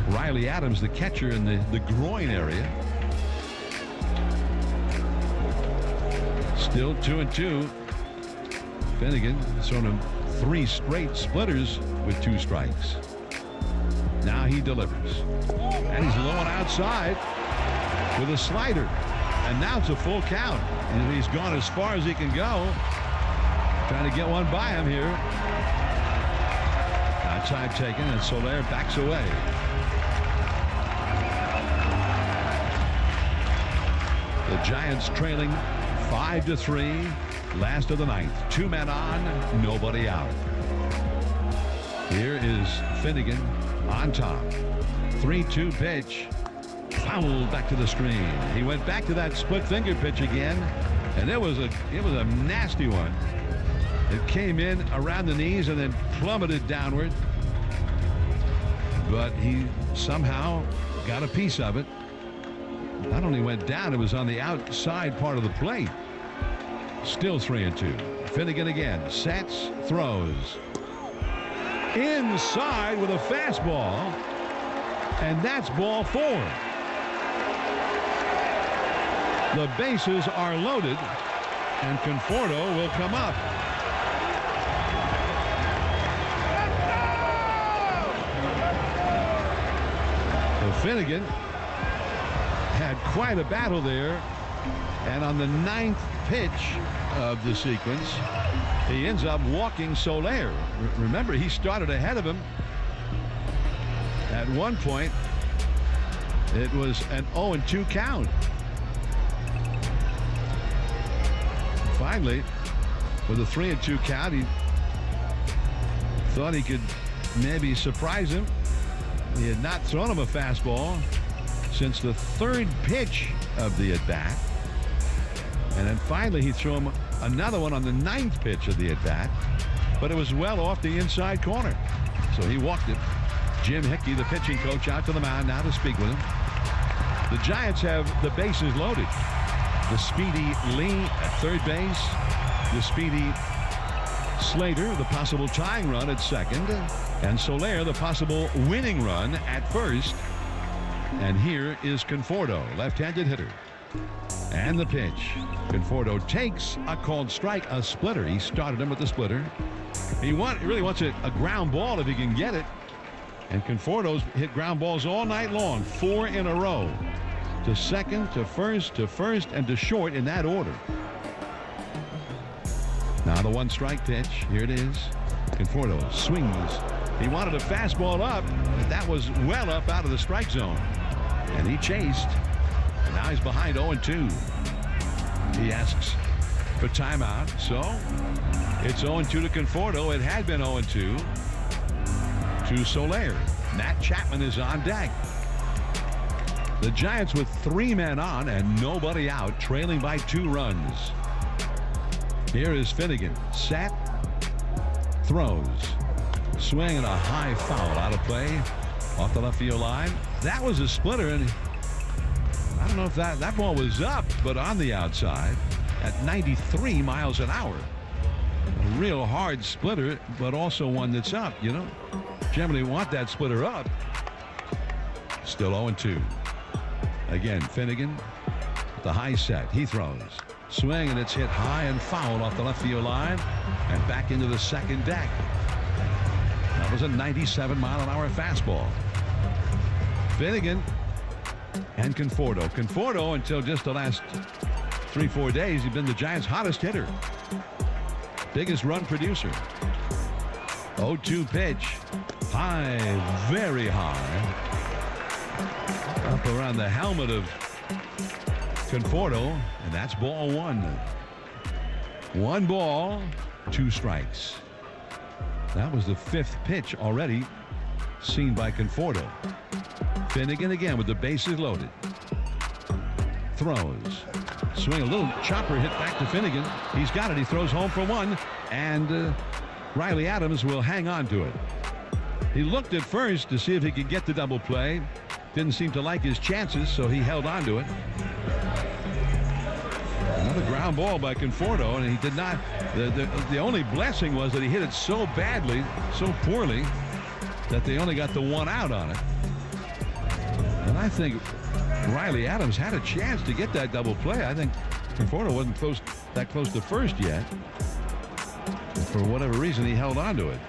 Riley Adams, the catcher, in the groin area. Still 2-2. Finnegan has thrown him 3 straight splitters with 2 strikes. Now he delivers. And he's low and outside with a slider. And now it's a full count. And he's gone as far as he can go. Trying to get one by him here. Outside taken, and Soler backs away. The Giants trailing 5-3. Last of the ninth. 2 men on, nobody out. Here is Finnegan on top. 3-2 pitch. Fouled back to the screen. He went back to that split finger pitch again, and it was a nasty one. It came in around the knees and then plummeted downward. But he somehow got a piece of it. Not only went down, it was on the outside part of the plate. Still 3-2. Finnegan again. Sets, throws. Inside with a fastball. And that's ball 4. The bases are loaded, and Conforto will come up. So Finnegan had quite a battle there, and on the 9th pitch of the sequence, he ends up walking Soler. Remember, he started ahead of him. At one point, it was an 0-2 count. Finally, with a 3-2 count, he thought he could maybe surprise him. He had not thrown him a fastball since the 3rd pitch of the at-bat. And then finally he threw him another one on the 9th pitch of the at-bat, but it was well off the inside corner. So he walked it. Jim Hickey, the pitching coach, out to the mound now to speak with him. The Giants have the bases loaded. The speedy Lee at third base. The speedy Slater, the possible tying run at second. And Soler, the possible winning run at first. And here is Conforto, left-handed hitter. And the pitch. Conforto takes a called strike, a splitter. He started him with the splitter. He really wants a ground ball if he can get it. And Conforto's hit ground balls all night long, 4 in a row. To second, to first, and to short in that order. Now the 1-strike pitch. Here it is. Conforto swings. He wanted a fastball up, but that was well up out of the strike zone. And he chased. And now he's behind 0-2. He asks for timeout. So it's 0-2 to Conforto. It had been 0-2 to Soler. Matt Chapman is on deck. The Giants with 3 men on and nobody out, trailing by 2 runs. Here is Finnegan. Set. Throws. Swing and a high foul out of play off the left field line. That was a splitter, and I don't know if that ball was up, but on the outside at 93 miles an hour. A real hard splitter, but also one that's up, you know. Generally want that splitter up. Still 0-2. Again, Finnegan, the high set. He throws. Swing, and it's hit high and foul off the left field line and back into the second deck. That was a 97-mile-an-hour fastball. Finnegan and Conforto. Conforto, until just the last 3-4 days, he's been the Giants' hottest hitter. Biggest run producer. 0-2 pitch. High, very high. Up around the helmet of Conforto, and that's ball 1. 1 ball, 2 strikes. That was the 5th pitch already seen by Conforto. Finnegan again with the bases loaded. Throws. Swing, a little chopper hit back to Finnegan. He's got it. He throws home for 1, and Riley Adams will hang on to it. He looked at first to see if he could get the double play. Didn't seem to like his chances, so he held on to it. Another ground ball by Conforto, and he did not. The only blessing was that he hit it so badly, so poorly, that they only got the 1 out on it. And I think Riley Adams had a chance to get that double play. I think Conforto wasn't that close to first yet. For whatever reason, he held on to it.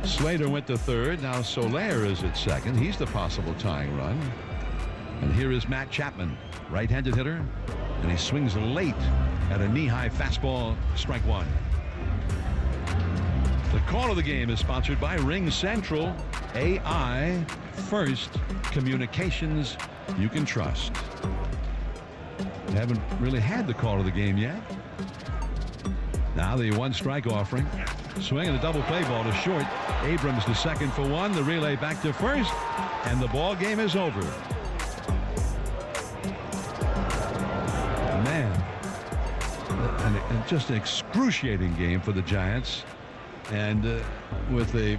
Slater went to third. Now Soler is at second. He's the possible tying run. And here is Matt Chapman, right-handed hitter, and he swings late at a knee-high fastball, strike one. The call of the game is sponsored by Ring Central, AI First Communications you can trust. We haven't really had the call of the game yet. Now the one-strike offering. Swinging a double play ball to short. Abrams to second for one. The relay back to first. And the ball game is over. Man. And just an excruciating game for the Giants. And with a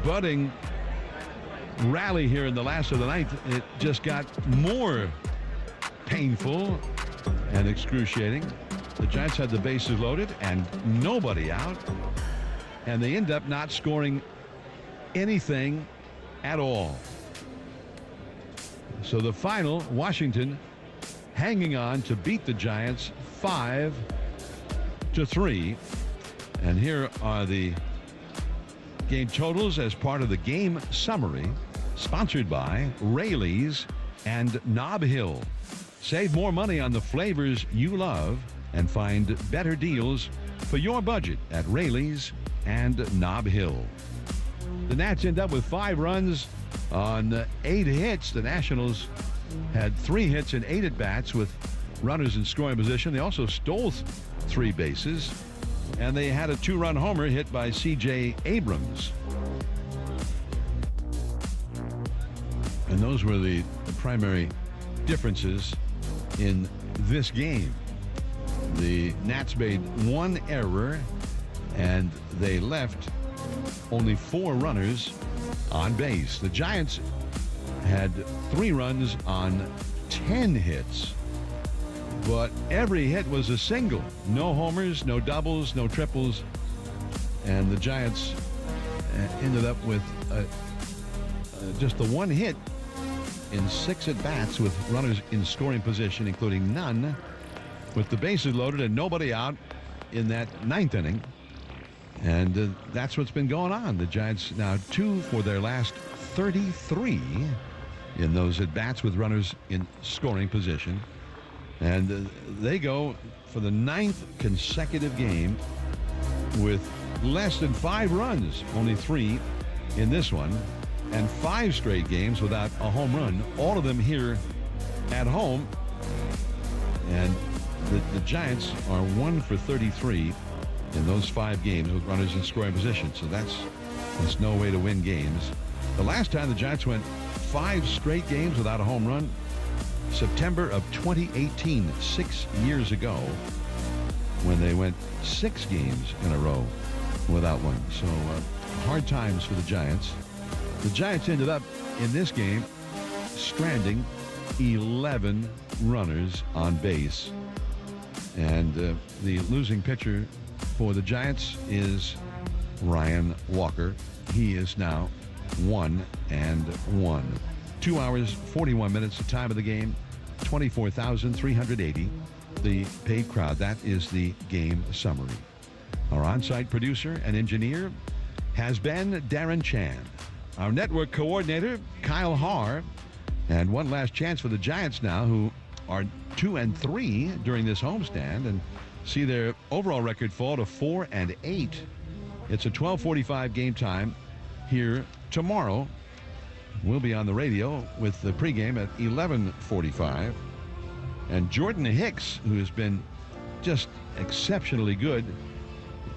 budding rally here in the last of the ninth, it just got more painful and excruciating. The Giants had the bases loaded and nobody out, and they end up not scoring anything at all. So the final, Washington hanging on to beat the Giants 5-3. And here are the game totals as part of the game summary, sponsored by Rayleigh's and Nob Hill. Save more money on the flavors you love and find better deals for your budget at Rayleigh's and Nob Hill. The Nats end up with 5 runs on 8 hits. The Nationals had 3 hits and 8 at-bats with runners in scoring position. They also stole 3 bases, and they had a 2-run homer hit by C.J. Abrams. And those were the primary differences in this game. The Nats made 1 error, and they left only 4 runners on base. The Giants had 3 runs on 10 hits, but every hit was a single. No homers, no doubles, no triples, and the Giants ended up with just the 1 hit in 6 at-bats with runners in scoring position, including none with the bases loaded and nobody out in that 9th inning. And that's what's been going on. The Giants now 2 for their last 33 in those at-bats with runners in scoring position. And they go for the 9th consecutive game with less than 5 runs, only 3 in this one, and 5 straight games without a home run, all of them here at home. And the Giants are 1 for 33 in those 5 games with runners in scoring position. So that's no way to win games. The last time the Giants went 5 straight games without a home run, September of 2018, 6 years ago, when they went 6 games in a row without one. So hard times for the Giants. The Giants ended up in this game stranding 11 runners on base. And the losing pitcher for the Giants is Ryan Walker. He is now 1-1. 2 hours, 41 minutes, the time of the game, 24,380. The paid crowd. That is the game summary. Our on-site producer and engineer has been Darren Chan. Our network coordinator, Kyle Haar. And one last chance for the Giants now, who are 2-3 during this homestand and see their overall record fall to 4-8. It's a 12:45 game time here tomorrow. We'll be on the radio with the pregame at 11:45. And Jordan Hicks, who has been just exceptionally good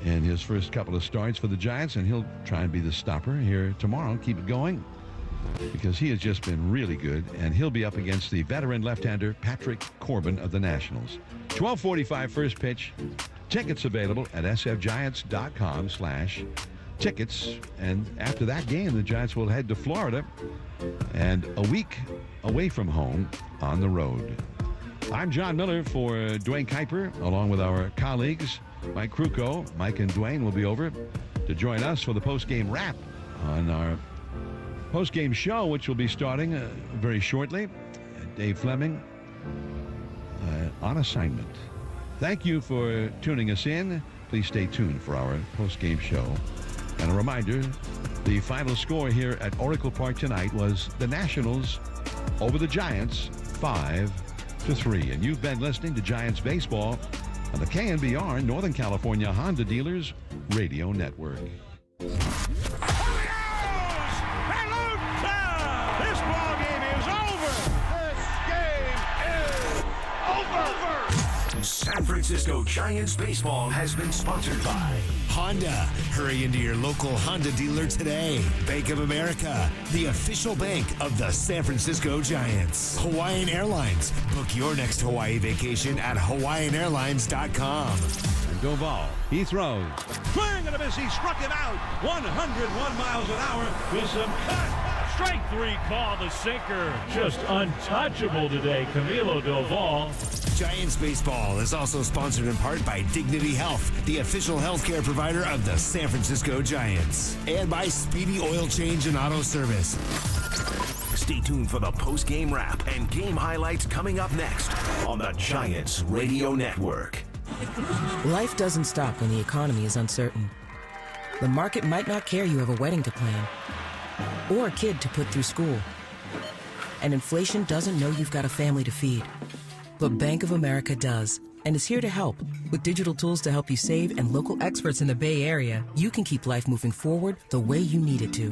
in his first couple of starts for the Giants, and he'll try and be the stopper here tomorrow, keep it going, because he has just been really good, and he'll be up against the veteran left-hander Patrick Corbin of the Nationals. 12:45 first pitch. Tickets available at sfgiants.com/tickets. And after that game, the Giants will head to Florida and a week away from home on the road. I'm John Miller for Dwayne Kuiper, along with our colleagues Mike Krukow. Mike and Dwayne will be over to join us for the post-game wrap on our post-game show, which will be starting very shortly. Dave Fleming on assignment. Thank you for tuning us in. Please stay tuned for our post-game show. And a reminder, the final score here at Oracle Park tonight was the Nationals over the Giants 5-3. And you've been listening to Giants Baseball on the KNBR Northern California Honda Dealers Radio Network. San Francisco Giants baseball has been sponsored by Honda. Hurry into your local Honda dealer today. Bank of America, the official bank of the San Francisco Giants. Hawaiian Airlines. Book your next Hawaii vacation at hawaiianairlines.com. And Doval, he throws. Swing and a miss. He struck him out. 101 miles an hour with some cut. Strike 3 call, the sinker. Just untouchable today, Camilo Doval. Giants baseball is also sponsored in part by Dignity Health, the official healthcare provider of the San Francisco Giants, and by Speedy Oil Change and Auto Service. Stay tuned for the post-game wrap and game highlights coming up next on the Giants Radio Network. Life doesn't stop when the economy is uncertain. The market might not care you have a wedding to plan or a kid to put through school. And inflation doesn't know you've got a family to feed. But Bank of America does, and is here to help. With digital tools to help you save and local experts in the Bay Area, you can keep life moving forward the way you need it to.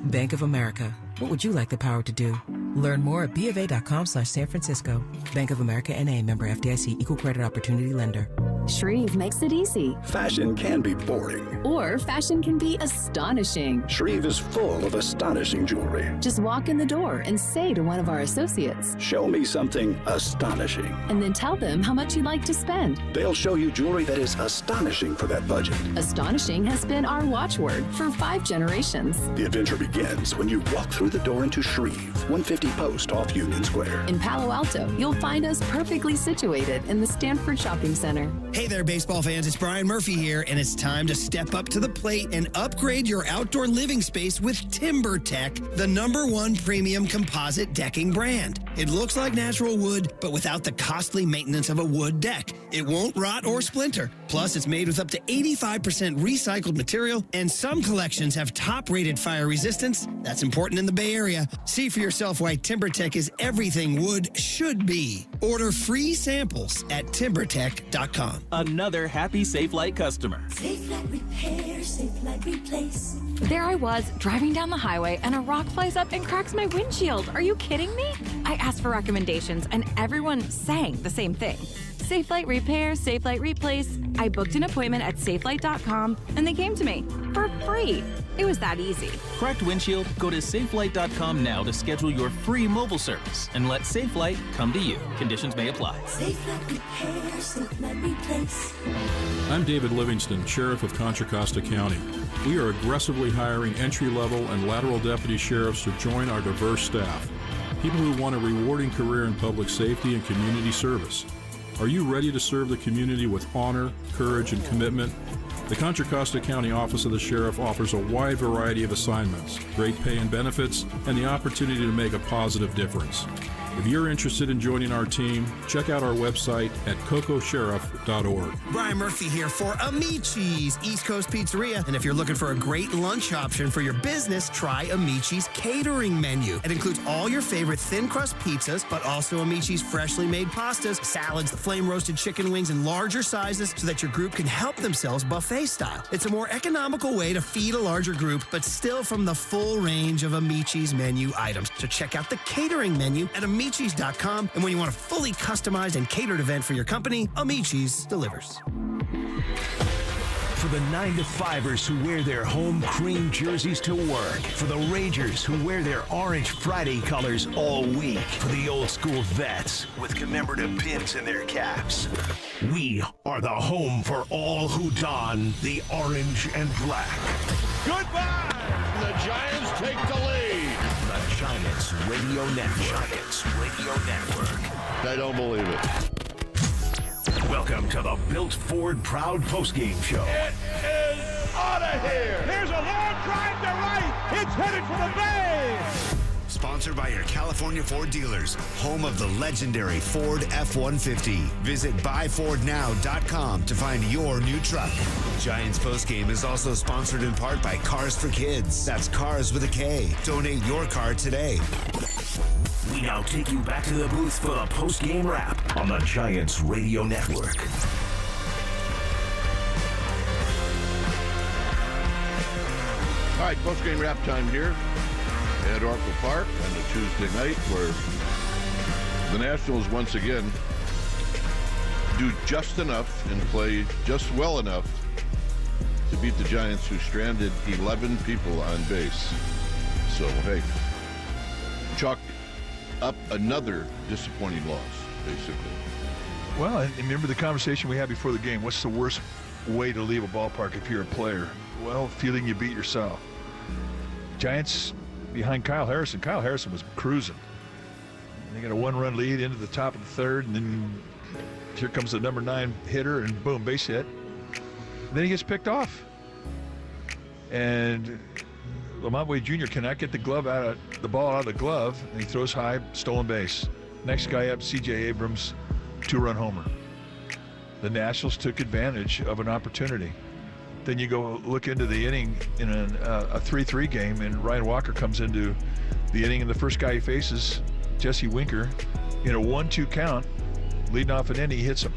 Bank of America. What would you like the power to do? Learn more at BofA.com/San Francisco. Bank of America N.A. member FDIC, equal credit opportunity lender. Shreve makes it easy. Fashion can be boring. Or fashion can be astonishing. Shreve is full of astonishing jewelry. Just walk in the door and say to one of our associates, "Show me something astonishing." And then tell them how much you'd like to spend. They'll show you jewelry that is astonishing for that budget. Astonishing has been our watchword for 5 generations. The adventure begins when you walk through the door into Shreve, 150 Post off Union Square. In Palo Alto, you'll find us perfectly situated in the Stanford Shopping Center. Hey there, baseball fans. It's Brian Murphy here, and it's time to step up to the plate and upgrade your outdoor living space with TimberTech, the #1 premium composite decking brand. It looks like natural wood, but without the costly maintenance of a wood deck. It won't rot or splinter. Plus, it's made with up to 85% recycled material, and some collections have top-rated fire resistance. That's important in the Bay Area. See for yourself why TimberTech is everything wood should be. Order free samples at timbertech.com. Another happy Safelite customer. Safelite repair, Safelite replace. There I was, driving down the highway, and a rock flies up and cracks my windshield. Are you kidding me? I asked for recommendations, and everyone sang the same thing. Safelite repair, Safelite replace. I booked an appointment at safelite.com, and they came to me for free. It was that easy. Cracked windshield? Go to safelite.com now to schedule your free mobile service and let Safelite come to you. Conditions may apply. Safelite repair, Safelite replace. I'm David Livingston, Sheriff of Contra Costa County. We are aggressively hiring entry-level and lateral deputy sheriffs to join our diverse staff. People who want a rewarding career in public safety and community service. Are you ready to serve the community with honor, courage, and commitment? The Contra Costa County Office of the Sheriff offers a wide variety of assignments, great pay and benefits, and the opportunity to make a positive difference. If you're interested in joining our team, check out our website at cocosheriff.org. Brian Murphy here for Amici's East Coast Pizzeria. And if you're looking for a great lunch option for your business, try Amici's catering menu. It includes all your favorite thin crust pizzas, but also Amici's freshly made pastas, salads, flame roasted chicken wings in larger sizes so that your group can help themselves buffet style. It's a more economical way to feed a larger group, but still from the full range of Amici's menu items. So check out the catering menu at Amici's.com. And when you want a fully customized and catered event for your company, Amici's delivers. For the 9-to-5ers who wear their home cream jerseys to work. For the Rangers who wear their Orange Friday colors all week. For the old school vets with commemorative pins in their caps. We are the home for all who don the orange and black. Goodbye! The Giants take the lead. The Giants Radio Network. Giants Radio Network. I don't believe it. Welcome to the Built Ford Proud Postgame Show. It is out of here. There's a long drive to right. It's headed for the bay. sponsored by your California Ford dealers, home of the legendary Ford F-150. Visit buyfordnow.com to find your new truck. Giants postgame is also sponsored in part by Cars for Kids. That's Cars with a K. Donate your car today. We now take you back to the booth for the post-game wrap on the Giants Radio Network. All right, post-game wrap time here at Oracle Park on a Tuesday night, where the Nationals once again do just enough and play just well enough to beat the Giants, who stranded 11 people on base. So, hey, chalk up another disappointing loss, basically. Well, and remember the conversation we had before the game. What's the worst way to leave a ballpark if you're a player? Well, feeling you beat yourself. Giants behind Kyle Harrison. Kyle Harrison was cruising. They got a 1-run lead into the top of the third, and then here comes the number 9 hitter, and boom, base hit. And then he gets picked off. And Lamont Wade Jr. cannot get the ball out of the glove, and he throws high, stolen base. Next guy up, C.J. Abrams, 2-run homer. The Nationals took advantage of an opportunity. Then you go look into the inning in a 3-3 game, and Ryan Walker comes into the inning, and the first guy he faces, Jesse Winker, in a 1-2 count, leading off an inning, he hits him.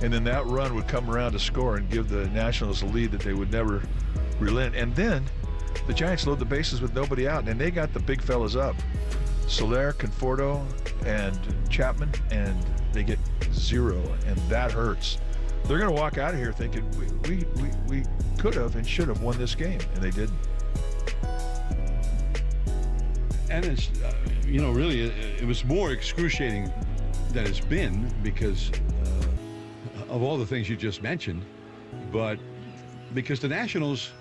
And then that run would come around to score and give the Nationals a lead that they would never relent. And then the Giants load the bases with nobody out, and they got the big fellas up. Soler, Conforto, and Chapman, and they get 0, and that hurts. They're going to walk out of here thinking we could have and should have won this game, and they didn't. And it's, really, it was more excruciating than it's been because of all the things you just mentioned. But because the Nationals,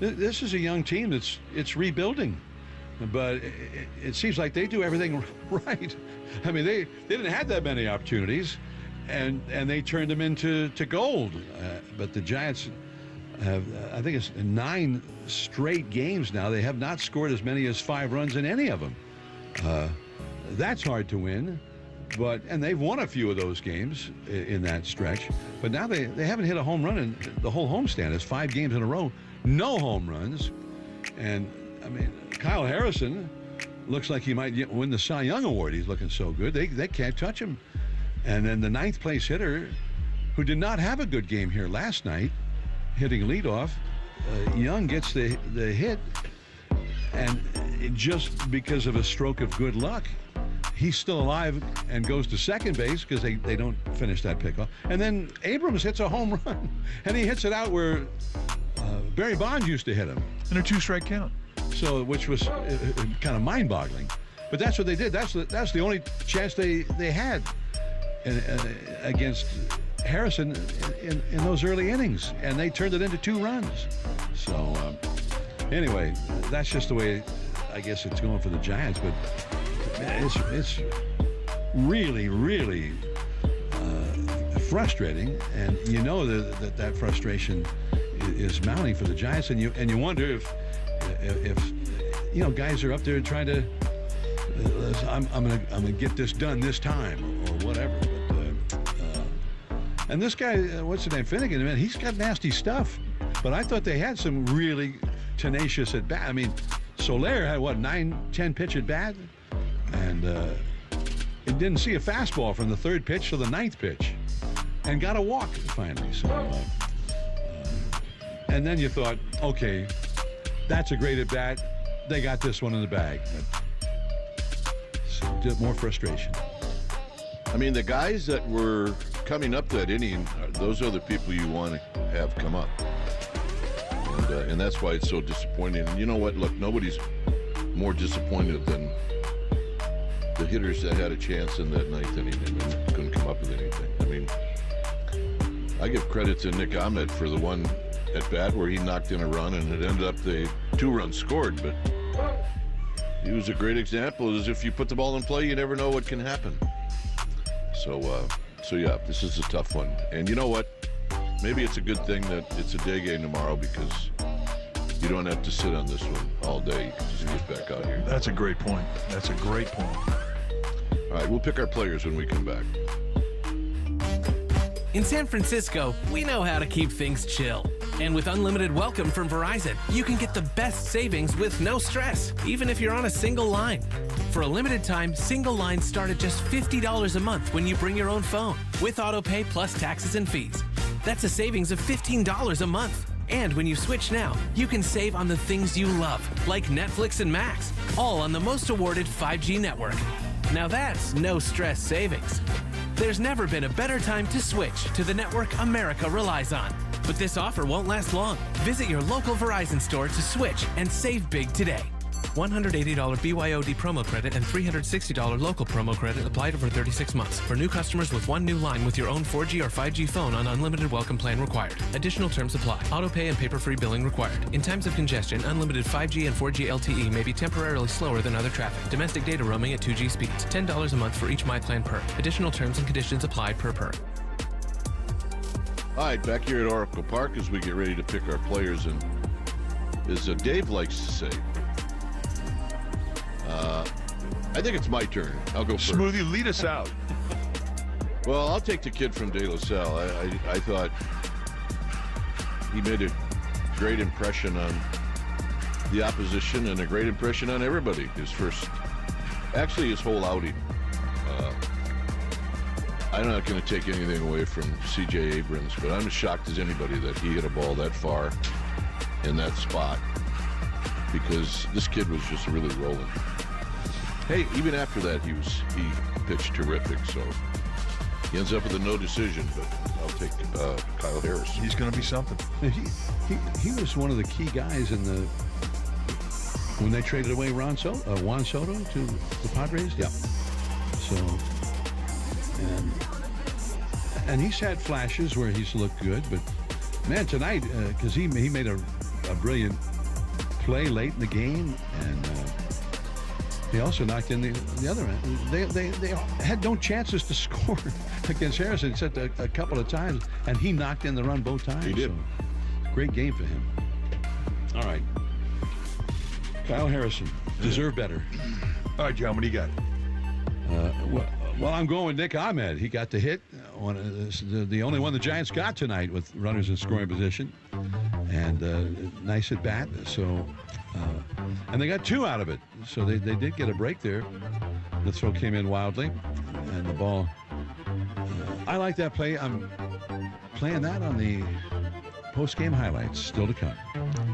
this is a young team it's rebuilding. But it seems like they do everything right. I mean, they didn't have that many opportunities, and they turned them into gold. But the Giants have, I think it's 9 straight games now. They have not scored as many as 5 runs in any of them. That's hard to win. And they've won a few of those games in that stretch. But now they haven't hit a home run in the whole homestand. It's 5 games in a row, no home runs. And I mean, Kyle Harrison looks like he might win the Cy Young Award. He's looking so good. They can't touch him. And then the 9th place hitter, who did not have a good game here last night, hitting leadoff, Young gets the hit, and just because of a stroke of good luck, he's still alive and goes to second base because they don't finish that pickoff. And then Abrams hits a home run, and he hits it out where Barry Bonds used to hit him. In a 2-strike count. So, which was kind of mind-boggling. But that's what they did. That's the only chance they had against Harrison in those early innings, and they turned it into 2 runs. So, anyway, that's just the way I guess it's going for the Giants. But it's really, really frustrating, and you know that frustration is mounting for the Giants, and you wonder if guys are up there trying to I'm gonna get this done this time or whatever. But and this guy, what's his name, Finnegan, man, he's got nasty stuff. But I thought they had some really tenacious at bat. I mean, Soler had 9-10 pitch at bat, and it didn't see a fastball from the 3rd pitch to the 9th pitch, and got a walk finally. So and then you thought, okay, that's a great at bat. They got this one in the bag. So more frustration. I mean, the guys that were coming up that inning, those are the people you want to have come up. And that's why it's so disappointing. And you know what? Look, nobody's more disappointed than the hitters that had a chance in that 9th inning and couldn't come up with anything. I mean, I give credit to Nick Ahmed for the one at bat where he knocked in a run, and it ended up the 2 runs scored. But he was a great example. As if you put the ball in play, you never know what can happen. So yeah, this is a tough one. And you know what? Maybe it's a good thing that it's a day game tomorrow, because you don't have to sit on this one all day. You can just get back out here. That's a great point. That's a great point. All right, we'll pick our players when we come back. In San Francisco, we know how to keep things chill. And with unlimited welcome from Verizon, you can get the best savings with no stress, even if you're on a single line. For a limited time, single lines start at just $50 a month when you bring your own phone, with autopay plus taxes and fees. That's a savings of $15 a month. And when you switch now, you can save on the things you love, like Netflix and Max, all on the most awarded 5G network. Now that's no stress savings. There's never been a better time to switch to the network America relies on. But this offer won't last long. Visit your local Verizon store to switch and save big today. $180 BYOD promo credit and $360 local promo credit applied over 36 months. For new customers with one new line with your own 4G or 5G phone on unlimited welcome plan required. Additional terms apply. Autopay and paper-free billing required. In times of congestion, unlimited 5G and 4G LTE may be temporarily slower than other traffic. Domestic data roaming at 2G speeds. $10 a month for each MyPlan perk. Additional terms and conditions apply per perk. All right, back here at Oracle Park as we get ready to pick our players. And as Dave likes to say, I think it's my turn. I'll go first. Smoothie, lead us out. Well, I'll take the kid from De La Salle. I thought he made a great impression on the opposition and a great impression on everybody. His whole outing. I'm not going to take anything away from C.J. Abrams, but I'm as shocked as anybody that he hit a ball that far in that spot, because this kid was just really rolling. Hey, even after that, he pitched terrific. So he ends up with a no decision, but I'll take Kyle Harris. He's going to be something. He was one of the key guys when they traded away Juan Soto to the Padres. Yeah. So, and he's had flashes where he's looked good, but man, tonight because he made a brilliant play late in the game, and he also knocked in the other end. They had no chances to score against Harrison except a couple of times, and he knocked in the run both times. He did. So, great game for him. All right. Kyle Harrison. Deserve better. All right, John, what do you got? Well, I'm going with Nick Ahmed. He got the hit, the only one the Giants got tonight with runners in scoring position, and nice at bat. So, and they got two out of it. So they did get a break there. The throw came in wildly, and the ball. I like that play. I'm playing that on the post-game highlights still to come.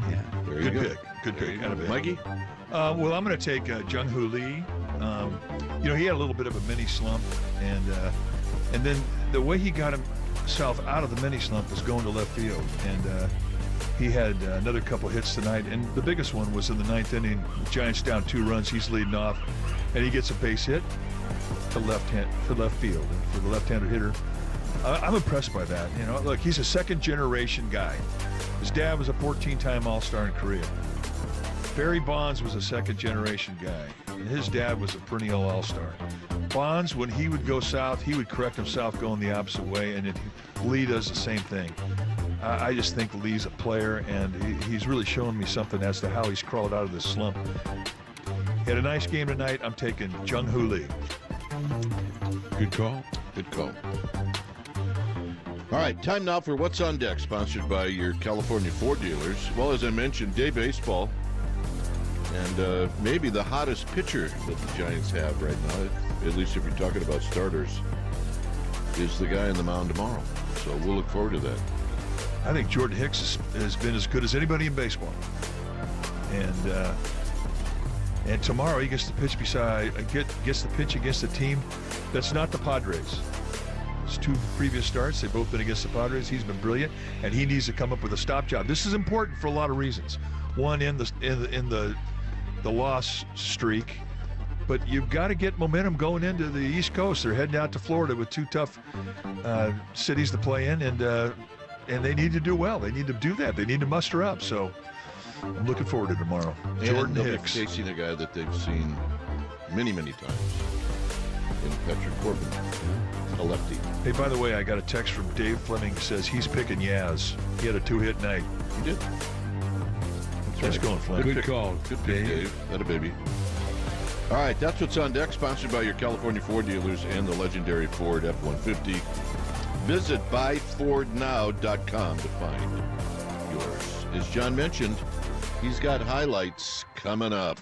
Yeah, very good. Good pick. Mikey? Well, I'm going to take Jung-Hoo Lee. He had a little bit of a mini slump, and then the way he got himself out of the mini slump was going to left field, and he had another couple hits tonight, and the biggest one was in the ninth inning. The Giants down 2 runs. He's leading off, and he gets a base hit to left field, and for the left-handed hitter, I'm impressed by that. Look, he's a second-generation guy. His dad was a 14-time All-Star in Korea. Barry Bonds was a second-generation guy, and his dad was a perennial All-Star. Bonds, when he would go south, he would correct himself going the opposite way, and Lee does the same thing. I just think Lee's a player, and he's really showing me something as to how he's crawled out of this slump. He had a nice game tonight. I'm taking Jung-Hoo Lee. Good call. Good call. All right, time now for What's on Deck, sponsored by your California Ford dealers. Well, as I mentioned, day baseball, and maybe the hottest pitcher that the Giants have right now, at least if you're talking about starters, is the guy on the mound tomorrow. So we'll look forward to that. I think Jordan Hicks has been as good as anybody in baseball. And tomorrow he gets the pitch gets the pitch against a team that's not the Padres. His 2 previous starts, they've both been against the Padres. He's been brilliant, and he needs to come up with a stop job. This is important for a lot of reasons. One, in the loss streak, but you've got to get momentum going into the East Coast. They're heading out to Florida with 2 tough cities to play in, and they need to do well. They need to do that. They need to muster up. So I'm looking forward to tomorrow. And Jordan they'll Hicks. be facing a guy that they've seen many, many times in Patrick Corbin, a lefty. Hey, by the way, I got a text from Dave Fleming. Says he's picking Yaz. He had a 2-hit night. He did. That's Nice going, Flynn. Good call. Good pick, Dave. That a baby. All right, that's what's on deck, sponsored by your California Ford dealers and the legendary Ford F-150. Visit buyfordnow.com to find yours. As John mentioned, he's got highlights coming up.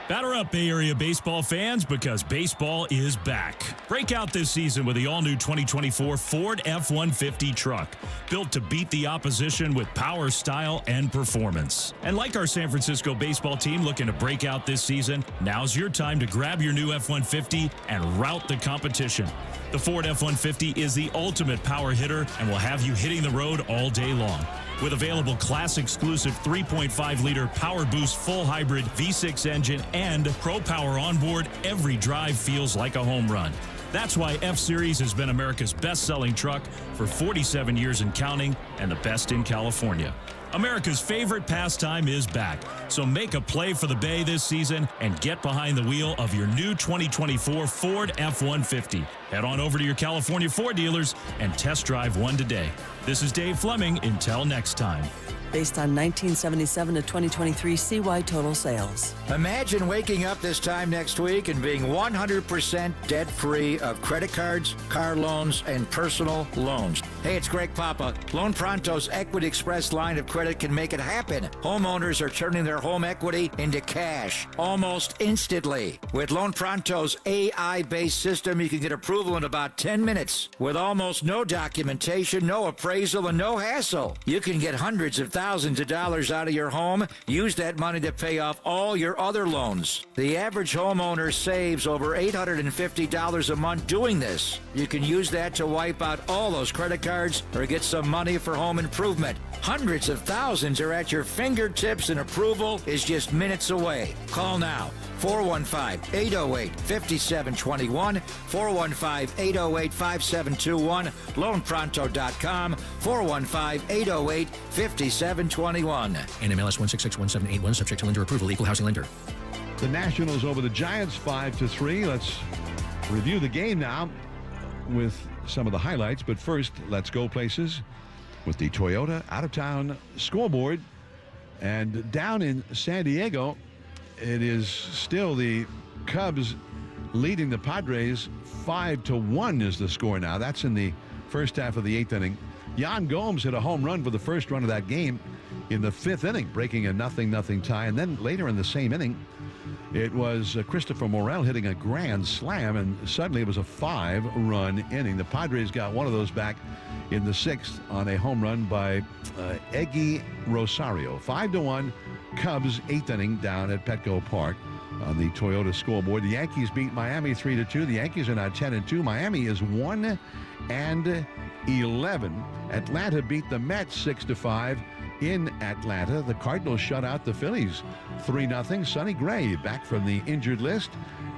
Batter up, Bay Area baseball fans, because baseball is back. Break out this season with the all-new 2024 Ford F-150 truck, built to beat the opposition with power, style, and performance. And like our San Francisco baseball team looking to break out this season, now's your time to grab your new F-150 and rout the competition. The Ford F-150 is the ultimate power hitter and will have you hitting the road all day long. With available class-exclusive 3.5-liter Power Boost full hybrid V6 engine and Pro Power onboard, every drive feels like a home run. That's why F-Series has been America's best-selling truck for 47 years and counting, and the best in California. America's favorite pastime is back, so make a play for the Bay this season and get behind the wheel of your new 2024 Ford F-150. Head on over to your California Ford dealers and test drive one today. This is Dave Fleming. Until next time. Based on 1977 to 2023 CY total sales. Imagine waking up this time next week and being 100% debt-free of credit cards, car loans, and personal loans. Hey, it's Greg Papa. Loan Pronto's Equity Express line of credit can make it happen. Homeowners are turning their home equity into cash almost instantly. With Loan Pronto's AI-based system, you can get approval in about 10 minutes with almost no documentation, no appraisal, and no hassle. You can get hundreds of thousands of dollars out of your home. Use that money to pay off all your other loans. The average homeowner saves over $850 a month doing this. You can use that to wipe out all those credit cards or get some money for home improvement. Hundreds of thousands are at your fingertips and approval is just minutes away. Call now. 415-808-5721, 415-808-5721, loanpronto.com, 415-808-5721. NMLS 1661781, subject to lender approval, equal housing lender. The Nationals over the Giants 5-3. Let's review the game now with some of the highlights. But first, let's go places with the Toyota out-of-town scoreboard. And down in San Diego, it is still the Cubs leading the Padres 5-1 is the score now. That's in the first half of the eighth inning. Yan Gomes hit a home run for the first run of that game in the fifth inning, breaking a 0-0 tie. And then later in the same inning, it was Christopher Morel hitting a grand slam, and suddenly it was a 5-run inning. The Padres got one of those back in the sixth on a home run by Eggy Rosario. 5-1, Cubs eighth inning down at Petco Park on the Toyota scoreboard. The Yankees beat Miami 3-2. The Yankees are now 10-2. Miami is 1-11. Atlanta beat the Mets 6-5 in Atlanta. The Cardinals shut out the Phillies 3-0. Sonny Gray back from the injured list,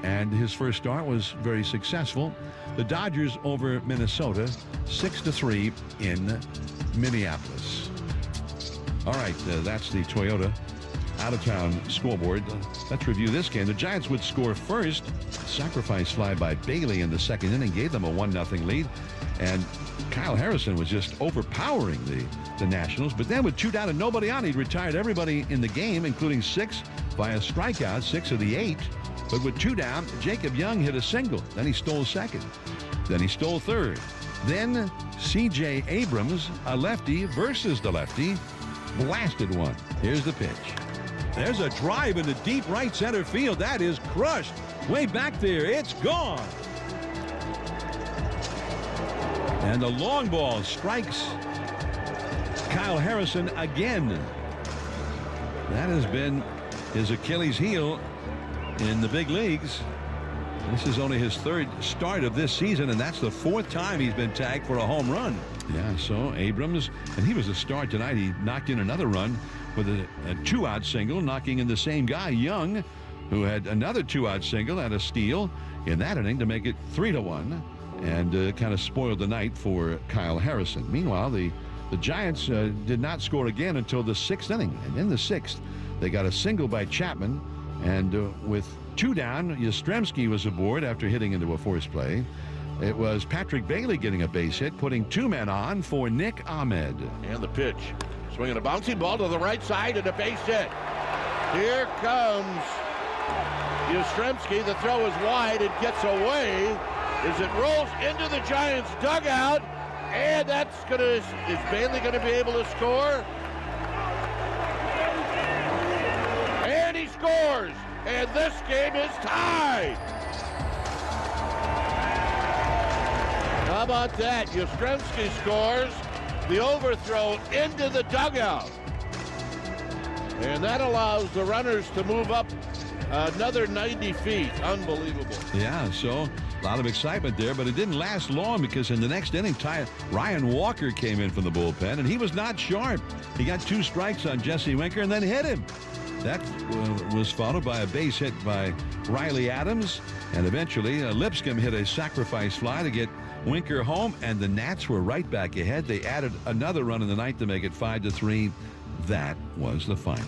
and his first start was very successful. The Dodgers over Minnesota 6-3 in Minneapolis. All right, that's the Toyota out-of-town scoreboard. Let's review this game. The Giants would score first. Sacrifice fly by Bailey in the second inning gave them a 1-0 lead. And Kyle Harrison was just overpowering the Nationals. But then with 2 down and nobody on, he'd retired everybody in the game, including 6 via strikeout, 6 of the 8. But with 2 down, Jacob Young hit a single. Then he stole second. Then he stole third. Then C.J. Abrams, a lefty versus the lefty, blasted one. Here's the pitch. There's a drive into deep right center field. That is crushed. Way back there. It's gone. And the long ball strikes Kyle Harrison again. That has been his Achilles heel in the big leagues. This is only his third start of this season, and that's the 4th time he's been tagged for a home run. Yeah, so Abrams, and he was a star tonight. He knocked in another run with a 2-out single, knocking in the same guy, Young, who had another 2-out single and a steal in that inning to make it 3-1, and kind of spoiled the night for Kyle Harrison. Meanwhile, the Giants did not score again until the 6th inning, and in the 6th, they got a single by Chapman, and with 2 down, Yastrzemski was aboard after hitting into a force play. It was Patrick Bailey getting a base hit, putting 2 men on for Nick Ahmed. And the pitch. Swinging a bouncing ball to the right side and a base hit. Here comes Yastrzemski. The throw is wide. It gets away as it rolls into the Giants' dugout. And is Bailey going to be able to score? And he scores. And this game is tied. How about that? Yastrzemski scores. The overthrow into the dugout. And that allows the runners to move up another 90 feet. Unbelievable. Yeah, so a lot of excitement there, but it didn't last long because in the next inning, Ryan Walker came in from the bullpen, and he was not sharp. He got 2 strikes on Jesse Winker and then hit him. That was followed by a base hit by Riley Adams, and eventually Lipscomb hit a sacrifice fly to get Winker home, and the Nats were right back ahead. They added another run in the ninth to make it 5-3. That was the final.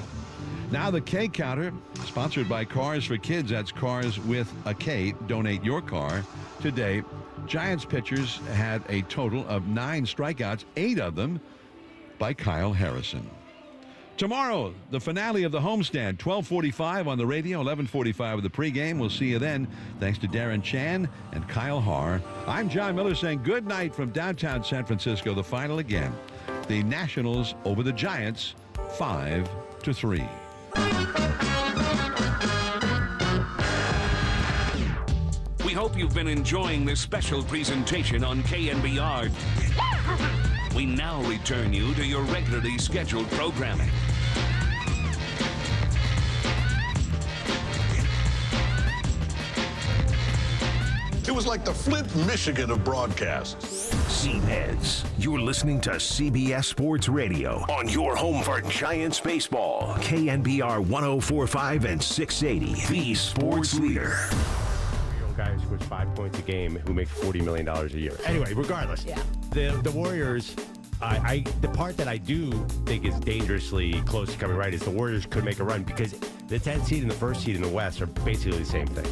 Now the K Counter, sponsored by Cars for Kids. That's Cars with a K. Donate your car today. Giants pitchers had a total of 9 strikeouts, 8 of them by Kyle Harrison. Tomorrow, the finale of the homestand, 12:45 on the radio, 11:45 with the pregame. We'll see you then. Thanks to Darren Chan and Kyle Haar. I'm John Miller saying good night from downtown San Francisco. The final again. The Nationals over the Giants, 5-3. We hope you've been enjoying this special presentation on KNBR. We now return you to your regularly scheduled programming. It was like the Flint, Michigan of broadcasts. Seaheads, you're listening to CBS Sports Radio on your home for Giants baseball. KNBR 104.5 and 680, the sports leader. Guy who scores 5 points a game who makes $40 million a year. Anyway, regardless, the Warriors, the part that I do think is dangerously close to coming right is the Warriors could make a run because the 10th seed and the 1st seed in the West are basically the same thing.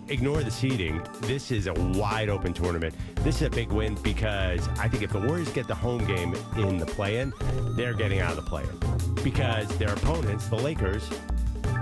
Ignore the seeding. This is a wide open tournament. This is a big win because I think if the Warriors get the home game in the play-in, they're getting out of the play-in because their opponents, the Lakers,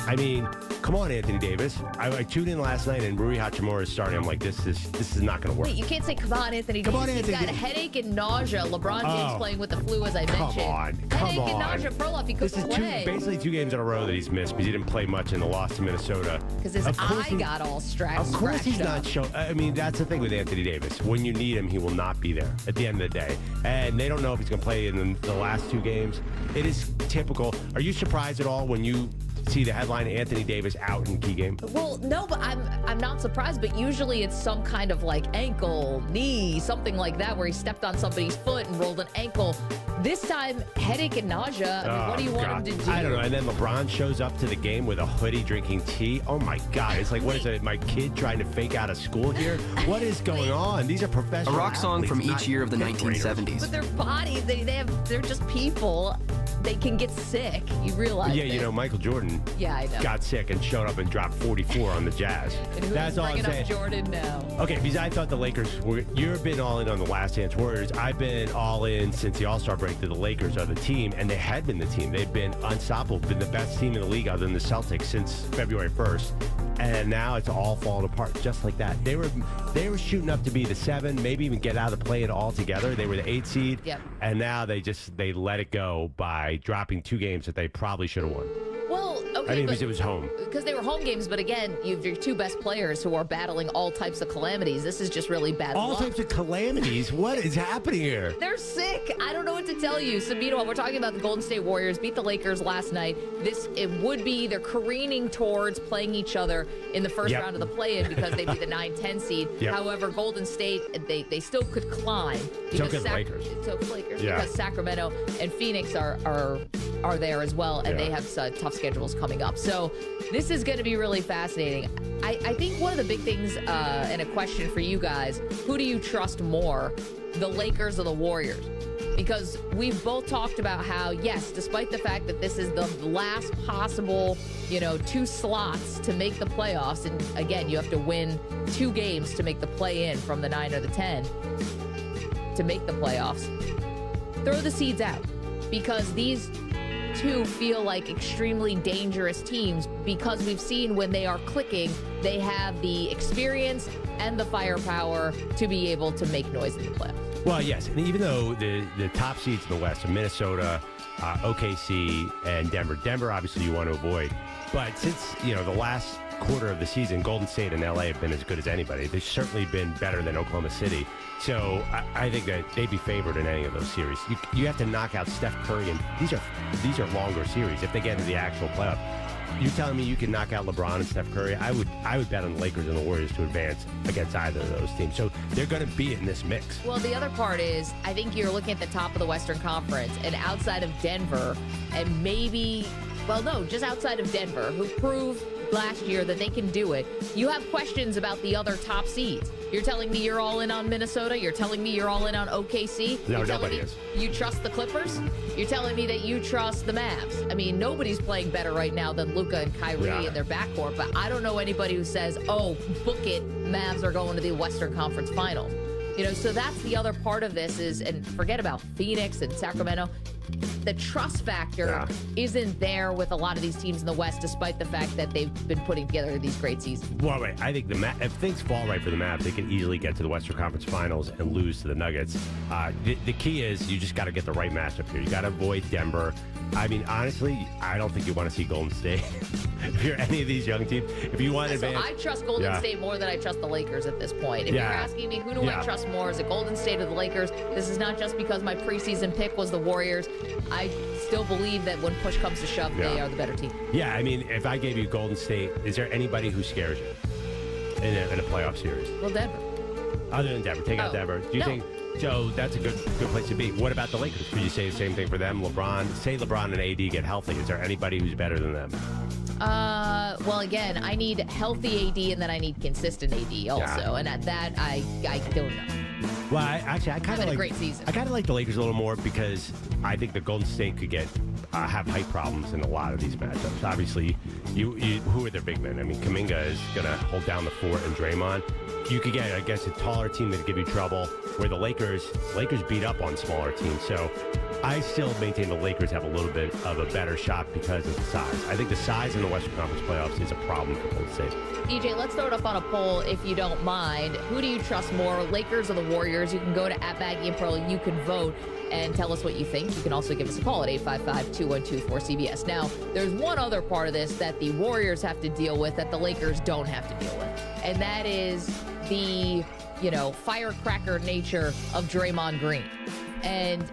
I mean, come on, Anthony Davis. I tuned in last night and Rui Hachimura is starting. I'm like, this is not going to work. Wait, you can't say, come on, Anthony Davis. He's got a headache and nausea. LeBron James playing with the flu, as I mentioned. Come headache on. and nausea. Perloff, he couldn't play. Basically 2 games in a row that he's missed because he didn't play much in the loss to Minnesota. Because his eye got all stressed. Of course he's not showing. I mean, that's the thing with Anthony Davis. When you need him, he will not be there at the end of the day. And they don't know if he's going to play in the last 2 games. It is typical. Are you surprised at all when you see the headline, Anthony Davis out in key game? Well, no, but I'm not surprised, but usually it's some kind of like ankle, knee, something like that where he stepped on somebody's foot and rolled an ankle. This time, headache and nausea. I mean, what do you want him to do? I don't know. And then LeBron shows up to the game with a hoodie drinking tea. Oh my God. It's like, what is it? My kid trying to fake out of school here? What is going on? These are professional A rock song athletes, from each year of the 1970s. But their bodies, they're just people. They can get sick. You realize Yeah, you know, Michael Jordan I know. got sick and showed up and dropped 44 on the Jazz. And who's That's all I'm bringing saying. up Jordan now? Okay, because I thought the Lakers you've been all in on the Last Dance Warriors. I've been all in since the All-Star break that the Lakers are the team, and they had been the team. They've been unstoppable, been the best team in the league other than the Celtics since February 1st. And now it's all falling apart just like that. They were shooting up to be the 7, maybe even get out of the play-in altogether. They were the 8 seed. Yep. And now they let it go by dropping 2 games that they probably should have won. Well, okay. I mean, because it was home. Because they were home games, but again, you have your 2 best players who are battling all types of calamities. This is just really bad All luck. types of calamities? What is happening here? They're sick. I don't know what to tell you. So, meanwhile, we're talking about the Golden State Warriors beat the Lakers last night. They're careening towards playing each other in the first round of the play-in because they'd be the 9-10 seed. Yep. However, Golden State, they still could climb. So could Lakers. So Lakers, Yeah. because Sacramento and Phoenix are there as well, and they have tough schedules coming up. So this is going to be really fascinating. I think one of the big things and a question for you guys, who do you trust more, the Lakers or the Warriors? Because we've both talked about how, yes, despite the fact that this is the last possible, 2 slots to make the playoffs, and again, you have to win 2 games to make the play-in from the 9 or the 10 to make the playoffs. Throw the seeds out. because these two feel like extremely dangerous teams because we've seen when they are clicking, they have the experience and the firepower to be able to make noise in the playoffs. Well, yes, and even though the top seeds in the West are Minnesota, OKC, and Denver. Denver, obviously, you want to avoid. But since, the last quarter of the season, Golden State and LA have been as good as anybody. They've certainly been better than Oklahoma City. So I think that they'd be favored in any of those series. You have to knock out Steph Curry, and these are longer series if they get into the actual playoff. You're telling me you can knock out LeBron and Steph Curry? I would bet on the Lakers and the Warriors to advance against either of those teams. So they're going to be in this mix. Well, the other part is I think you're looking at the top of the Western Conference, and outside of Denver, and maybe, just outside of Denver, who proved last year that they can do it, you have questions about the other top seeds. You're telling me you're all in on Minnesota? You're telling me you're all in on OKC? No, you're nobody is. You trust the Clippers? You're telling me that you trust the Mavs? I mean, nobody's playing better right now than Luka and Kyrie in their backcourt, but I don't know anybody who says, book it, Mavs are going to the Western Conference Finals. So that's the other part of this is, and forget about Phoenix and Sacramento, the trust factor isn't there with a lot of these teams in the West, despite the fact that they've been putting together these great seasons. Well, right. I think if things fall right for the Mavs, they can easily get to the Western Conference Finals and lose to the Nuggets. The key is you just got to get the right matchup here. You got to avoid Denver. I mean, honestly, I don't think you want to see Golden State. If you're any of these young teams, if you want to advance. I trust Golden State more than I trust the Lakers at this point. If you're asking me, who do I trust more? Is it Golden State or the Lakers? This is not just because my preseason pick was the Warriors. I still believe that when push comes to shove, they are the better team. Yeah, I mean, if I gave you Golden State, is there anybody who scares you in a playoff series? Well, Denver. Other than Denver. Take out Denver. Do you think... So that's a good place to be. What about the Lakers? Could you say the same thing for them? Say LeBron and AD get healthy. Is there anybody who's better than them? Well, again, I need healthy AD, and then I need consistent AD also. And at that, I don't know. Well, I kind of like a great season. I kind of like the Lakers a little more because I think the Golden State could have height problems in a lot of these matchups. Obviously, who are their big men? I mean, Kuminga is going to hold down the fort, and Draymond. You could get, I guess, a taller team that give you trouble. Where the Lakers beat up on smaller teams. So I still maintain the Lakers have a little bit of a better shot because of the size. I think the size in the Western Conference playoffs is a problem for Golden State. EJ, let's throw it up on a poll if you don't mind. Who do you trust more, Lakers or the Warriors? You can go to @BaggyandPearl. You can vote and tell us what you think. You can also give us a call at 855-212-4CBS. Now, there's one other part of this that the Warriors have to deal with that the Lakers don't have to deal with, and that is the firecracker nature of Draymond Green. And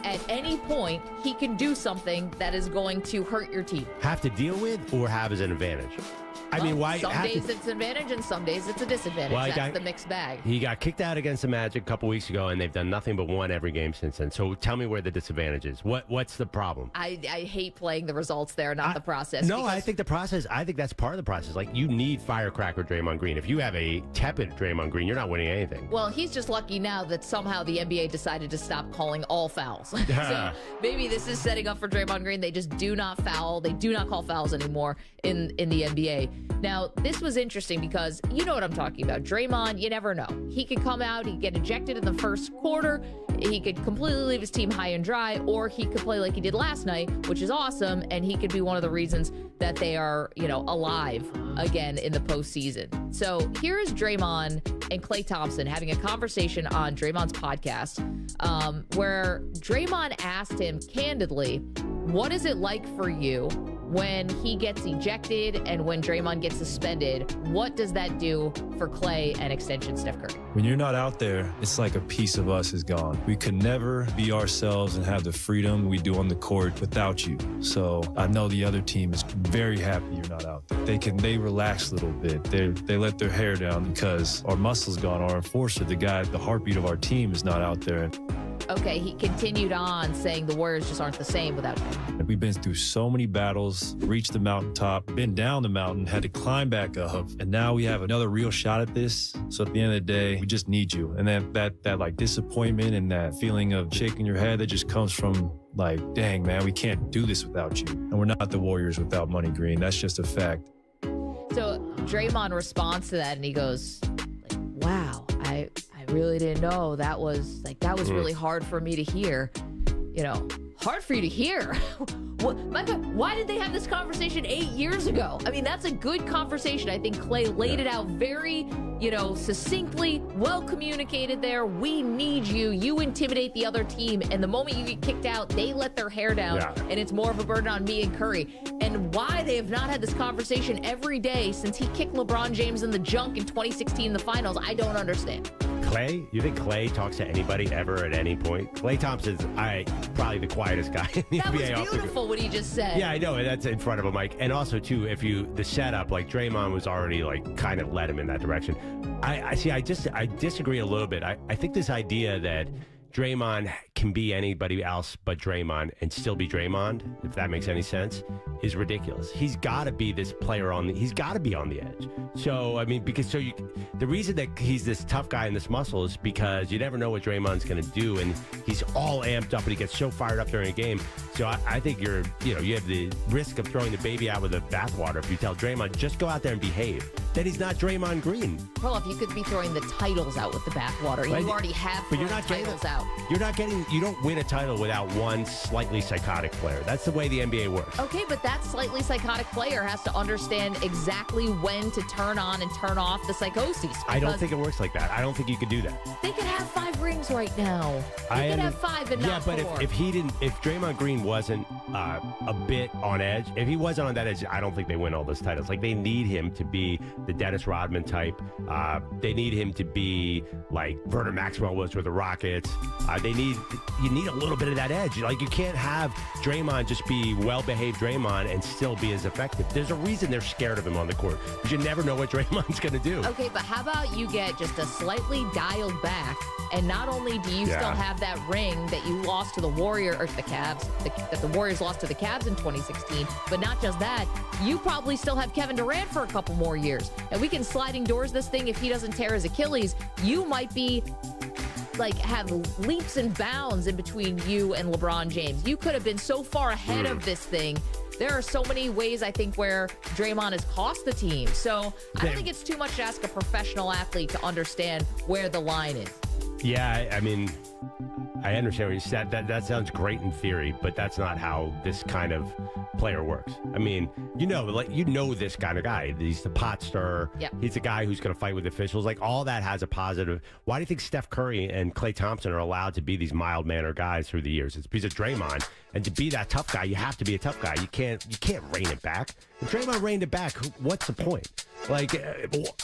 at any point, he can do something that is going to hurt your team. Have to deal with or have as an advantage? I mean, why? Some days it's an advantage and some days it's a disadvantage. Well, that's the mixed bag. He got kicked out against the Magic a couple weeks ago, and they've done nothing but won every game since then. So tell me where the disadvantage is. What's the problem? I hate playing the results there, not the process. No, I think the process. I think that's part of the process. Like, you need firecracker Draymond Green. If you have a tepid Draymond Green, you're not winning anything. Well, he's just lucky now that somehow the NBA decided to stop calling all fouls. So maybe this is setting up for Draymond Green. They just do not foul. They do not call fouls anymore in the NBA. Now, this was interesting because you know what I'm talking about. Draymond, you never know. He could come out, he could get ejected in the first quarter, he could completely leave his team high and dry, or he could play like he did last night, which is awesome, and he could be one of the reasons that they are, alive again in the postseason. So here is Draymond and Klay Thompson having a conversation on Draymond's podcast, where Draymond asked him candidly, what is it like for you when he gets ejected and when Draymond gets suspended? What does that do for Klay and extension Steph Curry? When you're not out there, it's like a piece of us is gone. We could never be ourselves and have the freedom we do on the court without you. So I know the other team is very happy you're not out there. They relax a little bit. They let their hair down because our muscle's gone. Our enforcer, the heartbeat of our team, is not out there. Okay, he continued on saying the Warriors just aren't the same without him. We've been through so many battles, reached the mountaintop, been down the mountain, had to climb back up, and now we have another real shot at this. So at the end of the day, we just need you. And then that like disappointment and that feeling of shaking your head that just comes from like, dang, man, we can't do this without you. And we're not the Warriors without Money Green. That's just a fact. So Draymond responds to that and he goes, wow, I really didn't know that was really hard for me to hear. hard for you to hear. My God, why did they have this conversation 8 years ago? I mean, that's a good conversation. I think Clay laid it out very, succinctly, well communicated there. We need you. You intimidate the other team. And the moment you get kicked out, they let their hair down. Yeah. And it's more of a burden on me and Curry. And why they have not had this conversation every day since he kicked LeBron James in the junk in 2016 in the finals, I don't understand. Clay? You think Clay talks to anybody ever at any point? Clay Thompson's probably the quietest guy in the NBA. That was beautiful what he just said. Yeah, I know. And that's in front of a mic. And also, too, the setup, like Draymond was already kind of led him in that direction. I disagree a little bit. I think this idea that Draymond can be anybody else but Draymond and still be Draymond, if that makes any sense, is ridiculous. He's got to be this player he's got to be on the edge. So, I mean, the reason that he's this tough guy and this muscle is because you never know what Draymond's going to do, and he's all amped up and he gets so fired up during a game. So I think you have the risk of throwing the baby out with the bathwater if you tell Draymond, just go out there and behave. Then he's not Draymond Green. Well, if you could be throwing the titles out with the bathwater, you already have titles out. You don't win a title without one slightly psychotic player. That's the way the NBA works. Okay, but that slightly psychotic player has to understand exactly when to turn on and turn off the psychosis. I don't think it works like that. I don't think you could do that. They could have 5 rings right now. They could have 5 and not 4. Yeah, but if Draymond Green wasn't a bit on edge, if he wasn't on that edge, I don't think they win all those titles. Like, they need him to be the Dennis Rodman type. They need him to be like Vernon Maxwell was with the Rockets. You need a little bit of that edge. Like, you can't have Draymond just be well-behaved Draymond and still be as effective. There's a reason they're scared of him on the court, because you never know what Draymond's going to do. Okay, but how about you get just a slightly dialed back, and not only do you still have that ring that you lost to the Warriors, or the Cavs, that the Warriors lost to the Cavs in 2016, but not just that, you probably still have Kevin Durant for a couple more years. And we can sliding doors this thing if he doesn't tear his Achilles. You might be have leaps and bounds in between you and LeBron James. You could have been so far ahead of this thing. There are so many ways, I think, where Draymond has cost the team. So I don't think it's too much to ask a professional athlete to understand where the line is. Yeah, I mean, I understand what you said. That sounds great in theory, but that's not how this kind of player works. I mean, this kind of guy. He's the pot stirrer. Yep. He's the guy who's going to fight with officials. Like, all that has a positive. Why do you think Steph Curry and Klay Thompson are allowed to be these mild-mannered guys through the years? It's because of Draymond. And to be that tough guy, you have to be a tough guy. You can't rein it back. If Draymond reined it back, what's the point? Like,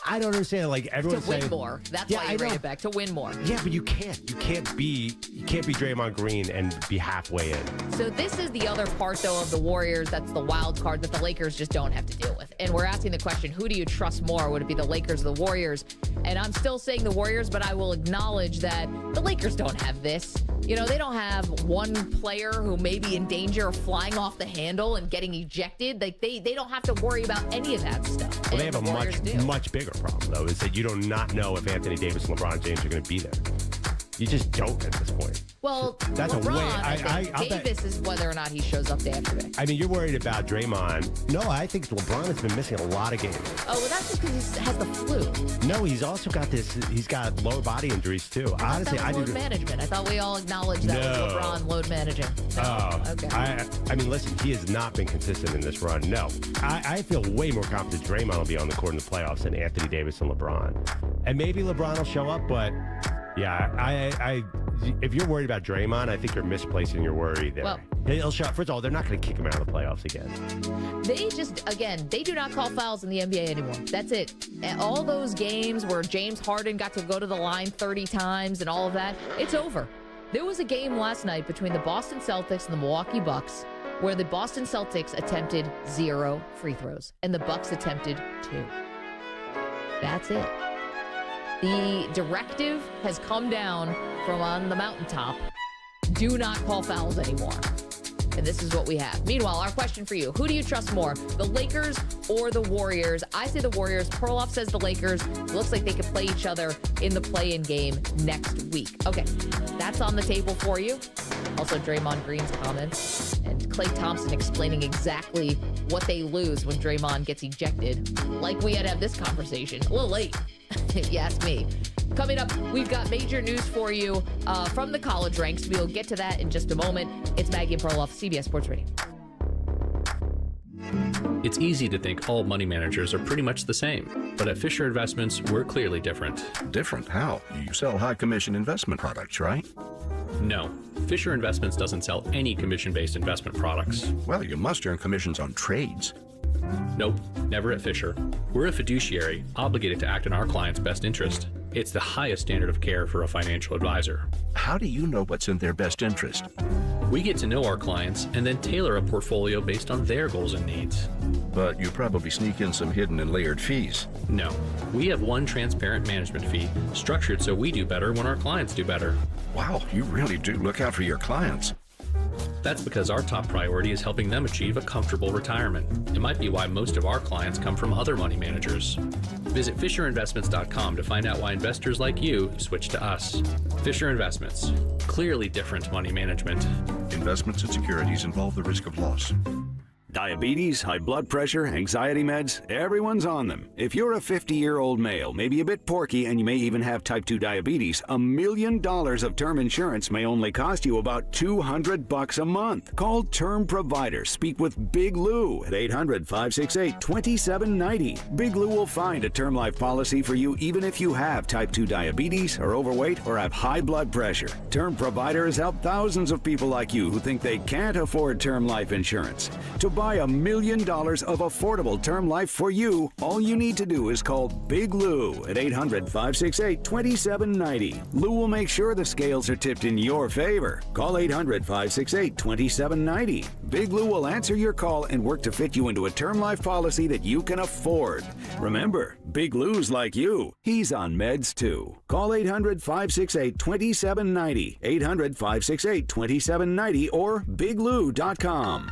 I don't understand. Like, everyone's to win more. That's why you rein it back, to win more. Yeah, but you can't be Draymond Green and be halfway in. So this is the other part, though, of the Warriors. That's the wild card that the Lakers just don't have to deal with. And we're asking the question, who do you trust more? Would it be the Lakers or the Warriors? And I'm still saying the Warriors, but I will acknowledge that the Lakers don't have this. They don't have one player who may be in danger of flying off the handle and getting ejected. Like, they don't have to worry about any of that stuff. Well, they have a much bigger problem, though, is that you do not know if Anthony Davis and LeBron James are going to be there. You just don't at this point. Well, that's LeBron, Davis is whether or not he shows up day after day. I mean, you're worried about Draymond. No, I think LeBron has been missing a lot of games. Oh, well, that's just because he has the flu. No, he's also got he's got lower body injuries, too. Honestly, I do. Load management. I thought we all acknowledged that was LeBron load managing. Oh, okay. I mean, listen, he has not been consistent in this run. No. I feel way more confident Draymond will be on the court in the playoffs than Anthony Davis and LeBron. And maybe LeBron will show up, but yeah, if you're worried about Draymond, I think you're misplacing your worry there. Well, he'll show up. First of all, they're not going to kick him out of the playoffs again. They do not call fouls in the NBA anymore. That's it. And all those games where James Harden got to go to the line 30 times and all of that, it's over. There was a game last night between the Boston Celtics and the Milwaukee Bucks where the Boston Celtics attempted 0 free throws and the Bucks attempted 2. That's it. The directive has come down from on the mountaintop. Do not call fouls anymore. And this is what we have. Meanwhile, our question for you. Who do you trust more, the Lakers or the Warriors? I say the Warriors. Perloff says the Lakers. It looks like they could play each other in the play-in game next week. Okay, that's on the table for you. Also, Draymond Green's comments and Klay Thompson explaining exactly what they lose when Draymond gets ejected. Like we had to have this conversation. A little late, if you ask me. Coming up, we've got major news for you from the college ranks. We'll get to that in just a moment. It's Maggie and Perloff, CBS Sports Radio. It's easy to think all money managers are pretty much the same, but at Fisher Investments, we're clearly different. Different? How? You sell high commission investment products, right? No, Fisher Investments doesn't sell any commission-based investment products. Well, you must earn commissions on trades. Nope, never at Fisher. We're a fiduciary, obligated to act in our client's best interest. It's the highest standard of care for a financial advisor. How do you know what's in their best interest? We get to know our clients and then tailor a portfolio based on their goals and needs. But you probably sneak in some hidden and layered fees. No, we have one transparent management fee, structured so we do better when our clients do better. Wow, you really do look out for your clients. That's because our top priority is helping them achieve a comfortable retirement. It might be why most of our clients come from other money managers. Visit FisherInvestments.com to find out why investors like you switch to us. Fisher Investments. Clearly different money management. Investments and securities involve the risk of loss. Diabetes, high blood pressure, anxiety meds, everyone's on them. If you're a 50-year-old male, maybe a bit porky, and you may even have type 2 diabetes, $1 million of term insurance may only cost you about $200 a month. Call Term Provider. Speak with Big Lou at 800-568-2790. Big Lou will find a term life policy for you even if you have type 2 diabetes, are overweight, or have high blood pressure. Term Provider has helped thousands of people like you who think they can't afford term life insurance. To buy $1 million of affordable term life for you, all you need to do is call Big Lou at 800-568-2790. Lou will make sure the scales are tipped in your favor. Call 800-568-2790. Big Lou will answer your call and work to fit you into a term life policy that you can afford. Remember, Big Lou's like you. He's on meds too. Call 800-568-2790. 800-568-2790 or biglou.com.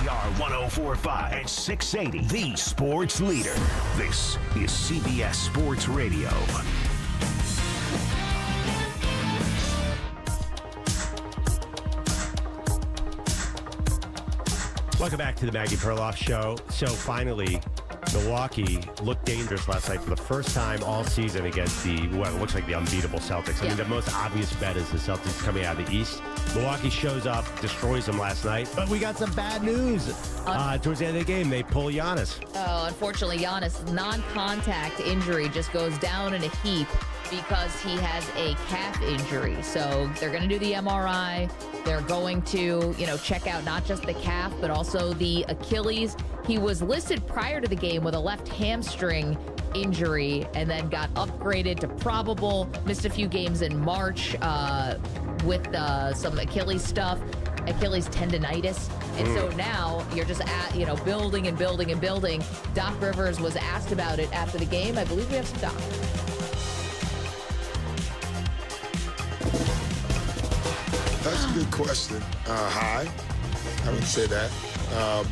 KNBR 104.5 and 680, the sports leader. This is CBS Sports Radio. Welcome back to the Maggie Perloff Show. So finally, Milwaukee looked dangerous last night for the first time all season against what looks like the unbeatable Celtics. I mean, the most obvious bet is the Celtics coming out of the East. Milwaukee shows up, destroys them last night, but we got some bad news. Towards the end of the game, they pull Giannis. Oh, unfortunately, Giannis' non-contact injury just goes down in a heap because he has a calf injury. So they're going to do the MRI. They're going to, check out not just the calf, but also the Achilles. He was listed prior to the game with a left hamstring injury and then got upgraded to probable. Missed a few games in March with some Achilles stuff, Achilles tendonitis. And so now you're just building and building and building. Doc Rivers was asked about it after the game. I believe we have some Doc. That's a good question. High. I would say that.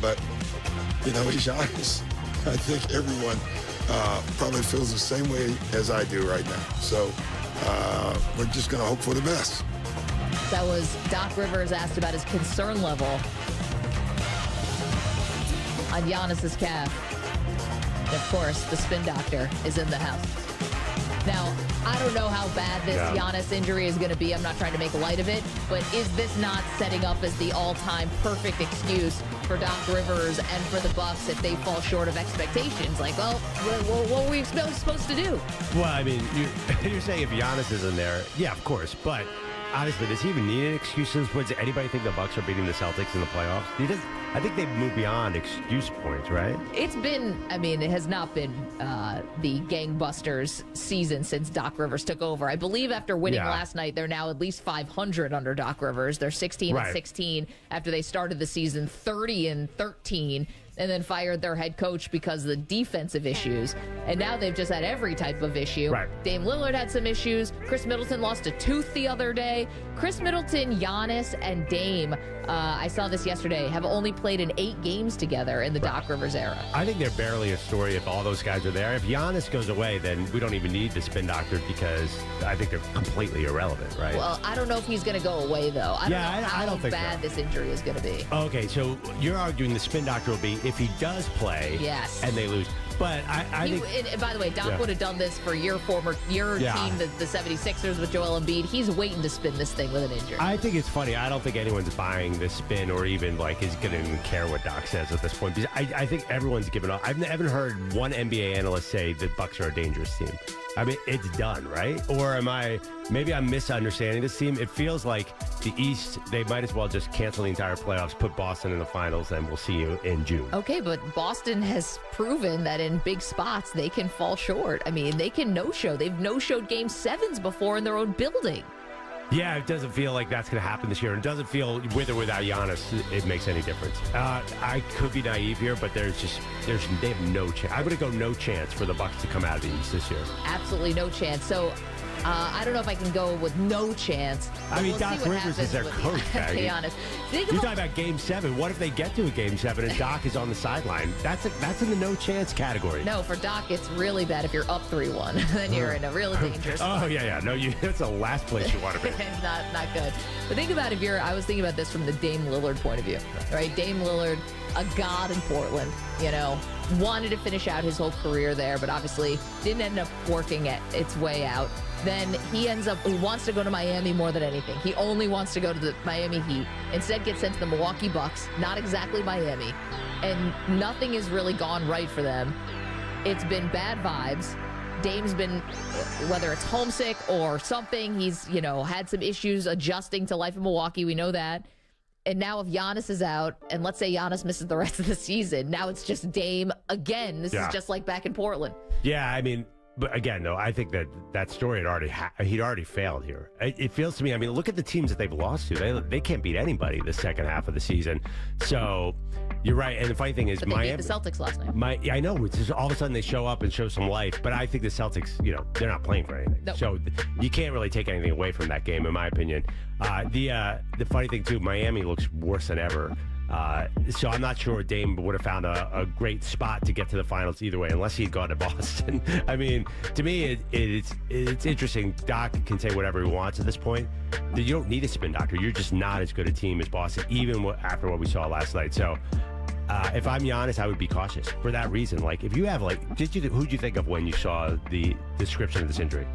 But, he's honest. I think everyone probably feels the same way as I do right now. So we're just going to hope for the best. That was Doc Rivers asked about his concern level on Giannis's calf. And of course, the spin doctor is in the house. Now, I don't know how bad this Giannis injury is going to be. I'm not trying to make light of it. But is this not setting up as the all-time perfect excuse for Doc Rivers and for the Bucks if they fall short of expectations? Like, well, what were we supposed to do? Well, I mean, you're saying if Giannis isn't there, yeah, of course. But honestly, does he even need an excuse? Does anybody think the Bucks are beating the Celtics in the playoffs? I think they've moved beyond excuse points, right? It has not been the gangbusters season since Doc Rivers took over. I believe after winning last night, they're now at least 500 under Doc Rivers. They're 16-16 after they started the season, 30-13. And then fired their head coach because of the defensive issues. And now they've just had every type of issue. Right. Dame Lillard had some issues. Chris Middleton lost a tooth the other day. Chris Middleton, Giannis, and Dame, I saw this yesterday, have only played in 8 games together in the Doc Rivers era. I think they're barely a story if all those guys are there. If Giannis goes away, then we don't even need the spin doctor because I think they're completely irrelevant, right? Well, I don't know if he's going to go away, though. I don't know how bad this injury is going to be. Okay, so you're arguing the spin doctor will be if he does play and they lose. But I think... And by the way, Doc would have done this for your team, the 76ers with Joel Embiid. He's waiting to spin this thing with an injury. I think it's funny. I don't think anyone's buying this spin or even is going to even care what Doc says at this point. Because I think everyone's given up. I haven't heard one NBA analyst say the Bucks are a dangerous team. I mean, it's done, right? Or maybe I'm misunderstanding this team. It feels like the East, they might as well just cancel the entire playoffs, put Boston in the finals, and we'll see you in June. Okay, but Boston has proven that in big spots, they can fall short. I mean, they can no-show. They've no-showed Game 7s before in their own building. Yeah, it doesn't feel like that's going to happen this year. It doesn't feel with or without Giannis it makes any difference. I could be naive here, but they have no chance. I'm going to go no chance for the Bucks to come out of the East this year. Absolutely no chance. So I don't know if I can go with no chance. I mean, Doc Rivers is their coach, to be honest. You're talking about Game 7. What if they get to a Game 7 and Doc is on the sideline? That's in the no chance category. No, for Doc, it's really bad if you're up 3-1. Then you're in a really dangerous spot. Oh, yeah. No, that's the last place you want to be. It's not good. But think about I was thinking about this from the Dame Lillard point of view. Right? Dame Lillard, a god in Portland, wanted to finish out his whole career there, but obviously didn't end up working its way out. Then he wants to go to Miami more than anything. He only wants to go to the Miami Heat. Instead gets sent to the Milwaukee Bucks, not exactly Miami. And nothing has really gone right for them. It's been bad vibes. Dame's been, whether it's homesick or something, he's, had some issues adjusting to life in Milwaukee. We know that. And now if Giannis is out, and let's say Giannis misses the rest of the season, now it's just Dame again. This is just like back in Portland. Yeah, I mean, but again, though, I think that story he'd already failed here. It feels to me, look at the teams that they've lost to. They can't beat anybody the second half of the season. So you're right. And the funny thing is, but they beat the Celtics last night. I know. It's just all of a sudden they show up and show some life. But I think the Celtics, they're not playing for anything. Nope. So you can't really take anything away from that game, in my opinion. The funny thing, too, Miami looks worse than ever. So I'm not sure Dame would have found a great spot to get to the finals either way, unless he'd gone to Boston. I mean, to me, it's interesting. Doc can say whatever he wants at this point. You don't need a spin doctor. You're just not as good a team as Boston, even after what we saw last night. So if I'm Giannis, I would be cautious for that reason. Like, if you have, like, who'd you think of when you saw the description of this injury?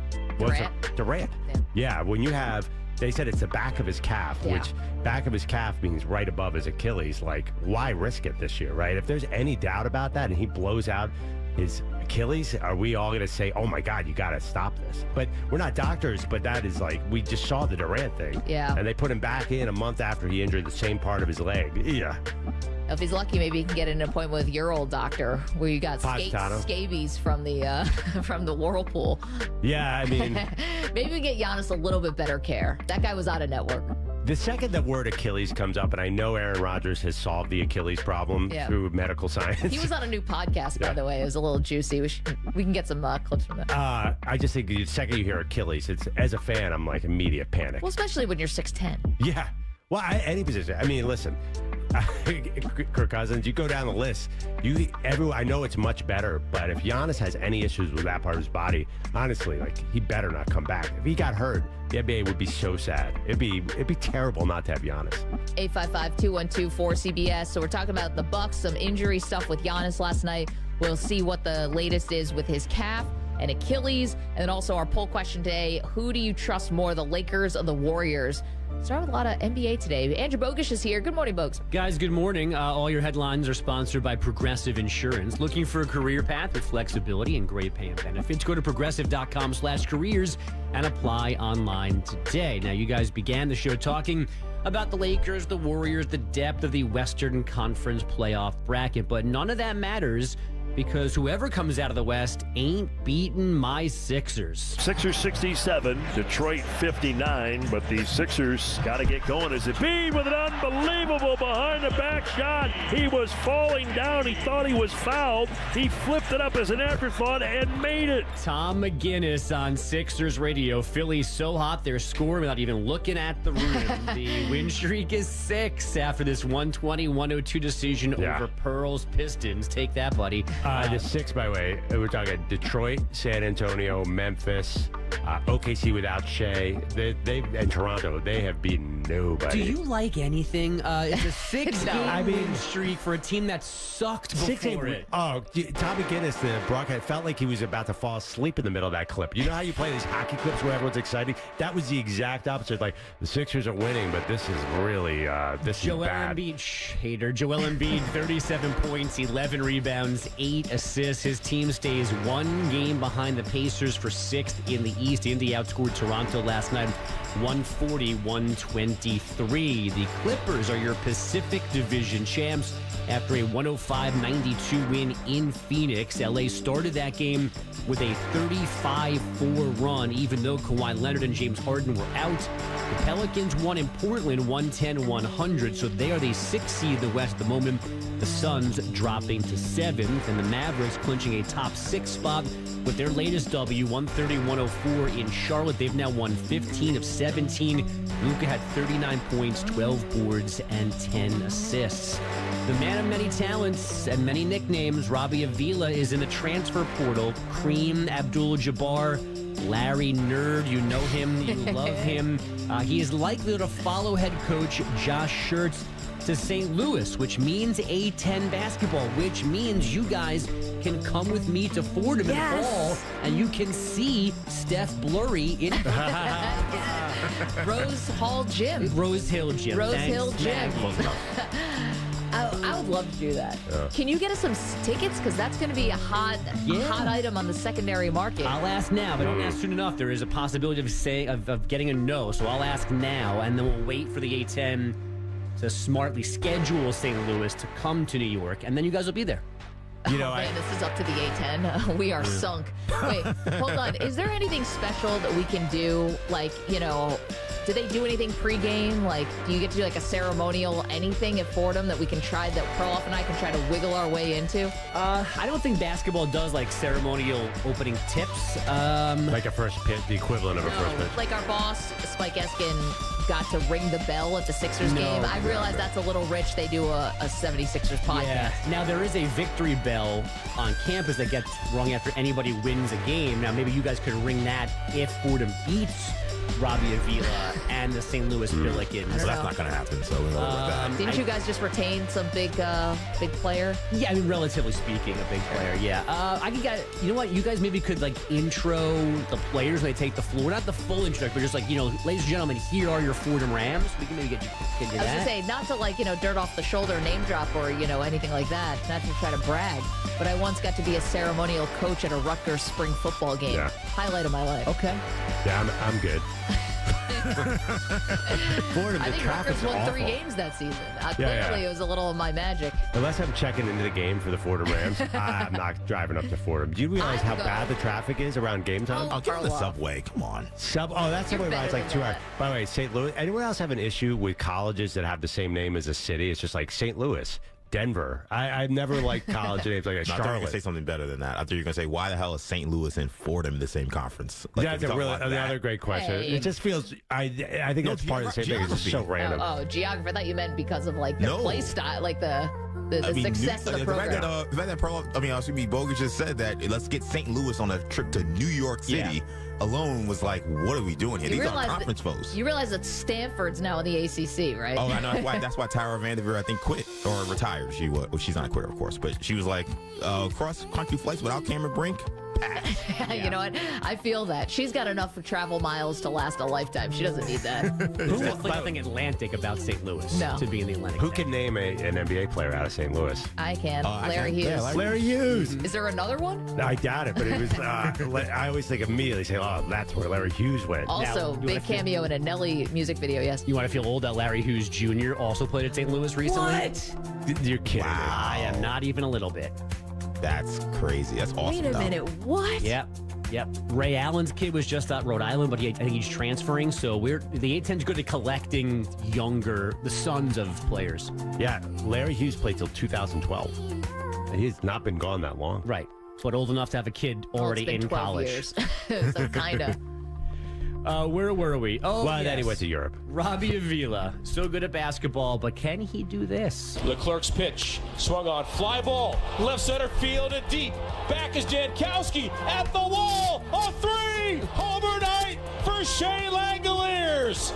Durant. Yeah, when you have... They said it's the back of his calf, which back of his calf means right above his Achilles. Like, why risk it this year, right? If there's any doubt about that and he blows out his Achilles, are we all going to say, oh, my God, you got to stop this? But we're not doctors, but that is like, we just saw the Durant thing. Yeah. And they put him back in a month after he injured the same part of his leg. Yeah. If he's lucky, maybe he can get an appointment with your old doctor where you got scabies from the Whirlpool. Yeah, I mean... Maybe we get Giannis a little bit better care. That guy was out of network. The second the word Achilles comes up, and I know Aaron Rodgers has solved the Achilles problem through medical science. He was on a new podcast, by the way. It was a little juicy. We can get some clips from it. I just think the second you hear Achilles, as a fan, I'm like immediate panic. Well, especially when you're 6'10". Yeah. Well, any position. I mean, listen, Kirk Cousins, you go down the list. I know it's much better, but if Giannis has any issues with that part of his body, honestly, like, he better not come back. If he got hurt, the NBA would be so sad. It'd be terrible not to have Giannis. 855-212-4CBS. So we're talking about the Bucks, some injury stuff with Giannis last night. We'll see what the latest is with his calf and Achilles. And then also our poll question today, who do you trust more, the Lakers or the Warriors? Start with a lot of NBA today. Andrew Bogusch is here. Good morning, Bogusch. Guys, good morning. All your headlines are sponsored by Progressive Insurance. Looking for a career path with flexibility and great pay and benefits? Go to progressive.com/careers and apply online today. Now, you guys began the show talking about the Lakers, the Warriors, the depth of the Western Conference playoff bracket, but none of that matters because whoever comes out of the West ain't beating my Sixers. Sixers 67, Detroit 59, but the Sixers got to get going as Embiid with an unbelievable behind-the-back shot. He was falling down. He thought he was fouled. He flipped it up as an afterthought and made it. Tom McGinnis on Sixers radio. Philly's so hot they're scoring without even looking at the rim. The win streak is 6 after this 120-102 decision over Pearl's Pistons. Take that, buddy. The 6, by the way, we're talking Detroit, San Antonio, Memphis, OKC without Shea, and Toronto. They have beaten nobody. Do you like anything? It's a 6-game streak for a team that sucked before it. Oh, Tom McGinnis, the broadcast, felt like he was about to fall asleep in the middle of that clip. You know how you play these hockey clips where everyone's exciting? That was the exact opposite. Like, the Sixers are winning, but this is really this is bad. Joel Embiid, 37 points, 11 rebounds, 8 assists. His team stays 1 game behind the Pacers for 6th in the East. Indy outscored Toronto last night 140-123. The Clippers are your Pacific Division champs after a 105-92 win in Phoenix. LA started that game with a 35-4 run, even though Kawhi Leonard and James Harden were out. The Pelicans won in Portland 110-100, so they are the 6th seed in the West at the moment. The Suns dropping to 7th, and the Mavericks clinching a top 6 spot with their latest W, 130-104 in Charlotte. They've now won 15 of 17. Luka had 39 points, 12 boards, and 10 assists. The man of many talents and many nicknames, Robbie Avila, is in the transfer portal. Kareem Abdul-Jabbar, Larry Nerd, you know him, you love him. He is likely to follow head coach Josh Schertz to St. Louis, which means A-10 basketball, which means you guys can come with me to Fordham in the fall, and you can see Steph Blurry in Rose Hill Gym. Rose Hill Gym. I would love to do that. Yeah. Can you get us some tickets? Because that's going to be a hot item on the secondary market. I'll ask now. If I don't ask soon enough, there is a possibility of getting a no. So I'll ask now, and then we'll wait for the A-10 to smartly schedule St. Louis to come to New York, and then you guys will be there. You know, this is up to the A-10. We are sunk. Wait, hold on. Is there anything special that we can do? Like, do they do anything pregame? Like, do you get to do like a ceremonial anything at Fordham that we can try, that Perloff and I can try to wiggle our way into? I don't think basketball does like ceremonial opening tips. Like a first pitch, the equivalent of a first pitch. Like our boss, Spike Eskin, got to ring the bell at the Sixers game. I realize that's a little rich. They do a 76ers podcast. Yeah. Now, there is a victory bell on campus that gets rung after anybody wins a game. Now, maybe you guys could ring that if Fordham beats Robbie Avila and the St. Louis Billikens. So that's not going to happen. So we'll work that. Didn't you guys just retain some big player? Yeah, I mean, relatively speaking, a big player. Yeah. I can get. You know what? You guys maybe could like intro the players when they take the floor. Not the full introduction, but just like, ladies and gentlemen, here are your Fordham Rams. We can maybe get you I was going to say, not to like, dirt off the shoulder name drop or, anything like that. Not to try to brag. But I once got to be a ceremonial coach at a Rutgers spring football game. Yeah. Highlight of my life. Okay. Yeah, I'm good. Fordham, I think Rutgers won 3 games that season. Clearly, it was a little of my magic. Unless I'm checking into the game for the Fordham Rams, I'm not driving up to Fordham. Do you realize how bad the traffic is around game time? I'll get on the subway. Come on. That's the way it's like 2 hours. By the way, St. Louis. Anyone else have an issue with colleges that have the same name as a city? It's just like St. Louis, Denver. I've never liked college names like I thought you were going to say something better than that. I thought you were going to say, why the hell is St. Louis and Fordham in the same conference? Like, that's another great question. Hey. It just feels, I think that's part of the same thing. It's just so random. Oh, geography. I thought you meant because of like the play style, like the success of the program. The fact that Bogus just said that let's get St. Louis on a trip to New York City alone was like, what are we doing here? These are conference foes. You realize that Stanford's now in the ACC, right? Oh, I know. That's why Tyra Vanderveer, I think, quit or retired. She's not a quitter, of course, but she was like, cross-country flights without Cameron Brink. You know what? I feel that. She's got enough travel miles to last a lifetime. She doesn't need that. Who was nothing Atlantic about St. Louis to be in the Atlantic? Who can name an NBA player out of St. Louis? I can. Larry Hughes. Yeah, Larry Hughes. Is there another one? I doubt it, but it was. I always think immediately, say, "Oh, that's where Larry Hughes went." Also, big cameo in a Nelly music video. Yes. You want to feel old? That Larry Hughes Jr. also played at St. Louis recently. What? You're kidding. Wow. I am not even a little bit. That's crazy. That's awesome. Wait a minute. What? Yep. Ray Allen's kid was just at Rhode Island, but I think he's transferring. So the A-10's good at collecting the sons of players. Yeah, Larry Hughes played till 2012. And he's not been gone that long. Right. But old enough to have a kid already in 12 college. Years. So kinda. Where were we? Oh, well, then he went to Europe. Robbie Avila, so good at basketball, but can he do this? Leclerc's pitch, swung on, fly ball, left center field and deep. Back is Jankowski at the wall, a 3, homer night for Shane Langoliers.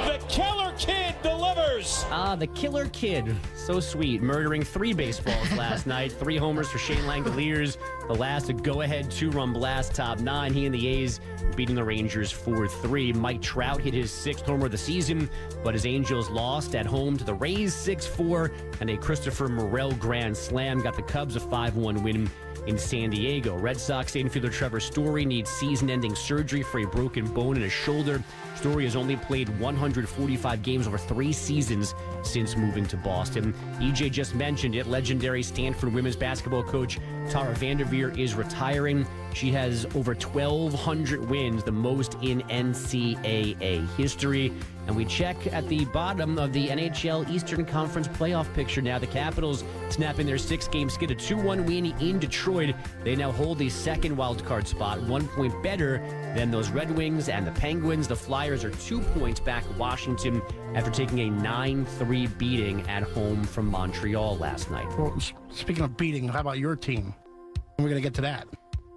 The Killer Kid delivers. The Killer Kid, so sweet, murdering 3 baseballs last night, 3 homers for Shane Langoliers. The last a go-ahead 2-run blast, top 9. He and the A's beating the Rangers 4-3. Mike Trout hit his 6th homer of the season, but his Angels lost at home to the Rays 6-4, and a Christopher Morel grand slam got the Cubs a 5-1 win in San Diego. Red Sox infielder Trevor Story needs season-ending surgery for a broken bone in his shoulder. Story has only played 145 games over 3 seasons since moving to Boston. EJ just mentioned it. Legendary Stanford women's basketball coach Tara Vanderveer is retiring. She has over 1,200 wins, the most in NCAA history. And we check at the bottom of the NHL Eastern Conference playoff picture now. The Capitals snapping their 6-game skid, a 2-1 win in Detroit. They now hold the 2nd wildcard spot, 1 point better than those Red Wings and the Penguins. The Flyers are 2 points back at Washington after taking a 9-3 beating at home from Montreal last night. Well, speaking of beating, how about your team? We're going to get to that.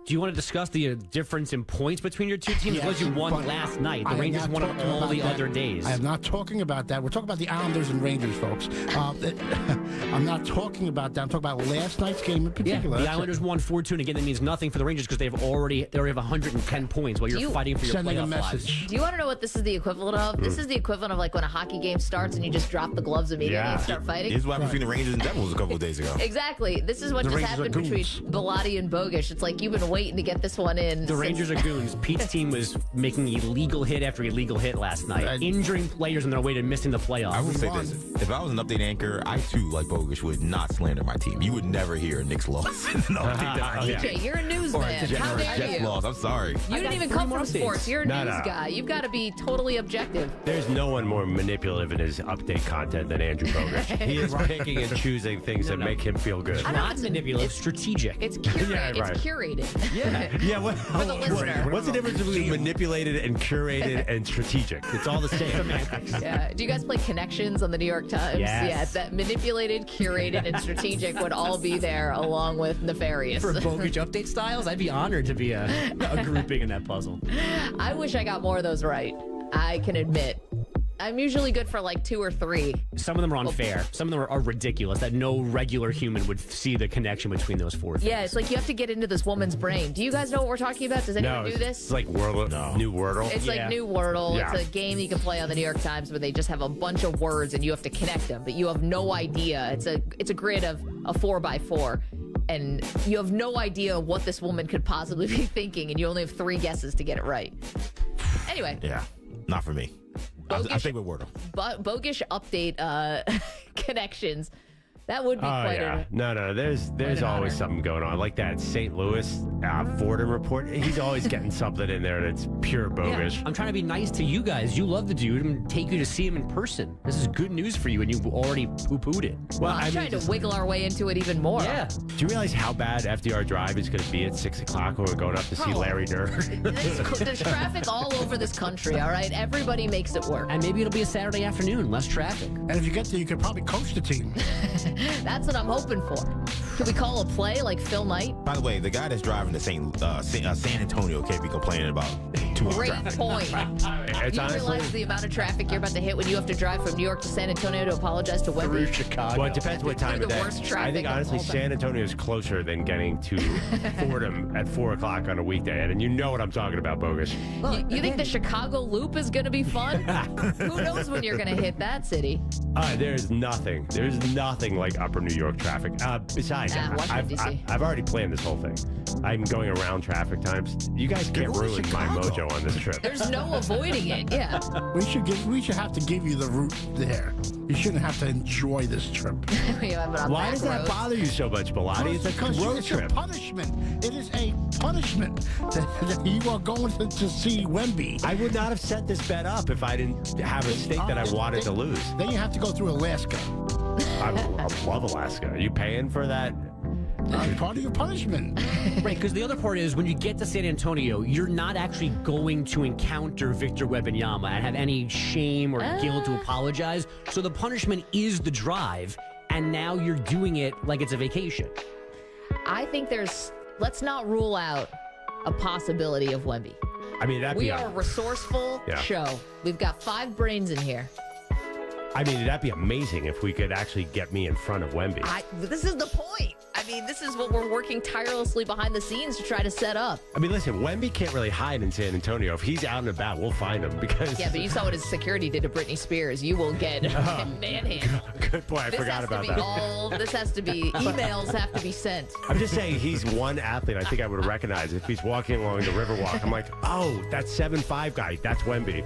Do you want to discuss the difference in points between your two teams? Because you won last night. The Rangers won on all the other days. I am not talking about that. We're talking about the Islanders and Rangers, folks. I'm not talking about that. I'm talking about last night's game in particular. Yeah, the Islanders won 4-2, and again, that means nothing for the Rangers because they already have 110 points while you're fighting for your playoff lives. Do you want to know what this is the equivalent of? This is the equivalent of like when a hockey game starts and you just drop the gloves immediately and start fighting. It's what happened between the Rangers and Devils a couple of days ago. Exactly. This is what just happened between Bilotti and Bogish. It's like you've been waiting to get this one in. The Rangers are goons. Pete's team was making illegal hit after illegal hit last night, injuring players on their way to missing the playoffs. I will say this. If I was an update anchor, I too, like Bogusch, would not slander my team. You would never hear a Knicks loss. DJ, you're a newsman. How dare you? Loss. I'm sorry. You didn't even come from sports. You're a news guy. You've got to be totally objective. There's no one more manipulative in his update content than Andrew Bogusch. He is picking and choosing things that make him feel good. Not manipulative, strategic. It's curated. Yeah, right. It's curated. Yeah. For the listener. What's the difference between manipulated and curated and strategic? It's all the same. Yeah. Do you guys play Connections on the New York Times? Yes. Yeah. That manipulated, curated, and strategic would all be there along with nefarious. For Bogusch update styles, I'd be honored to be a grouping in that puzzle. I wish I got more of those right. I can admit. I'm usually good for like 2 or 3. Some of them are unfair. Some of them are ridiculous that no regular human would see the connection between those 4 things. Yeah, it's like you have to get into this woman's brain. Do you guys know what we're talking about? Does anyone do this? It's like New Wordle. It's like New Wordle. Yeah. It's a game you can play on the New York Times where they just have a bunch of words and you have to connect them, but you have no idea. It's a grid of a 4x4. And you have no idea what this woman could possibly be thinking, and you only have 3 guesses to get it right. Anyway. Yeah, not for me. I think with Wordle. Bogusch update Connections. That would be quite a... No. There's always something going on. Like that St. Louis Fordham report. He's always getting something in there that's pure bogus. Yeah, I'm trying to be nice to you guys. You love the dude and take you to see him in person. This is good news for you, and you've already poo-pooed it. Well, I'm trying to wiggle our way into it even more. Yeah. Do you realize how bad FDR Drive is going to be at 6 o'clock when we're going up to see Larry Nerd? There's traffic all over this country, all right? Everybody makes it work. And maybe it'll be a Saturday afternoon, less traffic. And if you get there, you could probably coach the team. That's what I'm hoping for. Could we call a play like Phil Knight? By the way, the guy that's driving to San Antonio can't be complaining about 2 hours Great traffic. point. You realize the amount of traffic you're about to hit when you have to drive from New York to San Antonio to apologize to Wemby? Chicago. Well, it depends what time of day. I think, honestly, San Antonio is closer than getting to Fordham at 4 o'clock on a weekday. And you know what I'm talking about, Bogus. You think the Chicago Loop is going to be fun? Who knows when you're going to hit that city? There's nothing like upper New York traffic. Besides, I've already planned this whole thing. I'm going around traffic times. You guys can't ruin my mojo on this trip. There's no avoiding it. Yeah. We should have to give you the route there. You shouldn't have to enjoy this trip. Why does that bother you so much, Bilotti? It's a road trip. It's a punishment. It is a punishment that you are going to see Wemby. I would not have set this bet up if I didn't have a stake that I wanted to lose. Then you have to go through Alaska. I love Alaska. Are you paying for that? It's part of your punishment. Right, because the other part is when you get to San Antonio, you're not actually going to encounter Victor Wembanyama and have any shame or guilt to apologize. So the punishment is the drive, and now you're doing it like it's a vacation. I think let's not rule out a possibility of Wemby. I mean, we are a resourceful show. We've got 5 brains in here. I mean, that'd be amazing if we could actually get me in front of Wemby. This is the point. I mean, this is what we're working tirelessly behind the scenes to try to set up. I mean, listen, Wemby can't really hide in San Antonio. If he's out and about, we'll find him because... Yeah, but you saw what his security did to Britney Spears. You will get manhandled. Good point. I forgot about that. This has to be... Emails have to be sent. I'm just saying he's one athlete I think I would recognize if he's walking along the Riverwalk. I'm like, oh, that 7'5" guy. That's Wemby.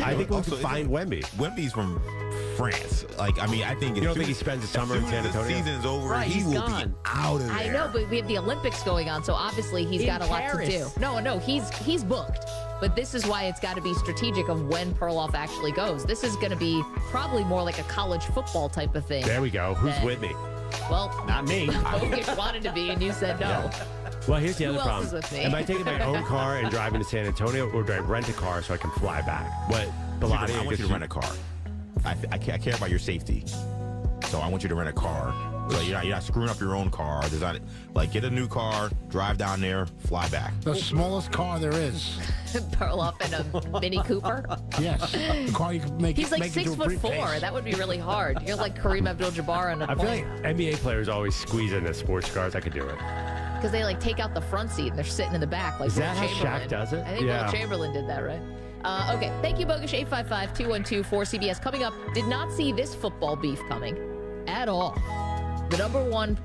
I think we'll find Wemby. Wemby's from France. Like, I mean, I think... You don't think he spends the summer in San Antonio? The season's over, right, he will gone. be out of there. I know, but we have the Olympics going on, so obviously he's got a lot to do. No, he's booked. But this is why it's got to be strategic of when Perloff actually goes. This is going to be probably more like a college football type of thing. There we go. Who's with me? Well, not me. Bogusch wanted to be, and you said no. Yeah. Well, here's the other problem. Else is with me? Am I taking my own car and driving to San Antonio, or do I rent a car so I can fly back? What, Bilotti? I want you to rent a car. I care about your safety, so I want you to rent a car. So you're not screwing up your own car. Like, get a new car, drive down there, fly back. The smallest car there is. Perloff in a Mini Cooper? Yes. The car you can make. He's like make 6'4". That would be really hard. You're like Kareem Abdul-Jabbar on a plane. I feel like NBA players always squeeze into sports cars. I could do it. Because they like take out the front seat and they're sitting in the back. Like is that how Chamberlain. Shaq does it? I think Will Chamberlain did that, right? Okay, thank you, Bogusch. 855-212-4CBS. Coming up, did not see this football beef coming at all. The number one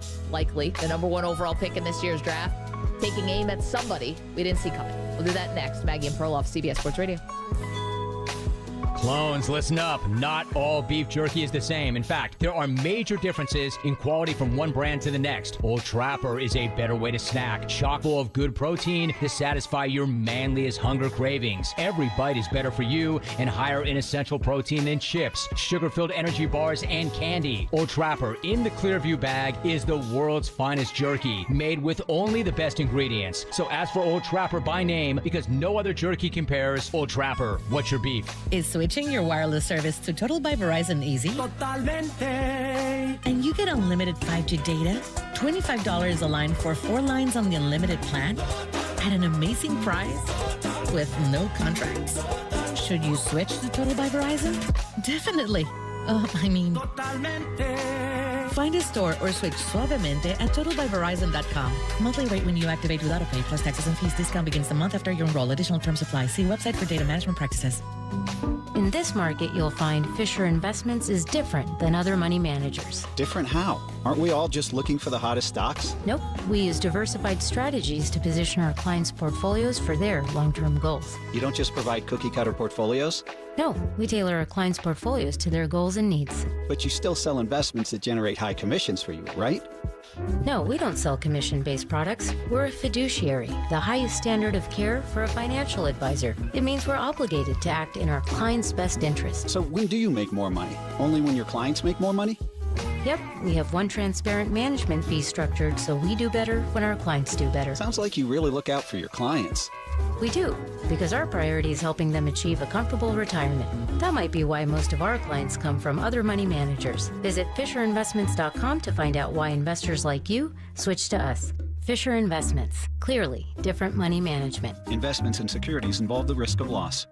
overall pick in this year's draft taking aim at somebody we didn't see coming. We'll do that next. Maggie and Perloff, CBS Sports Radio. Clones, listen up. Not all beef jerky is the same. In fact, there are major differences in quality from one brand to the next. Old Trapper is a better way to snack, chock full of good protein to satisfy your manliest hunger cravings. Every bite is better for you and higher in essential protein than chips, sugar-filled energy bars, and candy. Old Trapper in the Clearview bag is the world's finest jerky, made with only the best ingredients. So ask for Old Trapper by name because no other jerky compares. Old Trapper, what's your beef? Is switching your wireless service to Total by Verizon easy? Totalmente. And you get unlimited 5G data, $25 a line for 4 lines on the unlimited plan, at an amazing price, with no contracts. Should you switch to Total by Verizon? Definitely. Find a store or switch suavemente at totalbyverizon.com. Monthly rate when you activate without a pay plus taxes and fees. Discount begins the month after you enroll. Additional terms apply. See website for data management practices. In this market, you'll find Fisher Investments is different than other money managers. Different how? Aren't we all just looking for the hottest stocks? Nope. We use diversified strategies to position our clients' portfolios for their long-term goals. You don't just provide cookie-cutter portfolios? No, we tailor our clients' portfolios to their goals and needs. But you still sell investments that generate high commissions for you, right? No, we don't sell commission-based products. We're a fiduciary, the highest standard of care for a financial advisor. It means we're obligated to act in our client's best interest. So when do you make more money? Only when your clients make more money? Yep, we have one transparent management fee structured so we do better when our clients do better. Sounds like you really look out for your clients. We do, because our priority is helping them achieve a comfortable retirement. That might be why most of our clients come from other money managers. Visit FisherInvestments.com to find out why investors like you switch to us. Fisher Investments. Clearly, different money management. Investments in securities involve the risk of loss.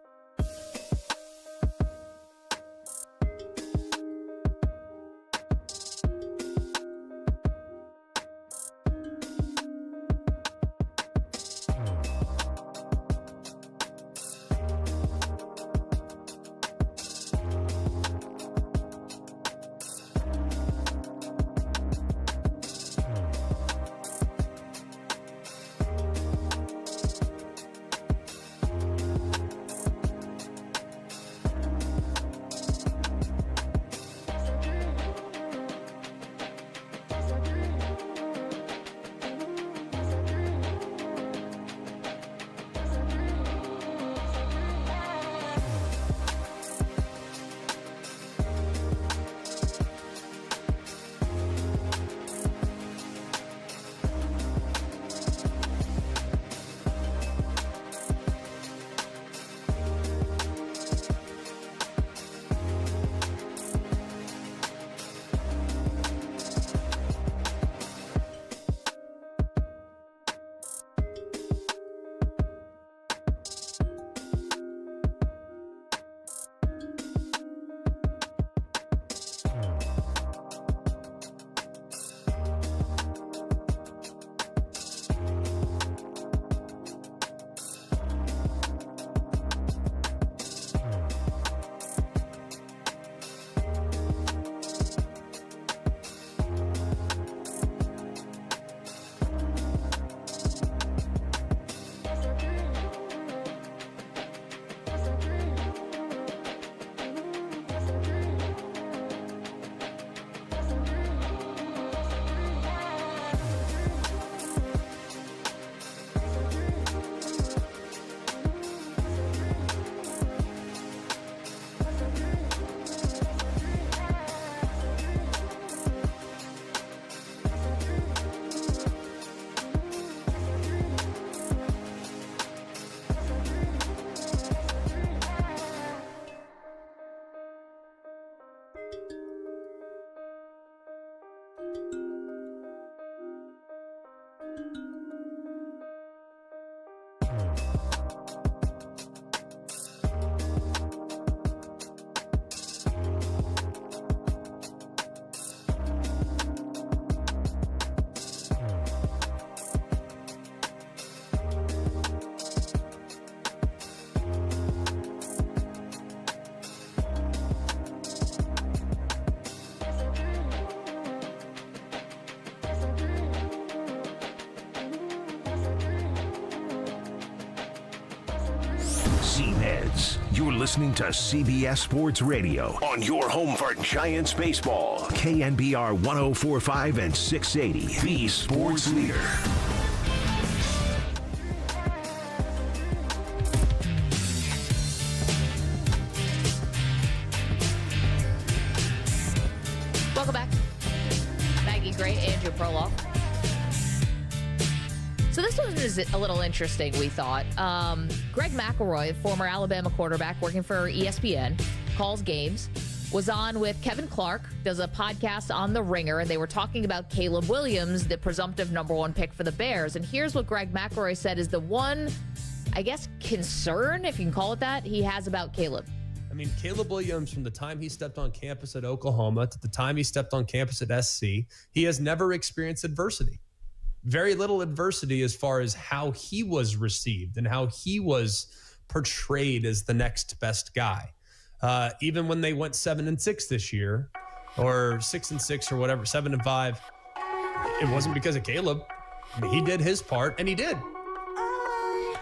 Z-Neds, you're listening to CBS Sports Radio on your home for Giants baseball. KNBR 104.5 and 680, the sports leader. Welcome back. Maggie Gray, Andrew Perloff. So this one is a little interesting, we thought. Greg McElroy, former Alabama quarterback working for ESPN, calls games, was on with Kevin Clark, does a podcast on The Ringer, and they were talking about Caleb Williams, the presumptive number one pick for the Bears. And here's what Greg McElroy said is the one, I guess, concern, if you can call it that, he has about Caleb. I mean, Caleb Williams, from the time he stepped on campus at Oklahoma to the time he stepped on campus at SC, he has never experienced adversity. Very little adversity as far as how he was received and how he was portrayed as the next best guy. Even when they went 7-6 this year, or 6-6 or whatever, 7-5, it wasn't because of Caleb. I mean, he did his part, and he did.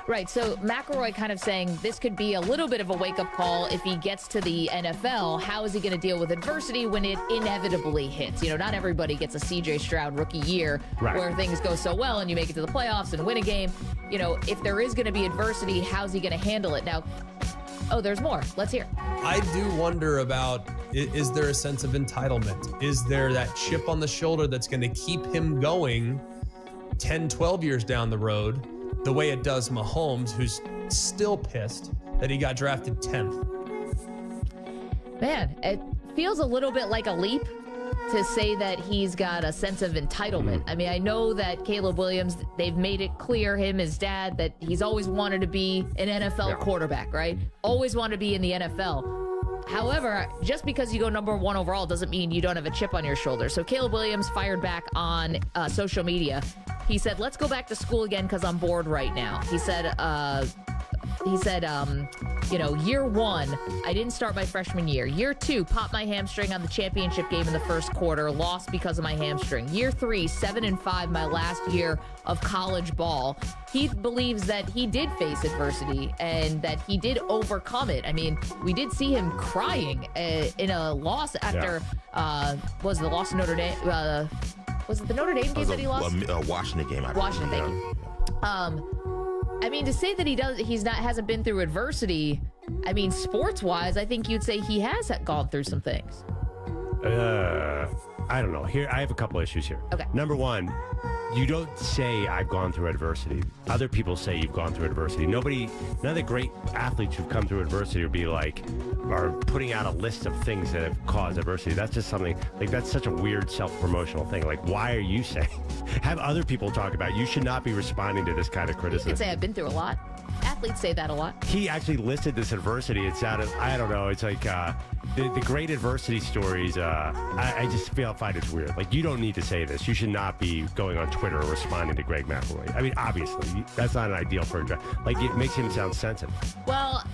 Right, so McElroy kind of saying this could be a little bit of a wake-up call if he gets to the NFL. How is he going to deal with adversity when it inevitably hits? You know, not everybody gets a C.J. Stroud rookie year where things go so well and you make it to the playoffs and win a game. You know, if there is going to be adversity, how's he going to handle it? Now, there's more. Let's hear. I do wonder about, is there a sense of entitlement? Is there that chip on the shoulder that's going to keep him going 10, 12 years down the road? The way it does Mahomes, who's still pissed that he got drafted 10th. Man, it feels a little bit like a leap to say that he's got a sense of entitlement. I mean, I know that Caleb Williams, they've made it clear, him, his dad, that he's always wanted to be an NFL quarterback, right? Always wanted to be in the NFL. However, just because you go number one overall doesn't mean you don't have a chip on your shoulder. So Caleb Williams fired back on social media. He said, let's go back to school again because I'm bored right now. He said, year one, I didn't start my freshman year. Year two, popped my hamstring on the championship game in the first quarter, lost because of my hamstring. Year three, 7-5, my last year of college ball. He believes that he did face adversity and that he did overcome it. I mean, we did see him crying in a loss after, was the loss to Notre Dame? Was it the Notre Dame game that he lost? Washington game. Washington, thank you. I mean, to say that hasn't been through adversity, I mean, sports-wise, I think you'd say he has gone through some things. I don't know. Here, I have a couple issues here. Okay. Number one, you don't say I've gone through adversity. Other people say you've gone through adversity. None of the great athletes who've come through adversity are putting out a list of things that have caused adversity. That's just something, that's such a weird self-promotional thing. Like, why are you saying? Have other people talk about it. You should not be responding to this kind of criticism. You could say I've been through a lot. Athletes say that a lot. He actually listed this adversity. It sounded, I don't know, it's like the great adversity stories. I just find it's weird. Like, you don't need to say this. You should not be going on Twitter or responding to Greg McElroy. I mean, obviously, that's not an ideal for a draft. Like, it makes him sound sensitive. Well,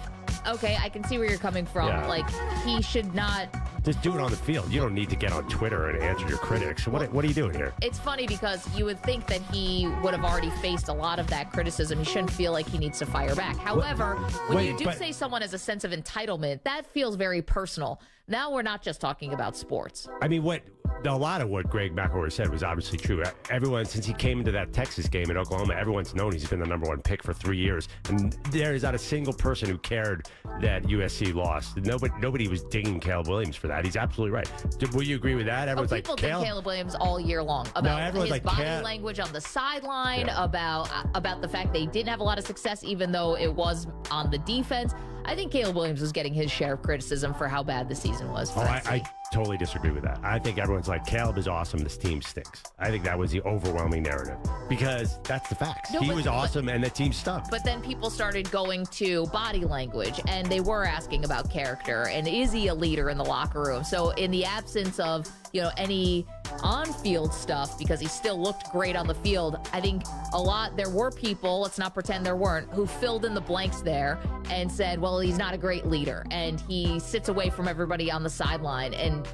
okay, I can see where you're coming from. Yeah. Like, he should not... Just do it on the field. You don't need to get on Twitter and answer your critics. What are you doing here? It's funny because you would think that he would have already faced a lot of that criticism. He shouldn't feel like he needs to fire back. However, when you do say someone has a sense of entitlement, that feels very personal. Now we're not just talking about sports. I mean, a lot of what Greg McElroy said was obviously true. Everyone, since he came into that Texas game in Oklahoma, everyone's known he's been the number one pick for 3 years. And there is not a single person who cared that USC lost. Nobody was dinging Caleb Williams for that. He's absolutely right. Will you agree with that? Everyone's people ding Caleb Williams all year long about his body language on the sideline, about the fact they didn't have a lot of success, even though it was on the defense. I think Caleb Williams was getting his share of criticism for how bad the season was. I totally disagree with that. I think everyone's like, Caleb is awesome, this team stinks. I think that was the overwhelming narrative because that's the facts. He was awesome and the team stunk. But then people started going to body language and they were asking about character and is he a leader in the locker room? So in the absence of, any on-field stuff, because he still looked great on the field, I think there were people, let's not pretend there weren't, who filled in the blanks there and said, well, he's not a great leader, and he sits away from everybody on the sideline and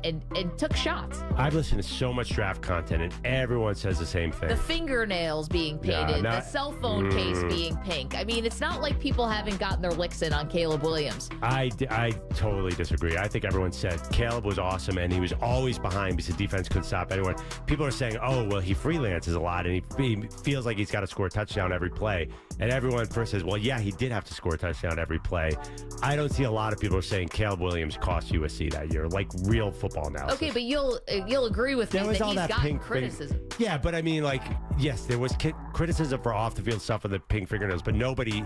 took shots. I've listened to so much draft content, and everyone says the same thing. The fingernails being painted, the cell phone case being pink. I mean, it's not like people haven't gotten their licks in on Caleb Williams. I totally disagree. I think everyone said Caleb was awesome, and he was always behind because the defense couldn't stop anyone. People are saying, oh, well, he freelances a lot, and he feels like he's got to score a touchdown every play. And everyone first says, well, yeah, he did have to score a touchdown every play. I don't see a lot of people saying Caleb Williams cost USC that year, like real football analysis. Okay, but you'll agree with me that he's gotten criticism. Yeah, but I mean, like, yes, there was criticism for off-the-field stuff with the pink fingernails, but nobody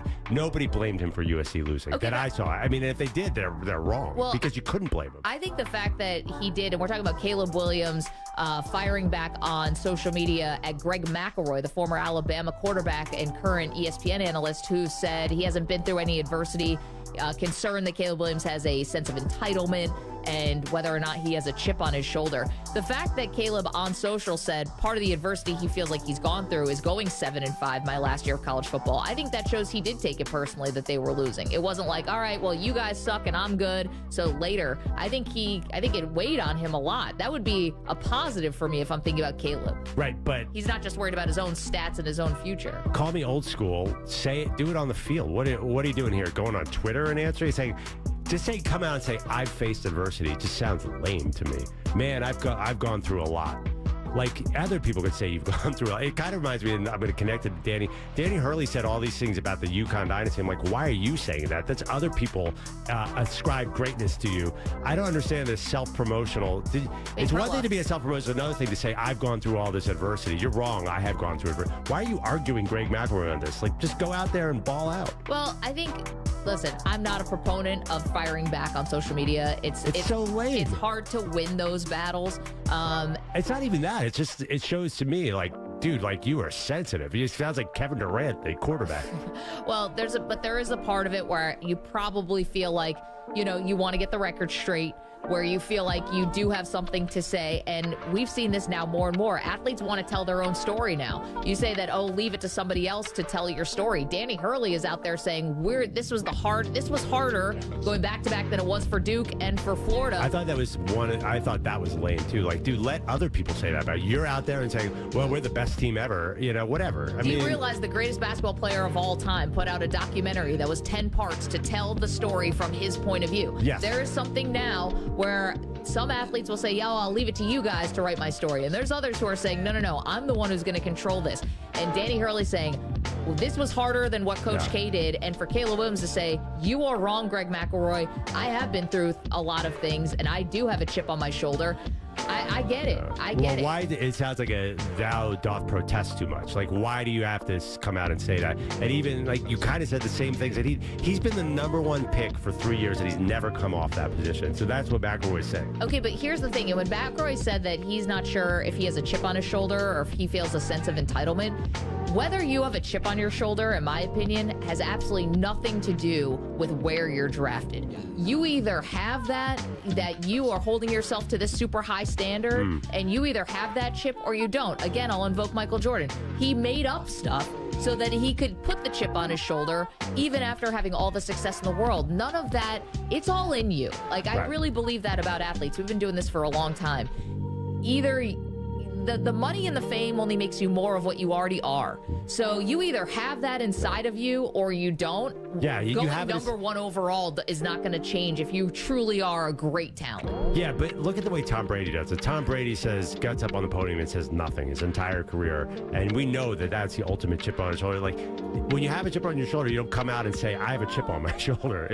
blamed him for USC losing that I saw. I mean, if they did, they're wrong because you couldn't blame him. I think the fact that he did, and we're talking about Caleb Williams firing back on social media at Greg McElroy, the former Alabama quarterback and current ESPN analyst, who said he hasn't been through any adversity, concerned that Caleb Williams has a sense of entitlement and whether or not he has a chip on his shoulder. The fact that Caleb on social said part of the adversity he feels like he's gone through is going 7-5 my last year of college football. I think that shows he did take it personally that they were losing. It wasn't like, all right, well, you guys suck and I'm good, so later. I think it weighed on him a lot. That would be a positive for me if I'm thinking about Caleb. Right, but he's not just worried about his own stats and his own future. Call me old school. Say it, do it on the field. What are you doing here? Going on Twitter and answering? Saying, just say, come out and say, I've faced adversity. It just sounds lame to me. Man, I've gone through a lot. Like, other people could say you've gone through a lot. It kind of reminds me, and I'm going to connect it to Danny. Danny Hurley said all these things about the UConn dynasty. I'm like, why are you saying that? That's other people ascribe greatness to you. I don't understand this self-promotional. It's one thing to be a self-promotional, another thing to say, I've gone through all this adversity. You're wrong. I have gone through adversity. Why are you arguing Greg McElroy on this? Like, just go out there and ball out. Well, I think... Listen, I'm not a proponent of firing back on social media. It's so lame. It's hard to win those battles. It's not even that. It's just, it shows to me, like, dude, like, you are sensitive. It sounds like Kevin Durant, the quarterback. Well, there is a part of it where you probably feel like, you want to get the record straight, where you feel like you do have something to say. And we've seen this now more and more. Athletes want to tell their own story now. You say that, leave it to somebody else to tell your story. Danny Hurley is out there saying this was harder going back to back than it was for Duke and for Florida. I thought that was lame too. Like, dude, let other people say that about you. You're out there and saying, well, we're the best team ever, whatever. Do you realize the greatest basketball player of all time put out a documentary that was 10 parts to tell the story from his point of view? Yes. There is something now where some athletes will say, yeah, I'll leave it to you guys to write my story. And there's others who are saying, no, I'm the one who's going to control this. And Danny Hurley saying, well, this was harder than what Coach K did. And for Caleb Williams to say, you are wrong, Greg McElroy. I have been through a lot of things, and I do have a chip on my shoulder. I get it. I get it. Why? It sounds like thou doth protest too much. Like, why do you have to come out and say that? And even, like, you kind of said the same things that he's been the number one pick for 3 years, and he's never come off that position. So that's what McElroy is saying. Okay, but here's the thing. And when McElroy said that he's not sure if he has a chip on his shoulder or if he feels a sense of entitlement, whether you have a chip on your shoulder, in my opinion, has absolutely nothing to do with where you're drafted. You either have that you are holding yourself to this super high standard, and you either have that chip or you don't. Again, I'll invoke Michael Jordan. He made up stuff so that he could put the chip on his shoulder even after having all the success in the world. None of that, it's all in you. Like, I really believe that about athletes. We've been doing this for a long time. Either the money and the fame only makes you more of what you already are. So you either have that inside of you or you don't. Yeah, you have number one overall is not going to change if you truly are a great talent. Yeah, but look at the way Tom Brady does it. Tom Brady gets up on the podium and says nothing his entire career. And we know that that's the ultimate chip on his shoulder. Like, when you have a chip on your shoulder, you don't come out and say, I have a chip on my shoulder.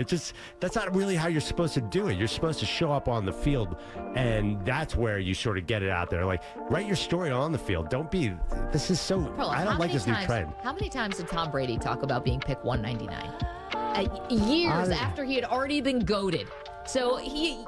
That's not really how you're supposed to do it. You're supposed to show up on the field, and that's where you sort of get it out there. Like, write your story on the field. Don't be, this is so, I don't like this new trend. How many times did Tom Brady talk about being picked 199? Years after he had already been goated. So he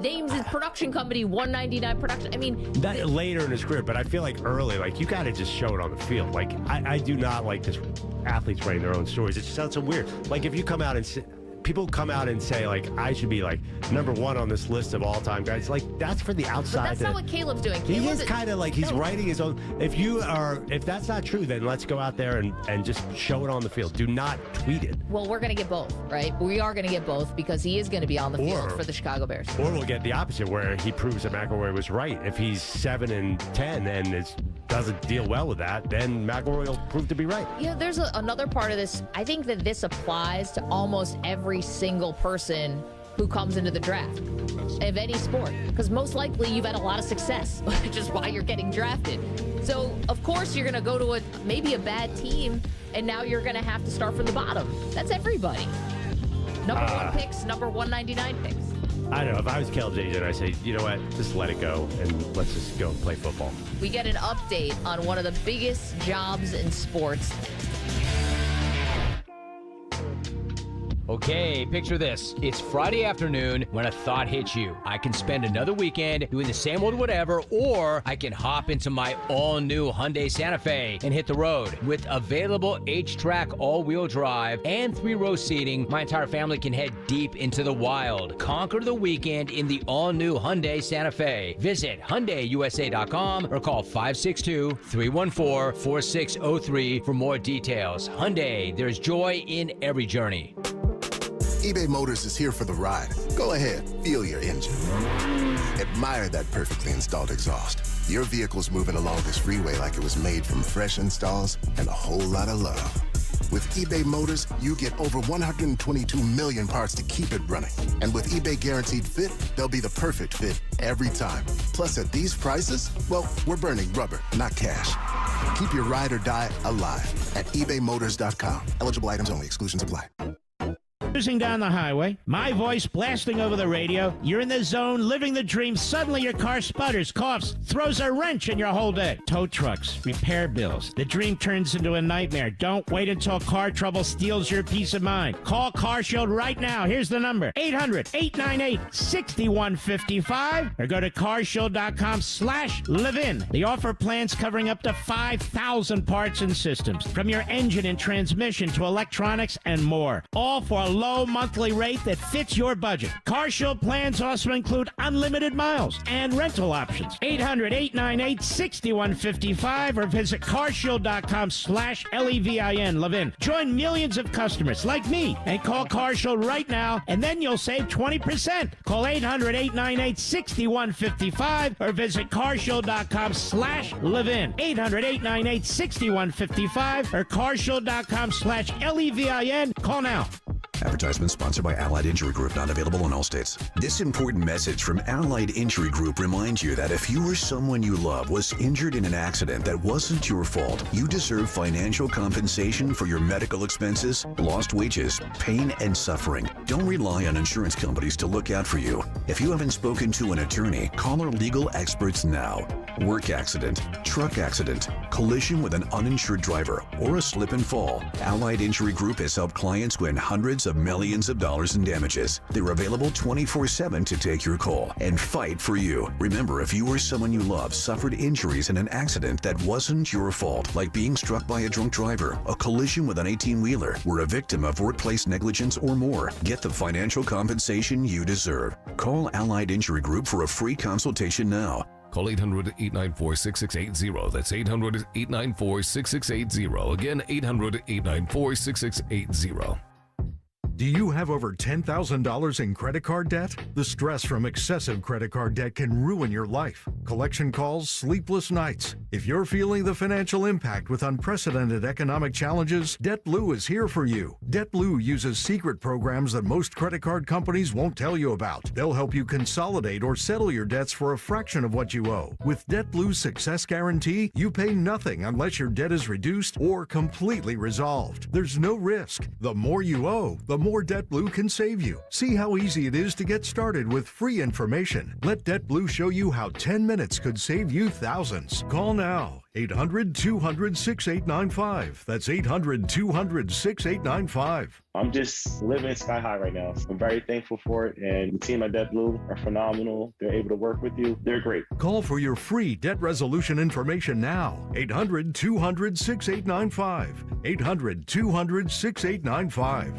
names his production company 199 Production. I mean, that later in his career, but I feel like early, like, you got to just show it on the field. Like, I do not like this athletes writing their own stories. It just sounds so weird. Like, if you come out and people come out and say, like, I should be, like, number one on this list of all-time guys. Like, that's for the outside. But that's not what Caleb's doing. He is kind of like he's writing his own. If that's not true, then let's go out there and just show it on the field. Do not tweet it. Well, we're going to get both, right? We are going to get both because he is going to be on the field for the Chicago Bears. Or we'll get the opposite, where he proves that McElroy was right. If he's 7-10 and doesn't deal well with that, then McElroy will prove to be right. Yeah, there's another part of this. I think that this applies to almost every single person who comes into the draft of any sport, because most likely you've had a lot of success, which is why you're getting drafted. So of course you're going to go to maybe a bad team, and now you're going to have to start from the bottom. That's everybody. Number one picks, number 199 picks. I don't know. If I was Caleb's agent, I'd say, you know what, just let it go and let's just go and play football. We get an update on one of the biggest jobs in sports. Okay, picture this. It's Friday afternoon when a thought hits you. I can spend another weekend doing the same old whatever, or I can hop into my all-new Hyundai Santa Fe and hit the road. With available H-Track all-wheel drive and 3-row seating, my entire family can head deep into the wild. Conquer the weekend in the all-new Hyundai Santa Fe. Visit HyundaiUSA.com or call 562-314-4603 for more details. Hyundai, there's joy in every journey. eBay Motors is here for the ride. Go ahead, feel your engine. Admire that perfectly installed exhaust. Your vehicle's moving along this freeway like it was made from fresh installs and a whole lot of love. With eBay Motors, you get over 122 million parts to keep it running. And with eBay Guaranteed Fit, they'll be the perfect fit every time. Plus, at these prices, well, we're burning rubber, not cash. Keep your ride or die alive at ebaymotors.com. Eligible items only. Exclusions apply. Cruising down the highway, my voice blasting over the radio. You're in the zone, living the dream. Suddenly your car sputters, coughs, throws a wrench in your whole day. Tow trucks, repair bills. The dream turns into a nightmare. Don't wait until car trouble steals your peace of mind. Call CarShield right now. Here's the number: 800-898-6155, or go to carshield.com/live-in. The offer plans covering up to 5,000 parts and systems, from your engine and transmission to electronics and more. All for a low monthly rate that fits your budget. CarShield plans also include unlimited miles and rental options. 800-898-6155 or visit carshield.com/LEVIN. Levin. Join millions of customers like me and call CarShield right now, and then you'll save 20%. Call 800-898-6155 or visit carshield.com/Levin. 800-898-6155 or carshield.com/LEVIN. Call now. Advertisement sponsored by Allied Injury Group, not available in all states. This important message from Allied Injury Group reminds you that if you or someone you love was injured in an accident that wasn't your fault, you deserve financial compensation for your medical expenses, lost wages, pain, and suffering. Don't rely on insurance companies to look out for you. If you haven't spoken to an attorney, call our legal experts now. Work accident, truck accident, collision with an uninsured driver, or a slip and fall. Allied Injury Group has helped clients win hundreds of millions of dollars in damages. They're available 24/7 to take your call and fight for you. Remember, if you or someone you love suffered injuries in an accident that wasn't your fault, like being struck by a drunk driver, a collision with an 18-wheeler, were a victim of workplace negligence or more, get the financial compensation you deserve. Call Allied Injury Group for a free consultation now. Call 800-894-6680. That's 800-894-6680. Again, 800-894-6680. Do you have over $10,000 in credit card debt? The stress from excessive credit card debt can ruin your life. Collection calls, sleepless nights. If you're feeling the financial impact with unprecedented economic challenges, DebtBlue is here for you. DebtBlue uses secret programs that most credit card companies won't tell you about. They'll help you consolidate or settle your debts for a fraction of what you owe. With DebtBlue's Success Guarantee, you pay nothing unless your debt is reduced or completely resolved. There's no risk. The more you owe, the more DebtBlue can save you. See how easy it is to get started with free information. Let DebtBlue show you how 10 minutes could save you thousands. Call now. 800-200-6895. That's 800-200-6895. I'm just living sky high right now. I'm very thankful for it, and the team at DebtBlue are phenomenal. They're able to work with you. They're great. Call for your free debt resolution information now. 800-200-6895. 800-200-6895.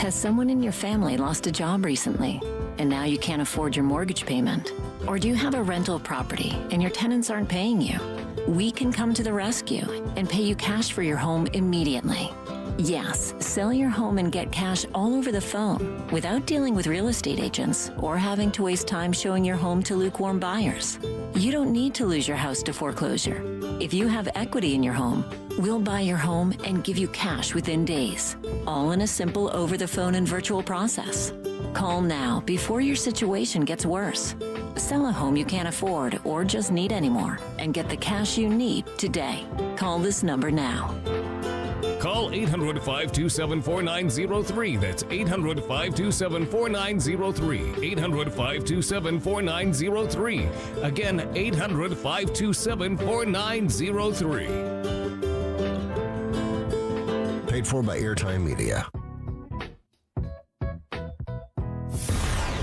Has someone in your family lost a job recently, and now you can't afford your mortgage payment? Or do you have a rental property and your tenants aren't paying you? We can come to the rescue and pay you cash for your home immediately. Yes, sell your home and get cash all over the phone without dealing with real estate agents or having to waste time showing your home to lukewarm buyers. You don't need to lose your house to foreclosure. If you have equity in your home, we'll buy your home and give you cash within days, all in a simple over-the-phone and virtual process. Call now before your situation gets worse. Sell a home you can't afford or just need anymore and get the cash you need today. Call this number now. Call 800-527-4903. That's 800-527-4903. 800-527-4903. Again, 800-527-4903. Paid for by Airtime Media.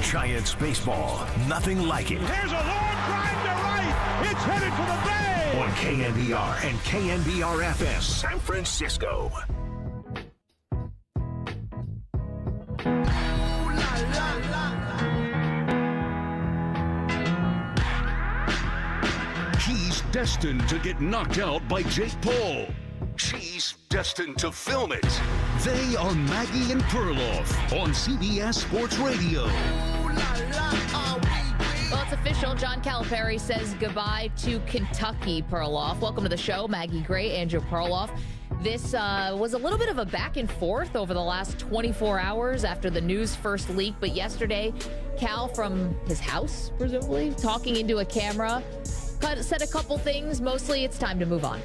Giants baseball, nothing like it. Here's a long drive to right. It's headed for the bay. On KNBR and KNBR FM, San Francisco. He's destined to get knocked out by Jake Paul. She's destined to film it. They are Maggie and Perloff on CBS Sports Radio. Well, it's official. John Calipari says goodbye to Kentucky. Perloff. Welcome to the show, Maggie Gray, Andrew Perloff. This was a little bit of a back and forth over the last 24 hours after the news first leaked. But yesterday, Cal from his house, presumably, talking into a camera, said a couple things. Mostly, it's time to move on.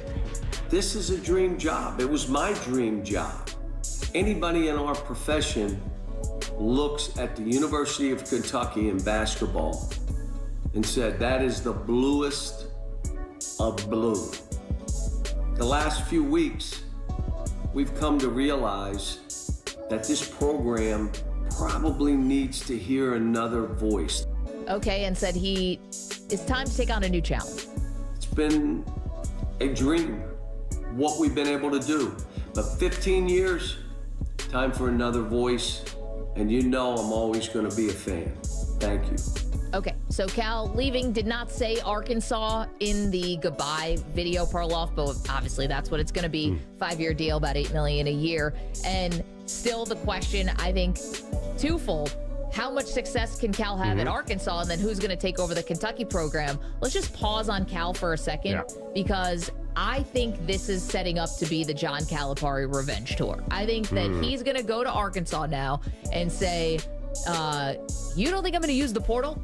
This is a dream job. It was my dream job. Anybody in our profession looks at the University of Kentucky in basketball and said, that is the bluest of blue. The last few weeks, we've come to realize that this program probably needs to hear another voice. Okay, and said it's time to take on a new challenge. It's been a dream, what we've been able to do. But 15 years, time for another voice. And you know I'm always going to be a fan. Thank you. Okay, so Cal leaving, did not say Arkansas in the goodbye video, Perloff, but obviously that's what it's going to be. 5-year deal, about $8 million a year. And still the question, I think, twofold. How much success can Cal have at Arkansas, and then who's going to take over the Kentucky program? Let's just pause on Cal for a second, because I think this is setting up to be the John Calipari revenge tour. I think that he's going to go to Arkansas now and say, you don't think I'm going to use the portal?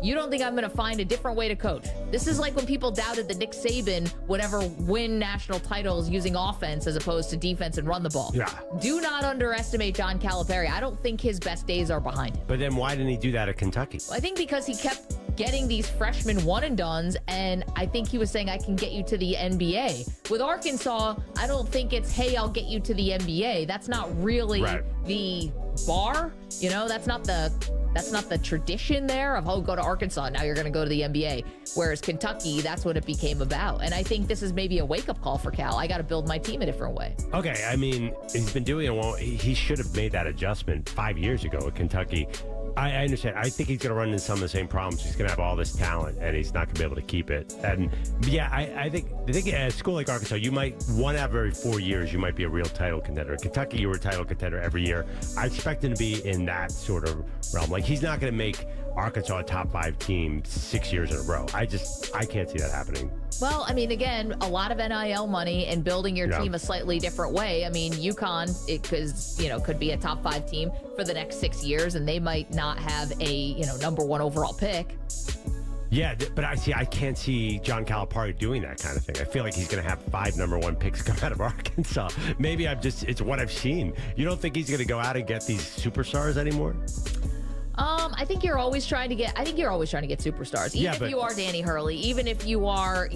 You don't think I'm going to find a different way to coach? This is like when people doubted that Nick Saban would ever win national titles using offense as opposed to defense and run the ball. Yeah. Do not underestimate John Calipari. I don't think his best days are behind him. But then why didn't he do that at Kentucky? I think because he kept getting these freshman one-and-dones, and I think he was saying, I can get you to the NBA. With Arkansas, I don't think it's, hey, I'll get you to the NBA. That's not really the bar. You know, that's not the tradition there of, oh, go to Arkansas, now you're going to go to the NBA. Whereas Kentucky, that's what it became about. And I think this is maybe a wake-up call for Cal. I got to build my team a different way. Okay, I mean, he's been doing it well. He should have made that adjustment 5 years ago at Kentucky. I understand. I think he's going to run into some of the same problems. He's going to have all this talent, and he's not going to be able to keep it. And yeah, I think at a school like Arkansas, you might, one out of every 4 years, you might be a real title contender. At Kentucky, you were a title contender every year. I expect him to be in that sort of realm. Like, he's not going to make Arkansas a top 5 team 6 years in a row. I can't see that happening. Well, I mean, again, a lot of NIL money and building your team a slightly different way. I mean, UConn, could be a top 5 team for the next 6 years, and they might not have a, number 1 overall pick. Yeah, but I can't see John Calipari doing that kind of thing. I feel like he's going to have 5 number 1 picks come out of Arkansas. Maybe it's what I've seen. You don't think he's going to go out and get these superstars anymore? I think you're always trying to get superstars. Even if you are Danny Hurley, even if you are,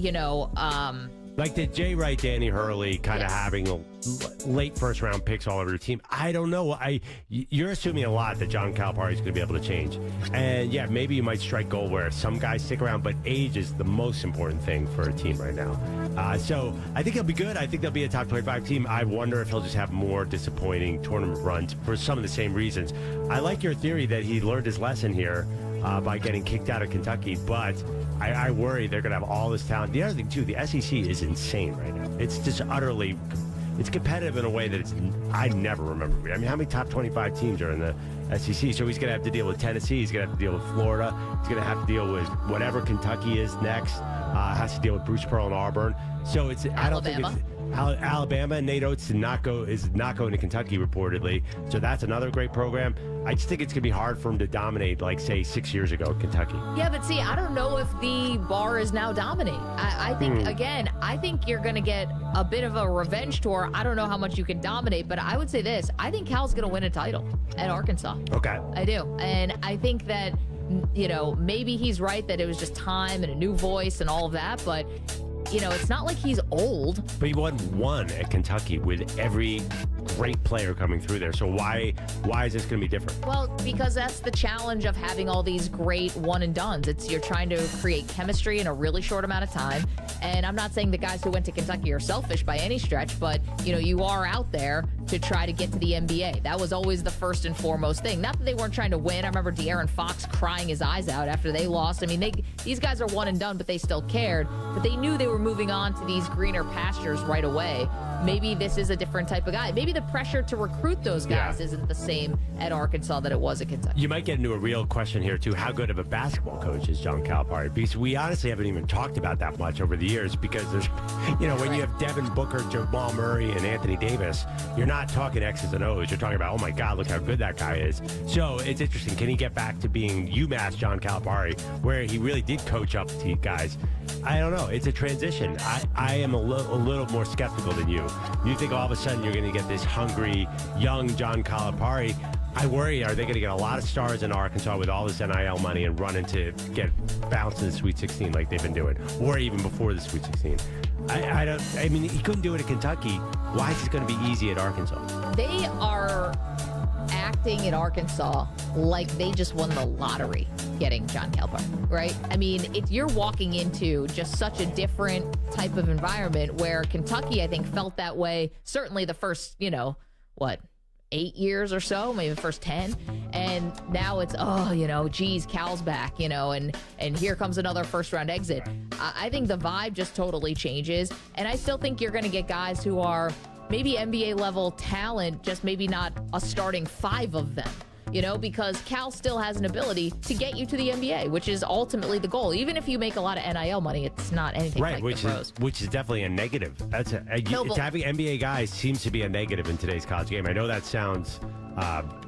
Like, did Jay Wright, Danny Hurley kind of having late first-round picks all over your team? I don't know. You're assuming a lot that John Calipari is going to be able to change. And, yeah, maybe you might strike gold where some guys stick around, but age is the most important thing for a team right now. So I think he'll be good. I think they'll be a top 25 team. I wonder if he'll just have more disappointing tournament runs for some of the same reasons. I like your theory that he learned his lesson here by getting kicked out of Kentucky, but I worry they're going to have all this talent. The other thing, too, the SEC is insane right now. It's just utterly, it's competitive in a way that I never remember. I mean, how many top 25 teams are in the SEC? So he's going to have to deal with Tennessee. He's going to have to deal with Florida. He's going to have to deal with whatever Kentucky is next. Has to deal with Bruce Pearl and Auburn. So it's Alabama. I don't think it's Alabama. Nate Oates is not going to Kentucky reportedly. So that's another great program. I just think it's going to be hard for him to dominate, like, say, 6 years ago, Kentucky. Yeah, but see, I don't know if the bar is now dominating. I think, again, I think you're going to get a bit of a revenge tour. I don't know how much you can dominate, but I would say this. I think Cal's going to win a title at Arkansas. Okay. I do. And I think that, maybe he's right that it was just time and a new voice and all of that, but it's not like he's old. But he won one at Kentucky with every great player coming through there. So why is this going to be different? Well, because that's the challenge of having all these great one and dones. You're trying to create chemistry in a really short amount of time. And I'm not saying the guys who went to Kentucky are selfish by any stretch, but you are out there to try to get to the NBA. That was always the first and foremost thing. Not that they weren't trying to win. I remember De'Aaron Fox crying his eyes out after they lost. I mean, these guys are one and done, but they still cared. But they knew they were moving on to these greener pastures right away. Maybe this is a different type of guy. Maybe the pressure to recruit those guys isn't the same at Arkansas that it was at Kentucky. You might get into a real question here, too. How good of a basketball coach is John Calipari? Because we honestly haven't even talked about that much over the years because there's, when you have Devin Booker, Jamal Murray, and Anthony Davis, you're not talking X's and O's. You're talking about, oh, my God, look how good that guy is. So it's interesting. Can he get back to being UMass John Calipari, where he really did coach up the guys? I don't know. It's a transition. I am a little more skeptical than you. You think all of a sudden you're going to get this hungry, young John Calipari. I worry, are they going to get a lot of stars in Arkansas with all this NIL money and run into get bounced in the Sweet 16 like they've been doing, or even before the Sweet 16? I mean, he couldn't do it at Kentucky. Why is it going to be easy at Arkansas? They are acting in Arkansas like they just won the lottery getting John Calipari, right? I mean, you're walking into just such a different type of environment where Kentucky, I think, felt that way. Certainly the first, 8 years or so, maybe the first 10. And now it's, geez, Cal's back, and here comes another first round exit. I think the vibe just totally changes. And I still think you're going to get guys who are maybe NBA level talent, just maybe not a starting 5 of them. Because Cal still has an ability to get you to the NBA, which is ultimately the goal. Even if you make a lot of NIL money, it's not anything like the pros. Which is definitely a negative. Having NBA guys seems to be a negative in today's college game. I know that sounds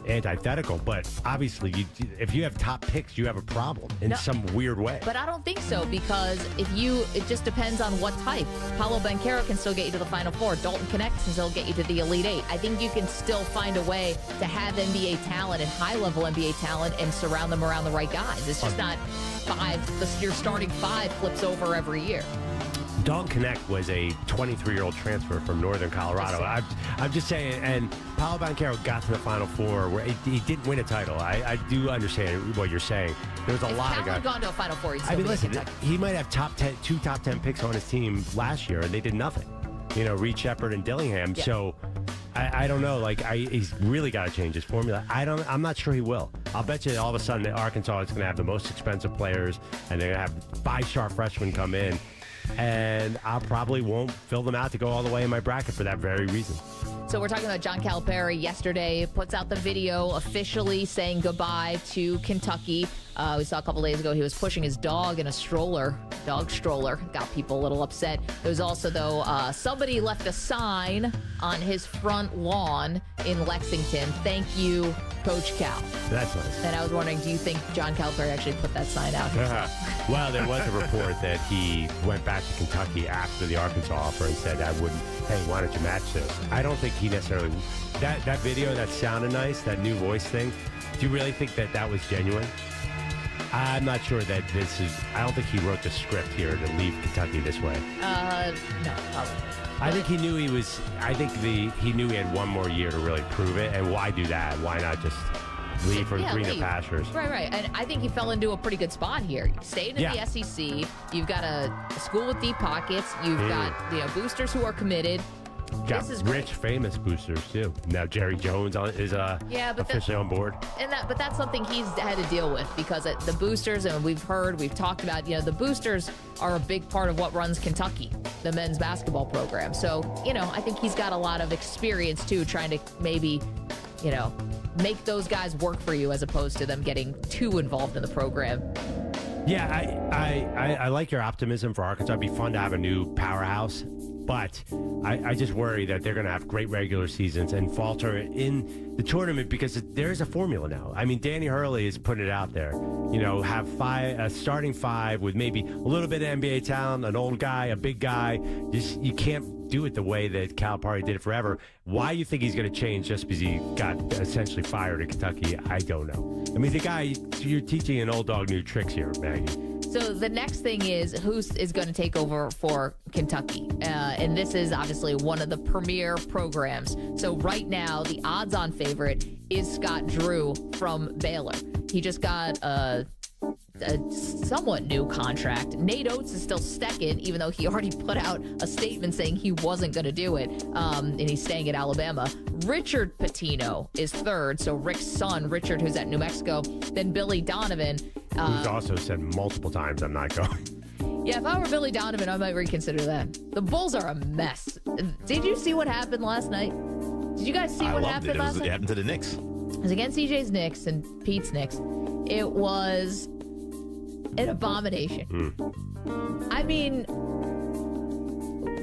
antithetical, but obviously, if you have top picks, you have a problem in some weird way. But I don't think so, because it just depends on what type. Paolo Banchero can still get you to the Final Four. Dalton Knecht can still get you to the Elite Eight. I think you can still find a way to have NBA talent and high-level NBA talent and surround them around the right guys. It's just not 5. Your starting 5 flips over every year. Dalton Knecht was a 23-year-old transfer from Northern Colorado. I'm just saying, and Paolo Banchero got to the Final Four where he didn't win a title. I do understand what you're saying. There was a lot of guys. If Cal had gone to a Final Four, he'd still be listen, Kentucky. He might have two top 10 picks on his team last year, and they did nothing. Reed Shepherd and Dillingham. Yeah. So I don't know. He's really got to change his formula. I'm not sure he will. I'll bet you all of a sudden Arkansas is going to have the most expensive players, and they're going to have 5-star freshmen come in. And I probably won't fill them out to go all the way in my bracket for that very reason. So we're talking about John Calipari yesterday, puts out the video officially saying goodbye to Kentucky. We saw a couple days ago he was pushing his dog in a dog stroller. Got people a little upset. There was also, though, somebody left a sign on his front lawn in Lexington. Thank you, Coach Cal. That's nice. And I was wondering, do you think John Calipari actually put that sign out himself? Well, there was a report that he went back to Kentucky after the Arkansas offer and said, hey, why don't you match this? I don't think he necessarily, that video, that sounded nice, that new voice thing, do you really think that was genuine? I'm not sure that this is. I don't think he wrote the script here to leave Kentucky this way. No, probably. I think he knew he was. I think he knew he had one more year to really prove it. And why do that? Why not just leave for greener pastures? Right. And I think he fell into a pretty good spot here. Staying in the SEC. You've got a school with deep pockets. You've got boosters who are committed. Got rich, famous boosters too. Now Jerry Jones is officially on board. But that's something he's had to deal with because the boosters, and we've talked about, the boosters are a big part of what runs Kentucky, the men's basketball program. So, I think he's got a lot of experience too, trying to maybe, make those guys work for you as opposed to them getting too involved in the program. Yeah, I like your optimism for Arkansas. It'd be fun to have a new powerhouse. But I just worry that they're going to have great regular seasons and falter in the tournament because there's a formula now. I mean, Danny Hurley is putting it out there. Have a starting five with maybe a little bit of NBA talent, an old guy, a big guy. You can't do it the way that Calipari did it forever. Why you think he's going to change just because he got essentially fired at Kentucky, I don't know. I mean, you're teaching an old dog new tricks here, Maggie. So the next thing is who is going to take over for Kentucky. And this is obviously one of the premier programs. So right now, the odds-on favorite is Scott Drew from Baylor. He just got a somewhat new contract. Nate Oates is still second, even though he already put out a statement saying he wasn't going to do it, and he's staying at Alabama. Richard Pitino is third, so Rick's son, Richard, who's at New Mexico. Then Billy Donovan. Who's also said multiple times, I'm not going. Yeah, if I were Billy Donovan, I might reconsider that. The Bulls are a mess. Did you see what happened last night? Did you guys see what happened last night? It happened to the Knicks. It was against CJ's Knicks and Pete's Knicks. It was an abomination. I mean,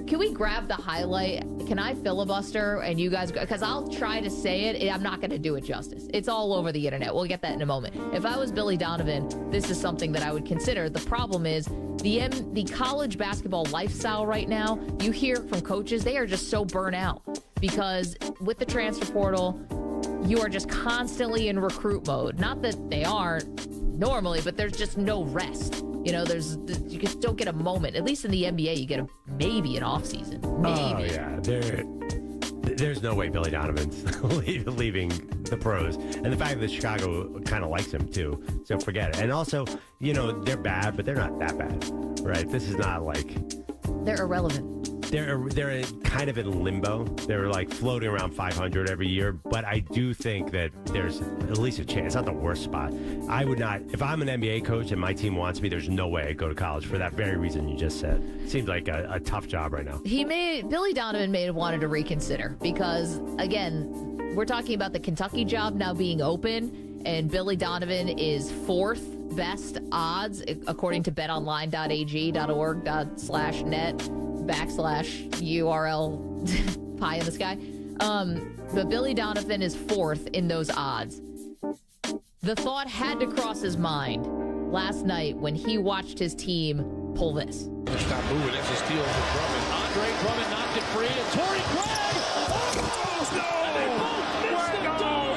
can we grab the highlight? Can I filibuster and you guys, because I'll try to say it. I'm not going to do it justice. It's all over the internet. We'll get that in a moment. If I was Billy Donovan, this is something that I would consider. The problem is the college basketball lifestyle right now, you hear from coaches, they are just so burnt out because with the transfer portal, you are just constantly in recruit mode. Not that they aren't normally, but there's just no rest. You just don't get a moment. At least in the NBA, you get maybe an off season. Maybe. Oh yeah, there's no way Billy Donovan's leaving the pros, and the fact that Chicago kind of likes him too. So forget it. And also, they're bad, but they're not that bad, right? This is not like they're irrelevant. They're kind of in limbo. They're like floating around 500 every year, but I do think that there's at least a chance. It's not the worst spot. I would not, if I'm an NBA coach and my team wants me, there's no way I'd go to college for that very reason you just said. Seems like a tough job right now. Billy Donovan may have wanted to reconsider because, again, we're talking about the Kentucky job now being open, and Billy Donovan is fourth best odds according to betonline.ag.org/net/URL pie in the sky. But Billy Donovan is fourth in those odds. The thought had to cross his mind last night when he watched his team pull this. Stop moving. That's a steal for Drummond. Andre Drummond knocked it free, and Torrey Craig.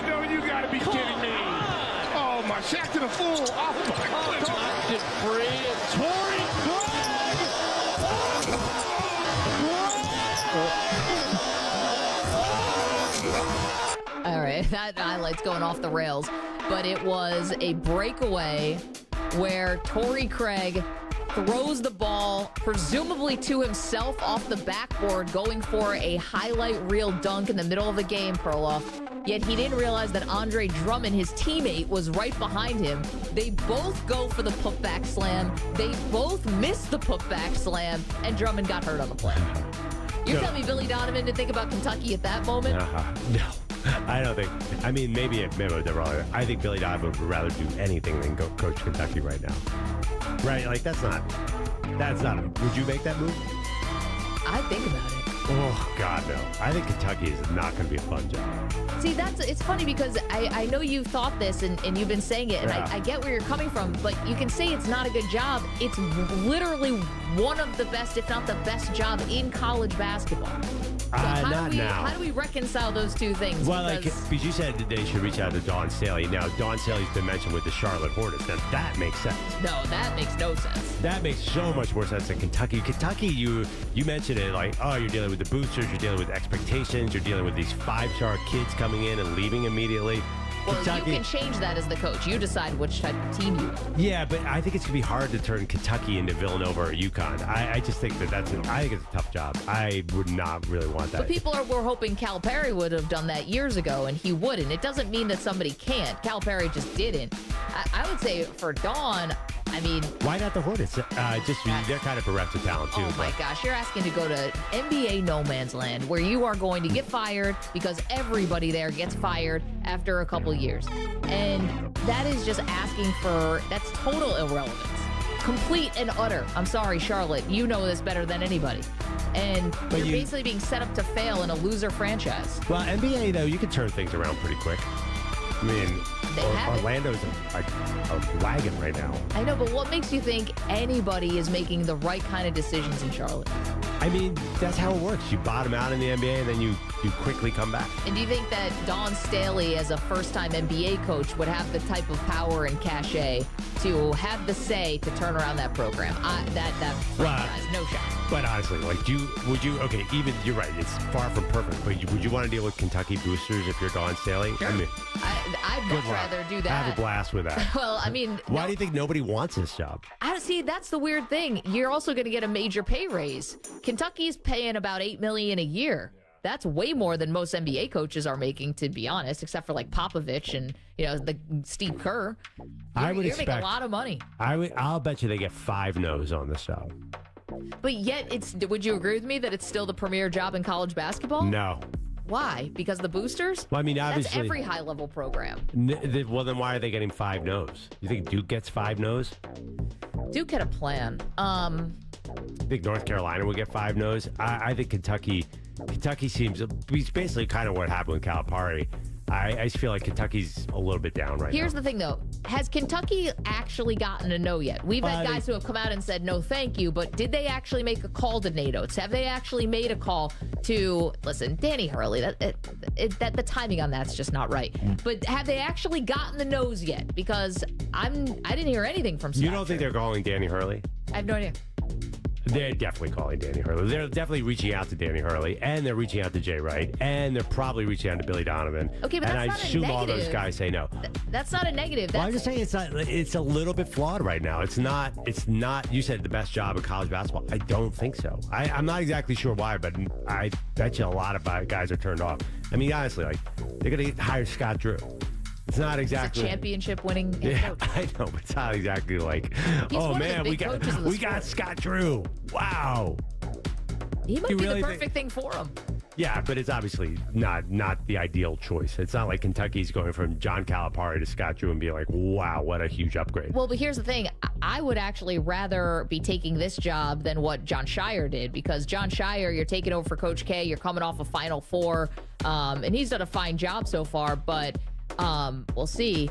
No, you got to be kidding me. Oh, my Shaq to the fool. Oh, my goodness. Knocked it free, and Torrey Craig. All right, that highlight's going off the rails. But it was a breakaway where Torrey Craig throws the ball, presumably to himself off the backboard, going for a highlight reel dunk in the middle of the game, Perloff. Yet he didn't realize that Andre Drummond, his teammate, was right behind him. They both go for the putback slam. They both missed the putback slam, and Drummond got hurt on the play. You're telling me Billy Donovan didn't think about Kentucky at that moment? No. I don't think. I mean, maybe if Memo did wrong. I think Billy Donovan would rather do anything than go coach Kentucky right now. Right? Like that's not. Would you make that move? I'd think about it. Oh, God, no. I think Kentucky is not going to be a fun job. See, it's funny because I know you've thought this and you've been saying it, and Yeah. I get where you're coming from, but you can say it's not a good job. It's literally one of the best, if not the best job in college basketball. So Not now. How do we reconcile those two things? Well, Because- because you said that they should reach out to Dawn Staley. Now, Dawn Staley's been mentioned with the Charlotte Hornets. Now, that makes sense. No, that makes no sense. That makes so much more sense than Kentucky. Kentucky, you mentioned it like, oh, you're dealing with the boosters, you're dealing with expectations, you're dealing with these 5-star kids coming in and leaving immediately. Well, Kentucky, you can change that as the coach. You decide which type of team you want. yeah, but I think it's going to be hard to turn Kentucky into Villanova or UConn. I just think I think it's a tough job. I would not really want that. But people were hoping Calipari would have done that years ago, and he wouldn't. It doesn't mean that somebody can't. Calipari just didn't. I would say for Dawn, I mean... Why not the Hornets? They're kind of bereft of talent, too. Oh, my gosh. You're asking to go to NBA no man's land where you are going to get fired because everybody there gets fired after a couple years. And that is just asking for... That's total irrelevance. Complete and utter. I'm sorry, Charlotte. You know this better than anybody. And you're basically being set up to fail in a loser franchise. Well, NBA, though, you can turn things around pretty quick. I mean, Orlando's a wagon right now. I know, but what makes you think anybody is making the right kind of decisions in Charlotte? I mean, that's how it works. You bottom out in the NBA, and then you quickly come back. And do you think that Dawn Staley, as a first-time NBA coach, would have the type of power and cachet to have the say to turn around that program? That franchise, no shot. But honestly, like, okay, even, you're right, it's far from perfect, but would you want to deal with Kentucky boosters if you're Dawn Staley? Sure. I mean, I'd much rather do that. have a blast with that. Well, I mean... Why do you think nobody wants this job? See, that's the weird thing. You're also going to get a major pay raise. Kentucky's paying about $8 million a year. That's way more than most NBA coaches are making, to be honest, except for like Popovich and the Steve Kerr. You're making a lot of money. I'll bet you they get 5 no's on this job. But yet, would you agree with me that it's still the premier job in college basketball? No. Why? Because the boosters? Well, I mean, obviously, that's every high-level program. Well, then why are they getting 5 no's? You think Duke gets 5 no's? Duke had a plan. You think North Carolina would get 5 no's? I think Kentucky seems, it's basically kind of what happened with Calipari. I just feel like Kentucky's a little bit down right now. Here's the thing, though. Has Kentucky actually gotten a no yet? We've had guys who have come out and said no thank you, but did they actually make a call to NATO? Have they actually made a call to, listen, Danny Hurley, the timing on that's just not right. But have they actually gotten the no's yet? Because I didn't hear anything from Scott. You don't think they're calling Danny Hurley? I have no idea. They're definitely calling Danny Hurley. They're definitely reaching out to Danny Hurley, and they're reaching out to Jay Wright, and they're probably reaching out to Billy Donovan. Okay, but and that's I not a assume all those negative. guys say no. That's not a negative. Well, I'm just saying it's a little bit flawed right now. It's not. You said the best job in college basketball. I don't think so. I'm not exactly sure why, but I bet you a lot of guys are turned off. I mean, honestly, like they're going to hire Scott Drew. It's not exactly He's a championship-winning head coach. I know, but it's not exactly like, He's oh one of the man, big coaches in the we got Scott Drew. Wow. He might You be really the perfect thing for him. Yeah, but it's obviously not the ideal choice. It's not like Kentucky's going from John Calipari to Scott Drew and being like, wow, what a huge upgrade. Well, but here's the thing. I would actually rather be taking this job than what John Shire did, because John Shire, you're taking over for Coach K. You're coming off a Final Four, and he's done a fine job so far, but we'll see.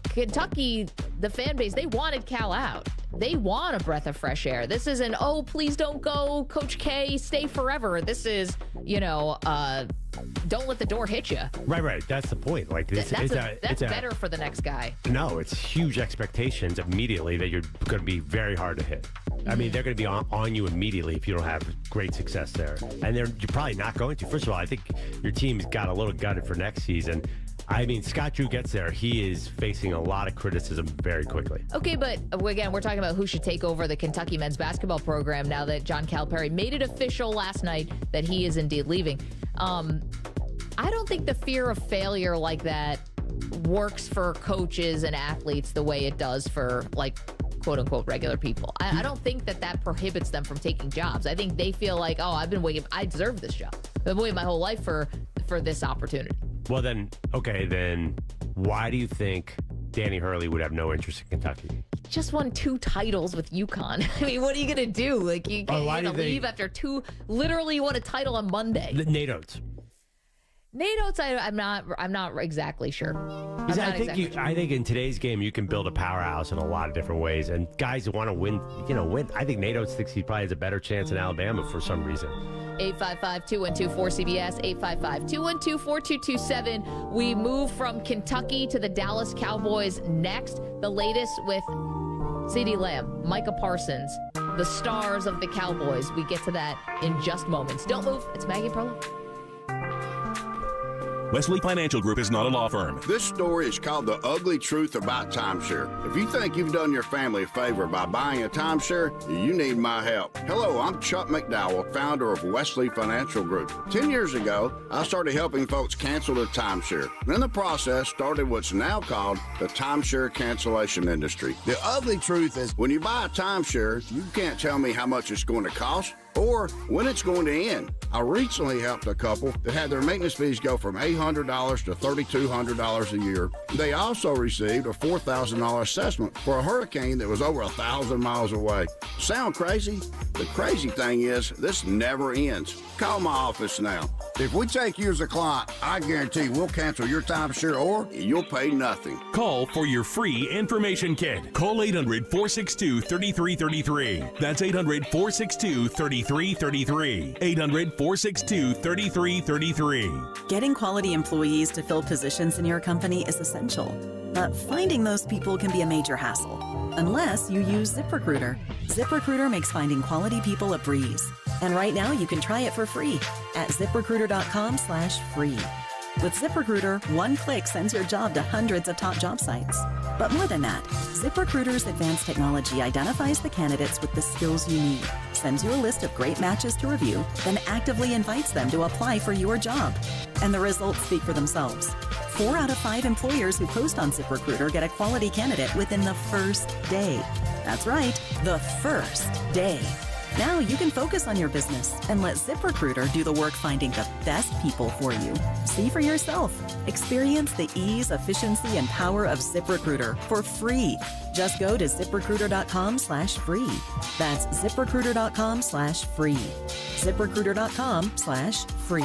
Kentucky, the fan base, they wanted Cal out. They want a breath of fresh air. This isn't, oh, please don't go, Coach K, stay forever. This is, don't let the door hit you. Right. That's the point. Like That's better for the next guy. No, it's huge expectations immediately that you're going to be very hard to hit. I mean, they're going to be on you immediately if you don't have great success there. And you're probably not going to. First of all, I think your team's got a little gutted for next season. I mean, Scott Drew gets there. He is facing a lot of criticism very quickly. Okay, but again, we're talking about who should take over the Kentucky men's basketball program now that John Calipari made it official last night that he is indeed leaving. I don't think the fear of failure like that works for coaches and athletes the way it does for, like, quote unquote regular people. I don't think that prohibits them from taking jobs. I think they feel like, oh, I've been waiting. I deserve this job. I've been waiting my whole life for this opportunity. Well, then, okay, then why do you think Danny Hurley would have no interest in Kentucky. Just won 2 titles with UConn. I mean, what are you going to do? Like, you're going to leave after 2. Literally, you won a title on Monday. Nate Oates. Nate Oates, I'm not exactly sure. I think in today's game you can build a powerhouse in a lot of different ways, and guys who want to win. I think Nate Oates thinks he probably has a better chance in Alabama for some reason. 855-212-4CBS, 855-212-4227. We move from Kentucky to the Dallas Cowboys next. The latest with CeeDee Lamb, Micah Parsons, the stars of the Cowboys. We get to that in just moments. Don't move. It's Maggie Perlow. Wesley Financial Group is not a law firm. This story is called The Ugly Truth About Timeshare. If you think you've done your family a favor by buying a timeshare, you need my help. Hello, I'm Chuck McDowell, founder of Wesley Financial Group. 10 years ago, I started helping folks cancel their timeshare. In the process, started what's now called the timeshare cancellation industry. The ugly truth is when you buy a timeshare, you can't tell me how much it's going to cost or when it's going to end. I recently helped a couple that had their maintenance fees go from $800 to $3,200 a year. They also received a $4,000 assessment for a hurricane that was over 1,000 miles away. Sound crazy? The crazy thing is, this never ends. Call my office now. If we take you as a client, I guarantee we'll cancel your timeshare or you'll pay nothing. Call for your free information kit. Call 800-462-3333. That's 800-462-3333. 800-462-3333. Getting quality employees to fill positions in your company is essential, but finding those people can be a major hassle, unless you use ZipRecruiter. ZipRecruiter makes finding quality people a breeze. And right now you can try it for free at ZipRecruiter.com/free. With ZipRecruiter, one click sends your job to hundreds of top job sites. But more than that, ZipRecruiter's advanced technology identifies the candidates with the skills you need, sends you a list of great matches to review, then actively invites them to apply for your job. And the results speak for themselves. 4 out of 5 employers who post on ZipRecruiter get a quality candidate within the first day. That's right, the first day. Now you can focus on your business and let ZipRecruiter do the work finding the best people for you. See for yourself. Experience the ease, efficiency, and power of ZipRecruiter for free. Just go to ZipRecruiter.com/free. That's ZipRecruiter.com/free. ZipRecruiter.com/free.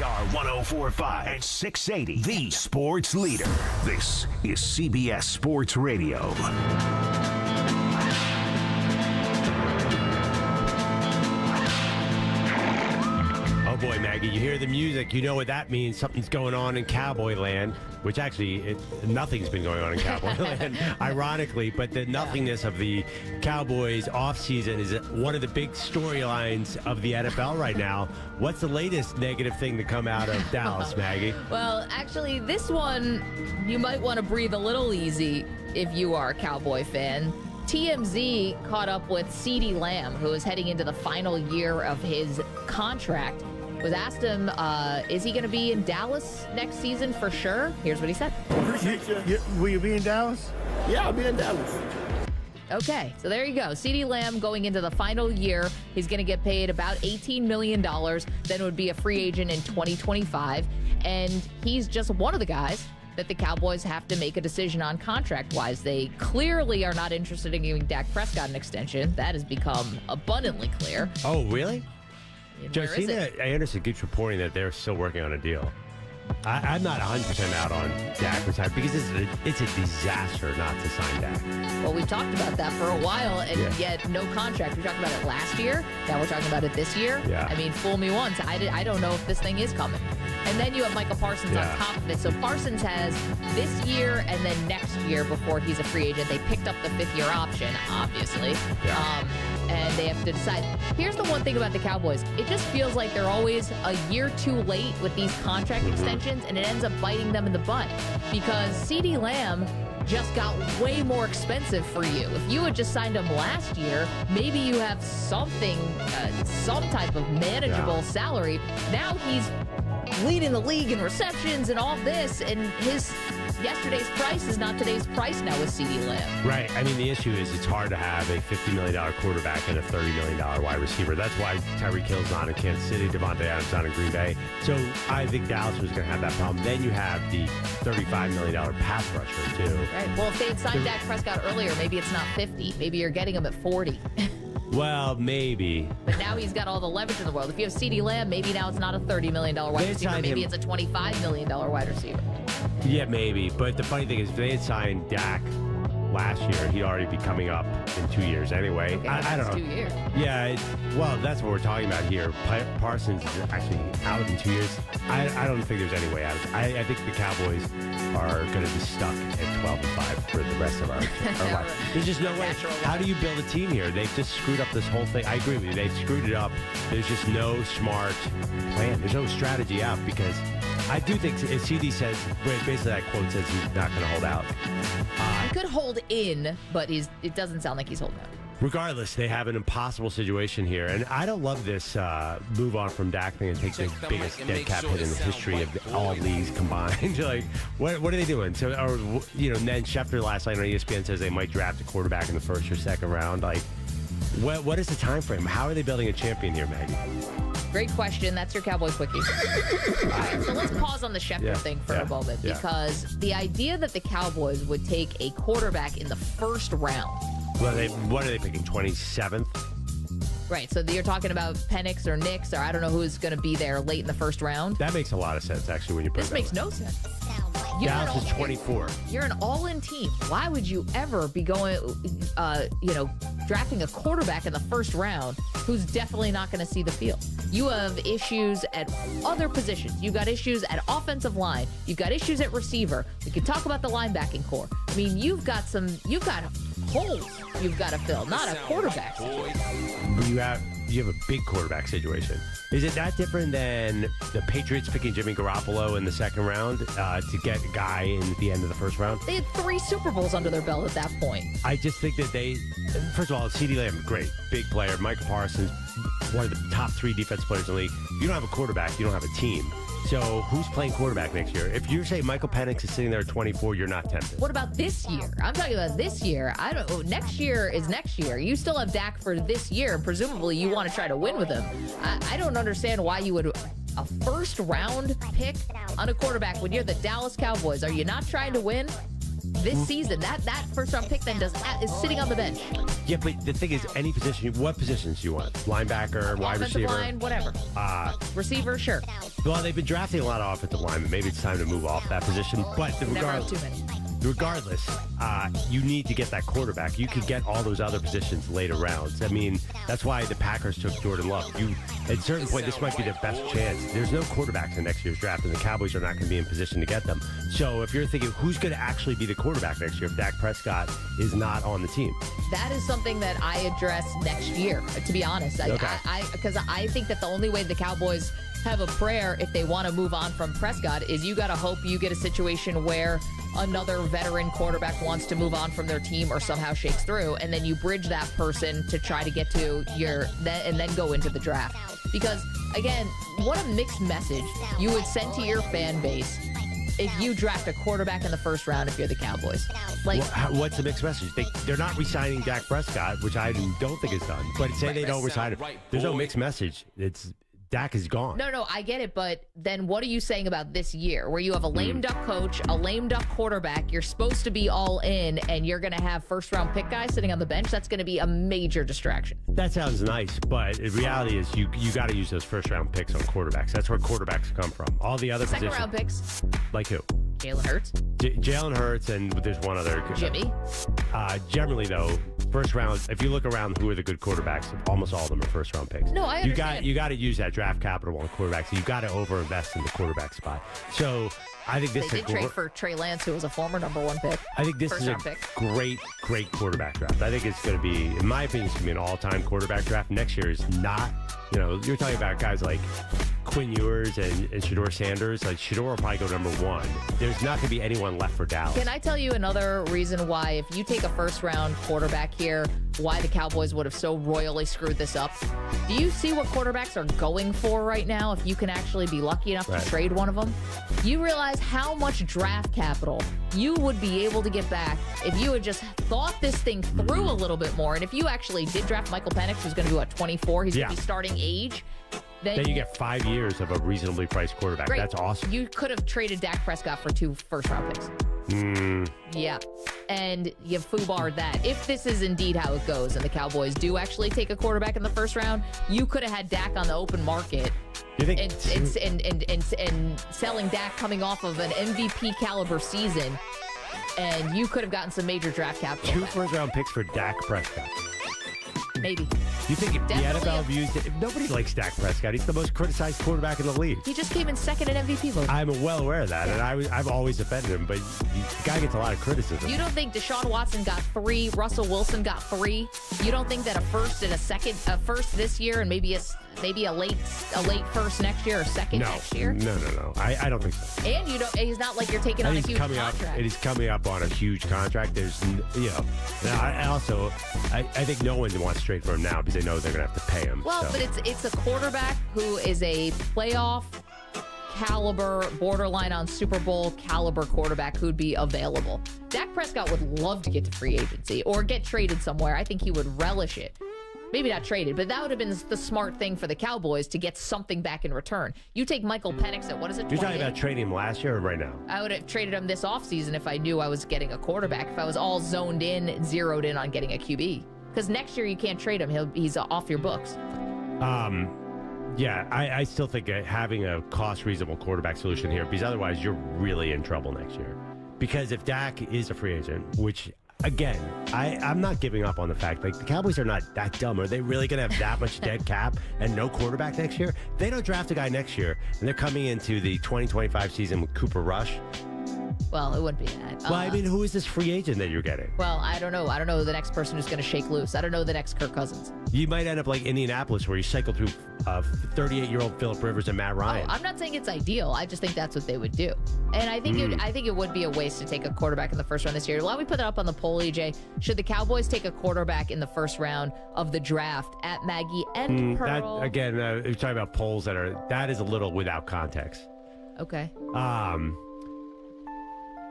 KNBR 104.5 and 680, the sports leader. This is CBS Sports Radio. Oh boy, Maggie, you hear the music, you know what that means. Something's going on in Cowboy Land, which actually, nothing's been going on in Cowboy Land, ironically, but the nothingness of the Cowboys offseason is one of the big storylines of the NFL right now. What's the latest negative thing to come out of Dallas, Maggie? Well, actually, this one, you might want to breathe a little easy if you are a Cowboy fan. TMZ caught up with CeeDee Lamb, who is heading into the final year of his contract. Was asked him, is he going to be in Dallas next season for sure? Here's what he said. Will you be in Dallas? Yeah, I'll be in Dallas. Okay, so there you go. CeeDee Lamb going into the final year. He's going to get paid about $18 million. Then would be a free agent in 2025. And he's just one of the guys that the Cowboys have to make a decision on contract-wise. They clearly are not interested in giving Dak Prescott an extension. That has become abundantly clear. Oh, really? Josina Anderson keeps reporting that they're still working on a deal. I'm not 100% out on Dak Prescott because it's a disaster not to sign Dak. Well, we've talked about that for a while, and yet no contract. We talked about it last year. Now we're talking about it this year. Yeah. I mean, fool me once. I don't know if this thing is coming. And then you have Michael Parsons on top of it. So Parsons has this year and then next year before he's a free agent. They picked up the fifth-year option, obviously. Yeah. And they have to decide. Here's the one thing about the Cowboys. It just feels like they're always a year too late with these contract extensions, and it ends up biting them in the butt. Because CeeDee Lamb just got way more expensive for you. If you had just signed him last year, maybe you have something, some type of manageable salary. Now he's leading the league in receptions and all this, and his yesterday's price is not today's price now with CeeDee Lamb. Right. I mean, the issue is it's hard to have a $50 million quarterback and a $30 million wide receiver. That's why Tyreek Hill's not in Kansas City, Devontae Adams not in Green Bay. So I think Dallas was going to have that problem. Then you have the $35 million pass rusher, too. Right. Well, if they had signed Dak Prescott earlier, maybe it's not 50. Maybe you're getting him at 40. Well, maybe. But now he's got all the leverage in the world. If you have CeeDee Lamb, maybe now it's not a $30 million wide receiver. Maybe it's a $25 million wide receiver. Yeah, maybe. But the funny thing is, if they had signed Dak last year, he'd already be coming up in 2 years anyway. Okay, I don't know. 2 years. Yeah, well, that's what we're talking about here. Parsons is actually out in 2 years. I don't think there's any way out of it. I think the Cowboys are going to be stuck at 12-5 for the rest of our life. There's just no way. How do you build a team here? They've just screwed up this whole thing. I agree with you. They've screwed it up. There's just no smart plan. There's no strategy out because I do think if CD says, basically that quote says he's not going to hold out. He could hold in, but it doesn't sound like he's holding out. Regardless, they have an impossible situation here. And I don't love this move on from Dak thing and take the biggest dead cap hit in the history of all leagues combined. Like, what are they doing? So, or, Ned Schefter last night on ESPN says they might draft a quarterback in the first or second round. Like, what is the time frame? How are they building a champion here, Maggie? Great question. That's your Cowboy Quickie. All right, so let's pause on the Schefter thing for a moment because the idea that the Cowboys would take a quarterback in the first round. Well, what are they picking? 27th? Right. So you're talking about Penix or Nix, or I don't know who's going to be there late in the first round. That makes a lot of sense, actually, when you put it This makes no sense. Dallas is 24. You're an all-in team. Why would you ever be going, drafting a quarterback in the first round who's definitely not going to see the field? You have issues at other positions. You've got issues at offensive line. You've got issues at receiver. We can talk about the linebacking core. I mean, you've got holes you've got to fill, not a quarterback situation. You have a big quarterback situation. Is it that different than the Patriots picking Jimmy Garoppolo in the second round to get a guy in the end of the first round? They had 3 Super Bowls under their belt at that point. I just think that first of all, CeeDee Lamb, great, big player. Michael Parsons, one of the top 3 defense players in the league. You don't have a quarterback, you don't have a team. So who's playing quarterback next year? If you say Michael Penix is sitting there at 24, you're not tempted. What about this year? I'm talking about this year. Next year is next year. You still have Dak for this year. Presumably, you want to try to win with him. I don't understand why you would a first round pick on a quarterback when you're the Dallas Cowboys. Are you not trying to win? this season. That first round pick then is sitting on the bench. Yeah, but the thing is, any position, what positions do you want? Linebacker, wide Offensive receiver? line, whatever. Receiver, sure. Well, they've been drafting a lot of offensive linemen. Maybe it's time to move off that position. But Never have too many. regardless, you need to get that quarterback. You could get all those other positions later rounds. I mean, that's why the Packers took Jordan Love. At a certain point, this might be their best chance. There's no quarterbacks in next year's draft, and the Cowboys are not going to be in position to get them. So if you're thinking, who's going to actually be the quarterback next year if Dak Prescott is not on the team? That is something that I address next year, to be honest. Because I think that the only way the Cowboys have a prayer if they want to move on from Prescott is you got to hope you get a situation where another veteran quarterback wants to move on from their team or somehow shakes through, and then you bridge that person to try to get to and then go into the draft. Because, again, what a mixed message you would send to your fan base if you draft a quarterback in the first round if you're the Cowboys. Like, what's the mixed message? They're not re-signing Dak Prescott, which I don't think is done. But say they don't resign him. There's no mixed message. It's Dak is gone. No, I get it, but then what are you saying about this year where you have a lame duck coach, a lame duck quarterback, you're supposed to be all in, and you're going to have first-round pick guys sitting on the bench? That's going to be a major distraction. That sounds nice, but the reality is you got to use those first-round picks on quarterbacks. That's where quarterbacks come from. All the other positions. Second-round picks. Like who? Jalen Hurts. Jalen Hurts, and there's one other. Jimmy. Generally, though, first round, if you look around who are the good quarterbacks, almost all of them are first-round picks. No, I understand. You got to use that draft capital on quarterbacks. You got to overinvest in the quarterback spot. So I think this they is did trade for Trey Lance, who was a former #1 pick. I think this is a great quarterback draft. I think it's going to be, in my opinion, it's going to be an all-time quarterback draft. Next year is not, you're talking about guys like Quinn Ewers and Shedeur Sanders. Like, Shedeur will probably go #1. There's not going to be anyone left for Dallas. Can I tell you another reason why, if you take a first-round quarterback here, why the Cowboys would have so royally screwed this up? Do you see what quarterbacks are going for right now if you can actually be lucky enough to trade one of them? You realize how much draft capital you would be able to get back if you had just thought this thing through a little bit more. And if you actually did draft Michael Penix, who's going to be, 24? He's going to be starting age. Then you get 5 years of a reasonably priced quarterback. Great. That's awesome. You could have traded Dak Prescott for 2 first-round picks. Yeah, and you foobarred that. If this is indeed how it goes and the Cowboys do actually take a quarterback in the first round, you could have had Dak on the open market. You think and selling Dak coming off of an MVP caliber season, and you could have gotten some major draft capital. 2 first-round picks for Dak Prescott. Maybe. You think if the NFL views it, nobody likes Dak Prescott. He's the most criticized quarterback in the league. He just came in second in MVP voting. I'm well aware of that, and I've always defended him, but the guy gets a lot of criticism. You don't think Deshaun Watson got 3, Russell Wilson got 3? You don't think that a first and a first this year and maybe a late first next year or second next year? No. I don't think so. And he's not like you're taking on a huge contract. He's coming up on a huge contract. There's, I think no one wants to trade for him now because they know they're going to have to pay him. Well, but it's a quarterback who is a playoff caliber, borderline on Super Bowl caliber quarterback who'd be available. Dak Prescott would love to get to free agency or get traded somewhere. I think he would relish it. Maybe not traded, but that would have been the smart thing for the Cowboys to get something back in return. You take Michael Penix at, what is it, 28? You're talking about trading him last year or right now? I would have traded him this offseason if I knew I was getting a quarterback, if I was all zeroed in on getting a QB. Because next year you can't trade him. He's off your books. Yeah, I still think having a cost-reasonable quarterback solution here, because otherwise you're really in trouble next year. Because if Dak is a free agent, which... Again, I'm not giving up on the fact, like, the Cowboys are not that dumb. Are they really going to have that much dead cap and no quarterback next year? They don't draft a guy next year, and they're coming into the 2025 season with Cooper Rush. Well, it wouldn't be that. Well, I mean, who is this free agent that you're getting? Well, I don't know. I don't know the next person who's going to shake loose. I don't know the next Kirk Cousins. You might end up like Indianapolis, where you cycle through 38-year-old Phillip Rivers and Matt Ryan. I'm not saying it's ideal. I just think that's what they would do. And I think it would be a waste to take a quarterback in the first round this year. Why don't we put that up on the poll, EJ? Should the Cowboys take a quarterback in the first round of the draft? At Maggie and Pearl. That, again, you're talking about polls that is a little without context. Okay.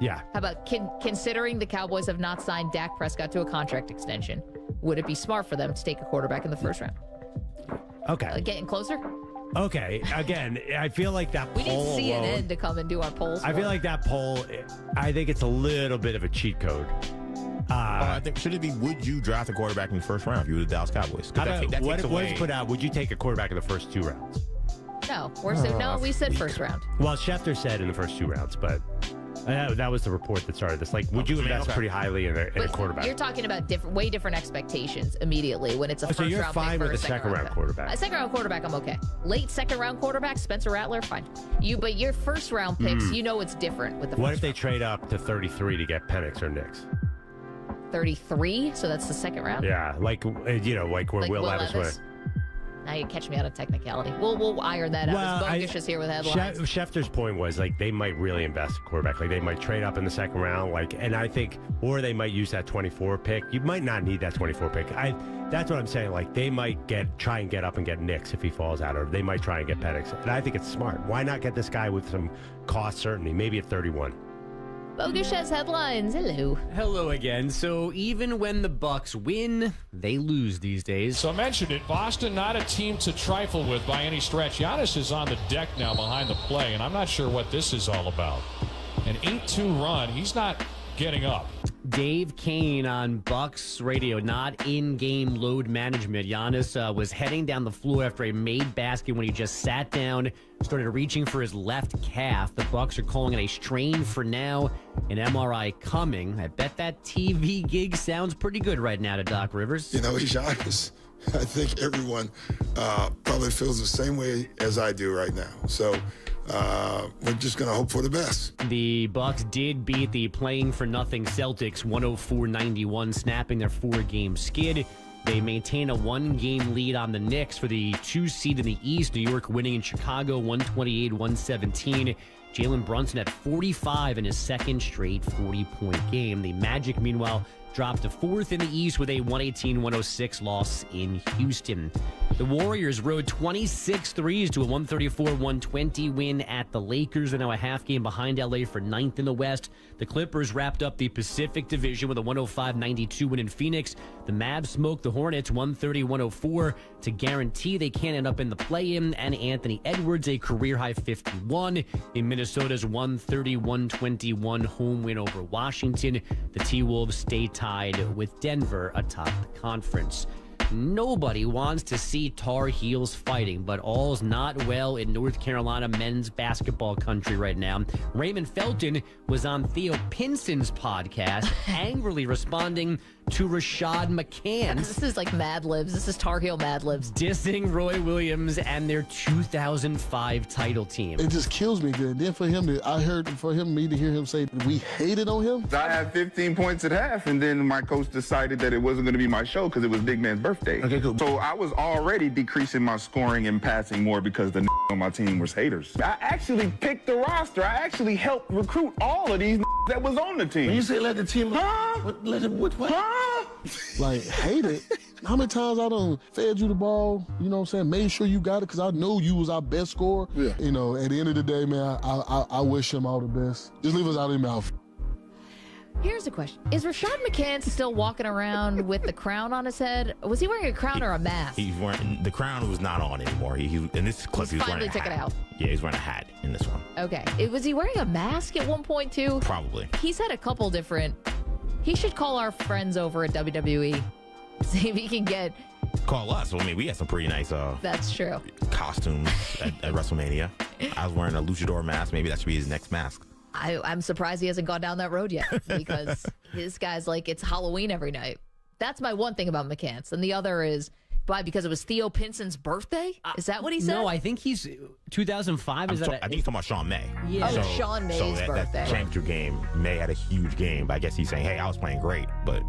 Yeah. How about considering the Cowboys have not signed Dak Prescott to a contract extension, would it be smart for them to take a quarterback in the first round? Okay. Getting closer? Okay, again, I feel like that We poll need CNN alone, to come and do our polls. I feel like that poll, I think it's a little bit of a cheat code. I think should it be? Would you draft a quarterback in the first round if you were the Dallas Cowboys? What was put out? Would you take a quarterback in the first 2 rounds? No, we said first round. Well, Schefter said in the first 2 rounds, but that was the report that started this. Like, would you invest pretty highly in a quarterback? You're talking about way different expectations immediately when it's a first round pick. So you're fine with a second round quarterback? A second round quarterback, I'm okay. Late second round quarterback, Spencer Rattler, fine. But your first round picks, it's different with the first What if they round. trade up to 33 to get Penix or Nix? 33, so that's the second round? Yeah, like where Will Levis went. Now you catch me out of technicality. We'll iron that out. As Bogusch is here with headlines. Schefter's point was like they might really invest in quarterback. Like they might trade up in the second round. And I think, or they might use that 24 pick. You might not need that 24 pick. That's what I'm saying. Like they might try and get up and get Nix if he falls out, or they might try and get Penix. And I think it's smart. Why not get this guy with some cost certainty? Maybe at 31. Bogusch has headlines. Hello again. So even when the Bucks win, they lose these days. So I mentioned it. Boston, not a team to trifle with by any stretch. Giannis is on the deck now behind the play, and I'm not sure what this is all about. An 8-2 run. He's not getting up. Dave Kane on Bucks radio, not in-game load management. Giannis was heading down the floor after a made basket when he just sat down, started reaching for his left calf. The Bucks are calling it a strain for now, an MRI coming. I bet that TV gig sounds pretty good right now to Doc Rivers. Giannis, I think everyone probably feels the same way as I do right now. So we're just going to hope for the best. The Bucks did beat the playing for nothing Celtics 104-91, snapping their 4-game skid. They maintain a 1-game lead on the Knicks for the 2 seed in the East. New York winning in Chicago 128-117. Jalen Brunson at 45 in his second straight 40-point game. The Magic, meanwhile, dropped to 4th in the East with a 118-106 loss in Houston. The Warriors rode 26 threes to a 134-120 win at the Lakers. They're now a half game behind LA for 9th in the West. The Clippers wrapped up the Pacific Division with a 105-92 win in Phoenix. The Mavs smoked the Hornets 130-104 to guarantee they can't end up in the play-in. And Anthony Edwards, a career-high 51 in Minnesota's 130-121 home win over Washington. The T-Wolves stay tied with Denver atop the conference. Nobody wants to see Tar Heels fighting, but all's not well in North Carolina men's basketball country right now. Raymond Felton was on Theo Pinson's podcast, angrily responding to Rashad McCants. This is like Mad Libs. This is Tar Heel Mad Libs. Dissing Roy Williams and their 2005 title team. It just kills me. Then for him to hear him say we hated on him. I had 15 points at half, and then my coach decided that it wasn't going to be my show because it was Big Man's birthday. Okay, cool. So I was already decreasing my scoring and passing more because the on my team was haters. I actually picked the roster. I actually helped recruit all of these that was on the team. When you say let the team, what? Like, hate it. How many times I done fed you the ball, you know what I'm saying, made sure you got it because I know you was our best scorer. Yeah. You know, at the end of the day, man, I wish him all the best. Just leave us out of your mouth. Here's a question. Is Rashad McCants still walking around with the crown on his head? Was he wearing a crown or a mask? He's wearing, the crown was not on anymore. He in this clip, he was wearing a hat. Took it out. Yeah, he's wearing a hat in this one. Okay. Was he wearing a mask at one point, too? Probably. He's had a couple different... He should call our friends over at WWE. See if he can get... Call us. Well, I mean, we had some pretty nice That's true. costumes at WrestleMania. I was wearing a luchador mask. Maybe that should be his next mask. I'm surprised he hasn't gone down that road yet because his guy's like, it's Halloween every night. That's my one thing about McCants. And the other is, why? Because it was Theo Pinson's birthday? Is that what he said? No, I think he's 2005. I think he's talking about Sean May. Yeah. Oh, Sean May's birthday. That championship game, May had a huge game. But I guess he's saying, hey, I was playing great. But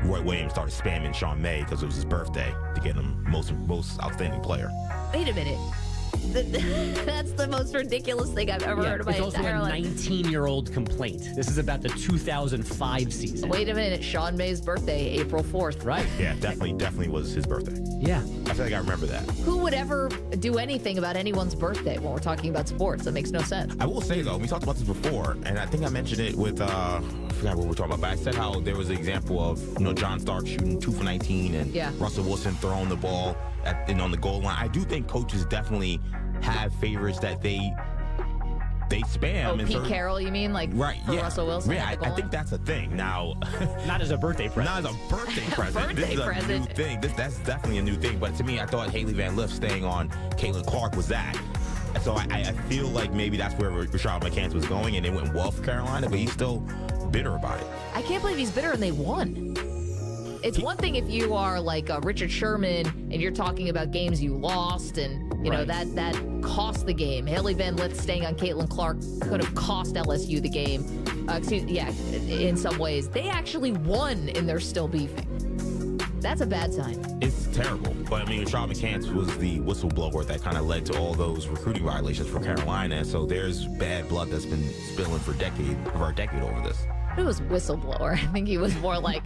Roy Williams started spamming Sean May because it was his birthday to get him most outstanding player. Wait a minute. That's the most ridiculous thing I've ever heard of my entire life. It's also a 19-year-old complaint. This is about the 2005 season. Wait a minute. Sean May's birthday, April 4th. Right. Yeah, definitely was his birthday. Yeah. I feel like I remember that. Who would ever do anything about anyone's birthday when we're talking about sports? That makes no sense. I will say, though, we talked about this before, and I think I mentioned it with, I forgot what we were talking about, but I said how there was an example of, John Stark shooting 2 for 19 and Russell Wilson throwing the ball and on the goal line. I do think coaches definitely have favorites that they spam. Oh, Pete Carroll, you mean? Like right, for yeah. Russell Wilson? Yeah, I think that's a thing. Now, not as a birthday present. Not as a birthday present. This is a new thing. That's definitely a new thing. But to me, I thought Haley Van Lith staying on Caitlin Clark was that. So I feel like maybe that's where Rashad McCants was going, and it went well for Carolina, but he's still bitter about it. I can't believe he's bitter and they won. It's one thing if you are like Richard Sherman and you're talking about games you lost and, you know, that cost the game. Haley Van Lith staying on Caitlin Clark could have cost LSU the game. In some ways. They actually won and they're still beefing. That's a bad sign. It's terrible. But, I mean, Rashad McCants was the whistleblower that kind of led to all those recruiting violations for Carolina. So there's bad blood that's been spilling for a decade over this. It was whistleblower. I think he was more like,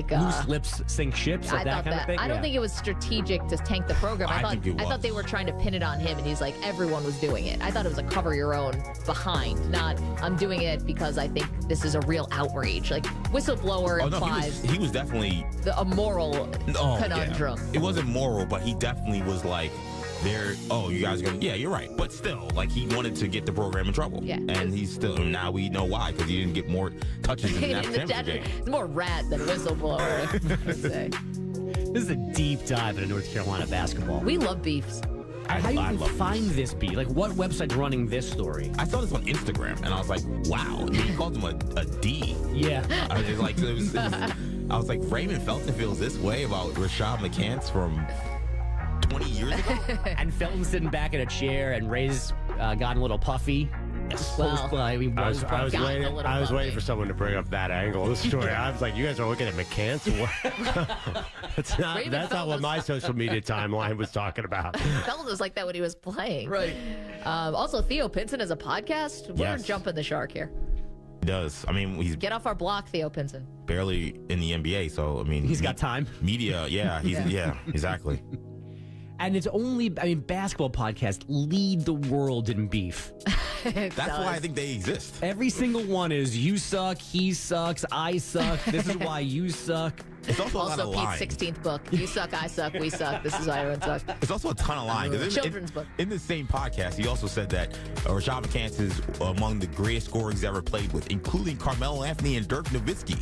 loose lips sink ships, like that kind of thing. I don't think it was strategic to tank the program. I thought they were trying to pin it on him, and he's like, everyone was doing it. I thought it was a cover your own behind, not I'm doing it because I think this is a real outrage. Like whistleblower implies he was definitely a moral conundrum. Yeah. It wasn't moral, but he definitely was like, you guys are gonna, yeah, you're right. But still, like, he wanted to get the program in trouble. Yeah. And he's still, now we know why, because he didn't get more touches in the national championship game. It's more rat than whistleblower, I would say. This is a deep dive into North Carolina basketball. We love beefs. How do you find this beef? Like, what website's running this story? I saw this on Instagram, and I was like, wow. He called him a D. Yeah. I was like, Raymond Felton feels this way about Rashad McCants from 20 years ago. And Felton sitting back in a chair, and Ray's gotten a little puffy. I was waiting for someone to bring up that angle of the story. I was like, you guys are looking at McCants? That's not what my social media timeline was talking about. Felton was like that when he was playing. Right. Also, Theo Pinson has a podcast. We're jumping the shark here. He does. I mean, he's get off our block, Theo Pinson. Barely in the NBA, so I mean, he's got time. Media, yeah, exactly. And it's only, basketball podcasts lead the world in beef. That's why I think they exist. Every single one is you suck, he sucks, I suck. This is why you suck. It's also Pete's 16th book. You suck, I suck, we suck. This is why everyone sucks. It's also a ton of lying. Children's book. In the same podcast, he also said that Rashad McCants is among the greatest scorers he's ever played with, including Carmelo Anthony and Dirk Nowitzki.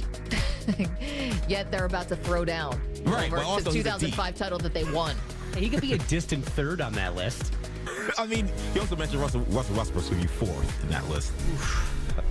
Yet they're about to throw down over the 2005 title that they won. He could be a distant third on that list. I mean, he also mentioned Russell Westbrook should be fourth in that list.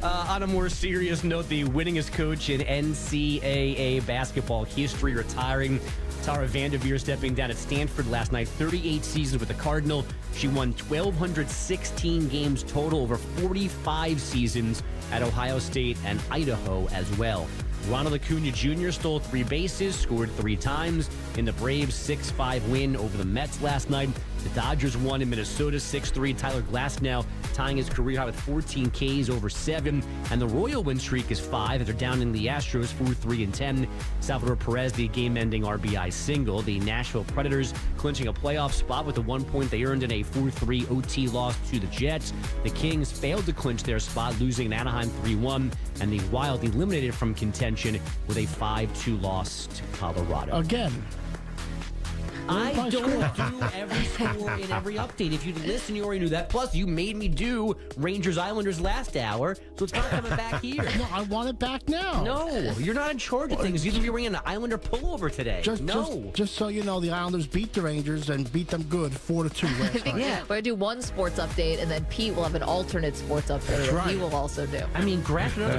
On a more serious note, the winningest coach in NCAA basketball history retiring. Tara Vanderveer stepping down at Stanford last night. 38 seasons with the Cardinal. She won 1,216 games total over 45 seasons at Ohio State and Idaho as well. Ronald Acuna Jr. stole 3 bases, scored 3 times in the Braves' 6-5 win over the Mets last night. The Dodgers won in Minnesota 6-3. Tyler Glasnow tying his career high with 14 Ks over 7. And the Royal win streak is 5 as they're down in the Astros 4-3-10. Salvador Perez, the game-ending RBI single. The Nashville Predators clinching a playoff spot with the 1 point they earned in a 4-3 OT loss to the Jets. The Kings failed to clinch their spot, losing in Anaheim 3-1. And the Wild eliminated from contention with a 5-2 loss to Colorado. Again. I don't do every score in every update. If you'd listen, you already knew that. Plus, you made me do Rangers-Islanders last hour, so it's not coming back here. No, I want it back now. No, you're not in charge of things. You're bringing an Islander pullover today. Just so you know, the Islanders beat the Rangers and beat them good 4-2 last night. Yeah, we're going to do one sports update, and then Pete will have an alternate sports update that he will also do. I mean, grab another